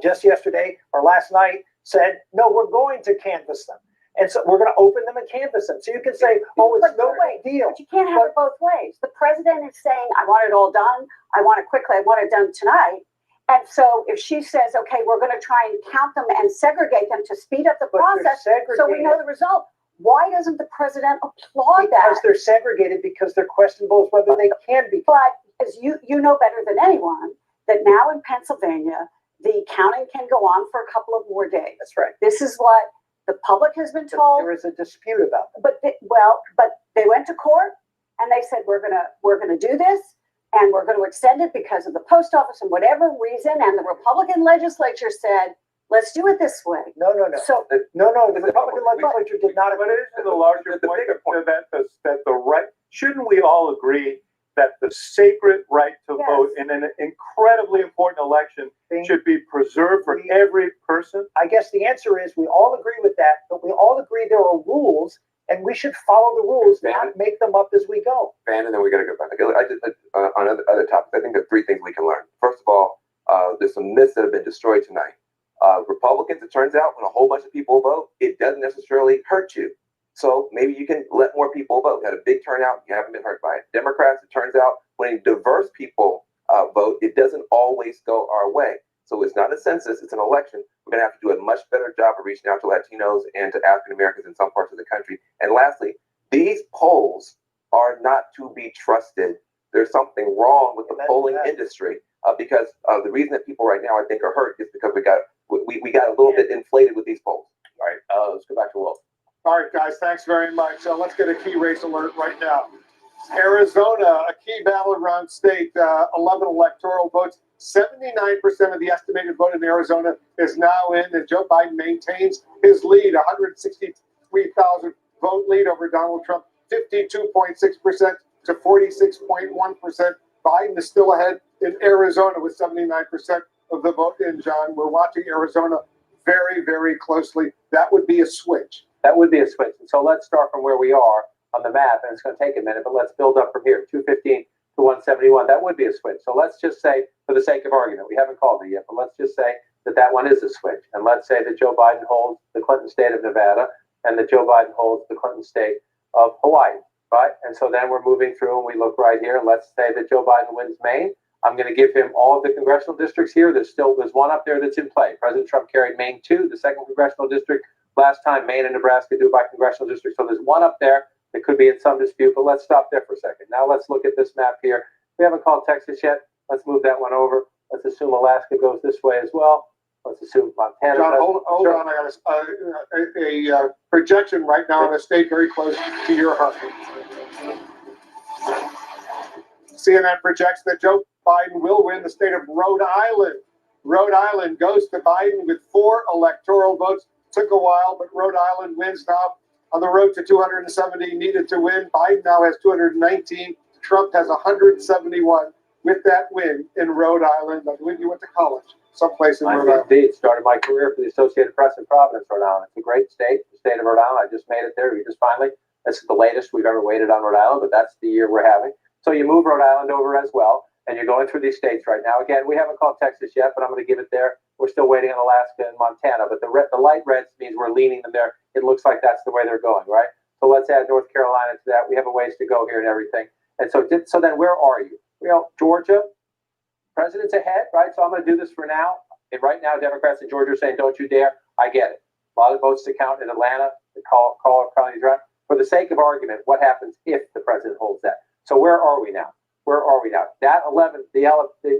just yesterday or last night, said, no, we're going to canvass them. And so we're going to open them and canvass them. So you can say, oh, it's no big deal. But you can't have it both ways. The president is saying, I want it all done. I want it quickly. I want it done tonight. And so if she says, okay, we're going to try and count them and segregate them to speed up the process so we know the result, why doesn't the president applaud that? Because they're segregated because they're questionable whether they can be. But as you know better than anyone, that now in Pennsylvania, the counting can go on for a couple of more days. That's right. This is what the public has been told. There is a dispute about that. But they went to court and they said we're gonna do this and we're going to extend it because of the post office and whatever reason. And the Republican legislature said, let's do it this way. No. So the Republican legislature did not. But it is the larger point that the right. Shouldn't we all agree that the sacred right to vote in an incredibly important election should be preserved for every person? I guess the answer is we all agree with that, but we all agree there are rules, and we should follow the rules, not make them up as we go. And then we got to go back. I did on other topics. I think there are three things we can learn. First of all, there's some myths that have been destroyed tonight. Republicans, it turns out, when a whole bunch of people vote, it doesn't necessarily hurt you. So maybe you can let more people vote. You had a big turnout. You haven't been hurt by it. Democrats, it turns out, when diverse people vote, it doesn't always go our way. So it's not a census. It's an election. We're going to have to do a much better job of reaching out to Latinos and to African Americans in some parts of the country. And lastly, these polls are not to be trusted. There's something wrong with the polling industry because the reason that people right now, I think, are hurt is because we got a little bit inflated with these polls. All right, let's go back to Will. All right, guys, thanks very much. Let's get a key race alert right now. Arizona, a key battleground state, 11 electoral votes. 79% of the estimated vote in Arizona is now in, and Joe Biden maintains his lead, 163,000 vote lead over Donald Trump, 52.6% to 46.1%. Biden is still ahead in Arizona with 79% of the vote in, John. We're watching Arizona very, very closely. That would be a switch. That would be a switch. And so let's start from where we are on the map, and it's going to take a minute, but let's build up from here, 215 to 171. That would be a switch. So let's just say, for the sake of argument, we haven't called it yet, but let's just say that one is a switch. And let's say that Joe Biden holds the Clinton state of Nevada and that Joe Biden holds the Clinton state of Hawaii, right? And so then we're moving through and we look right here. And let's say that Joe Biden wins Maine. I'm going to give him all of the congressional districts here. There's one up there that's in play. President Trump carried Maine 2, the second congressional district. Last time, Maine and Nebraska do it by congressional district. So there's one up there It could be in some dispute, but let's stop there for a second. Now let's look at this map here. We haven't called Texas yet. Let's move that one over. Let's assume Alaska goes this way as well. Let's assume Montana. John, does. hold on. I got a projection right now in a state very close to your heart. CNN projects that Joe Biden will win the state of Rhode Island. Rhode Island goes to Biden with 4 electoral votes. Took a while, but Rhode Island wins now. On the road to 270 needed to win. Biden now has 219. Trump has 171 with that win in Rhode Island. I believe you went to college someplace in Rhode Island. Indeed, started my career for the Associated Press in Providence, Rhode Island. It's a great state, the state of Rhode Island. I just made it there. We just finally, this is the latest we've ever waited on Rhode Island, but that's the year we're having. So you move Rhode Island over as well, and you're going through these states right now. Again, we haven't called Texas yet, but I'm going to give it there. We're still waiting on Alaska and Montana, but the light reds means we're leaning them there. It looks like that's the way they're going, right? So let's add North Carolina to that. We have a ways to go here and everything. And so then where are you? Georgia, president's ahead, right? So I'm going to do this for now. And right now, Democrats in Georgia are saying, don't you dare. I get it. A lot of votes to count in Atlanta, the call counties, right? For the sake of argument, what happens if the president holds that? So where are we now? Where are we now? That 11, the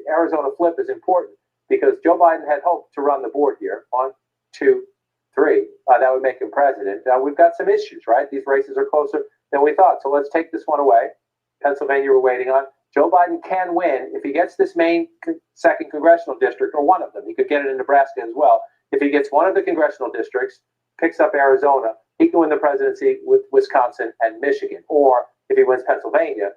Arizona flip is important because Joe Biden had hoped to run the board here. 1, 2, 3. That would make him president. Now, we've got some issues, right? These races are closer than we thought. So let's take this one away. Pennsylvania we're waiting on. Joe Biden can win if he gets this main second congressional district, or one of them. He could get it in Nebraska as well. If he gets one of the congressional districts, picks up Arizona, he can win the presidency with Wisconsin and Michigan. Or if he wins Pennsylvania,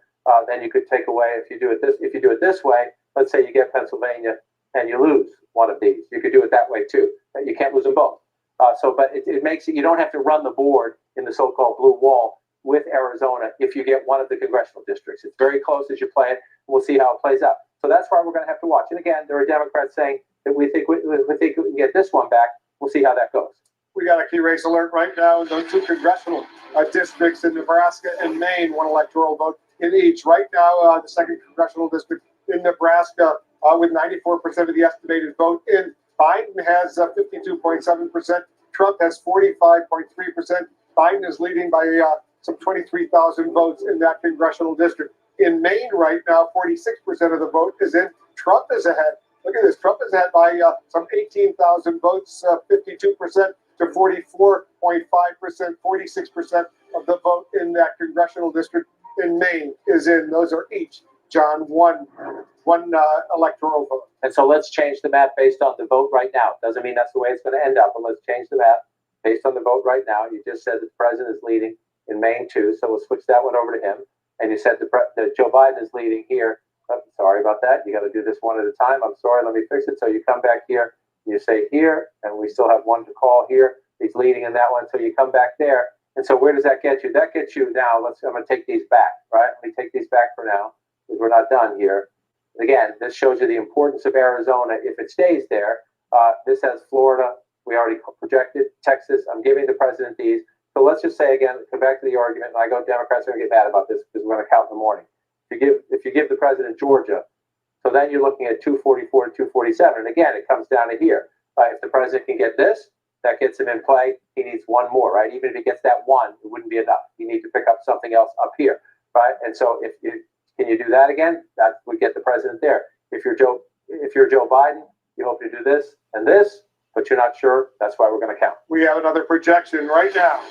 then you could take away, if you do it this way, let's say you get Pennsylvania and you lose one of these. You could do it that way too. You can't lose them both. But it makes it, you don't have to run the board in the so-called blue wall with Arizona if you get one of the congressional districts. It's very close as you play it. We'll see how it plays out. So that's why we're going to have to watch. And again, there are Democrats saying that we think we can get this one back. We'll see how that goes. We got a key race alert right now in those 2 congressional districts in Nebraska and Maine, 1 electoral vote in each. Right now, the 2nd congressional district in Nebraska with 94% of the estimated vote in. Biden has 52.7%. Trump has 45.3%. Biden is leading by some 23,000 votes in that congressional district. In Maine right now, 46% of the vote is in. Trump is ahead. Look at this. Trump is ahead by some 18,000 votes, 52% to 44.5%, 46% of the vote in that congressional district in Maine is in. Those are each, John, one electoral vote. And so let's change the map based on the vote right now. Doesn't mean that's the way it's going to end up, but let's change the map based on the vote right now. You just said that the president is leading in Maine too, so we'll switch that one over to him. And you said that Joe Biden is leading here. Oh, sorry about that. You got to do this one at a time. I'm sorry. Let me fix it. So you come back here. You say here, and we still have one to call here. He's leading in that one. So you come back there. And so where does that get you? That gets you now. I'm going to take these back, right? Let me take these back for now because we're not done here. Again, this shows you the importance of Arizona if it stays there. This has Florida. We already projected Texas. I'm giving the president these. So let's just say again, come back to the argument, and I go, Democrats are going to get mad about this because we're going to count in the morning. If you give the president Georgia, so then you're looking at 244 and 247. And again, it comes down to here. If the president can get this, that gets him in play. He needs one more, right? Even if he gets that one, it wouldn't be enough. You need to pick up something else up here, right? And so can you do that again? That would get the president there. If you're Joe Biden, you hope to do this and this, but you're not sure. That's why we're going to count. We have another projection right now.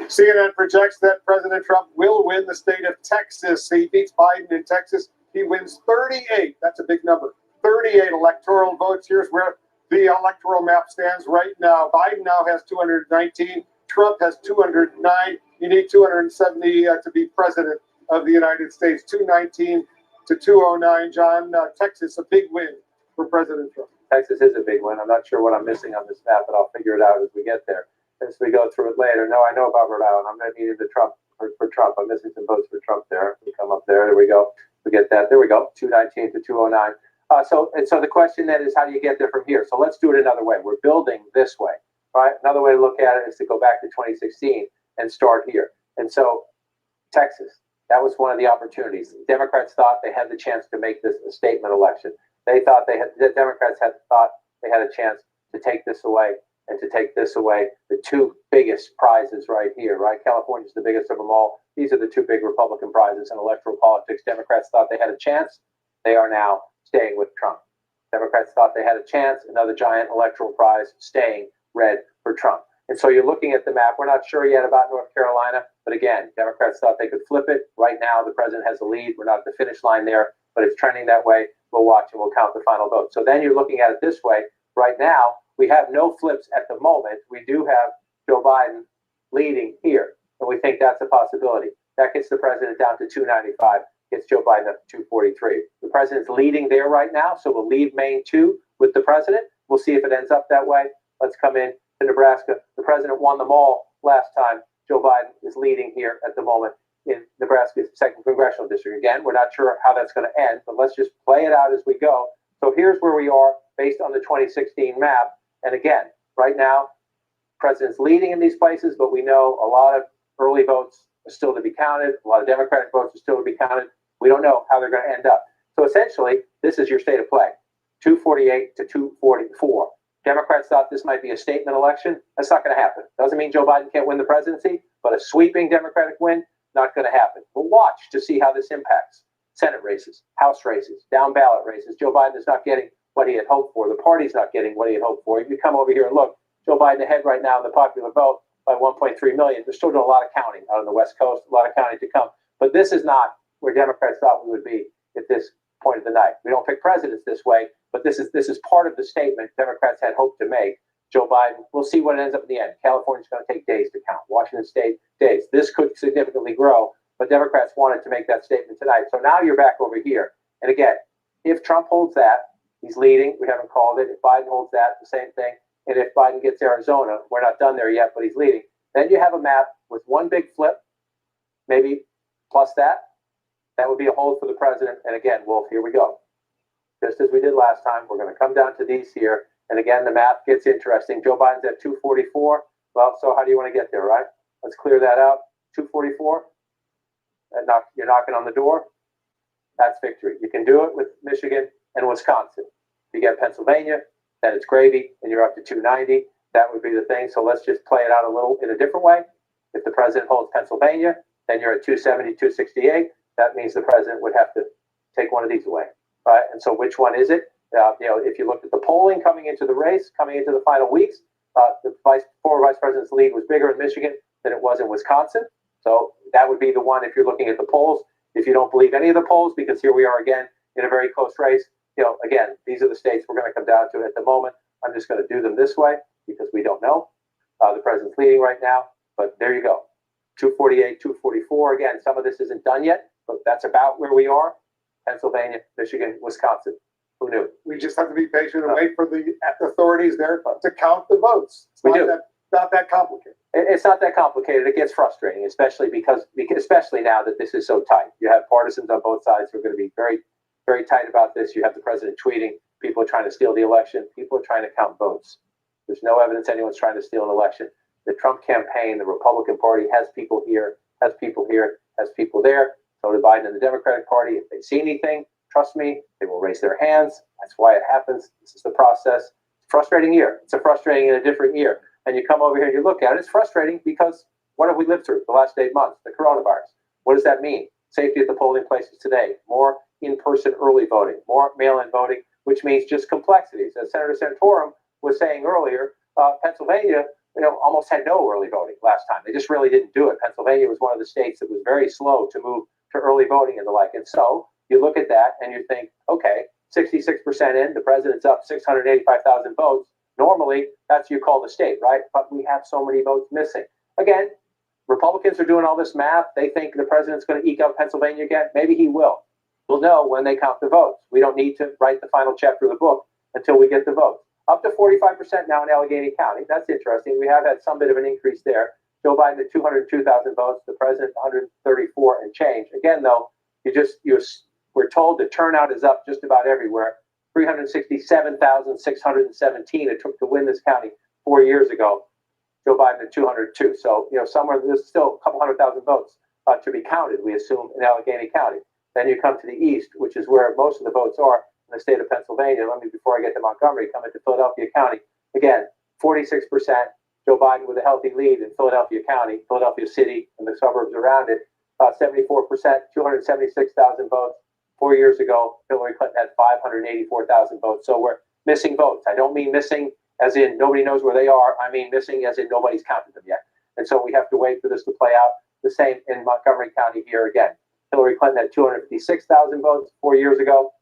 CNN projects that President Trump will win the state of Texas. He beats Biden in Texas. He wins 38. That's a big number. 38 electoral votes. Here's where the electoral map stands right now. Biden now has 219. Trump has 209. You need 270 to be president of the United States. 219 to 209. John, Texas, a big win for President Trump. Texas is a big win. I'm not sure what I'm missing on this map, but I'll figure it out as we get there. As we go through it later. No, I know about Rhode Island. I'm not needing the Trump for Trump. I'm missing some votes for Trump there. We come up there. There we go. We get that. There we go. 219 to 209. So the question then is, how do you get there from here? So let's do it another way. We're building this way, right? Another way to look at it is to go back to 2016 and start here. And so Texas, that was one of the opportunities. Democrats thought they had the chance to make this a statement election. They thought the Democrats thought they had a chance to take this away and to take this away. The two biggest prizes right here, right? California's the biggest of them all. These are the two big Republican prizes in electoral politics. Democrats thought they had a chance. They are now staying with Trump. Democrats thought they had a chance. Another giant electoral prize, staying red for Trump. And so you're looking at the map. We're not sure yet about North Carolina, but again, Democrats thought they could flip it. Right now, the president has the lead. We're not at the finish line there, but it's trending that way. We'll watch and we'll count the final vote. So then you're looking at it this way. Right now, we have no flips at the moment. We do have Joe Biden leading here, and we think that's a possibility. That gets the president down to 295, gets Joe Biden up to 243. The president's leading there right now, so we'll leave Maine 2 with the president. We'll see if it ends up that way. Let's come in to Nebraska. The president won them all last time. Joe Biden is leading here at the moment in Nebraska's 2nd congressional district. Again, we're not sure how that's going to end, but let's just play it out as we go. So here's where we are based on the 2016 map. And again, right now, the president's leading in these places, but we know a lot of early votes are still to be counted. A lot of Democratic votes are still to be counted. We don't know how they're going to end up. So essentially, this is your state of play, 248 to 244. Democrats thought this might be a statement election. That's not going to happen. Doesn't mean Joe Biden can't win the presidency, but a sweeping Democratic win, not going to happen. We'll watch to see how this impacts Senate races, House races, down ballot races. Joe Biden is not getting what he had hoped for. The party's not getting what he had hoped for. If you come over here and look, Joe Biden ahead right now in the popular vote by 1.3 million. They're still doing a lot of counting out on the West Coast, a lot of counting to come. But this is not where Democrats thought we would be at this point of the night. We don't pick presidents this way, but this is part of the statement Democrats had hoped to make. Joe Biden, we'll see what ends up in the end. California's going to take days to count. Washington State, days. This could significantly grow, but Democrats wanted to make that statement tonight. So now you're back over here. And again, if Trump holds that, he's leading. We haven't called it. If Biden holds that, the same thing. And if Biden gets Arizona, we're not done there yet, but he's leading. Then you have a map with one big flip, maybe plus that. That would be a hold for the president. And again, Wolf, here we go. Just as we did last time, we're going to come down to these here. And again, the map gets interesting. Joe Biden's at 244. Well, so how do you want to get there, right? Let's clear that out. 244. You're knocking on the door. That's victory. You can do it with Michigan and Wisconsin. If you get Pennsylvania, then it's gravy, and you're up to 290. That would be the thing. So let's just play it out a little in a different way. If the president holds Pennsylvania, then you're at 270, 268. That means the president would have to take one of these away, right? And so which one is it? If you looked at the polling coming into the race, coming into the final weeks, the former vice president's lead was bigger in Michigan than it was in Wisconsin. So that would be the one if you're looking at the polls. If you don't believe any of the polls, because here we are again in a very close race, again, these are the states we're going to come down to at the moment. I'm just going to do them this way because we don't know. The president's leading right now, but there you go. 248, 244. Again, some of this isn't done yet, but that's about where we are. Pennsylvania, Michigan, Wisconsin. Who knew? We just have to be patient and wait for the authorities there to count the votes. It's not that complicated. It's not that complicated. It gets frustrating, especially especially now that this is so tight. You have partisans on both sides who are going to be very, very tight about this. You have the president tweeting. People are trying to steal the election. People are trying to count votes. There's no evidence anyone's trying to steal an election. The Trump campaign, the Republican Party has people here, has people here, has people there. So did Biden and the Democratic Party. If they see anything, trust me, they will raise their hands. That's why it happens. This is the process. It's a frustrating year. It's a frustrating and a different year. And you come over here and you look at it, it's frustrating because what have we lived through the last 8 months? The coronavirus. What does that mean? Safety at the polling places today, more in-person early voting, more mail-in voting, which means just complexities. As Senator Santorum was saying earlier, Pennsylvania, almost had no early voting last time. They just really didn't do it. Pennsylvania was one of the states that was very slow to move to early voting and the like. And so you look at that and you think, okay, 66% in, the president's up 685,000 votes. Normally, that's you call the state, right? But we have so many votes missing. Again, Republicans are doing all this math. They think the president's going to eke out Pennsylvania again. Maybe he will. We'll know when they count the votes. We don't need to write the final chapter of the book until we get the votes. Up to 45% now in Allegheny County. That's interesting. We have had some bit of an increase there. Joe Biden at 202,000 votes. The president 134 and change. Again, though, we're told the turnout is up just about everywhere. 367,617 it took to win this county 4 years ago. Joe Biden at 202. So, somewhere there's still a couple 100,000 votes to be counted, we assume, in Allegheny County. Then you come to the east, which is where most of the votes are in the state of Pennsylvania. Before I get to Montgomery, come into Philadelphia County. Again, 46%. Joe Biden with a healthy lead in Philadelphia County, Philadelphia City, and the suburbs around it. About 74%, 276,000 votes. 4 years ago, Hillary Clinton had 584,000 votes. So we're missing votes. I don't mean missing as in nobody knows where they are. I mean missing as in nobody's counted them yet. And so we have to wait for this to play out. The same in Montgomery County here again. Hillary Clinton had 256,000 votes 4 years ago.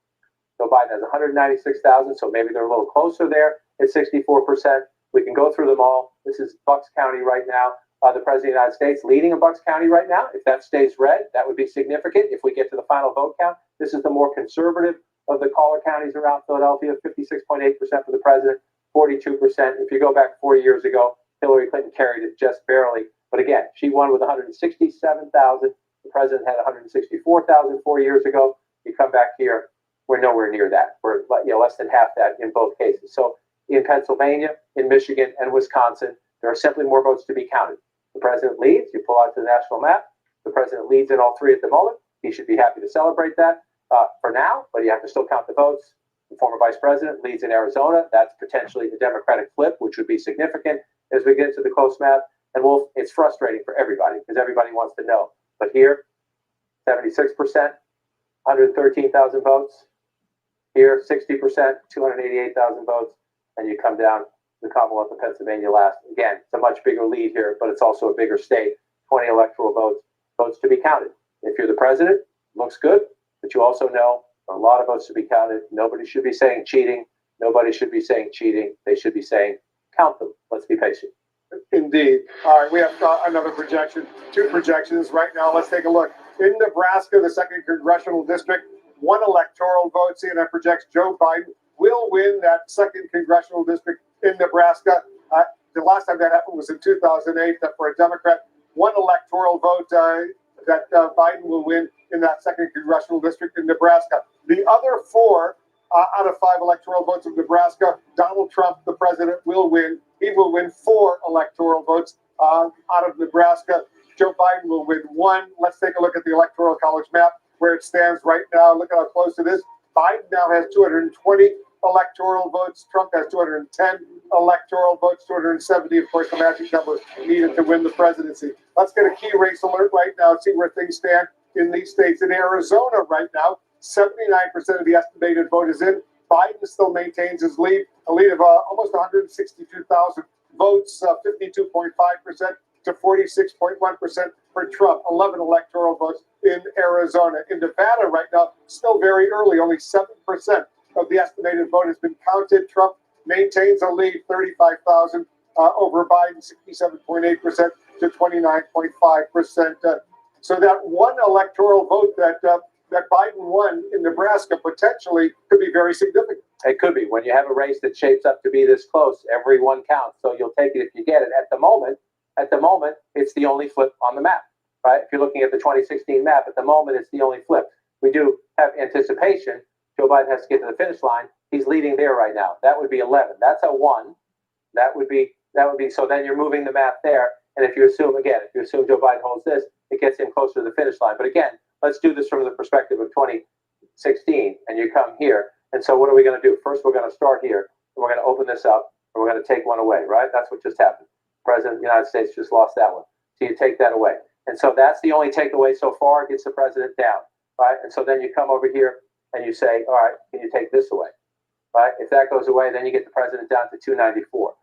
Joe Biden has 196,000, so maybe they're a little closer there at 64%. We can go through them all. This is Bucks County right now. The President of the United States leading in Bucks County right now. If that stays red, that would be significant if we get to the final vote count. This is the more conservative of the caller counties around Philadelphia, 56.8% for the president, 42%. If you go back 4 years ago, Hillary Clinton carried it just barely. But again, she won with 167,000. The president had 164,000 4 years ago. You come back here, we're nowhere near that. We're less than half that in both cases. So in Pennsylvania, in Michigan, and Wisconsin, there are simply more votes to be counted. The president leads. You pull out to the national map. The president leads in all three at the moment. He should be happy to celebrate that for now, but you have to still count the votes. The former vice president leads in Arizona. That's potentially a Democratic flip, which would be significant as we get to the close map. And it's frustrating for everybody because everybody wants to know. But here, 76%, 113,000 votes. Here, 60%, 288,000 votes. And you come down the Commonwealth of Pennsylvania last. Again, it's a much bigger lead here, but it's also a bigger state. 20 electoral votes to be counted. If you're the president, looks good, but you also know a lot of votes to be counted. Nobody should be saying cheating. Nobody should be saying cheating. They should be saying count them. Let's be patient. Indeed. All right, we have another projection, two projections right now. Let's take a look. In Nebraska, the 2nd Congressional District, 1 electoral vote. CNN projects Joe Biden will win that 2nd Congressional District in Nebraska. The last time that happened was in 2008. That for a Democrat, 1 electoral vote that Biden will win in that 2nd Congressional District in Nebraska. The other 4 out of 5 electoral votes of Nebraska, Donald Trump, the president, will win. He will win 4 electoral votes out of Nebraska. Joe Biden will win 1. Let's take a look at the Electoral College map where it stands right now. Look at how close it is. Biden now has 220 electoral votes. Trump has 210 electoral votes, 270, of course, the magic number needed to win the presidency. Let's get a key race alert right now and see where things stand in these states. In Arizona right now, 79% of the estimated vote is in. Biden still maintains his lead, a lead of almost 162,000 votes, 52.5% to 46.1% for Trump. 11 electoral votes in Arizona. In Nevada right now, still very early, only 7% of the estimated vote has been counted. Trump maintains a lead, 35,000 over Biden, 67.8% to 29.5%. So that 1 electoral vote that Biden won in Nebraska potentially could be very significant. It could be. When you have a race that shapes up to be this close, every one counts. So you'll take it if you get it. At the moment, it's the only flip on the map, right? If you're looking at the 2016 map, at the moment, it's the only flip. We do have anticipation. Joe Biden has to get to the finish line. He's leading there right now. That would be 11. That's a 1. That would be. So then you're moving the map there. And if you assume Joe Biden holds this, it gets him closer to the finish line. But again, let's do this from the perspective of 2016. And you come here. And so what are we going to do? First, we're going to start here. And we're going to open this up. And we're going to take one away, right? That's what just happened. The President of the United States just lost that one. So you take that away. And so that's the only takeaway so far. It gets the president down, right? And so then you come over here and you say, all right, can you take this away? Right? If that goes away, then you get the president down to 294.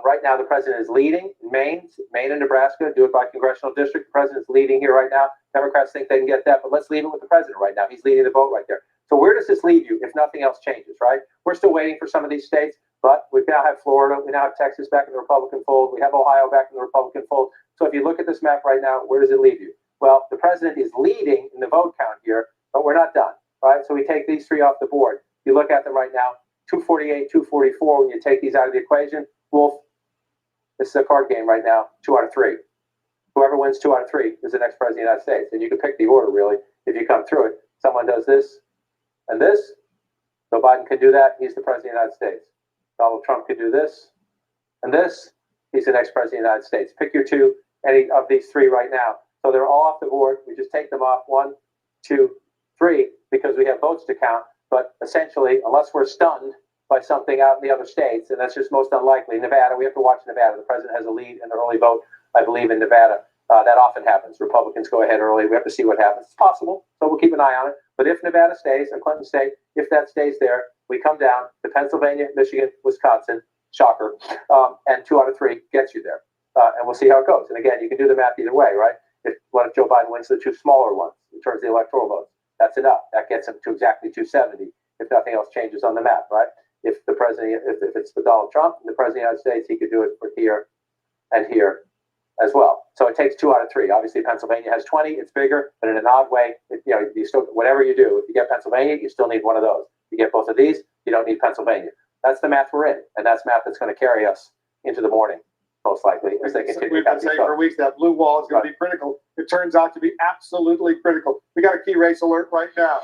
Right now, the president is leading in Maine and Nebraska. Do it by congressional district. The president's leading here right now. Democrats think they can get that, but let's leave it with the president right now. He's leading the vote right there. So where does this leave you if nothing else changes, right? We're still waiting for some of these states, but we now have Florida. We now have Texas back in the Republican fold. We have Ohio back in the Republican fold. So if you look at this map right now, where does it leave you? Well, the president is leading in the vote count here, but we're not done, right? So we take these 3 off the board. You look at them right now, 248, 244. When you take these out of the equation, Wolf, this is a card game right now, 2 out of 3. Whoever wins 2 out of 3 is the next president of the United States. And you can pick the order, really, if you come through it. Someone does this and this. Joe Biden can do that. He's the president of the United States. Donald Trump could do this and this. He's the next president of the United States. Pick your 2, any of these 3 right now. So they're all off the board. We just take them off 1, 2, 3, because we have votes to count. But essentially, unless we're stunned by something out in the other states, and that's just most unlikely. Nevada, we have to watch Nevada. The president has a lead in the early vote, I believe, in Nevada. That often happens. Republicans go ahead early. We have to see what happens. It's possible, so we'll keep an eye on it. But if Nevada stays, and Clinton stays, if that stays there, we come down to Pennsylvania, Michigan, Wisconsin, shocker, and 2 out of 3 gets you there. And we'll see how it goes. And again, you can do the math either way, right? What if Joe Biden wins the 2 smaller ones in terms of the electoral votes? That's enough. That gets him to exactly 270 if nothing else changes on the map, right? If the president, if it's for Donald Trump, the president of the United States, he could do it for here and here as well. So it takes 2 out of 3. Obviously, Pennsylvania has 20. It's bigger, but in an odd way. You still, whatever you do, if you get Pennsylvania, you still need one of those. If you get both of these, you don't need Pennsylvania. That's the math we're in, and that's math that's going to carry us into the morning, most likely, as they continue. We've been saying for weeks that blue wall is going to be critical. It turns out to be absolutely critical. We got a key race alert right now.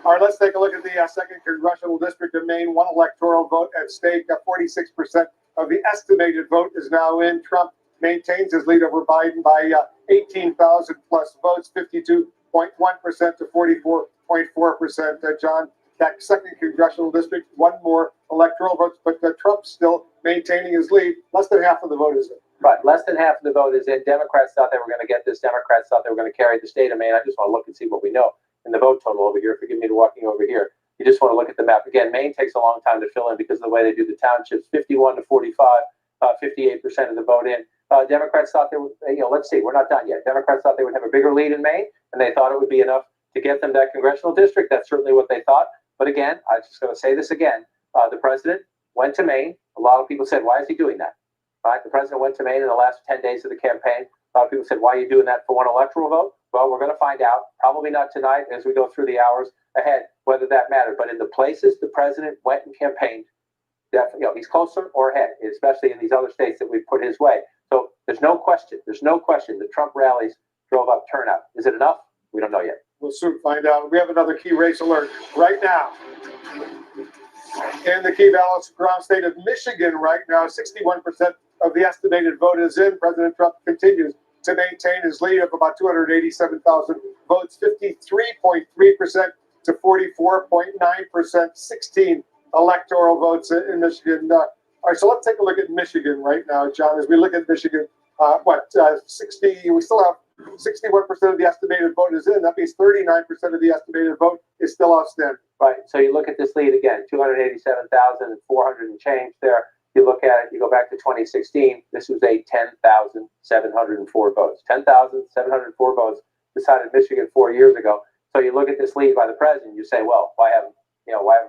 All right, let's take a look at the 2nd Congressional District of Maine. 1 electoral vote at stake. 46% of the estimated vote is now in. Trump maintains his lead over Biden by 18,000 plus votes, 52.1% to 44.4%. John, that 2nd Congressional District, 1 more electoral vote, but Trump's still maintaining his lead. Less than half of the vote is in. Right, less than half of the vote is in. Democrats thought they were going to get this. Democrats thought they were going to carry the state of Maine. I just want to look and see what we know in the vote total over here. Forgive me for walking over here. You just want to look at the map. Again, Maine takes a long time to fill in because of the way they do the townships. 51 to 45, 58% of the vote in. Democrats thought they would, let's see, we're not done yet. Democrats thought they would have a bigger lead in Maine, and they thought it would be enough to get them that congressional district. That's certainly what they thought. But again, I'm just going to say this again. The president went to Maine. A lot of people said, why is he doing that? Right? The president went to Maine in the last 10 days of the campaign. A lot of people said, why are you doing that for 1 electoral vote? Well, we're going to find out, probably not tonight as we go through the hours ahead, whether that mattered. But in the places the president went and campaigned, definitely, he's closer or ahead, especially in these other states that we've put his way. So there's no question that Trump rallies drove up turnout. Is it enough? We don't know yet. We'll soon find out. We have another key race alert right now. In the key battleground state of Michigan right now, 61% of the estimated vote is in. President Trump continues to maintain his lead of about 287,000 votes, 53.3% to 44.9%, 16 electoral votes in Michigan. All right, so let's take a look at Michigan right now, John. As we look at Michigan, 60, we still have 61% of the estimated vote is in. That means 39% of the estimated vote is still outstanding. Right. So you look at this lead again, 287,400 and change there. You look at it, you go back to 2016, this was a 10,704 votes. 10,704 votes decided Michigan 4 years ago. So you look at this lead by the president, you say, well, why haven't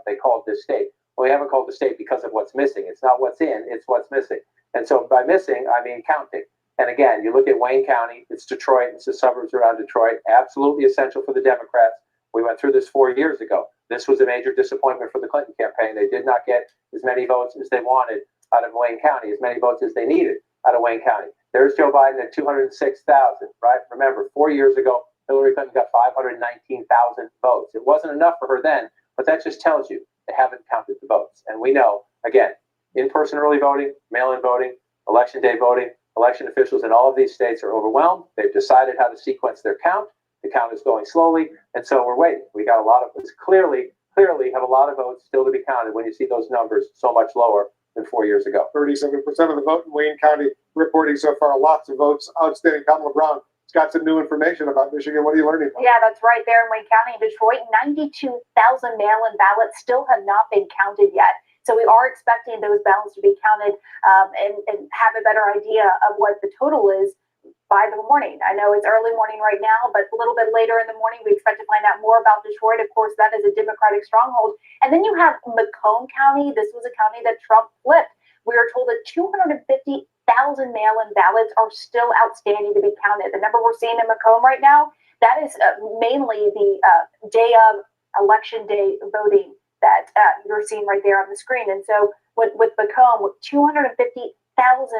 they called this state? Well, we haven't called the state because of what's missing. It's not what's in, it's what's missing. And so by missing, I mean counting. And again, you look at Wayne County, it's Detroit, it's the suburbs around Detroit, absolutely essential for the Democrats. We went through this 4 years ago. This was a major disappointment for the Clinton campaign. They did not get as many votes as they wanted out of Wayne County, as many votes as they needed out of Wayne County. There's Joe Biden at 206,000, right? Remember, 4 years ago, Hillary Clinton got 519,000 votes. It wasn't enough for her then, but that just tells you they haven't counted the votes. And we know, again, in-person early voting, mail-in voting, election day voting, election officials in all of these states are overwhelmed. They've decided how to sequence their count. The count is going slowly, and so we're waiting. We got a lot of votes. Clearly have a lot of votes still to be counted when you see those numbers so much lower than 4 years ago. 37% of the vote in Wayne County reporting so far. Lots of votes outstanding. Kamala Brown has got some new information about Michigan. What are you learning? Yeah, that's right there in Wayne County in Detroit. 92,000 mail-in ballots still have not been counted yet. So we are expecting those ballots to be counted and have a better idea of what the total is by the morning. I know it's early morning right now, but a little bit later in the morning, we expect to find out more about Detroit. Of course, that is a Democratic stronghold. And then you have Macomb County. This was a county that Trump flipped. We are told that 250,000 mail-in ballots are still outstanding to be counted. The number we're seeing in Macomb right now, that is mainly the day of election day voting that you're seeing right there on the screen. And so with Macomb, with 250,000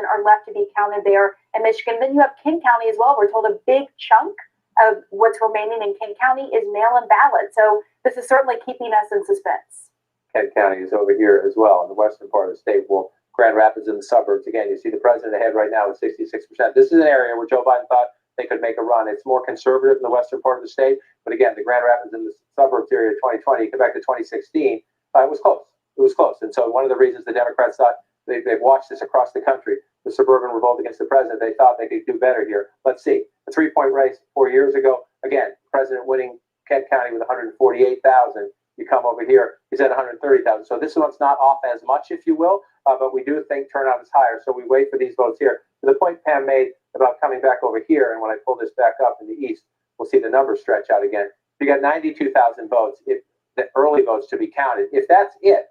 are left to be counted there in Michigan. Then you have Kent County as well. We're told a big chunk of what's remaining in Kent County is mail-in ballots. So this is certainly keeping us in suspense. Kent County is over here as well in the western part of the state. Well, Grand Rapids in the suburbs. Again, you see the president ahead right now with 66%. This is an area where Joe Biden thought they could make a run. It's more conservative in the western part of the state. But again, the Grand Rapids in the suburbs area of 2020, you go back to 2016, It was close. It was close. And so one of the reasons the Democrats thought they've watched this across the country, the suburban revolt against the president, they thought they could do better here. Let's see. A 3-point race 4 years ago. Again, president winning Kent County with 148,000. You come over here, he's at 130,000. So this one's not off as much, if you will, but we do think turnout is higher. So we wait for these votes here. To the point Pam made about coming back over here, and when I pull this back up in the east, we'll see the numbers stretch out again. You got 92,000 votes, if the early votes to be counted. If that's it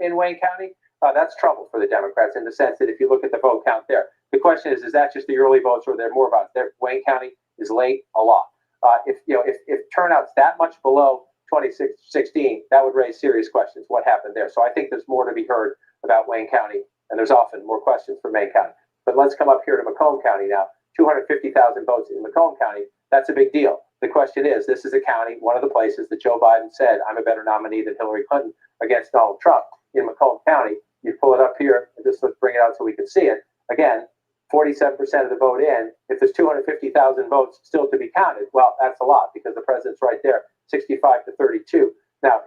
in Wayne County, that's trouble for the Democrats in the sense that if you look at the vote count there, the question is that just the early votes or are there more votes? Wayne County is late a lot. If turnout's that much below 2016, that would raise serious questions. What happened there? So I think there's more to be heard about Wayne County, and there's often more questions for Wayne County. But let's come up here to Macomb County now. 250,000 votes in Macomb County. That's a big deal. The question is, this is a county, one of the places that Joe Biden said, I'm a better nominee than Hillary Clinton against Donald Trump. In Macomb County, you pull it up here, and just let's bring it out so we can see it. Again, 47% of the vote in. If there's 250,000 votes still to be counted, well, that's a lot because the president's right there, 65 to 32. Now,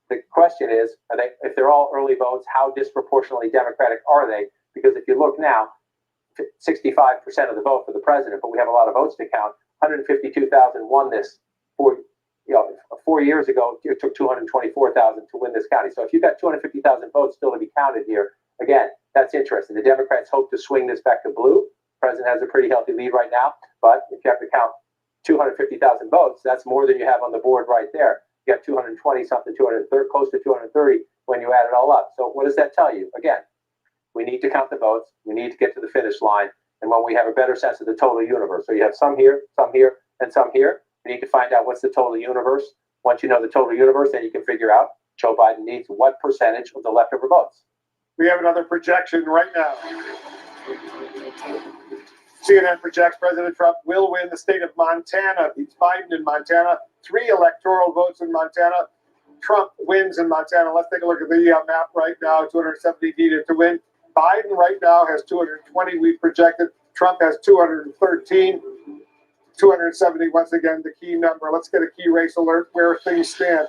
the question is, if they're all early votes, how disproportionately Democratic are they? Because if you look now, 65% of the vote for the president, but we have a lot of votes to count. 152,000 won this 4 years ago. It took 224,000 to win this county. So if you've got 250,000 votes still to be counted here, again, that's interesting. The Democrats hope to swing this back to blue. The president has a pretty healthy lead right now, but if you have to count 250,000 votes, that's more than you have on the board right there. You got 220 something, 230, close to 230 when you add it all up. So what does that tell you? Again, we need to count the votes. We need to get to the finish line. And when we have a better sense of the total universe, so you have some here, and some here, we need to find out what's the total universe. Once you know the total universe, then you can figure out Joe Biden needs what percentage of the leftover votes. We have another projection right now. CNN projects President Trump will win the state of Montana. Beats Biden in Montana. 3 electoral votes in Montana. Trump wins in Montana. Let's take a look at the map right now. 270 needed to win. Biden right now has 220 we've projected. Trump has 213. 270, once again, the key number. Let's get a key race alert where things stand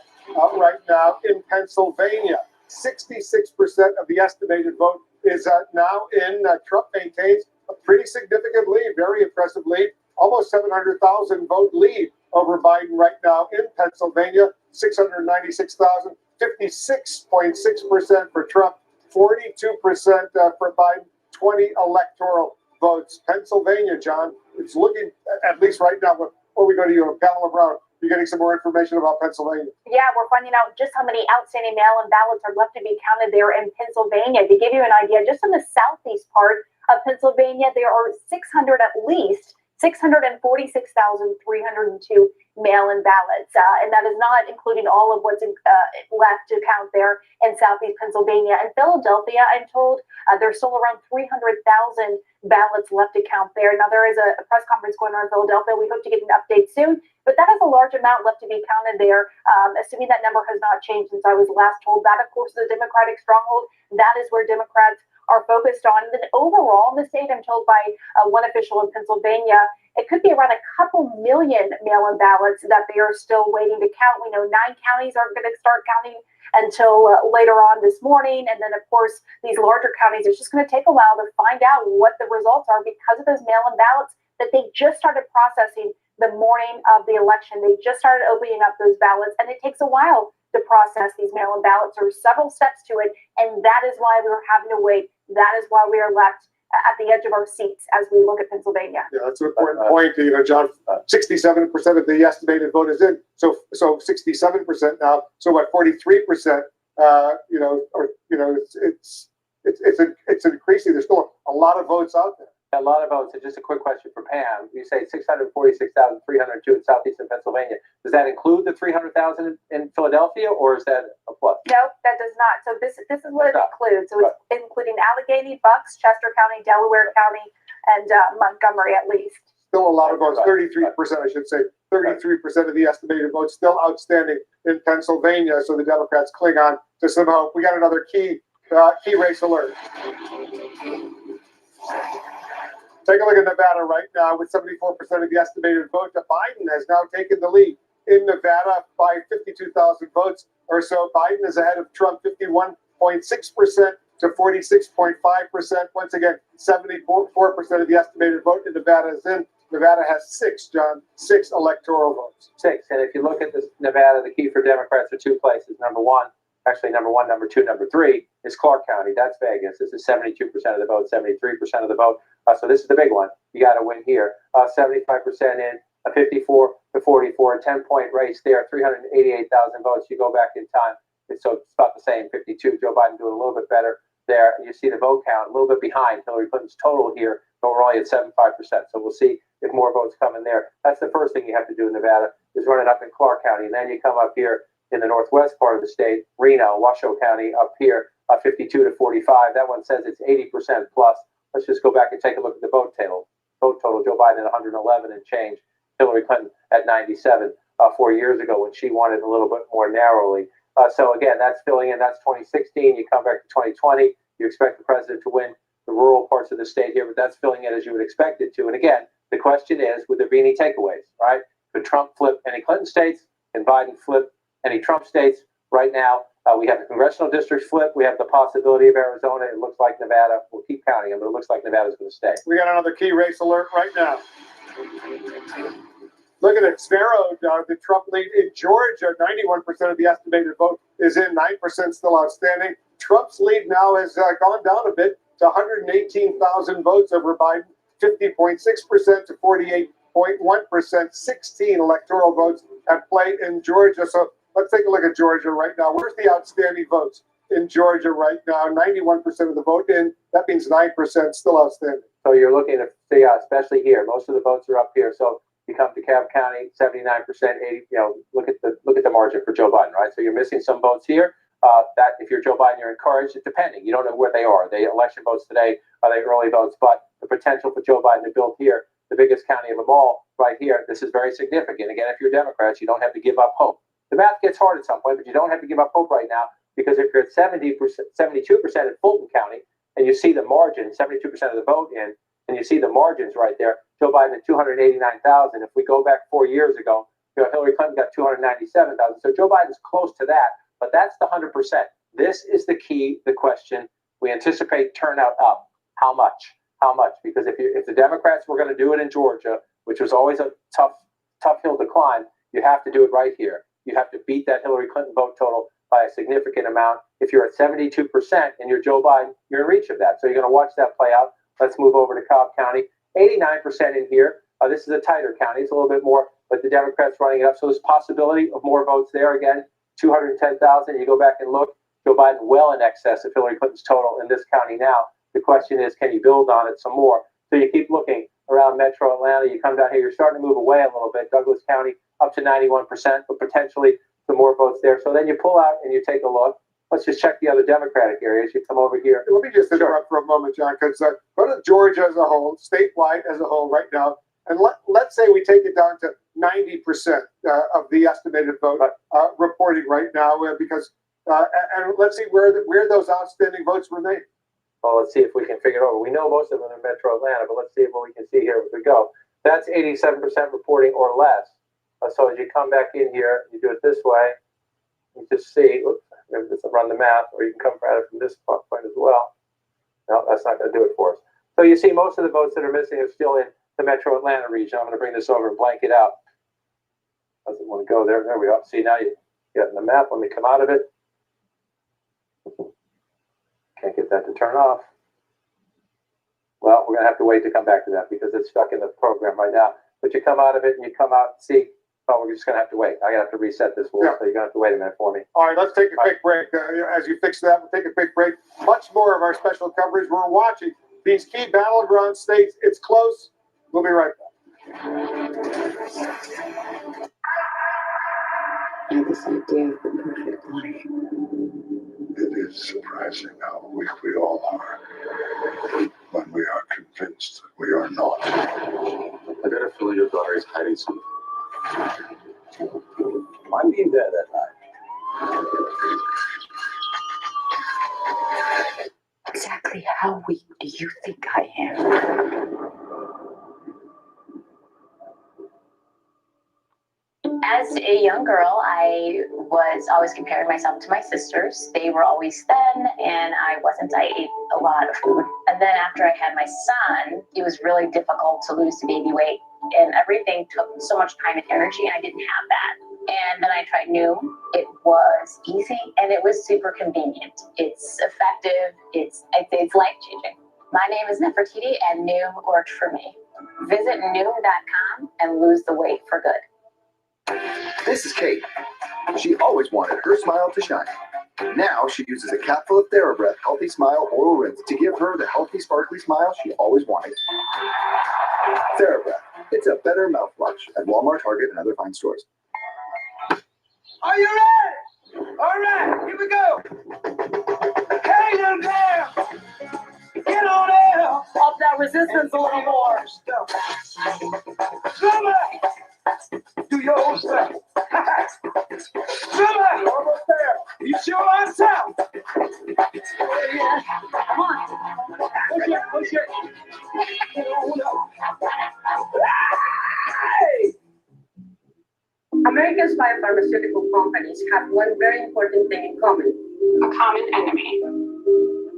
right now in Pennsylvania. 66% of the estimated vote is now in. Trump maintains a pretty significant lead, very impressive lead, almost 700,000 vote lead over Biden right now in Pennsylvania. 696,000, 56.6% for Trump, 42% for Biden, 20 electoral votes. Pennsylvania, John, it's looking, at least right now, before we go to you, Pamela Brown, you're getting some more information about Pennsylvania. Yeah, we're finding out just how many outstanding mail-in ballots are left to be counted there in Pennsylvania. To give you an idea, just in the southeast part of Pennsylvania, there are 600 at least, 646,302 mail-in ballots. And that is not including all of what's left to count there in southeast Pennsylvania. And Philadelphia, I'm told, there's still around 300,000 ballots left to count there. Now, there is a press conference going on in Philadelphia. We hope to get an update soon. But that is a large amount left to be counted there, assuming that number has not changed since I was last told. That, of course, is a Democratic stronghold. That is where Democrats are focused on. And then overall in the state, I'm told by one official in Pennsylvania, it could be around a couple million mail-in ballots that they are still waiting to count. We know 9 counties aren't going to start counting until later on this morning. And then, of course, these larger counties, it's just going to take a while to find out what the results are because of those mail-in ballots that they just started processing the morning of the election. They just started opening up those ballots, and it takes a while to process these mail-in ballots. There are several steps to it, and that is why we were having to wait. That is why we are left at the edge of our seats as we look at Pennsylvania. Yeah, that's an important point. You know, John, 67% of the estimated vote is in. So 67% now. So what? 43%. It's increasing. There's still a lot of votes out there. A lot of votes. And just a quick question for Pam. You say 646,302 in southeastern Pennsylvania. Does that include the 300,000 in Philadelphia, or is that a plus? No, that does not. So this is what it includes. So it's including Allegheny, Bucks, Chester County, Delaware County, and Montgomery at least. Still a lot of votes. 33%, I should say. 33% of the estimated votes still outstanding in Pennsylvania. So the Democrats cling on to some hope. We got another key race alert. Take a look at Nevada right now with 74% of the estimated vote. Biden has now taken the lead in Nevada by 52,000 votes. or so. Biden is ahead of Trump 51.6% to 46.5%. Once again, 74% of the estimated vote in Nevada is in. Nevada has 6 electoral votes. 6. And if you look at this Nevada, the key for Democrats are 2 places. Number 1, number 2, number 3 is Clark County. That's Vegas. This is 72% of the vote, 73% of the vote. So this is the big one. You got to win here. 75% in, a 54 to 44, a 10-point race there, 388,000 votes. You go back in time. So it's about the same, 52. Joe Biden doing a little bit better there. You see the vote count a little bit behind Hillary Clinton's total here, but we're only at 75%. So we'll see if more votes come in there. That's the first thing you have to do in Nevada, is run it up in Clark County. And then you come up here in the northwest part of the state, Reno, Washoe County, up here, 52 to 45. That one says it's 80% plus. Let's just go back and take a look at the vote total. Joe Biden at 111 and change. Hillary Clinton at 97 4 years ago when she won it a little bit more narrowly. So again, that's filling in. That's 2016. You come back to 2020. You expect the president to win the rural parts of the state here, but that's filling in as you would expect it to. And again, the question is, would there be any takeaways, right? Could Trump flip any Clinton states? Can Biden flip any Trump states? Right now, we have the congressional districts flip. We have the possibility of Arizona. It looks like Nevada. We'll keep counting them, but it looks like Nevada's going to stay. We got another key race alert right now. Look at it. It's narrowed. The Trump lead in Georgia, 91% of the estimated vote is in, 9% still outstanding. Trump's lead now has gone down a bit to 118,000 votes over Biden, 50.6% to 48.1%, 16 electoral votes at play in Georgia. So let's take a look at Georgia right now. Where's the outstanding votes in Georgia right now? 91% of the vote in. That means 9% still outstanding. So you're looking at, especially here, most of the votes are up here. So you come to Cobb County, 79%, 80. Look at the margin for Joe Biden, right? So you're missing some votes here. That if you're Joe Biden, you're encouraged. It's depending. You don't know where they are. Are they election votes today? Are they early votes? But the potential for Joe Biden to build here, the biggest county of them all, right here, this is very significant. Again, if you're Democrats, you don't have to give up hope. The math gets hard at some point, but you don't have to give up hope right now, because if you're at 72% in Fulton County, and you see the margin, 72% of the vote in, and you see the margins right there, Joe Biden at 289,000. If we go back 4 years ago, Hillary Clinton got 297,000. So Joe Biden's close to that, but that's the 100%. This is the key, the question. We anticipate turnout up. How much? How much? Because if the Democrats were going to do it in Georgia, which was always a tough hill to climb, you have to do it right here. You have to beat that Hillary Clinton vote total by a significant amount. If you're at 72% and you're Joe Biden, you're in reach of that. So you're going to watch that play out. Let's move over to Cobb County. 89% in here. This is a tighter county. It's a little bit more, but the Democrats running it up. So there's possibility of more votes there. Again, 210,000. You go back and look. Joe Biden well in excess of Hillary Clinton's total in this county now. The question is, can you build on it some more? So you keep looking around Metro Atlanta. You come down here. You're starting to move away a little bit. Douglas County up to 91%, but potentially some more votes there. So then you pull out and you take a look. Let's just check the other Democratic areas. You come over here. Let me just interrupt for a moment, John, because go to Georgia as a whole, statewide as a whole right now, and let's say we take it down to 90% of the estimated vote reporting right now, because and let's see where those outstanding votes remain. Well, let's see if we can figure it out. We know most of them are Metro Atlanta, but let's see what we can see here as we go. That's 87% reporting or less. So as you come back in here, you do it this way. You just see, oops, maybe this will run the math, or you can come at it from this point as well. No, that's not going to do it for us. So you see most of the votes that are missing are still in the Metro Atlanta region. I'm going to bring this over and blank it out. Doesn't want to go there. There we go. See, now you get in the map. Let me come out of it. Can't get that to turn off. Well, we're going to have to wait to come back to that because it's stuck in the program right now. But you come out of it and you come out and see. Oh, we're just going to have to wait. I have to reset this wheel, so you're going to have to wait a minute for me. All right, let's take a quick break. As you fix that, we'll take a quick break. Much more of our special coverage. We're watching these key battleground states. It's close. We'll be right back. I have this idea of the perfect life. It is surprising how weak we all are when we are convinced that we are not. I got a feeling your daughter is hiding something. I mean that at night. Exactly how weak do you think I am? As a young girl, I was always comparing myself to my sisters. They were always thin, and I wasn't. I ate a lot of food. And then after I had my son, it was really difficult to lose the baby weight. And everything took so much time and energy, and I didn't have that. And then I tried Noom. It was easy, and it was super convenient. It's effective. It's life-changing. My name is Nefertiti, and Noom worked for me. Visit Noom.com and lose the weight for good. This is Kate. She always wanted her smile to shine. Now she uses a capful of TheraBreath Healthy Smile Oral Rinse to give her the healthy, sparkly smile she always wanted. TheraBreath. It's a better mouthwash at Walmart, Target, and other fine stores. Are you ready? All right, here we go. Hey, little girl. Get on there. Up that resistance a little more. Come on. Do your own stuff. Come on. Almost there. You sure on top? Yeah. Come on. Push it, push it. Get on up. Hey! America's biopharmaceutical companies have one very important thing in common: a common enemy.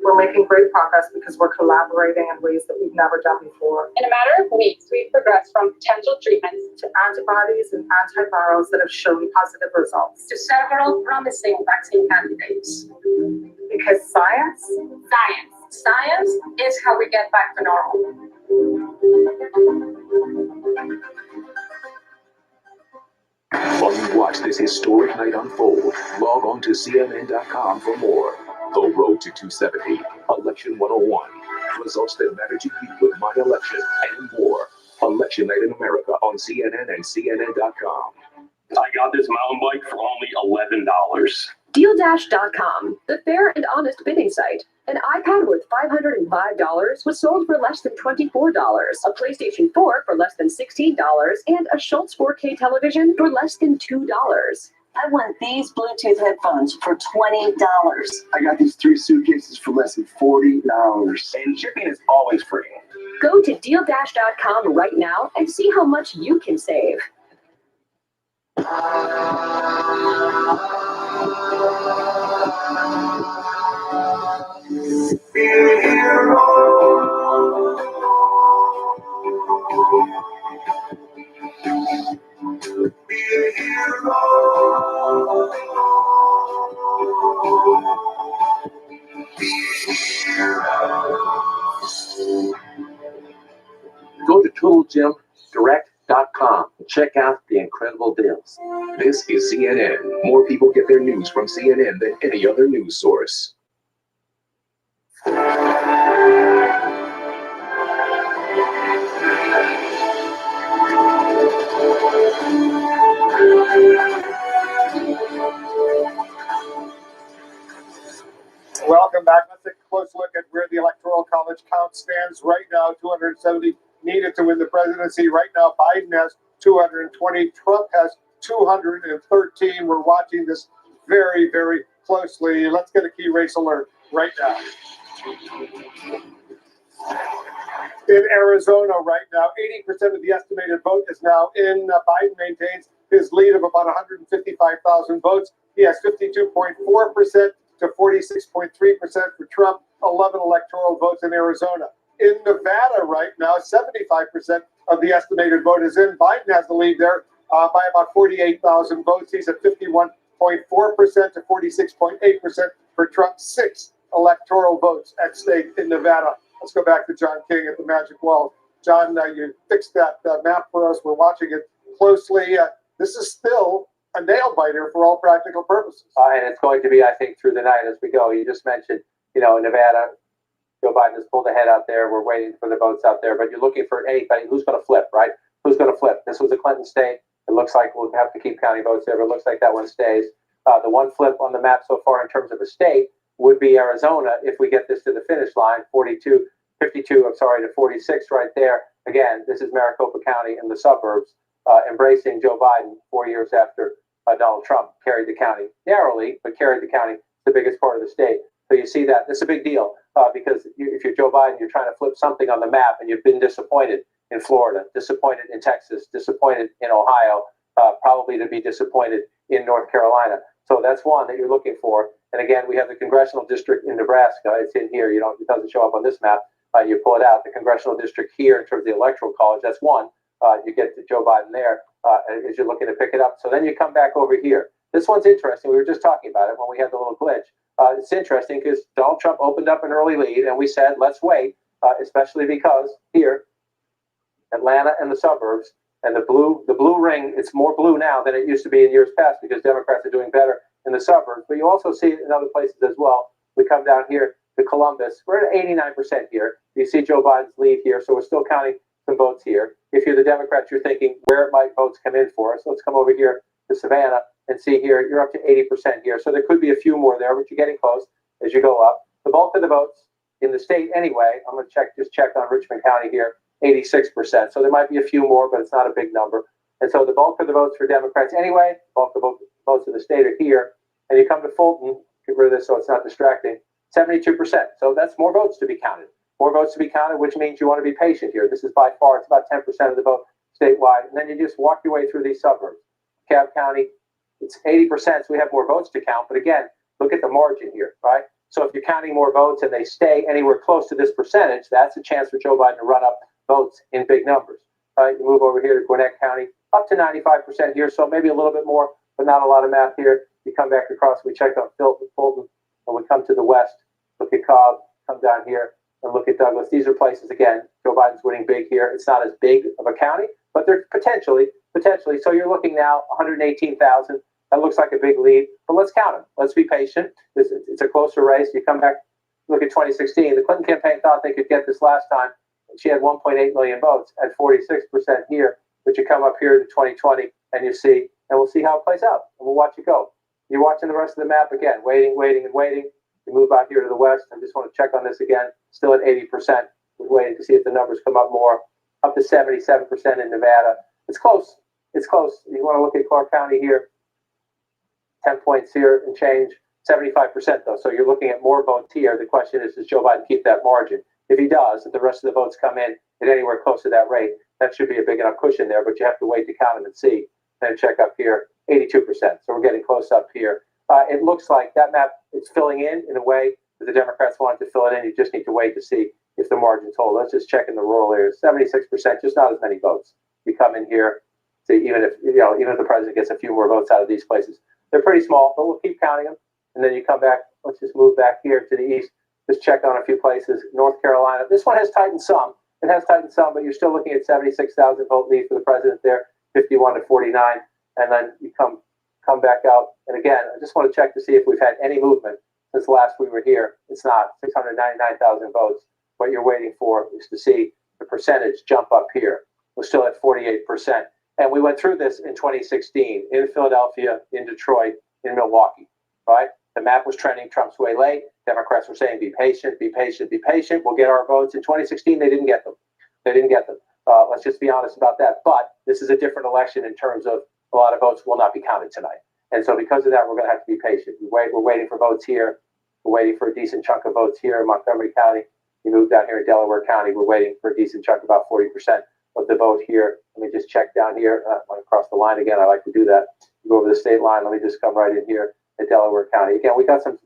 We're making great progress because we're collaborating in ways that we've never done before. In a matter of weeks, we've progressed from potential treatments to antibodies and antivirals that have shown positive results. to several promising vaccine candidates. Because science Science is how we get back to normal. While you watch this historic night unfold, log on to CNN.com for more. The Road to 270, Election 101, results that matter to you with my election, and more. Election Night in America on CNN and CNN.com. I got this mountain bike for only $11. Dealdash.com, the fair and honest bidding site. An iPad worth $505 was sold for less than $24, a PlayStation 4 for less than $16, and a Schultz 4K television for less than $2. I want these Bluetooth headphones for $20. I got these 3 suitcases for less than $40. And shipping is always free. Go to Dealdash.com right now and see how much you can save. Be a hero. Be a hero. Be a hero. Go to TotalGymDirect.com and check out the incredible deals. This is CNN. More people get their news from CNN than any other news source. Welcome back. Let's take a close look at where the Electoral College count stands right now. 270 needed to win the presidency. Right now, Biden has 220. Trump has 213. We're watching this very, very closely. Let's get a key race alert right now. In Arizona right now, 80% of the estimated vote is now in. Biden maintains his lead of about 155,000 votes. He has 52.4% to 46.3% for Trump, 11 electoral votes in Arizona. In Nevada right now, 75% of the estimated vote is in. Biden has the lead there by about 48,000 votes. He's at 51.4% to 46.8% for Trump. 6 electoral votes at stake in Nevada. Let's go back to John King at the Magic Wall. John, you fixed that map for us. We're watching it closely. This is still a nail biter for all practical purposes. And it's going to be, I think, through the night as we go. You just mentioned, Nevada, Joe Biden has pulled ahead out there. We're waiting for the votes out there, but you're looking for anybody who's going to flip, right? Who's going to flip? This was a Clinton state. It looks like we'll have to keep counting votes there, but it looks like that one stays. The one flip on the map so far in terms of a state would be Arizona if we get this to the finish line, 52 to 46 right there. Again, this is Maricopa County and the suburbs embracing Joe Biden 4 years after Donald Trump carried the county narrowly, but carried the county, the biggest part of the state. So you see that. It's a big deal because if you're Joe Biden, you're trying to flip something on the map and you've been disappointed in Florida, disappointed in Texas, disappointed in Ohio. probably to be disappointed in North Carolina. So that's one that you're looking for. And again, we have the congressional district in Nebraska. It's in here. It doesn't show up on this map. You pull it out. The congressional district here in terms of the electoral college, that's one. You get to Joe Biden there as you're looking to pick it up. So then you come back over here. This one's interesting. We were just talking about it when we had the little glitch. It's interesting because Donald Trump opened up an early lead, and we said, let's wait, especially because here, Atlanta and the suburbs, and the blue ring, it's more blue now than it used to be in years past because Democrats are doing better in the suburbs. But you also see it in other places as well. We come down here to Columbus. We're at 89% here. You see Joe Biden's lead here, so we're still counting some votes here. If you're the Democrats, you're thinking where might votes come in for us. Let's come over here to Savannah and see here. You're up to 80% here. So there could be a few more there, but you're getting close as you go up. The bulk of the votes in the state anyway, I'm going to just check on Richmond County here, 86%. So there might be a few more, but it's not a big number. And so the bulk of the votes for Democrats anyway, bulk of the votes in the state are here. And you come to Fulton, get rid of this so it's not distracting, 72%. So that's more votes to be counted. More votes to be counted, which means you want to be patient here. This is by far, it's about 10% of the vote statewide. And then you just walk your way through these suburbs. Cobb County, it's 80%, so we have more votes to count. But again, look at the margin here, right? So if you're counting more votes and they stay anywhere close to this percentage, that's a chance for Joe Biden to run up votes in big numbers. You move over here to Gwinnett County, up to 95% here, so maybe a little bit more, but not a lot of math here. You come back across, we check on Fulton, and we come to the west, look at Cobb, come down here, and look at Douglas. These are places, again, Joe Biden's winning big here. It's not as big of a county, but they're potentially. So you're looking now, 118,000. That looks like a big lead, but let's count them. Let's be patient. It's a closer race. You come back, look at 2016. The Clinton campaign thought they could get this last time. She had 1.8 million votes at 46% here, but you come up here to 2020 and you see, and we'll see how it plays out, and we'll watch it go. You're watching the rest of the map again, waiting. You move out here to the west. I just want to check on this again. Still at 80%. We're waiting to see if the numbers come up more. Up to 77% in Nevada. It's close. You want to look at Clark County here. 10 points here and change. 75% though. So you're looking at more votes here. The question is, does Joe Biden keep that margin? If he does, if the rest of the votes come in at anywhere close to that rate, that should be a big enough cushion there, but you have to wait to count them and see. Then check up here, 82%. So we're getting close up here. It looks like that map is filling in a way that the Democrats wanted to fill it in. You just need to wait to see if the margin's hold. Let's just check in the rural areas. 76%, just not as many votes. You come in here, see, even if the president gets a few more votes out of these places, they're pretty small, but we'll keep counting them. And then you come back. Let's just move back here to the east. Just check on a few places. North Carolina. This one has tightened some. It has tightened some, but you're still looking at 76,000 vote lead for the president there, 51 to 49. And then you come back out. And again, I just want to check to see if we've had any movement since last we were here. It's not. 699,000 votes. What you're waiting for is to see the percentage jump up here. We're still at 48%. And we went through this in 2016 in Philadelphia, in Detroit, in Milwaukee, right? The map was trending Trump's way late. Democrats were saying, be patient, be patient, be patient. We'll get our votes. In 2016, they didn't get them. Let's just be honest about that. But this is a different election in terms of a lot of votes will not be counted tonight. And so because of that, we're going to have to be patient. We're waiting for votes here. We're waiting for a decent chunk of votes here in Montgomery County. You move down here in Delaware County. We're waiting for a decent chunk, about 40% of the vote here. Let me just check down here. I want to cross the line again. I like to do that. Go over the state line. Let me just come right in here at Delaware County. Again, we got some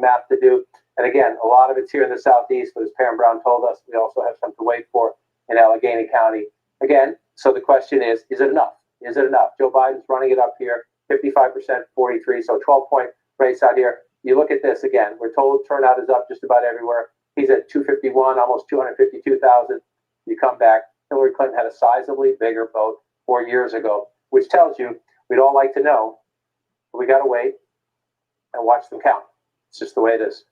math to do. And again, a lot of it's here in the southeast, but as Pam Brown told us, we also have some to wait for in Allegheny County. Again, so the question is it enough? Is it enough? Joe Biden's running it up here, 55%, 43, so 12-point race out here. You look at this again. We're told turnout is up just about everywhere. He's at 251, almost 252,000. You come back. Hillary Clinton had a sizably bigger vote 4 years ago, which tells you we'd all like to know, but we got to wait and watch them count. It's just the way it is.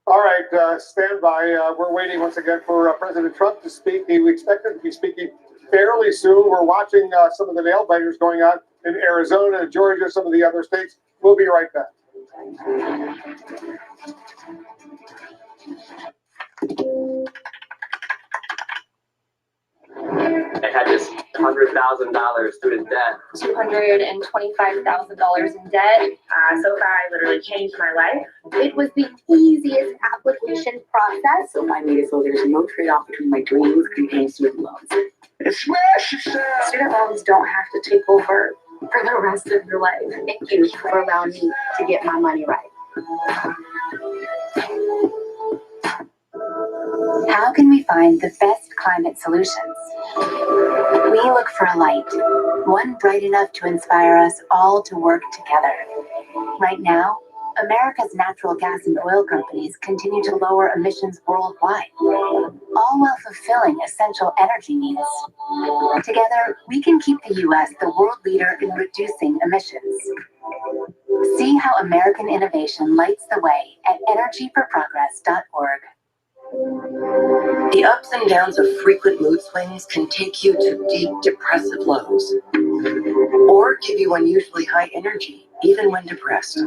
All right, stand by. We're waiting once again for President Trump to speak. We expect him to be speaking fairly soon. We're watching some of the nail biters going on in Arizona, Georgia, some of the other states. We'll be right back. I had this $100,000 student debt. $225,000 in debt. So far, I literally changed my life. It was the easiest application process. So I made it so there's no trade-off between my dreams and paying student loans. Smash yourself. Student loans don't have to take over for the rest of your life. Thank you for allowing me to get my money right. How can we find the best climate solutions? We look for a light, one bright enough to inspire us all to work together. Right now, America's natural gas and oil companies continue to lower emissions worldwide, all while fulfilling essential energy needs. Together, we can keep the U.S. the world leader in reducing emissions. See how American innovation lights the way at energyforprogress.org. The ups and downs of frequent mood swings can take you to deep depressive lows, or give you unusually high energy, even when depressed.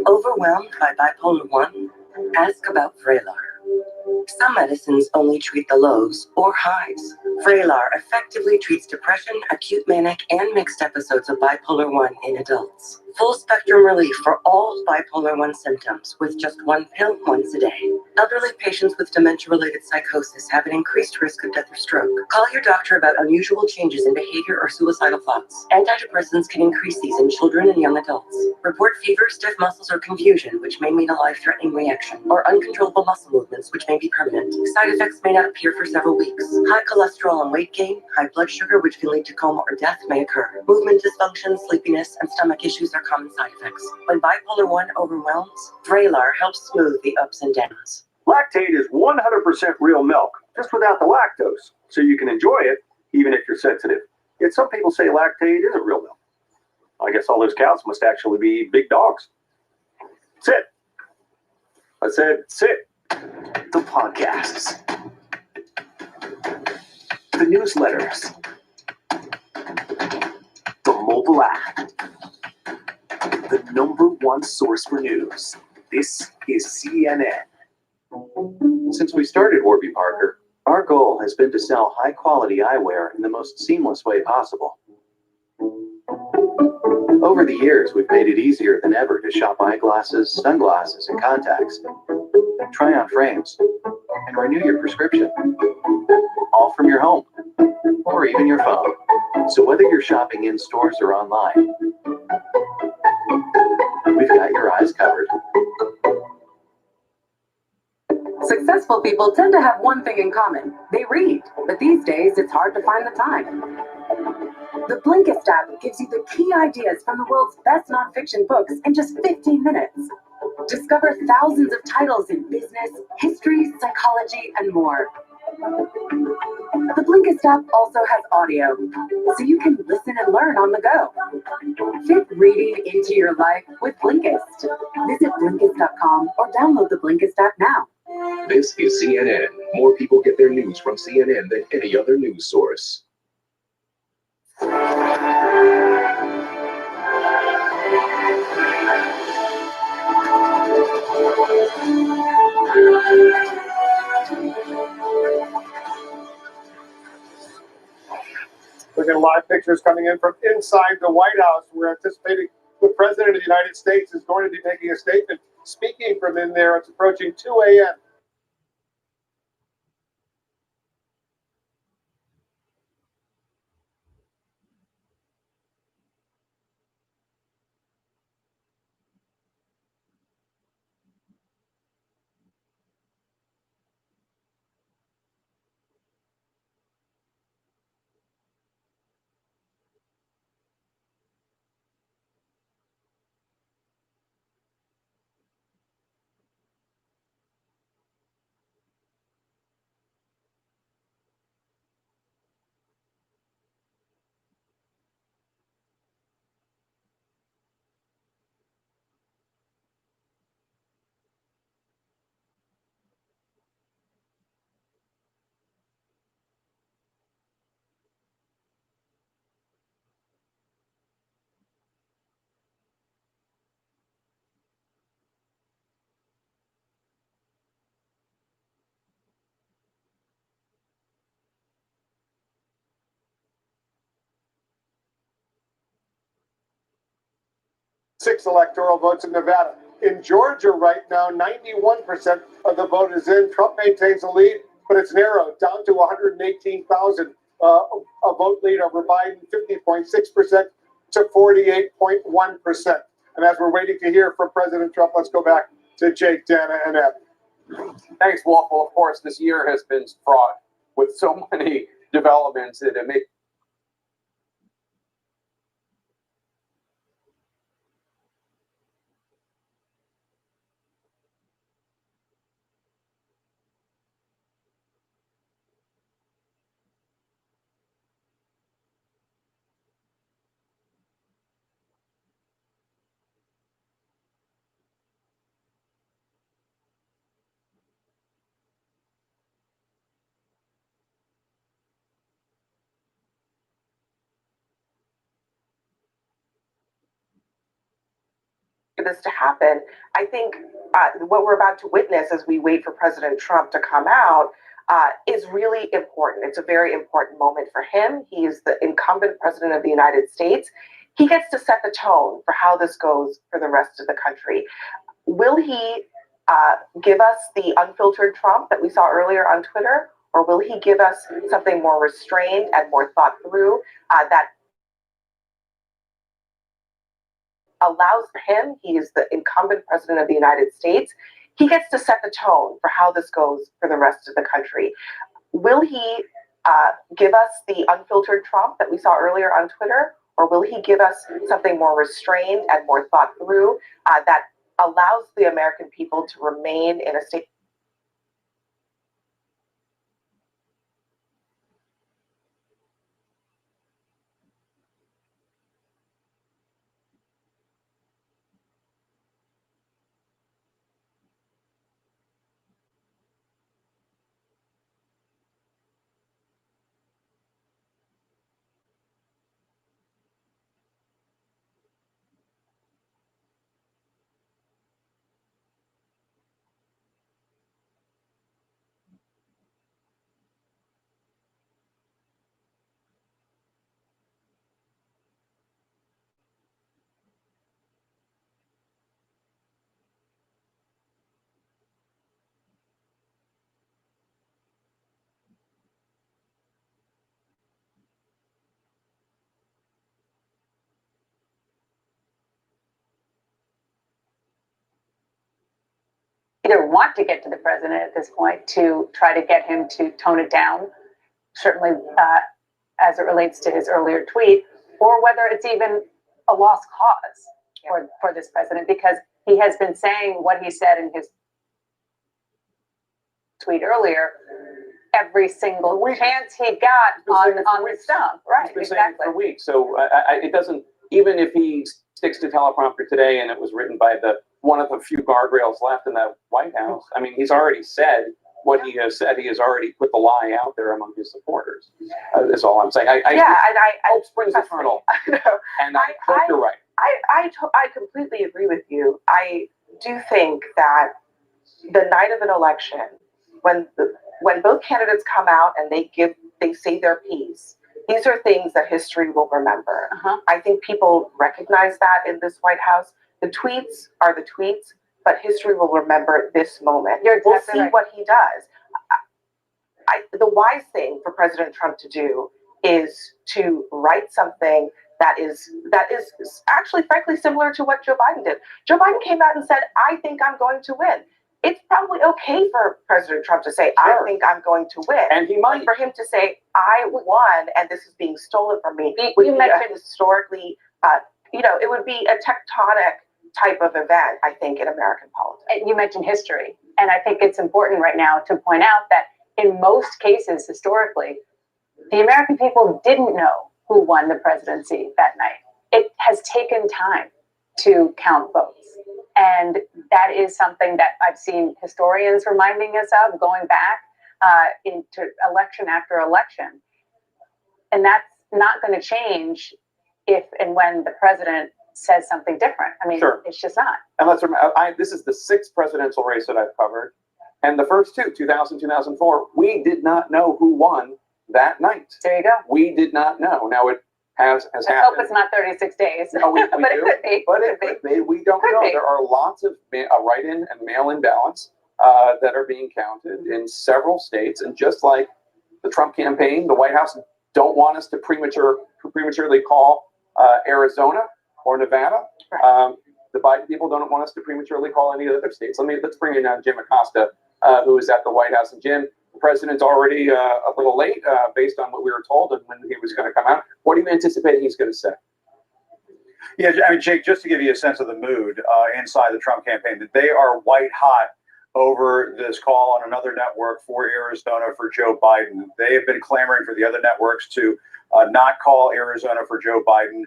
Overwhelmed by bipolar 1? Ask about Vraylar. Some medicines only treat the lows or highs. Vraylar effectively treats depression, acute manic, and mixed episodes of bipolar 1 in adults. Full spectrum relief for all bipolar 1 symptoms with just one pill once a day. Elderly patients with dementia-related psychosis have an increased risk of death or stroke. Call your doctor about unusual changes in behavior or suicidal thoughts. Antidepressants can increase these in children and young adults. Report fever, stiff muscles, or confusion, which may mean a life-threatening reaction, or uncontrollable muscle movements, which may be permanent. Side effects may not appear for several weeks. High cholesterol and weight gain, high blood sugar, which can lead to coma or death, may occur. Movement dysfunction, sleepiness, and stomach issues are common side effects. When bipolar 1 overwhelms, Vraylar helps smooth the ups and downs. Lactate is 100% real milk, just without the lactose, so you can enjoy it even if you're sensitive. Yet some people say lactate isn't real milk. I guess all those cows must actually be big dogs. Sit. I said sit. The podcasts, the newsletters, the mobile app, the #1 source for news. This is CNN. Since we started Warby Parker, our goal has been to sell high-quality eyewear in the most seamless way possible. Over the years, we've made it easier than ever to shop eyeglasses, sunglasses, and contacts, try on frames, and renew your prescription, all from your home, or even your phone. So whether you're shopping in stores or online, we've got your eyes covered. Successful people tend to have one thing in common. They read, but these days it's hard to find the time. The Blinkist app gives you the key ideas from the world's best nonfiction books in just 15 minutes. Discover thousands of titles in business, history, psychology, and more. The Blinkist app also has audio, so you can listen and learn on the go. Fit reading into your life with Blinkist. Visit Blinkist.com or download the Blinkist app now. This is CNN. More people get their news from CNN than any other news source. Look at live pictures coming in from inside the White House. We're anticipating the President of the United States is going to be making a statement, speaking from in there. It's approaching 2 a.m. Six electoral votes in Nevada. In Georgia right now, 91% of the vote is in. Trump maintains the lead. but it's narrowed down to 118,000, a vote lead over Biden, 50.6% to 48.1%. And as we're waiting to hear from President Trump, let's go back to Jake, Dana, and Ed. Thanks, Wolf. Well, of course, this year has been fraught with so many developments that it makes this to happen. I think what we're about to witness as we wait for President Trump to come out is really important. It's a very important moment for him. He is the incumbent president of the United States. He gets to set the tone for how this goes for the rest of the country. Will he give us the unfiltered Trump that we saw earlier on Twitter, or will he give us something more restrained and more thought through that allows for him? He is the incumbent president of the United States. He gets to set the tone for how this goes for the rest of the country. Will he give us the unfiltered Trump that we saw earlier on Twitter, or will he give us something more restrained and more thought through that allows the American people to remain in a state? Either want to get to the president at this point to try to get him to tone it down, certainly as it relates to his earlier tweet, or whether it's even a lost cause for this president, because he has been saying what he said in his tweet earlier every single chance he got on the stump. Right, He's been saying it for weeks. So it doesn't, even if he sticks to teleprompter today and it was written by one of the few guardrails left in the White House, I mean, he's already said what he has said. He has already put the lie out there among his supporters. That's all I'm saying. Hope springs eternal. And I hope you're right. I completely agree with you. I do think that the night of an election, when both candidates come out and they say their piece, these are things that history will remember. I think people recognize that in this White House. The tweets are the tweets, but history will remember this moment. We'll see what he does. The wise thing for President Trump to do is to write something that is actually, frankly, similar to what Joe Biden did. Joe Biden came out and said, "I think I'm going to win." It's probably okay for President Trump to say, "I think I'm going to win," and he might. For him to say, "I won, and this is being stolen from me," would be historically, it would be a tectonic type of event, I think, in American politics. And you mentioned history, and I think it's important right now to point out that in most cases, historically, the American people didn't know who won the presidency that night. It has taken time to count votes. And that is something that I've seen historians reminding us of going back into election after election. And that's not going to change if and when the president says something different. I mean, It's just not. And let's remember, this is the 6th presidential race that I've covered. And the first two, 2000, 2004, we did not know who won that night. There you go. We did not know. Now it has I happened. hope it's not 36 days. No, we but it do. could be. But it could be. We don't know. There are lots of write-in and mail-in ballots. that are being counted in several states. And just like the Trump campaign, the White House don't want us to prematurely call Arizona or Nevada. The Biden people don't want us to prematurely call any other states. Let's bring in Jim Acosta, who is at the White House. And Jim, the president's already a little late based on what we were told and when he was going to come out. What do you anticipate he's going to say? Yeah, I mean, Jake, just to give you a sense of the mood inside the Trump campaign, that they are white hot over this call on another network for Arizona for Joe Biden. They have been clamoring for the other networks to not call Arizona for Joe Biden.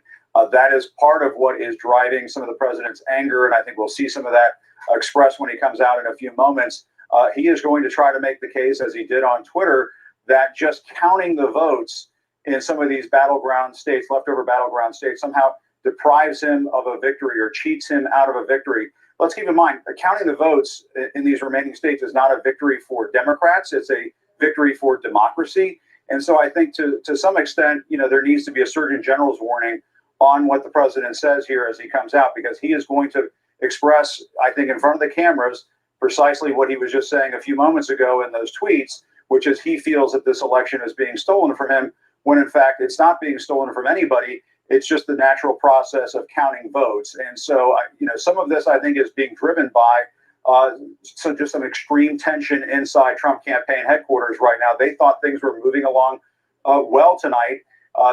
That is part of what is driving some of the president's anger, and I think we'll see some of that expressed when he comes out in a few moments. He is going to try to make the case, as he did on Twitter, that just counting the votes in some of these battleground states, leftover battleground states, somehow deprives him of a victory or cheats him out of a victory. Let's keep in mind, counting the votes in these remaining states is not a victory for Democrats. It's a victory for democracy. And so I think to some extent, there needs to be a Surgeon General's warning on what the president says here as he comes out, because he is going to express, I think, in front of the cameras, precisely what he was just saying a few moments ago in those tweets, which is he feels that this election is being stolen from him, when in fact it's not being stolen from anybody. It's just the natural process of counting votes. And so, some of this, I think, is being driven by just some extreme tension inside Trump campaign headquarters right now. They thought things were moving along well tonight.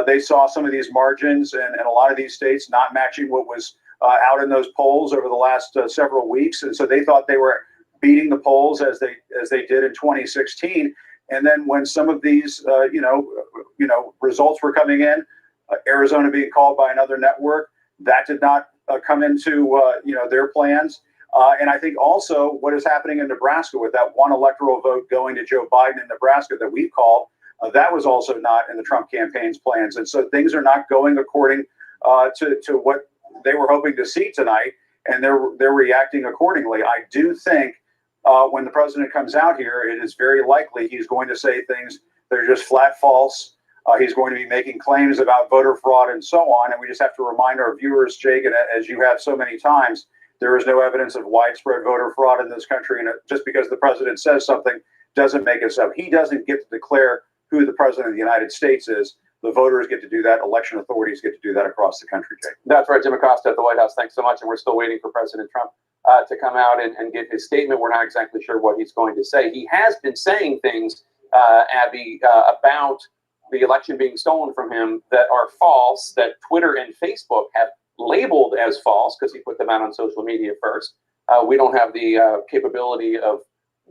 They saw some of these margins and a lot of these states not matching what was out in those polls over the last several weeks. And so they thought they were beating the polls as they did in 2016. And then when some of these, results were coming in, Arizona being called by another network, that did not come into their plans. And I think also what is happening in Nebraska with that one electoral vote going to Joe Biden in Nebraska that we called, that was also not in the Trump campaign's plans. And so things are not going according to what they were hoping to see tonight, and they're reacting accordingly. I do think when the president comes out here, it is very likely he's going to say things that are just flat false. He's going to be making claims about voter fraud and so on. And we just have to remind our viewers, Jake, and as you have so many times, there is no evidence of widespread voter fraud in this country. And just because the president says something doesn't make it so. He doesn't get to declare who the president of the United States is. The voters get to do that. Election authorities get to do that across the country, Jake. That's right, Jim Acosta at the White House. Thanks so much. And we're still waiting for President Trump to come out and give his statement. We're not exactly sure what he's going to say. He has been saying things, Abby, about the election being stolen from him that are false, that Twitter and Facebook have labeled as false because he put them out on social media first. We don't have the capability of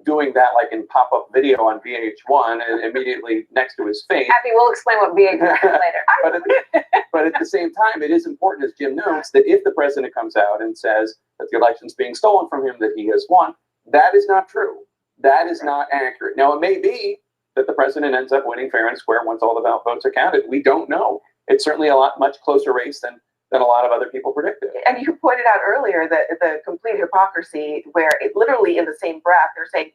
doing that like in pop-up video on VH1 and immediately next to his face. Abby, we'll explain what VH1 is later. But at the same time, it is important, as Jim notes, that if the president comes out and says that the election's being stolen from him, that he has won, that is not true. That is not accurate. Now, it may be that the president ends up winning fair and square once all the votes are counted. We don't know. It's certainly a much closer race than a lot of other people predicted. And you pointed out earlier that the complete hypocrisy, where it literally in the same breath, they're saying,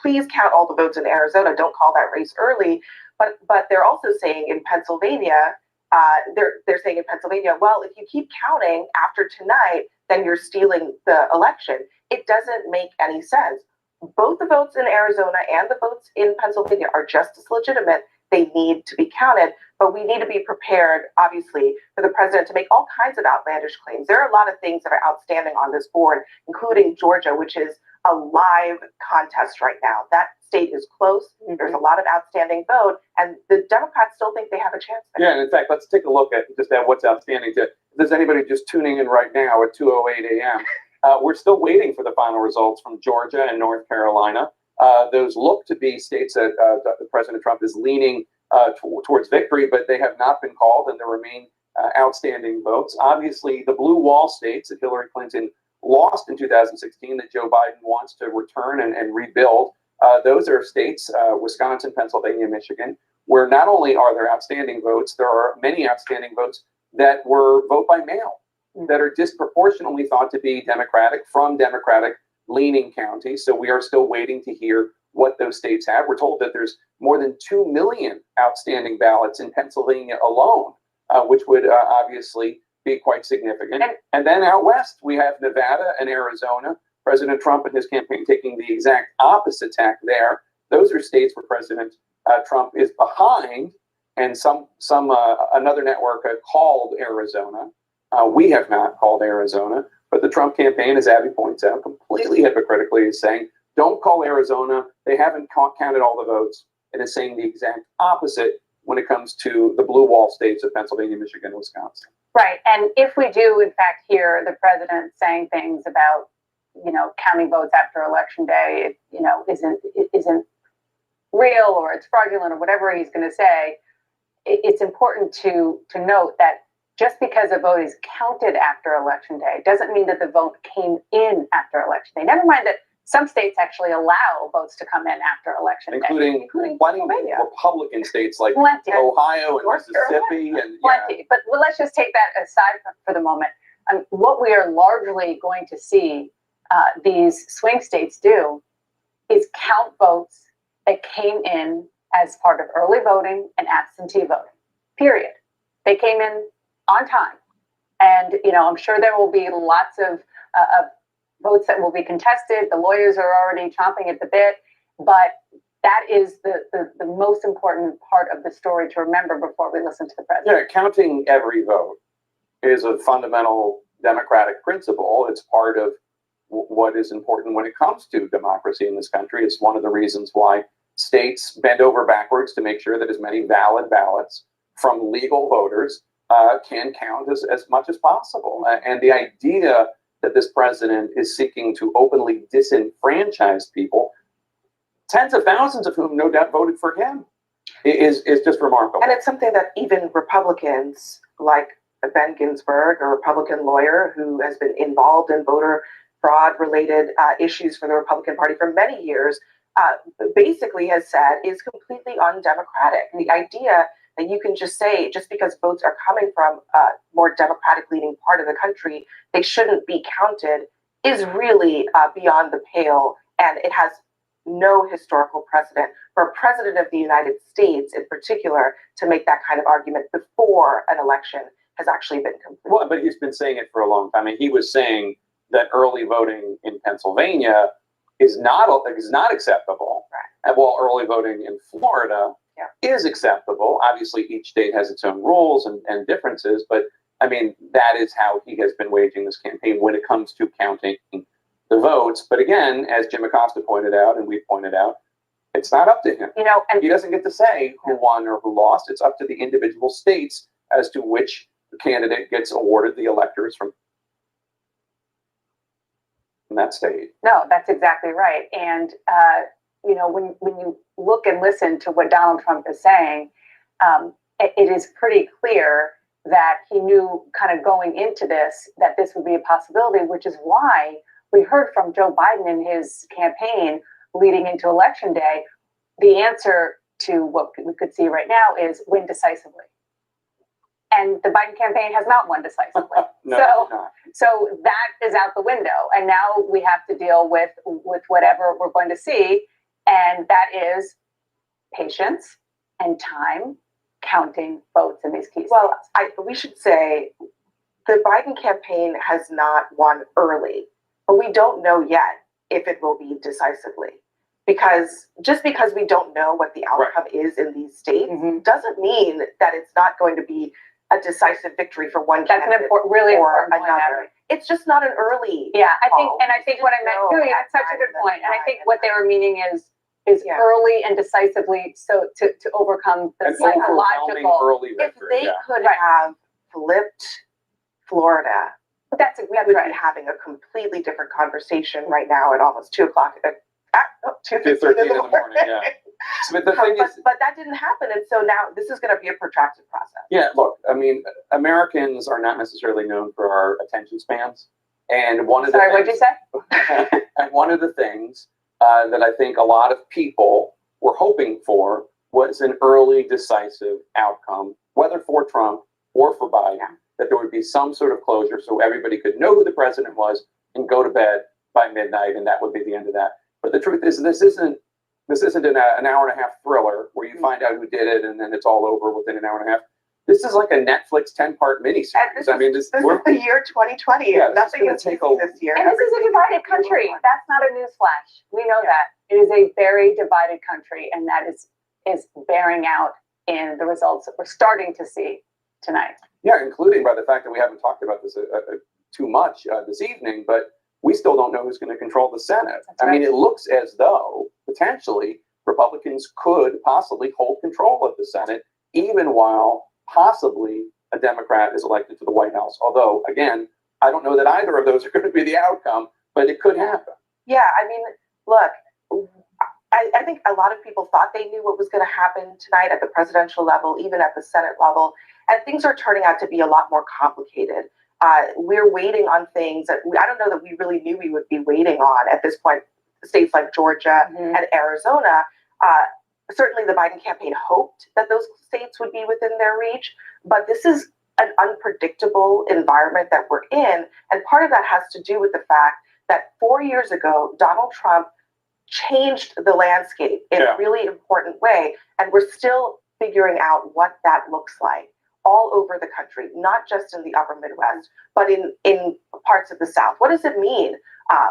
please count all the votes in Arizona, don't call that race early. But they're also saying in Pennsylvania, they're saying in Pennsylvania, well, if you keep counting after tonight, then you're stealing the election. It doesn't make any sense. Both the votes in Arizona and the votes in Pennsylvania are just as legitimate. They need to be counted, but we need to be prepared, obviously, for the president to make all kinds of outlandish claims. There are a lot of things that are outstanding on this board, including Georgia, which is a live contest right now. That state is close. There's a lot of outstanding vote, and the Democrats still think they have a chance there. Yeah, and in fact, let's take a look at what's outstanding. If there's anybody just tuning in right now at 2:08 a.m., we're still waiting for the final results from Georgia and North Carolina. Those look to be states that President Trump is leaning towards victory, but they have not been called, and there remain outstanding votes. Obviously, the blue wall states that Hillary Clinton lost in 2016 that Joe Biden wants to return and rebuild, those are states, Wisconsin, Pennsylvania, Michigan, where not only are there outstanding votes, there are many outstanding votes that were vote by mail, that are disproportionately thought to be Democratic from Democratic-leaning counties. So we are still waiting to hear what those states have. We're told that there's more than 2 million outstanding ballots in Pennsylvania alone, which would obviously be quite significant. And then out west, we have Nevada and Arizona, President Trump and his campaign taking the exact opposite tack there. Those are states where President Trump is behind, and another network called Arizona. We have not called Arizona, but the Trump campaign, as Abby points out, completely hypocritically is saying, don't call Arizona. They haven't counted all the votes. It is saying the exact opposite when it comes to the blue wall states of Pennsylvania, Michigan, and Wisconsin. Right. And if we do, in fact, hear the president saying things about, counting votes after election day, isn't real, or it's fraudulent, or whatever he's going to say, it's important to note that just because a vote is counted after election day doesn't mean that the vote came in after election day. Never mind that some states actually allow votes to come in after election day. Including plenty of Republican states like Ohio and Mississippi. Plenty. But let's just take that aside for the moment. What we are largely going to see these swing states do is count votes that came in as part of early voting and absentee voting, period. They came in on time. And, I'm sure there will be lots of votes that will be contested. The lawyers are already chomping at the bit, but that is the most important part of the story to remember before we listen to the president. Yeah, counting every vote is a fundamental democratic principle. It's part of what is important when it comes to democracy in this country. It's one of the reasons why states bend over backwards to make sure that as many valid ballots from legal voters can count as much as possible. And the idea that this president is seeking to openly disenfranchise people, tens of thousands of whom no doubt voted for him, is just remarkable. And it's something that even Republicans like Ben Ginsburg, a Republican lawyer who has been involved in voter fraud-related issues for the Republican Party for many years, basically has said is completely undemocratic. And the idea that you can just say, just because votes are coming from a more democratic-leaning part of the country, they shouldn't be counted, is really beyond the pale, and it has no historical precedent for a president of the United States, in particular, to make that kind of argument before an election has actually been completed. Well, but he's been saying it for a long time. And he was saying that early voting in Pennsylvania is not acceptable. Right. And while early voting in Florida is acceptable. Obviously, each state has its own rules and differences, but I mean, that is how he has been waging this campaign when it comes to counting the votes. But again, as Jim Acosta pointed out, and we pointed out, it's not up to him. And he doesn't get to say who won or who lost. It's up to the individual states as to which candidate gets awarded the electors from that state. No, that's exactly right. And when you look and listen to what Donald Trump is saying, it is pretty clear that he knew kind of going into this that this would be a possibility, which is why we heard from Joe Biden in his campaign leading into Election Day, the answer to what we could see right now is win decisively. And the Biden campaign has not won decisively. So that is out the window. And now we have to deal with whatever we're going to see. And that is patience and time counting votes in these key states. Well, we should say the Biden campaign has not won early, but we don't know yet if it will be decisively. Because just because we don't know what the outcome is in these states doesn't mean that it's not going to be a decisive victory for one candidate really or important another. It's just not an early I think what I meant, Julia, that's such a good point. And I think what they were meaning is early and decisively, so to overcome the psychological early victory. If they could have flipped Florida, we would be having a completely different conversation right now at almost 2 o'clock. 2:15 in the morning. Yeah. But that didn't happen, and so now this is going to be a protracted process. Yeah, look, I mean, Americans are not necessarily known for our attention spans, and one of the what'd you say? And one of the things that I think a lot of people were hoping for was an early decisive outcome, whether for Trump or for Biden, that there would be some sort of closure so everybody could know who the president was and go to bed by midnight, and that would be the end of that. But the truth is, this isn't an hour and a half thriller where you find out who did it and then it's all over within an hour and a half. This is like a Netflix 10-part miniseries. I mean, this is the year 2020. Yeah, Nothing is easy this year. And this is a divided country. That's not a newsflash. We know that. It is a very divided country, and that is bearing out in the results that we're starting to see tonight. Yeah, including by the fact that we haven't talked about this too much this evening, but we still don't know who's going to control the Senate. I mean, it looks as though, potentially, Republicans could possibly hold control of the Senate, even while possibly a Democrat is elected to the White House. Although, again, I don't know that either of those are going to be the outcome, but it could happen. Yeah, I mean, look, I think a lot of people thought they knew what was going to happen tonight at the presidential level, even at the Senate level, and things are turning out to be a lot more complicated. We're waiting on things that I don't know that we really knew we would be waiting on at this point. States like Georgia and Arizona, certainly the Biden campaign hoped that those states would be within their reach, but this is an unpredictable environment that we're in. And part of that has to do with the fact that 4 years ago, Donald Trump changed the landscape in a really important way. And we're still figuring out what that looks like all over the country, not just in the upper Midwest, but in parts of the South. What does it mean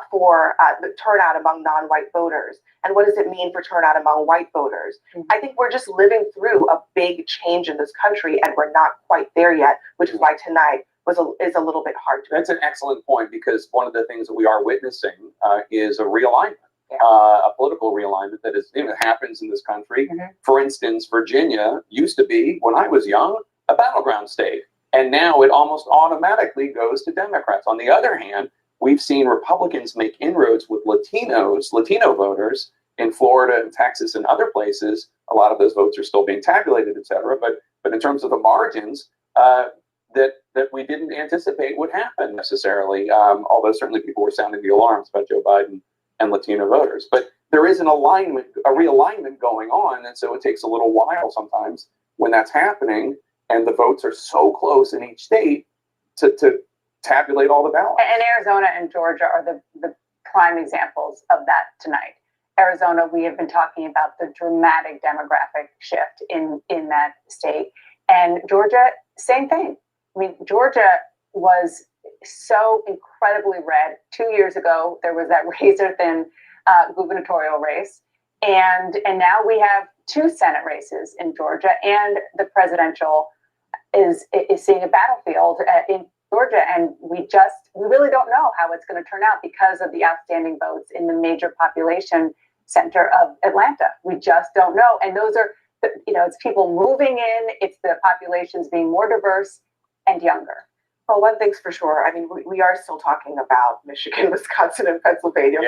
for the turnout among non-white voters? And what does it mean for turnout among white voters? I think we're just living through a big change in this country, and we're not quite there yet, which is why tonight is a little bit hard to. That's an excellent point, because one of the things that we are witnessing is a realignment. A political realignment that happens in this country. For instance, Virginia used to be, when I was young, a battleground state, and now it almost automatically goes to Democrats. On the other hand, we've seen Republicans make inroads with Latino voters in Florida and Texas and other places. A lot of those votes are still being tabulated, et cetera. But in terms of the margins, that we didn't anticipate would happen necessarily, although certainly people were sounding the alarms about Joe Biden and Latino voters. But there is a realignment going on, and so it takes a little while sometimes when that's happening, and the votes are so close in each state to tabulate all the ballots. And Arizona and Georgia are the prime examples of that tonight. Arizona, we have been talking about the dramatic demographic shift in that state. And Georgia, same thing. I mean, Georgia was so incredibly red. 2 years ago, there was that razor-thin gubernatorial race. And now we have 2 Senate races in Georgia, and the presidential is seeing a battlefield in Georgia. And we really don't know how it's going to turn out because of the outstanding votes in the major population center of Atlanta. We just don't know. And those are, it's people moving in, it's the populations being more diverse and younger. Well, one thing's for sure. I mean, we are still talking about Michigan, Wisconsin, and Pennsylvania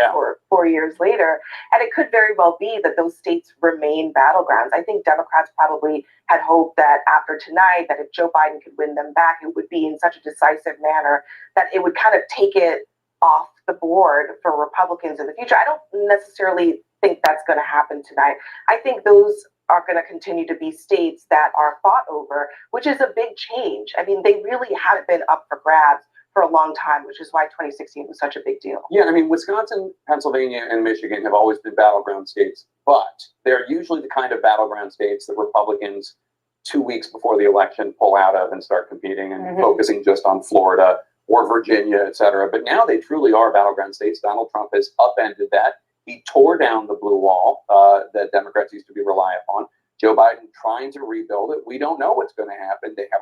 4 years later. And it could very well be that those states remain battlegrounds. I think Democrats probably had hoped that after tonight, that if Joe Biden could win them back, it would be in such a decisive manner that it would kind of take it off the board for Republicans in the future. I don't necessarily think that's going to happen tonight. I think those are going to continue to be states that are fought over, which is a big change. I mean, they really haven't been up for grabs for a long time, which is why 2016 was such a big deal. Yeah, I mean, Wisconsin, Pennsylvania, and Michigan have always been battleground states, but they're usually the kind of battleground states that Republicans 2 weeks before the election pull out of and start competing and focusing just on Florida or Virginia, et cetera. But now they truly are battleground states. Donald Trump has upended that. He tore down the blue wall that Democrats used to be reliant on. Joe Biden trying to rebuild it. We don't know what's going to happen. They have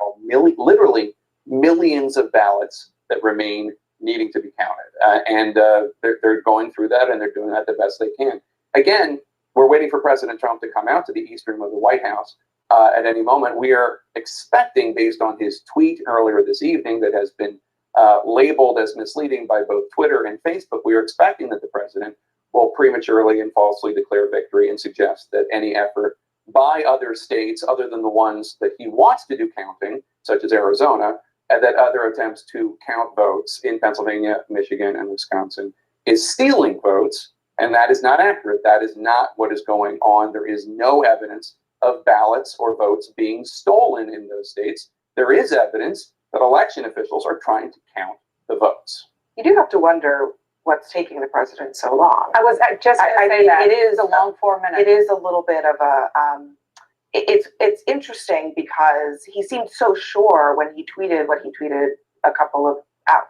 literally millions of ballots that remain needing to be counted. And they're going through that, and they're doing that the best they can. Again, we're waiting for President Trump to come out to the East Room of the White House at any moment. We are expecting, based on his tweet earlier this evening that has been labeled as misleading by both Twitter and Facebook, we are expecting that the president will prematurely and falsely declare victory and suggest that any effort by other states, other than the ones that he wants to do counting, such as Arizona, and that other attempts to count votes in Pennsylvania, Michigan, and Wisconsin is stealing votes, and that is not accurate. That is not what is going on. There is no evidence of ballots or votes being stolen in those states. There is evidence that election officials are trying to count the votes. You do have to wonder what's taking the president so long. I was just going to say that. It is a long 4 minutes. It is a little bit of a, it's interesting because he seemed so sure when he tweeted what he tweeted a couple of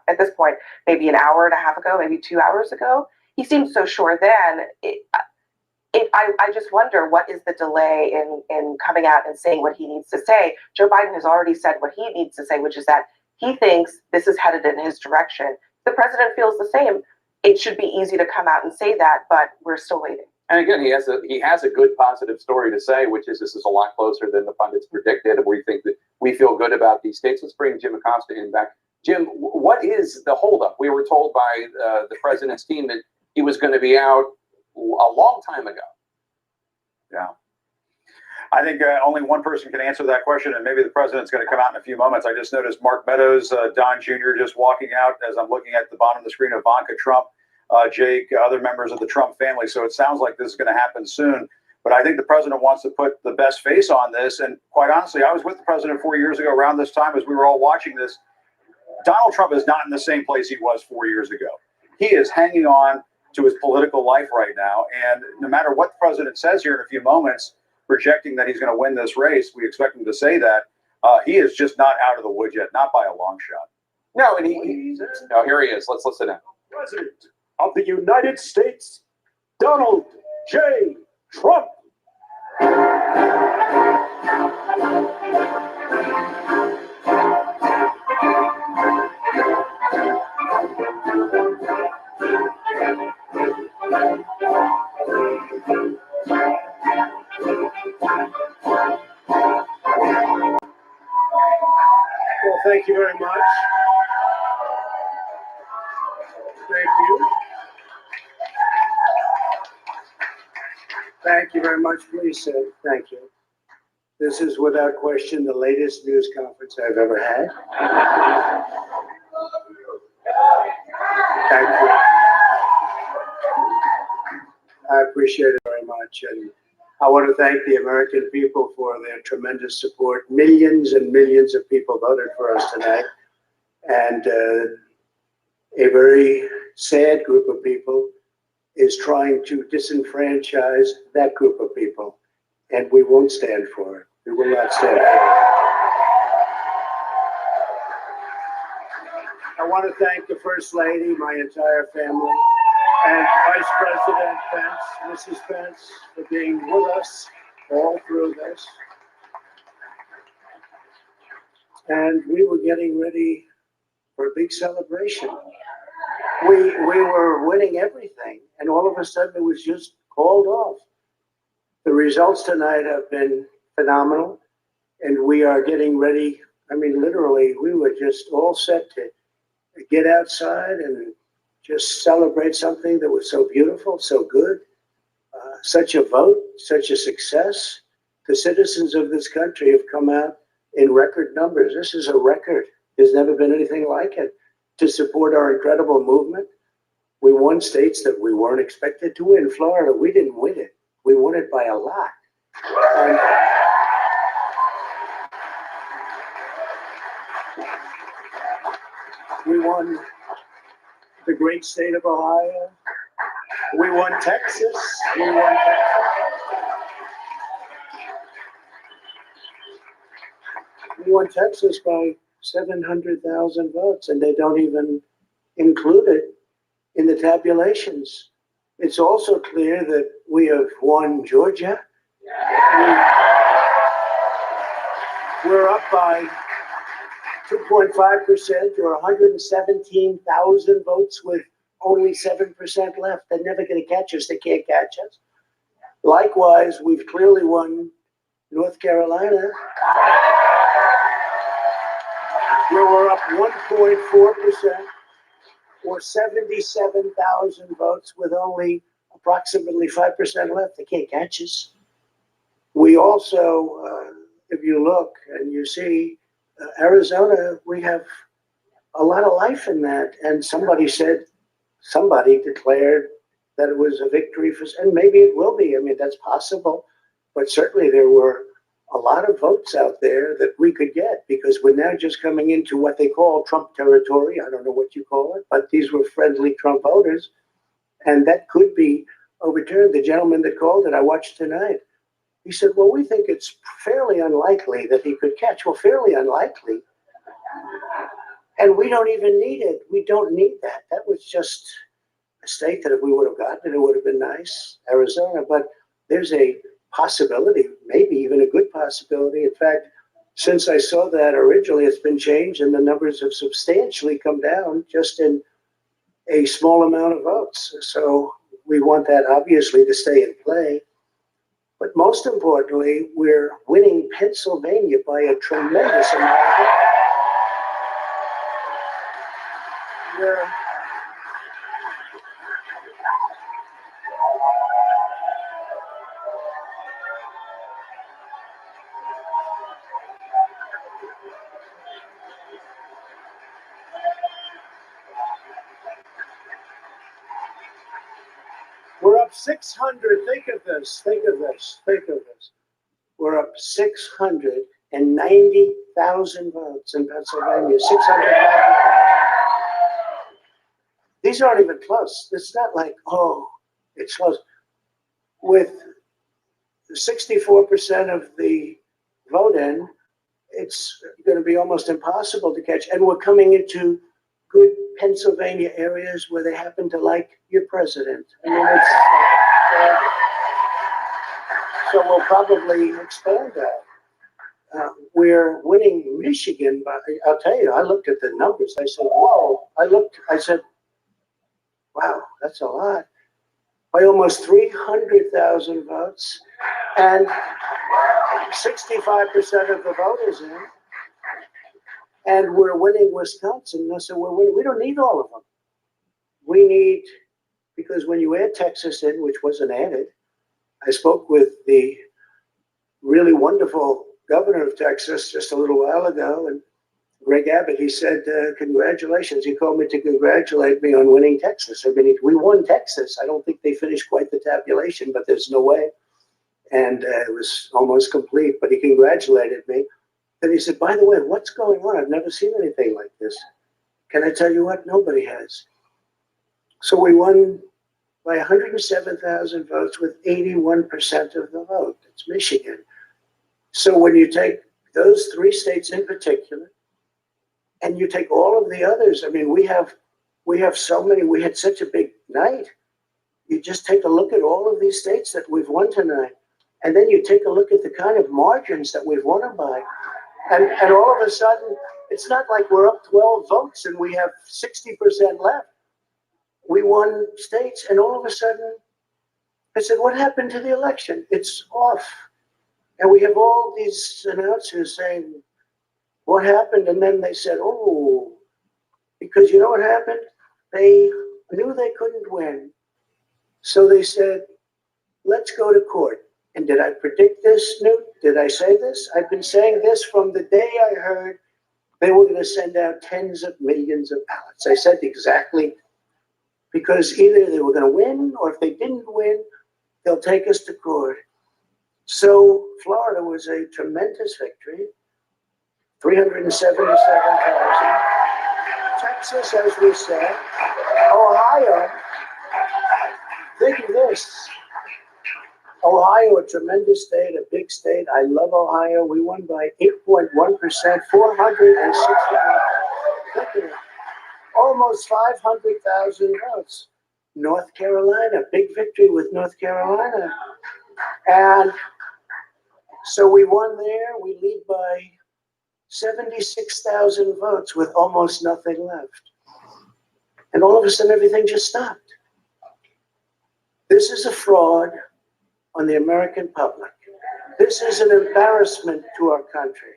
at this point, maybe an hour and a half ago, maybe 2 hours ago. He seemed so sure then. I just wonder, what is the delay in coming out and saying what he needs to say? Joe Biden has already said what he needs to say, which is that he thinks this is headed in his direction. The president feels the same. It should be easy to come out and say that, but we're still waiting. And again, he has a good positive story to say, which is this is a lot closer than the pundits predicted, and we feel good about these states. Let's bring Jim Acosta in back. Jim, what is the holdup? We were told by the president's team that he was going to be out a long time ago. Yeah. I think only one person can answer that question, and maybe the president's going to come out in a few moments. I just noticed Mark Meadows, Don Jr. just walking out as I'm looking at the bottom of the screen, Ivanka Trump, Jake, other members of the Trump family. So it sounds like this is going to happen soon. But I think the president wants to put the best face on this. And quite honestly, I was with the president 4 years ago around this time as we were all watching this. Donald Trump is not in the same place he was 4 years ago. He is hanging on to his political life right now. And no matter what the president says here in a few moments, projecting that he's going to win this race, we expect him to say that. He is just not out of the woods yet, not by a long shot. No, and here he is. Let's listen in. President of the United States, Donald J. Trump. Well, thank you very much. Thank you. Thank you very much. Please, thank you. This is without question the latest news conference I've ever had. Thank you. I appreciate it very much. And I want to thank the American people for their tremendous support. Millions and millions of people voted for us tonight. And a very sad group of people is trying to disenfranchise that group of people. And we won't stand for it. We will not stand for it. I want to thank the First Lady, my entire family, and Vice President Pence, Mrs. Pence, for being with us all through this. And we were getting ready for a big celebration. We were winning everything, and all of a sudden it was just called off. The results tonight have been phenomenal, and we are getting ready. I mean, literally, we were just all set to get outside and just celebrate something that was so beautiful, so good. Such a vote, such a success. The citizens of this country have come out in record numbers. This is a record. There's never been anything like it. To support our incredible movement. We won states that we weren't expected to win. Florida, we didn't win it. We won it by a lot. And we won the great state of Ohio. We won Texas. We won Texas by 700,000 votes, and they don't even include it in the tabulations. It's also clear that we have won Georgia. We're up by 2.5% or 117,000 votes with only 7% left. They're never going to catch us. They can't catch us. Likewise, we've clearly won North Carolina, where we're up 1.4% or 77,000 votes with only approximately 5% left. They can't catch us. We also, if you look and you see Arizona, we have a lot of life in that. And somebody declared that it was a victory for, and maybe it will be. I mean, that's possible. But certainly there were a lot of votes out there that we could get, because we're now just coming into what they call Trump territory. I don't know what you call it, but these were friendly Trump voters, and that could be overturned. The gentleman that called it, I watched tonight. He said, well, we think it's fairly unlikely that he could catch. Well, fairly unlikely. And we don't even need it. We don't need that. That was just a state that if we would have gotten it, it would have been nice, Arizona. But there's a possibility, maybe even a good possibility. In fact, since I saw that originally, it's been changed and the numbers have substantially come down just in a small amount of votes. So we want that obviously to stay in play. But most importantly, we're winning Pennsylvania by a tremendous amount of votes. We're up 600. Think of this. Think of this. Think of this. We're up 690,000 votes in Pennsylvania. 690,000. These aren't even close. It's not like, oh, it's close. With 64% of the vote in, it's going to be almost impossible to catch. And we're coming into good Pennsylvania areas where they happen to like your president. I mean, so we'll probably expand that. We're winning Michigan, but I'll tell you, I looked at the numbers. I said, whoa. I said, wow, that's a lot. By almost 300,000 votes, and 65% of the voters in. And we're winning Wisconsin. I said, well, we don't need all of them. We need, because when you add Texas in, which wasn't added, I spoke with the really wonderful governor of Texas just a little while ago, and Greg Abbott, he said, congratulations. He called me to congratulate me on winning Texas. I mean, we won Texas. I don't think they finished quite the tabulation, but there's no way. And it was almost complete, but he congratulated me. And he said, by the way, what's going on? I've never seen anything like this. Can I tell you what? Nobody has. So we won by 107,000 votes with 81% of the vote. It's Michigan. So when you take those three states in particular, and you take all of the others, I mean, we have so many, we had such a big night. You just take a look at all of these states that we've won tonight. And then you take a look at the kind of margins that we've won them by. And all of a sudden, it's not like we're up 12 votes and we have 60% left. We won states, and all of a sudden, I said, what happened to the election? It's off. And we have all these announcers saying, what happened? And then they said, oh, because you know what happened? They knew they couldn't win. So they said, let's go to court. And did I predict this, Newt? Did I say this? I've been saying this from the day I heard they were going to send out tens of millions of ballots. I said exactly, because either they were going to win, or if they didn't win, they'll take us to court. So Florida was a tremendous victory, 377,000. Texas, as we said. Ohio, think of this. Ohio, a tremendous state, a big state. I love Ohio. We won by 8.1%, 460. Almost 500,000 votes. North Carolina, big victory with North Carolina. And so we won there. We lead by 76,000 votes with almost nothing left. And all of a sudden, everything just stopped. This is a fraud on the American public. This is an embarrassment to our country.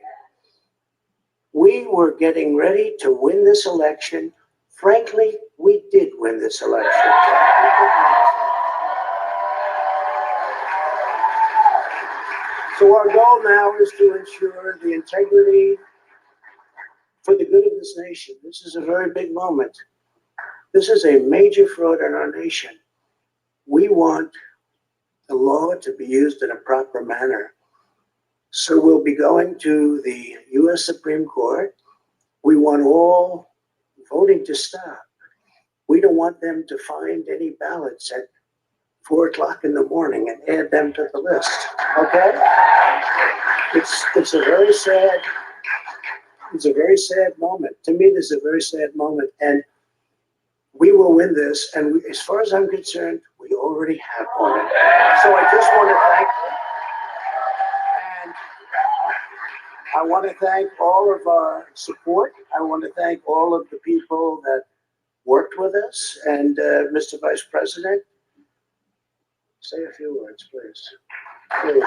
We were getting ready to win this election. Frankly, we did win this election. So our goal now is to ensure the integrity for the good of this nation. This is a very big moment. This is a major fraud in our nation. We want the law to be used in a proper manner. So we'll be going to the U.S. Supreme Court. We want all voting to stop. We don't want them to find any ballots at 4 o'clock in the morning and add them to the list. Okay? It's a very sad moment. To me, this is a very sad moment. And we will win this. And we, as far as I'm concerned, we already have won it. So I just want to thank you. And I want to thank all of our support. I want to thank all of the people that worked with us. And Mr. Vice President, say a few words, please. Please.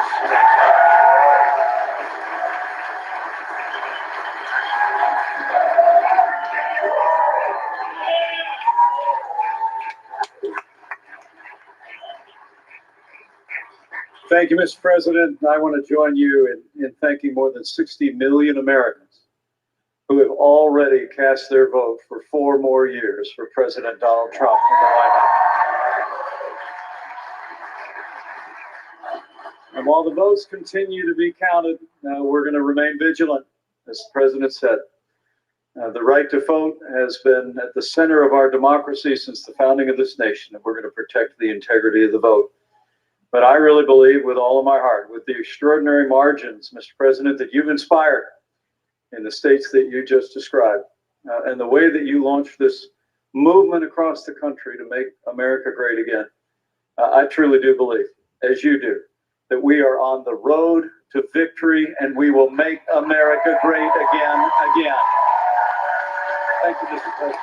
Thank you, Mr. President. I want to join you in thanking more than 60 million Americans who have already cast their vote for 4 more years for President Donald Trump in the White House. And while the votes continue to be counted, we're going to remain vigilant, as the President said. The right to vote has been at the center of our democracy since the founding of this nation, and we're going to protect the integrity of the vote. But I really believe with all of my heart, with the extraordinary margins, Mr. President, that you've inspired in the states that you just described, and the way that you launched this movement across the country to make America great again, I truly do believe, as you do, that we are on the road to victory and we will make America great again. Thank you, Mr. President.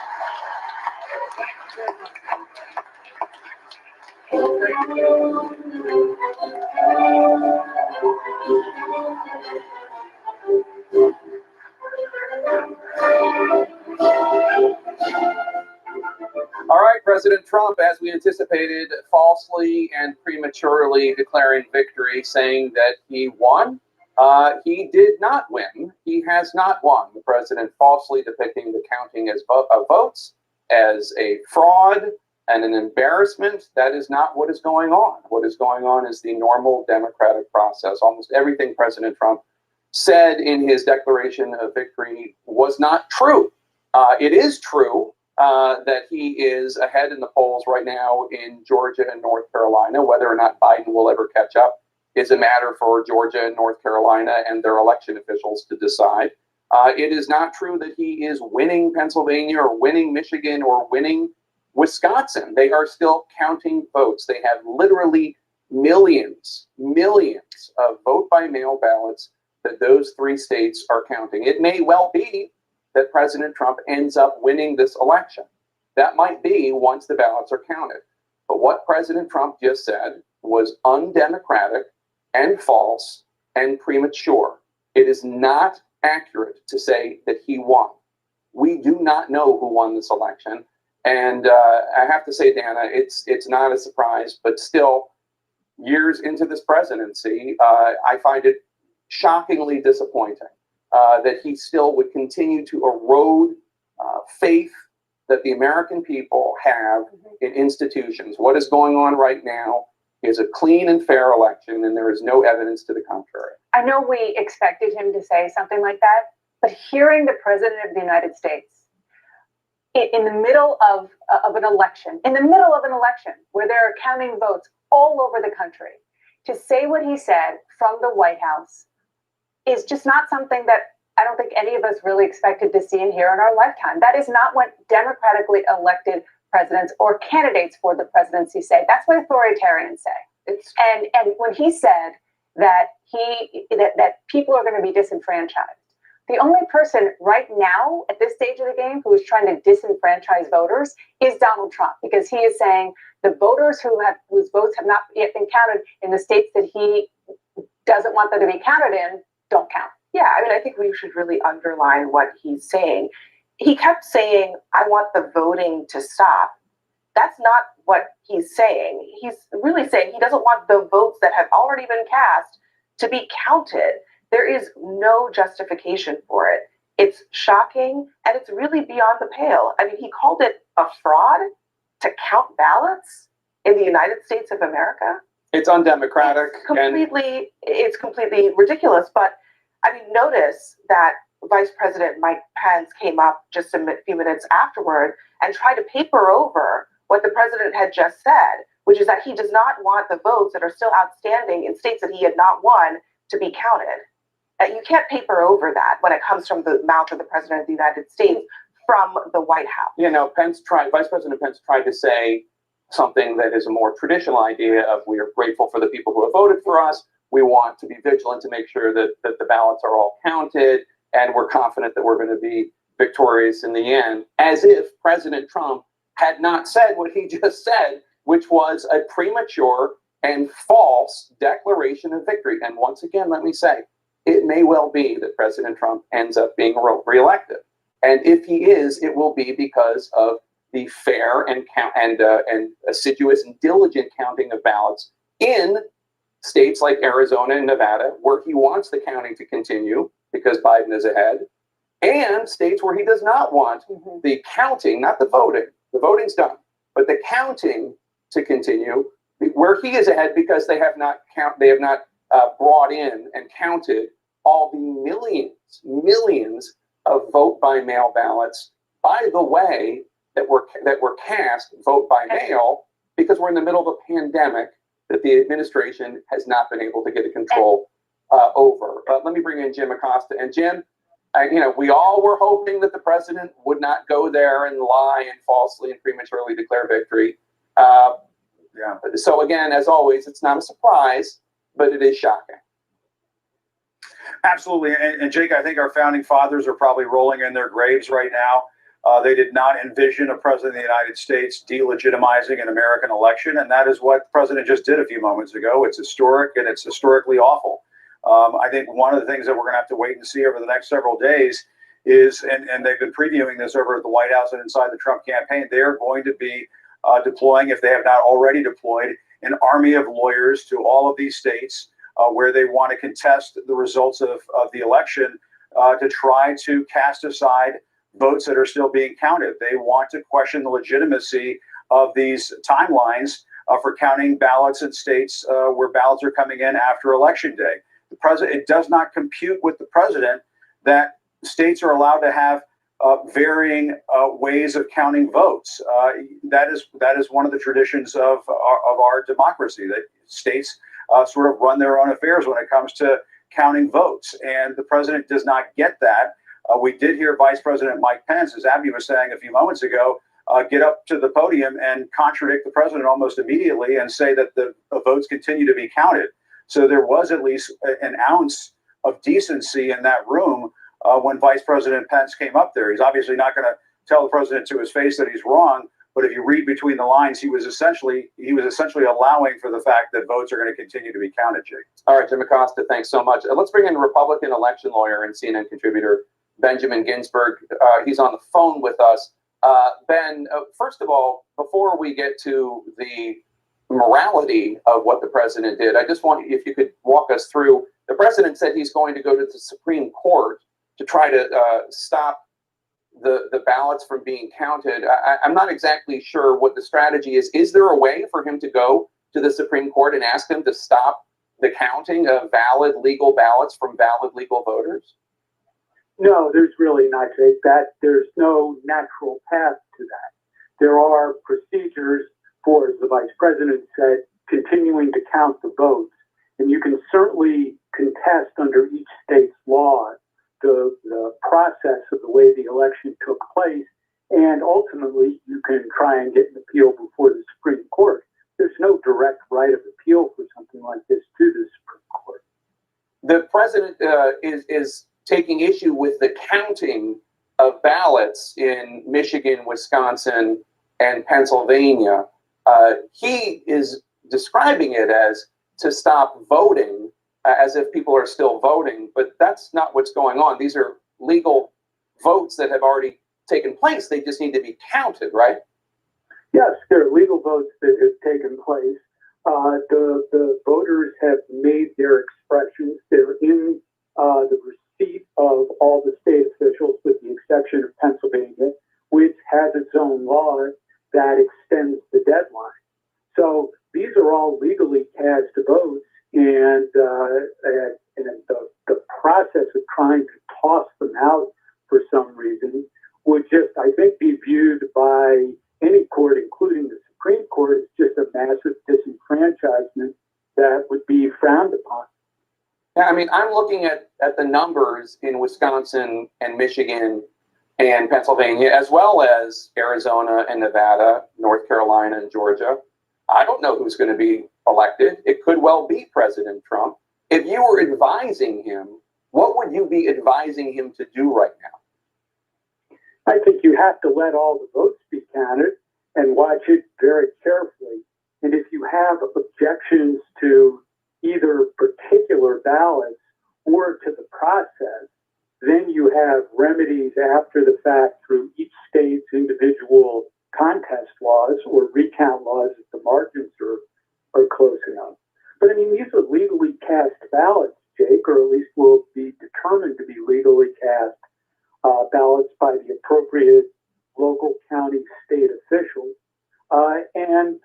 All right, President Trump, as we anticipated, falsely and prematurely declaring victory, saying that he won. He did not win. He has not won. The president falsely depicting the counting of votes as a fraud and an embarrassment. That is not what is going on. What is going on is the normal democratic process. Almost everything President Trump said in his declaration of victory was not true. It is true that he is ahead in the polls right now in Georgia and North Carolina. Whether or not Biden will ever catch up is a matter for Georgia and North Carolina and their election officials to decide. It is not true that he is winning Pennsylvania or winning Michigan or winning Wisconsin. They are still counting votes. They have literally millions of vote-by-mail ballots that those 3 states are counting. It may well be that President Trump ends up winning this election. That might be once the ballots are counted. But what President Trump just said was undemocratic and false and premature. It is not accurate to say that he won. We do not know who won this election. And I have to say, Dana, it's not a surprise, but still, years into this presidency, I find it shockingly disappointing that he still would continue to erode faith that the American people have in institutions. What is going on right now is a clean and fair election, and there is no evidence to the contrary. I know we expected him to say something like that, but hearing the President of the United States in the middle of an election, where they're counting votes all over the country, to say what he said from the White House is just not something that I don't think any of us really expected to see and hear in our lifetime. That is not what democratically elected presidents or candidates for the presidency say. That's what authoritarians say. And when he said that that people are going to be disenfranchised, the only person right now at this stage of the game who is trying to disenfranchise voters is Donald Trump, because he is saying the voters whose votes have not yet been counted in the states that he doesn't want them to be counted in don't count. Yeah, I mean, I think we should really underline what he's saying. He kept saying, I want the voting to stop. That's not what he's saying. He's really saying he doesn't want the votes that have already been cast to be counted. There is no justification for it. It's shocking, and it's really beyond the pale. I mean, he called it a fraud to count ballots in the United States of America. It's undemocratic. It's completely ridiculous. But I mean, notice that Vice President Mike Pence came up just a few minutes afterward and tried to paper over what the president had just said which is that he does not want the votes that are still outstanding in states that he had not won to be counted. You can't paper over that when it comes from the mouth of the President of the United States from the White House. You know, Vice President Pence tried to say something that is a more traditional idea of we are grateful for the people who have voted for us. We want to be vigilant to make sure that the ballots are all counted, and we're confident that we're going to be victorious in the end, as if President Trump had not said what he just said, which was a premature and false declaration of victory. And once again, let me say, it may well be that President Trump ends up being reelected. And if he is, it will be because of the fair and assiduous and diligent counting of ballots in states like Arizona and Nevada, where he wants the counting to continue because Biden is ahead, and states where he does not want the counting, not the voting. The voting's done, but the counting to continue, where he is ahead because they have not brought in and counted all the millions of vote by mail ballots, by the way, that were cast vote by mail, because we're in the middle of a pandemic that the administration has not been able to get a control over. But let me bring in Jim Acosta. And Jim, we all were hoping that the president would not go there and lie and falsely and prematurely declare victory. So again, as always, it's not a surprise, but it is shocking. Absolutely. And Jake, I think our founding fathers are probably rolling in their graves right now. They did not envision a president of the United States delegitimizing an American election, and that is what the president just did a few moments ago. It's historic, and it's historically awful. I think one of the things that we're going to have to wait and see over the next several days is, and they've been previewing this over at the White House and inside the Trump campaign, they're going to be deploying, if they have not already deployed, an army of lawyers to all of these states where they want to contest the results of the election to try to cast aside votes that are still being counted. They want to question the legitimacy of these timelines for counting ballots in states where ballots are coming in after Election Day. It does not compute with the president that states are allowed to have varying ways of counting votes. That is one of the traditions of our democracy, that states sort of run their own affairs when it comes to counting votes. And the president does not get that. We did hear Vice President Mike Pence, as Abby was saying a few moments ago, get up to the podium and contradict the president almost immediately and say that the votes continue to be counted. So there was at least an ounce of decency in that room when Vice President Pence came up there. He's obviously not going to tell the president to his face that he's wrong, but if you read between the lines, he was essentially allowing for the fact that votes are going to continue to be counted, Jake. All right, Jim Acosta, thanks so much. Let's bring in Republican election lawyer and CNN contributor Benjamin Ginsberg. He's on the phone with us. Ben, first of all, before we get to the morality of what the president did, I just want, if you could walk us through, the president said he's going to go to the Supreme Court to try to stop the ballots from being counted. I'm not exactly sure what the strategy is. Is there a way for him to go to the Supreme Court and ask them to stop the counting of valid legal ballots from valid legal voters? No, there's really not, Jake. There's no natural path to that. There are procedures for, as the vice president said, continuing to count the votes. And you can certainly contest under each state's law the process of the way the election took place. And ultimately, you can try and get an appeal before the Supreme Court. There's no direct right of appeal for something like this to the Supreme Court. The president is taking issue with the counting of ballots in Michigan, Wisconsin, and Pennsylvania. He is describing it as to stop voting, as if people are still voting, but that's not what's going on. These are legal votes that have already taken place. They just need to be counted, right? Yes, there are legal votes that have taken place. The voters have made their expressions. They're in the receipt of all the state officials, with the exception of Pennsylvania, which has its own law that extends the deadline. So these are all legally cast votes, and the process of trying to toss them out for some reason would just, I think, be viewed by any court, including the Supreme Court is just a massive disenfranchisement that would be frowned upon. Yeah, I mean, I'm looking at the numbers in Wisconsin and Michigan and Pennsylvania, as well as Arizona and Nevada, North Carolina and Georgia. I don't know who's going to be elected. It could well be President Trump. If you were advising him, what would you be advising him to do right now? I think you have to let all the votes be counted and watch it very carefully. And if you have objections to either particular ballots or to the process, then you have remedies after the fact through each state's individual contest laws or recount laws if the margins are close enough. But I mean, these are legally cast ballots, Jake, or at least will be determined to be legally cast ballots by the appropriate local, county, state officials. And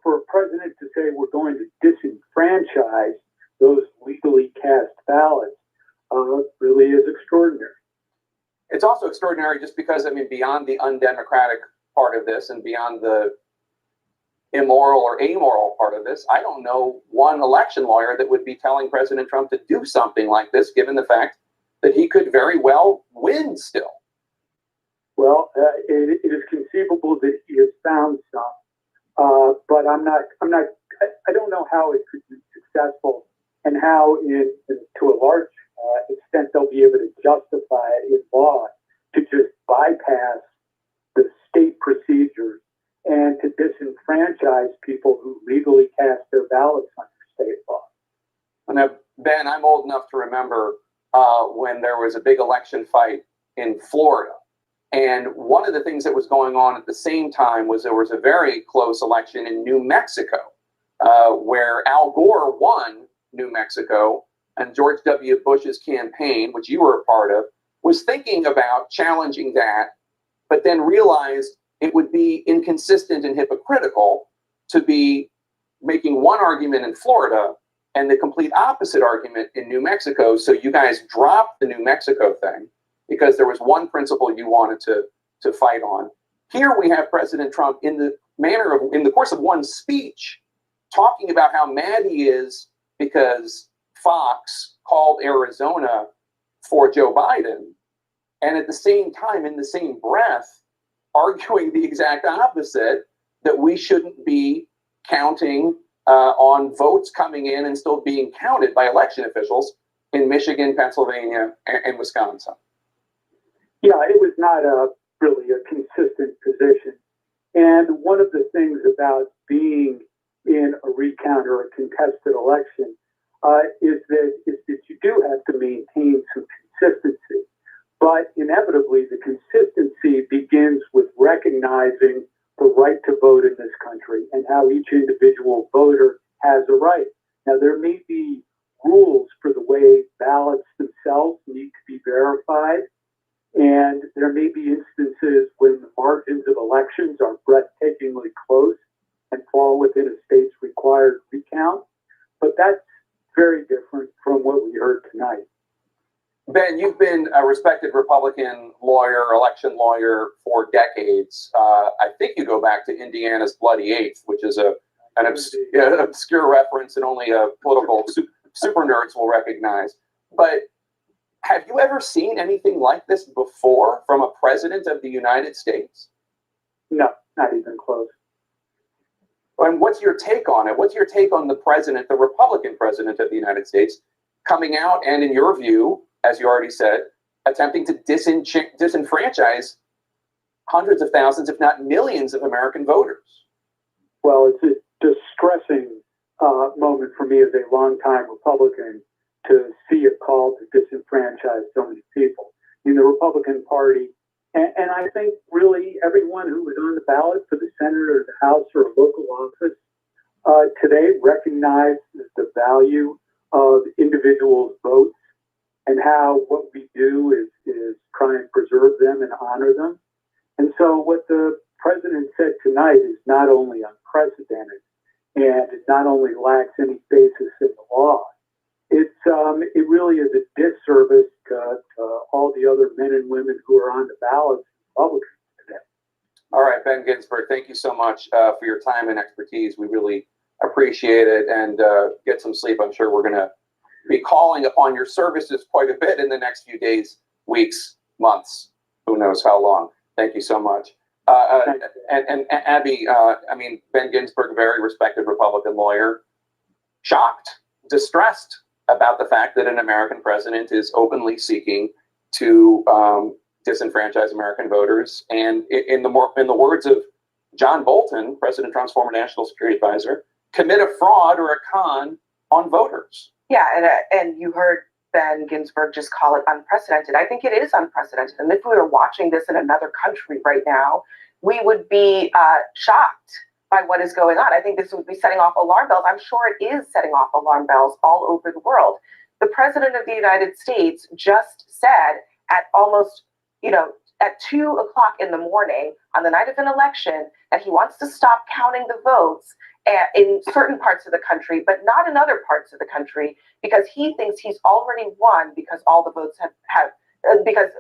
for a president to say we're going to disenfranchise those legally cast ballots really is extraordinary. It's also extraordinary just because, I mean, beyond the undemocratic part of this and beyond the immoral or amoral part of this, I don't know one election lawyer that would be telling President Trump to do something like this, given the fact that he could very well win still. Well, it is conceivable that he has found some, but I don't know how it could be successful and how, to a large extent, they'll be able to justify it in law to just bypass the state procedures and to disenfranchise people who legally cast their ballots under state law. Now, Ben, I'm old enough to remember when there was a big election fight in Florida. And one of the things that was going on at the same time was there was a very close election in New Mexico, where Al Gore won New Mexico, and George W. Bush's campaign, which you were a part of, was thinking about challenging that, but then realized it would be inconsistent and hypocritical to be making one argument in Florida and the complete opposite argument in New Mexico. So you guys dropped the New Mexico thing because there was one principle you wanted to fight on. Here we have President Trump in the course of one speech talking about how mad he is because Fox called Arizona for Joe Biden, and at the same time, in the same breath, arguing the exact opposite, that we shouldn't be counting on votes coming in and still being counted by election officials in Michigan, Pennsylvania, and Wisconsin. Yeah, it was not really a consistent position. And one of the things about being in a recount or a contested election is that you do have to maintain some consistency. But inevitably, the consistency begins with recognizing the right to vote in this country and how each individual voter has a right. Now, there may be rules for the way ballots themselves need to be verified, and there may be instances when the margins of elections are breathtakingly close and fall within a state's required recount, but that's very different from what we heard tonight. Ben, you've been a respected Republican lawyer, election lawyer for decades. I think you go back to Indiana's Bloody Eighth, which is an obscure reference and only political super nerds will recognize. But have you ever seen anything like this before from a president of the United States? No, not even close. And what's your take on it? What's your take on the president, the Republican president of the United States, coming out and, in your view, as you already said, attempting to disenfranchise hundreds of thousands, if not millions, of American voters? Well, it's a distressing moment for me as a longtime Republican to see a call to disenfranchise so many people in the Republican Party. And I think really everyone who was on the ballot for the Senate or the House or a local office today recognizes the value of individuals' votes and how what we do is try and preserve them and honor them. And so what the president said tonight is not only unprecedented and it not only lacks any basis in the law, it really is a disservice to all the other men and women who are on the ballot Republicans today. All right, Ben Ginsberg, thank you so much for your time and expertise. We really appreciate it, and get some sleep. I'm sure we're going to be calling upon your services quite a bit in the next few days, weeks, months, who knows how long. Thank you so much. And Abby, I mean, Ben Ginsberg, very respected Republican lawyer, shocked, distressed about the fact that an American president is openly seeking to disenfranchise American voters. And in the words of John Bolton, President Trump's former national security advisor, commit a fraud or a con on voters. Yeah, and you heard Ben Ginsberg just call it unprecedented. I think it is unprecedented. And if we were watching this in another country right now, we would be shocked by what is going on. I think this would be setting off alarm bells. I'm sure it is setting off alarm bells all over the world. The President of the United States just said at almost, at 2 o'clock in the morning on the night of an election that he wants to stop counting the votes in certain parts of the country, but not in other parts of the country, because he thinks he's already won because all the votes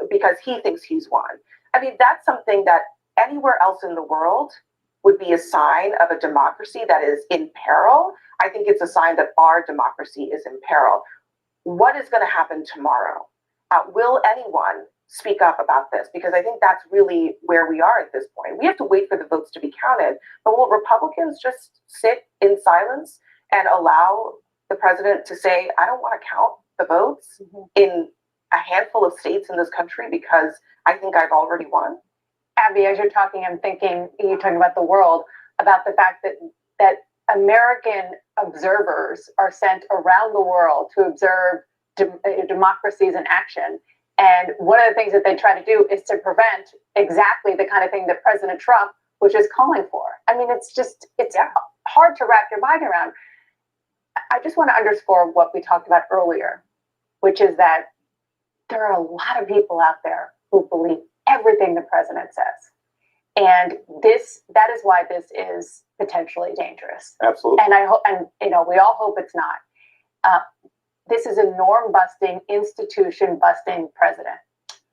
because he thinks he's won. I mean, that's something that anywhere else in the world would be a sign of a democracy that is in peril. I think it's a sign that our democracy is in peril. What is going to happen tomorrow? Will anyone speak up about this? Because I think that's really where we are at this point. We have to wait for the votes to be counted. But will Republicans just sit in silence and allow the president to say, I don't want to count the votes in a handful of states in this country because I think I've already won? Abby, as you're talking, I'm thinking, you're talking about the world, about the fact that American observers are sent around the world to observe democracies in action. And one of the things that they try to do is to prevent exactly the kind of thing that President Trump was just calling for. I mean, it's hard to wrap your mind around. I just want to underscore what we talked about earlier, which is that there are a lot of people out there who believe everything the president says. And that is why this is potentially dangerous. Absolutely. And I hope, we all hope it's not. This is a norm-busting, institution-busting president.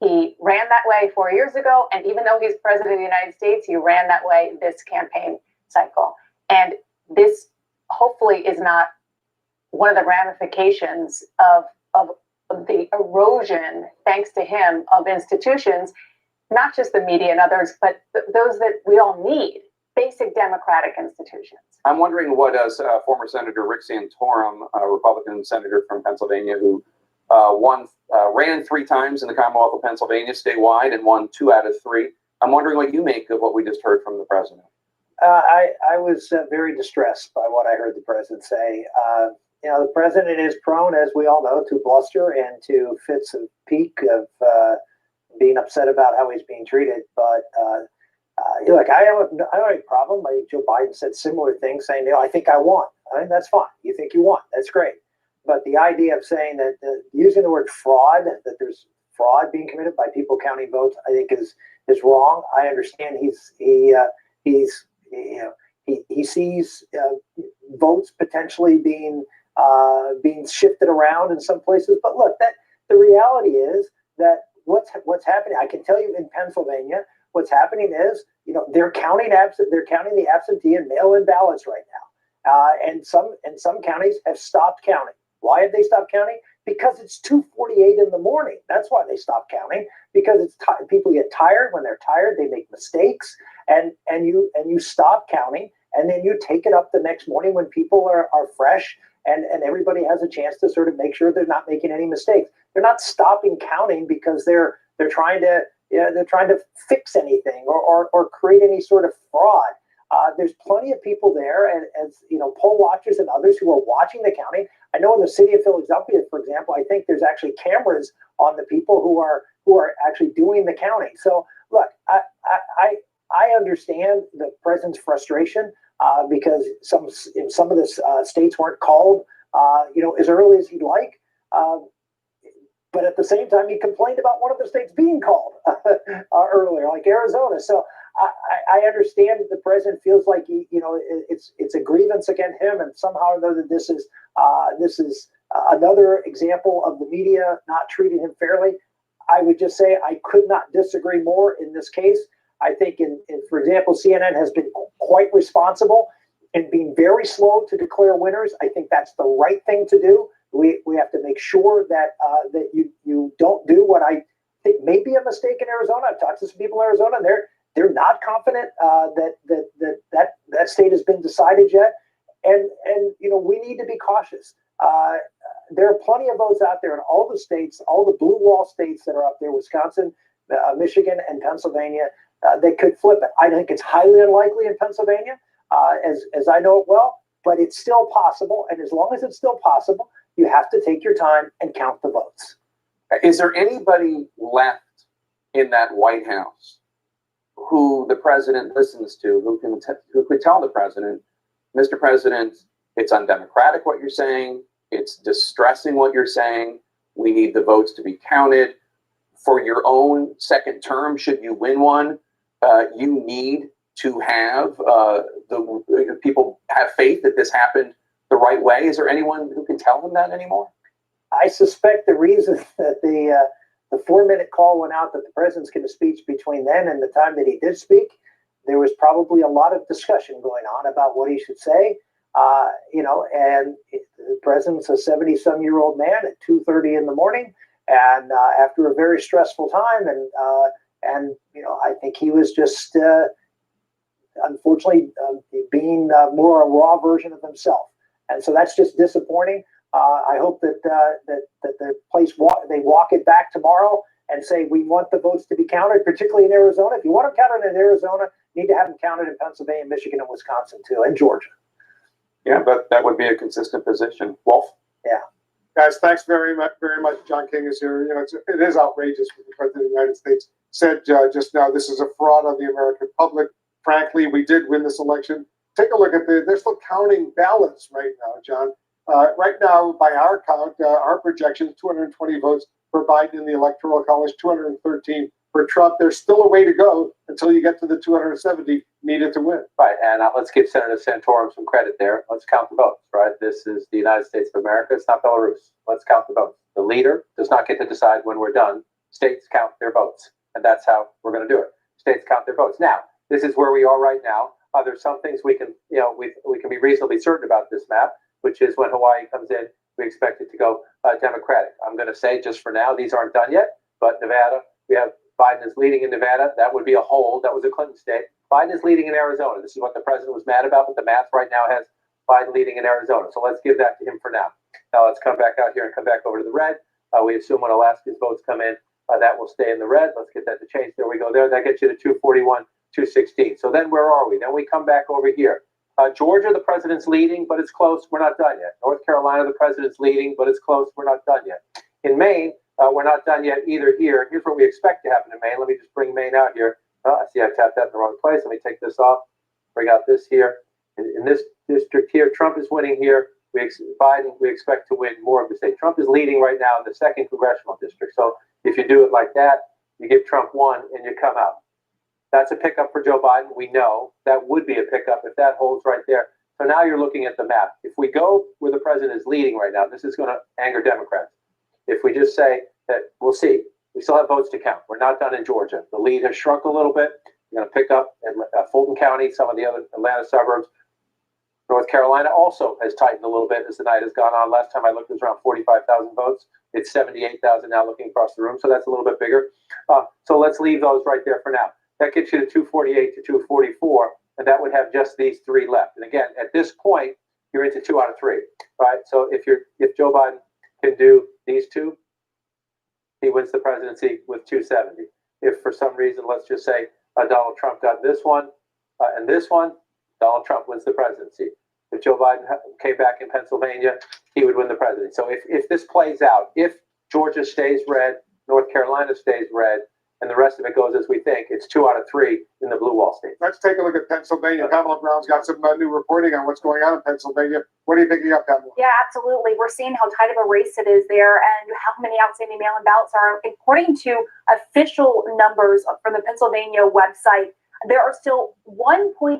He ran that way 4 years ago, and even though he's president of the United States, he ran that way this campaign cycle. And this hopefully is not one of the ramifications of the erosion, thanks to him, of institutions, not just the media and others, but those that we all need, basic democratic institutions. I'm wondering what former Senator Rick Santorum, a Republican senator from Pennsylvania, who ran 3 times in the Commonwealth of Pennsylvania statewide and won 2 out of 3. I'm wondering what you make of what we just heard from the president. I was very distressed by what I heard the president say. The president is prone, as we all know, to bluster and to fits and pique of being upset about how he's being treated. But look, I don't have a problem. I think Joe Biden said similar things, saying, I think I won. I mean, that's fine. You think you won. That's great. But the idea of saying that using the word fraud, that there's fraud being committed by people counting votes, I think is wrong. I understand he sees votes potentially being shifted around in some places. But look, that the reality is that what's happening. I can tell you in Pennsylvania, what's happening is they're counting the absentee and mail-in ballots right now, and some counties have stopped counting. Why have they stopped counting? Because it's 2:48 in the morning. That's why they stopped counting. Because people get tired. When they're tired, they make mistakes, and you stop counting, and then you take it up the next morning when people are fresh, and everybody has a chance to sort of make sure they're not making any mistakes. They're not stopping counting because they're trying to fix anything or create any sort of fraud. There's plenty of people there, and as poll watchers and others who are watching the counting. I know in the city of Philadelphia, for example, I think there's actually cameras on the people who are actually doing the counting. So look, I understand the president's frustration because some of the states weren't called as early as he'd like. But at the same time, he complained about one of the states being called earlier, like Arizona. So I understand that the president feels like it's a grievance against him, and somehow or another this is another example of the media not treating him fairly. I would just say I could not disagree more in this case. I think, for example, CNN has been quite responsible in being very slow to declare winners. I think that's the right thing to do. We have to make sure that that you don't do what I think may be a mistake in Arizona. I've talked to some people in Arizona, and they're not confident that state has been decided yet. And we need to be cautious. There are plenty of votes out there in all the states, all the blue wall states that are up there, Wisconsin, Michigan, and Pennsylvania, that could flip it. I think it's highly unlikely in Pennsylvania, as I know it well, but it's still possible. And as long as it's still possible, you have to take your time and count the votes. Is there anybody left in that White House who the president listens to, who could tell the president, Mr. President, it's undemocratic what you're saying, it's distressing what you're saying, we need the votes to be counted. For your own second term, should you win one, you need to have the people have faith that this happened the right way. Is there anyone who can tell them that anymore? I suspect the reason that the 4-minute call went out that the president's going to speak between then and the time that he did speak, there was probably a lot of discussion going on about what he should say. And the president's a 70-some-year-old man at 2:30 in the morning, and after a very stressful time, and I think he was just unfortunately being more a raw version of himself, and so that's just disappointing. I hope that the place they walk it back tomorrow and say we want the votes to be counted, particularly in Arizona. If you want them counted in Arizona, you need to have them counted in Pennsylvania, Michigan, and Wisconsin too, and Georgia. Yeah, but that would be a consistent position. Wolf? Yeah. Guys, thanks very much. John King is here. It is outrageous what the President of the United States said just now. This is a fraud on the American public. Frankly, we did win this election. Take a look at they're still counting ballots right now, John. Right now, by our count, our projection is 220 votes for Biden in the Electoral College, 213 for Trump. There's still a way to go until you get to the 270 needed to win. Right, and let's give Senator Santorum some credit there. Let's count the votes, right? This is the United States of America. It's not Belarus. Let's count the votes. The leader does not get to decide when we're done. States count their votes, and that's how we're going to do it. States count their votes. Now, this is where we are right now. There's some things we can, we can be reasonably certain about this map, which is when Hawaii comes in, we expect it to go Democratic. I'm going to say just for now, these aren't done yet, but Nevada, we have Biden is leading in Nevada. That would be a hold. That was a Clinton state. Biden is leading in Arizona. This is what the president was mad about, but the math right now has Biden leading in Arizona. So let's give that to him for now. Now let's come back out here and come back over to the red. We assume when Alaska's votes come in, that will stay in the red. Let's get that to change. There we go there. That gets you to 241, 216. So then where are we? Then we come back over here. Georgia, the president's leading, but it's close. We're not done yet. North Carolina, the president's leading, but it's close. We're not done yet. In Maine, we're not done yet either here. Here's what we expect to happen in Maine. Let me just bring Maine out here. I see I tapped that in the wrong place. Let me take this off. Bring out this here. In this district here, Trump is winning here. Biden, we expect to win more of the state. Trump is leading right now in the 2nd congressional district. So if you do it like that, you give Trump 1 and you come out. That's a pickup for Joe Biden. We know that would be a pickup if that holds right there. So now you're looking at the map. If we go where the president is leading right now, this is going to anger Democrats. If we just say that, we'll see. We still have votes to count. We're not done in Georgia. The lead has shrunk a little bit. You're going to pick up in Fulton County, some of the other Atlanta suburbs. North Carolina also has tightened a little bit as the night has gone on. Last time I looked, it was around 45,000 votes. It's 78,000 now looking across the room, so that's a little bit bigger. So let's leave those right there for now. That gets you to 248 to 244, and that would have just these 3 left. And again, at this point, you're into 2 out of 3, right? So if Joe Biden can do these 2, he wins the presidency with 270. If for some reason, let's just say Donald Trump got this one and this one, Donald Trump wins the presidency. If Joe Biden came back in Pennsylvania, he would win the presidency. So if this plays out, if Georgia stays red, North Carolina stays red, and the rest of it goes as we think, it's 2 out of 3 in the blue wall states. Let's take a look at Pennsylvania. Pamela Brown's got some new reporting on what's going on in Pennsylvania. What are you picking up, Pamela? Yeah, absolutely. We're seeing how tight of a race it is there and how many outstanding mail-in ballots are. According to official numbers from the Pennsylvania website, there are still 1.4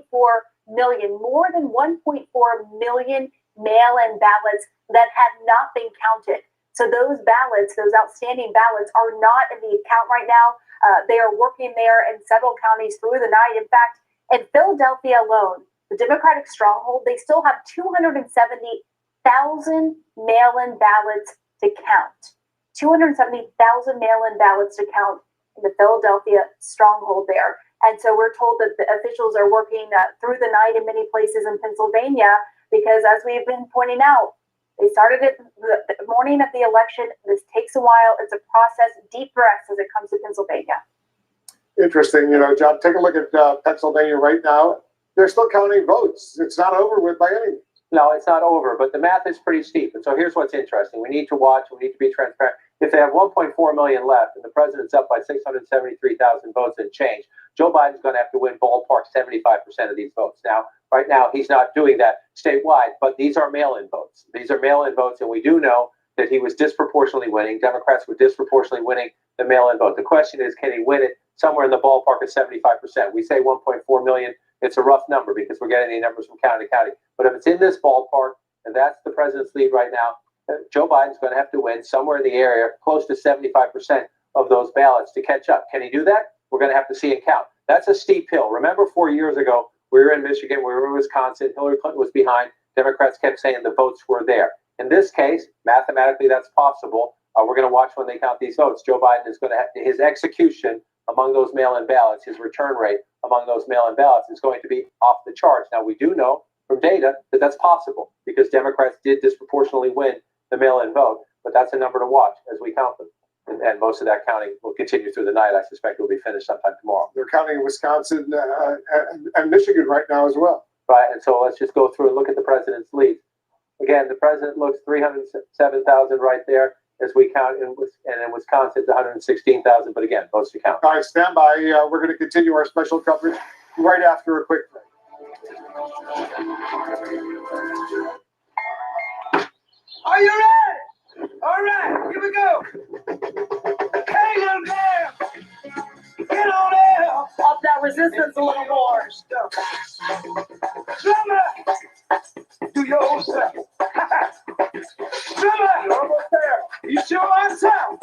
million, more than 1.4 million mail-in ballots that have not been counted. So those ballots, those outstanding ballots, are not in the account right now. They are working there in several counties through the night. In fact, in Philadelphia alone, the Democratic stronghold, they still have 270,000 mail-in ballots to count. 270,000 mail-in ballots to count in the Philadelphia stronghold there. And so we're told that the officials are working through the night in many places in Pennsylvania because, as we've been pointing out, they started it the morning of the election. This takes a while. It's a process. Deep breaths as it comes to Pennsylvania. Interesting. John, take a look at Pennsylvania right now. They're still counting votes. It's not over with by any means. No, it's not over, but the math is pretty steep. And so here's what's interesting. We need to watch. We need to be transparent. If they have 1.4 million left and the president's up by 673,000 votes and change, Joe Biden's going to have to win ballpark 75% of these votes. Now, right now, he's not doing that statewide, but these are mail-in votes. These are mail-in votes, and we do know that he was disproportionately winning. Democrats were disproportionately winning the mail-in vote. The question is, can he win it somewhere in the ballpark of 75%? We say 1.4 million. It's a rough number because we're getting the numbers from county to county. But if it's in this ballpark, and that's the president's lead right now, Joe Biden's going to have to win somewhere in the area close to 75% of those ballots to catch up. Can he do that? We're going to have to see it count. That's a steep hill. Remember 4 years ago, we were in Michigan, we were in Wisconsin, Hillary Clinton was behind. Democrats kept saying the votes were there. In this case, mathematically, that's possible. We're going to watch when they count these votes. Joe Biden is going to have his execution among those mail-in ballots, his return rate among those mail-in ballots is going to be off the charts. Now, we do know from data that that's possible because Democrats did disproportionately win the mail-in vote, but that's a number to watch as we count them. And most of that counting will continue through the night. I suspect it will be finished sometime tomorrow. They're counting Wisconsin and Michigan right now as well. Right, and so let's just go through and look at the president's lead. Again, the president looks 307,000 right there as we count, and in Wisconsin it's 116,000, but again, votes to count. All right, stand by. We're going to continue our special coverage right after a quick break. Are you ready? All right, here we go. Hey, little girl, get on there. Up that resistance a little more. Drummer, do your own stuff. Drummer, you're almost there. You sure on time?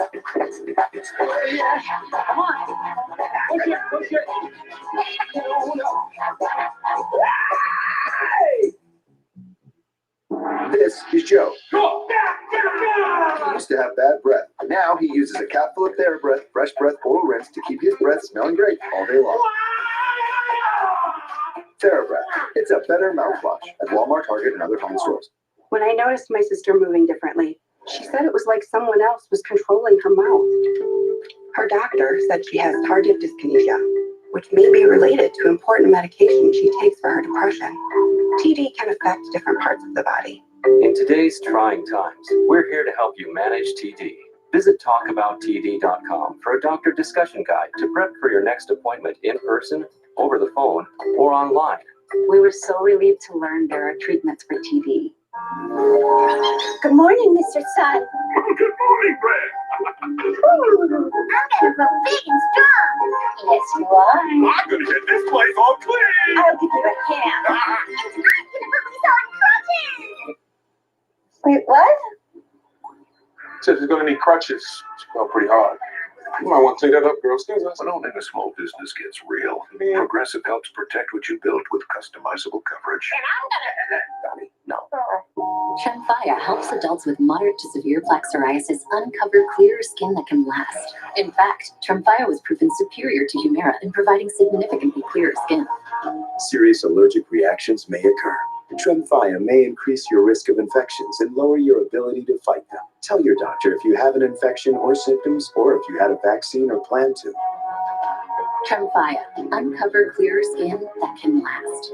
Yeah, come on. Push it, push it. Get on up. Hey! This is Joe. He used to have bad breath. Now he uses a capful of TheraBreath Fresh Breath Oral Rinse to keep his breath smelling great all day long. TheraBreath. It's a better mouthwash at Walmart, Target, and other home stores. When I noticed my sister moving differently, she said it was like someone else was controlling her mouth. Her doctor said she has tardive dyskinesia, which may be related to important medication she takes for her depression. TD can affect different parts of the body. In today's trying times, we're here to help you manage TD. Visit talkabouttd.com for a doctor discussion guide to prep for your next appointment in person, over the phone, or online. We were so relieved to learn there are treatments for TD. Good morning, Mr. Sun. Good morning, Brad. I'm gonna grow big and strong. Yes, you are. I'm gonna get this place all clean. I'll give you a hand. And I'm gonna put me on crutches. Wait, what? Says he's going to need crutches. It's going pretty hard. You might want to take that up, girl. Excuse us. When owning a small business gets real, Progressive helps protect what you built with customizable coverage. And I'm gonna... No. Tremfya helps adults with moderate to severe plaque psoriasis uncover clearer skin that can last. In fact, Tremfya was proven superior to Humira in providing significantly clearer skin. Serious allergic reactions may occur. Tremfya may increase your risk of infections and lower your ability to fight them. Tell your doctor if you have an infection or symptoms, or if you had a vaccine or plan to. Tremfya, uncover clearer skin that can last.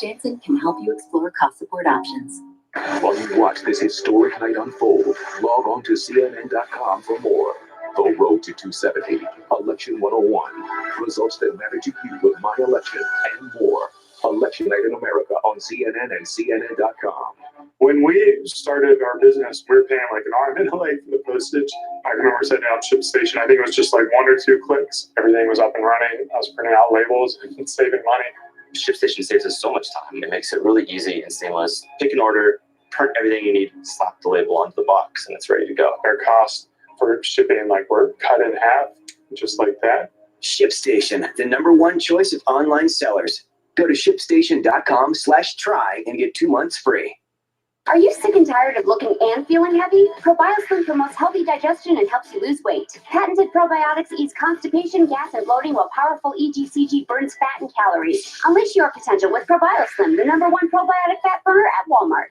Janssen can help you explore cost support options. While you watch this historic night unfold, log on to CNN.com for more. The Road to 270, Election 101, results that matter to you with My Election, and more. Election Night in America on CNN and CNN.com. When we started our business, we were paying like an arm and a leg for the postage. I remember setting up Ship Station. I think it was just like 1 or 2 clicks. Everything was up and running. I was printing out labels and saving money. ShipStation saves us so much time. It makes it really easy and seamless. Pick an order, print everything you need, slap the label onto the box, and it's ready to go. Their costs for shipping were cut in half. just like that. ShipStation, the #1 choice of online sellers. Go to shipstation.com/try and get 2 months free. Are you sick and tired of looking and feeling heavy? ProBioSlim promotes healthy digestion and helps you lose weight. Patented probiotics ease constipation, gas, and bloating, while powerful EGCG burns fat and calories. Unleash your potential with ProBioSlim, the #1 probiotic fat burner at Walmart.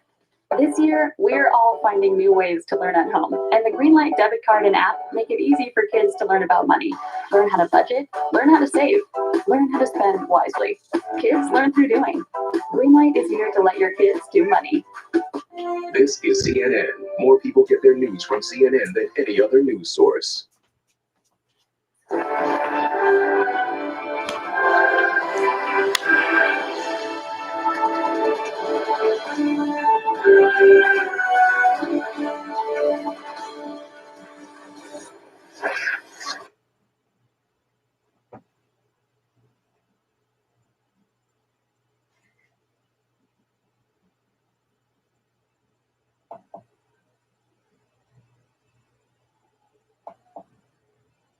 This year, we're all finding new ways to learn at home, and the Greenlight debit card and app make it easy for kids to learn about money. Learn how to budget, learn how to save, learn how to spend wisely. Kids learn through doing. Greenlight is here to let your kids do money. This is CNN. More people get their news from CNN than any other news source.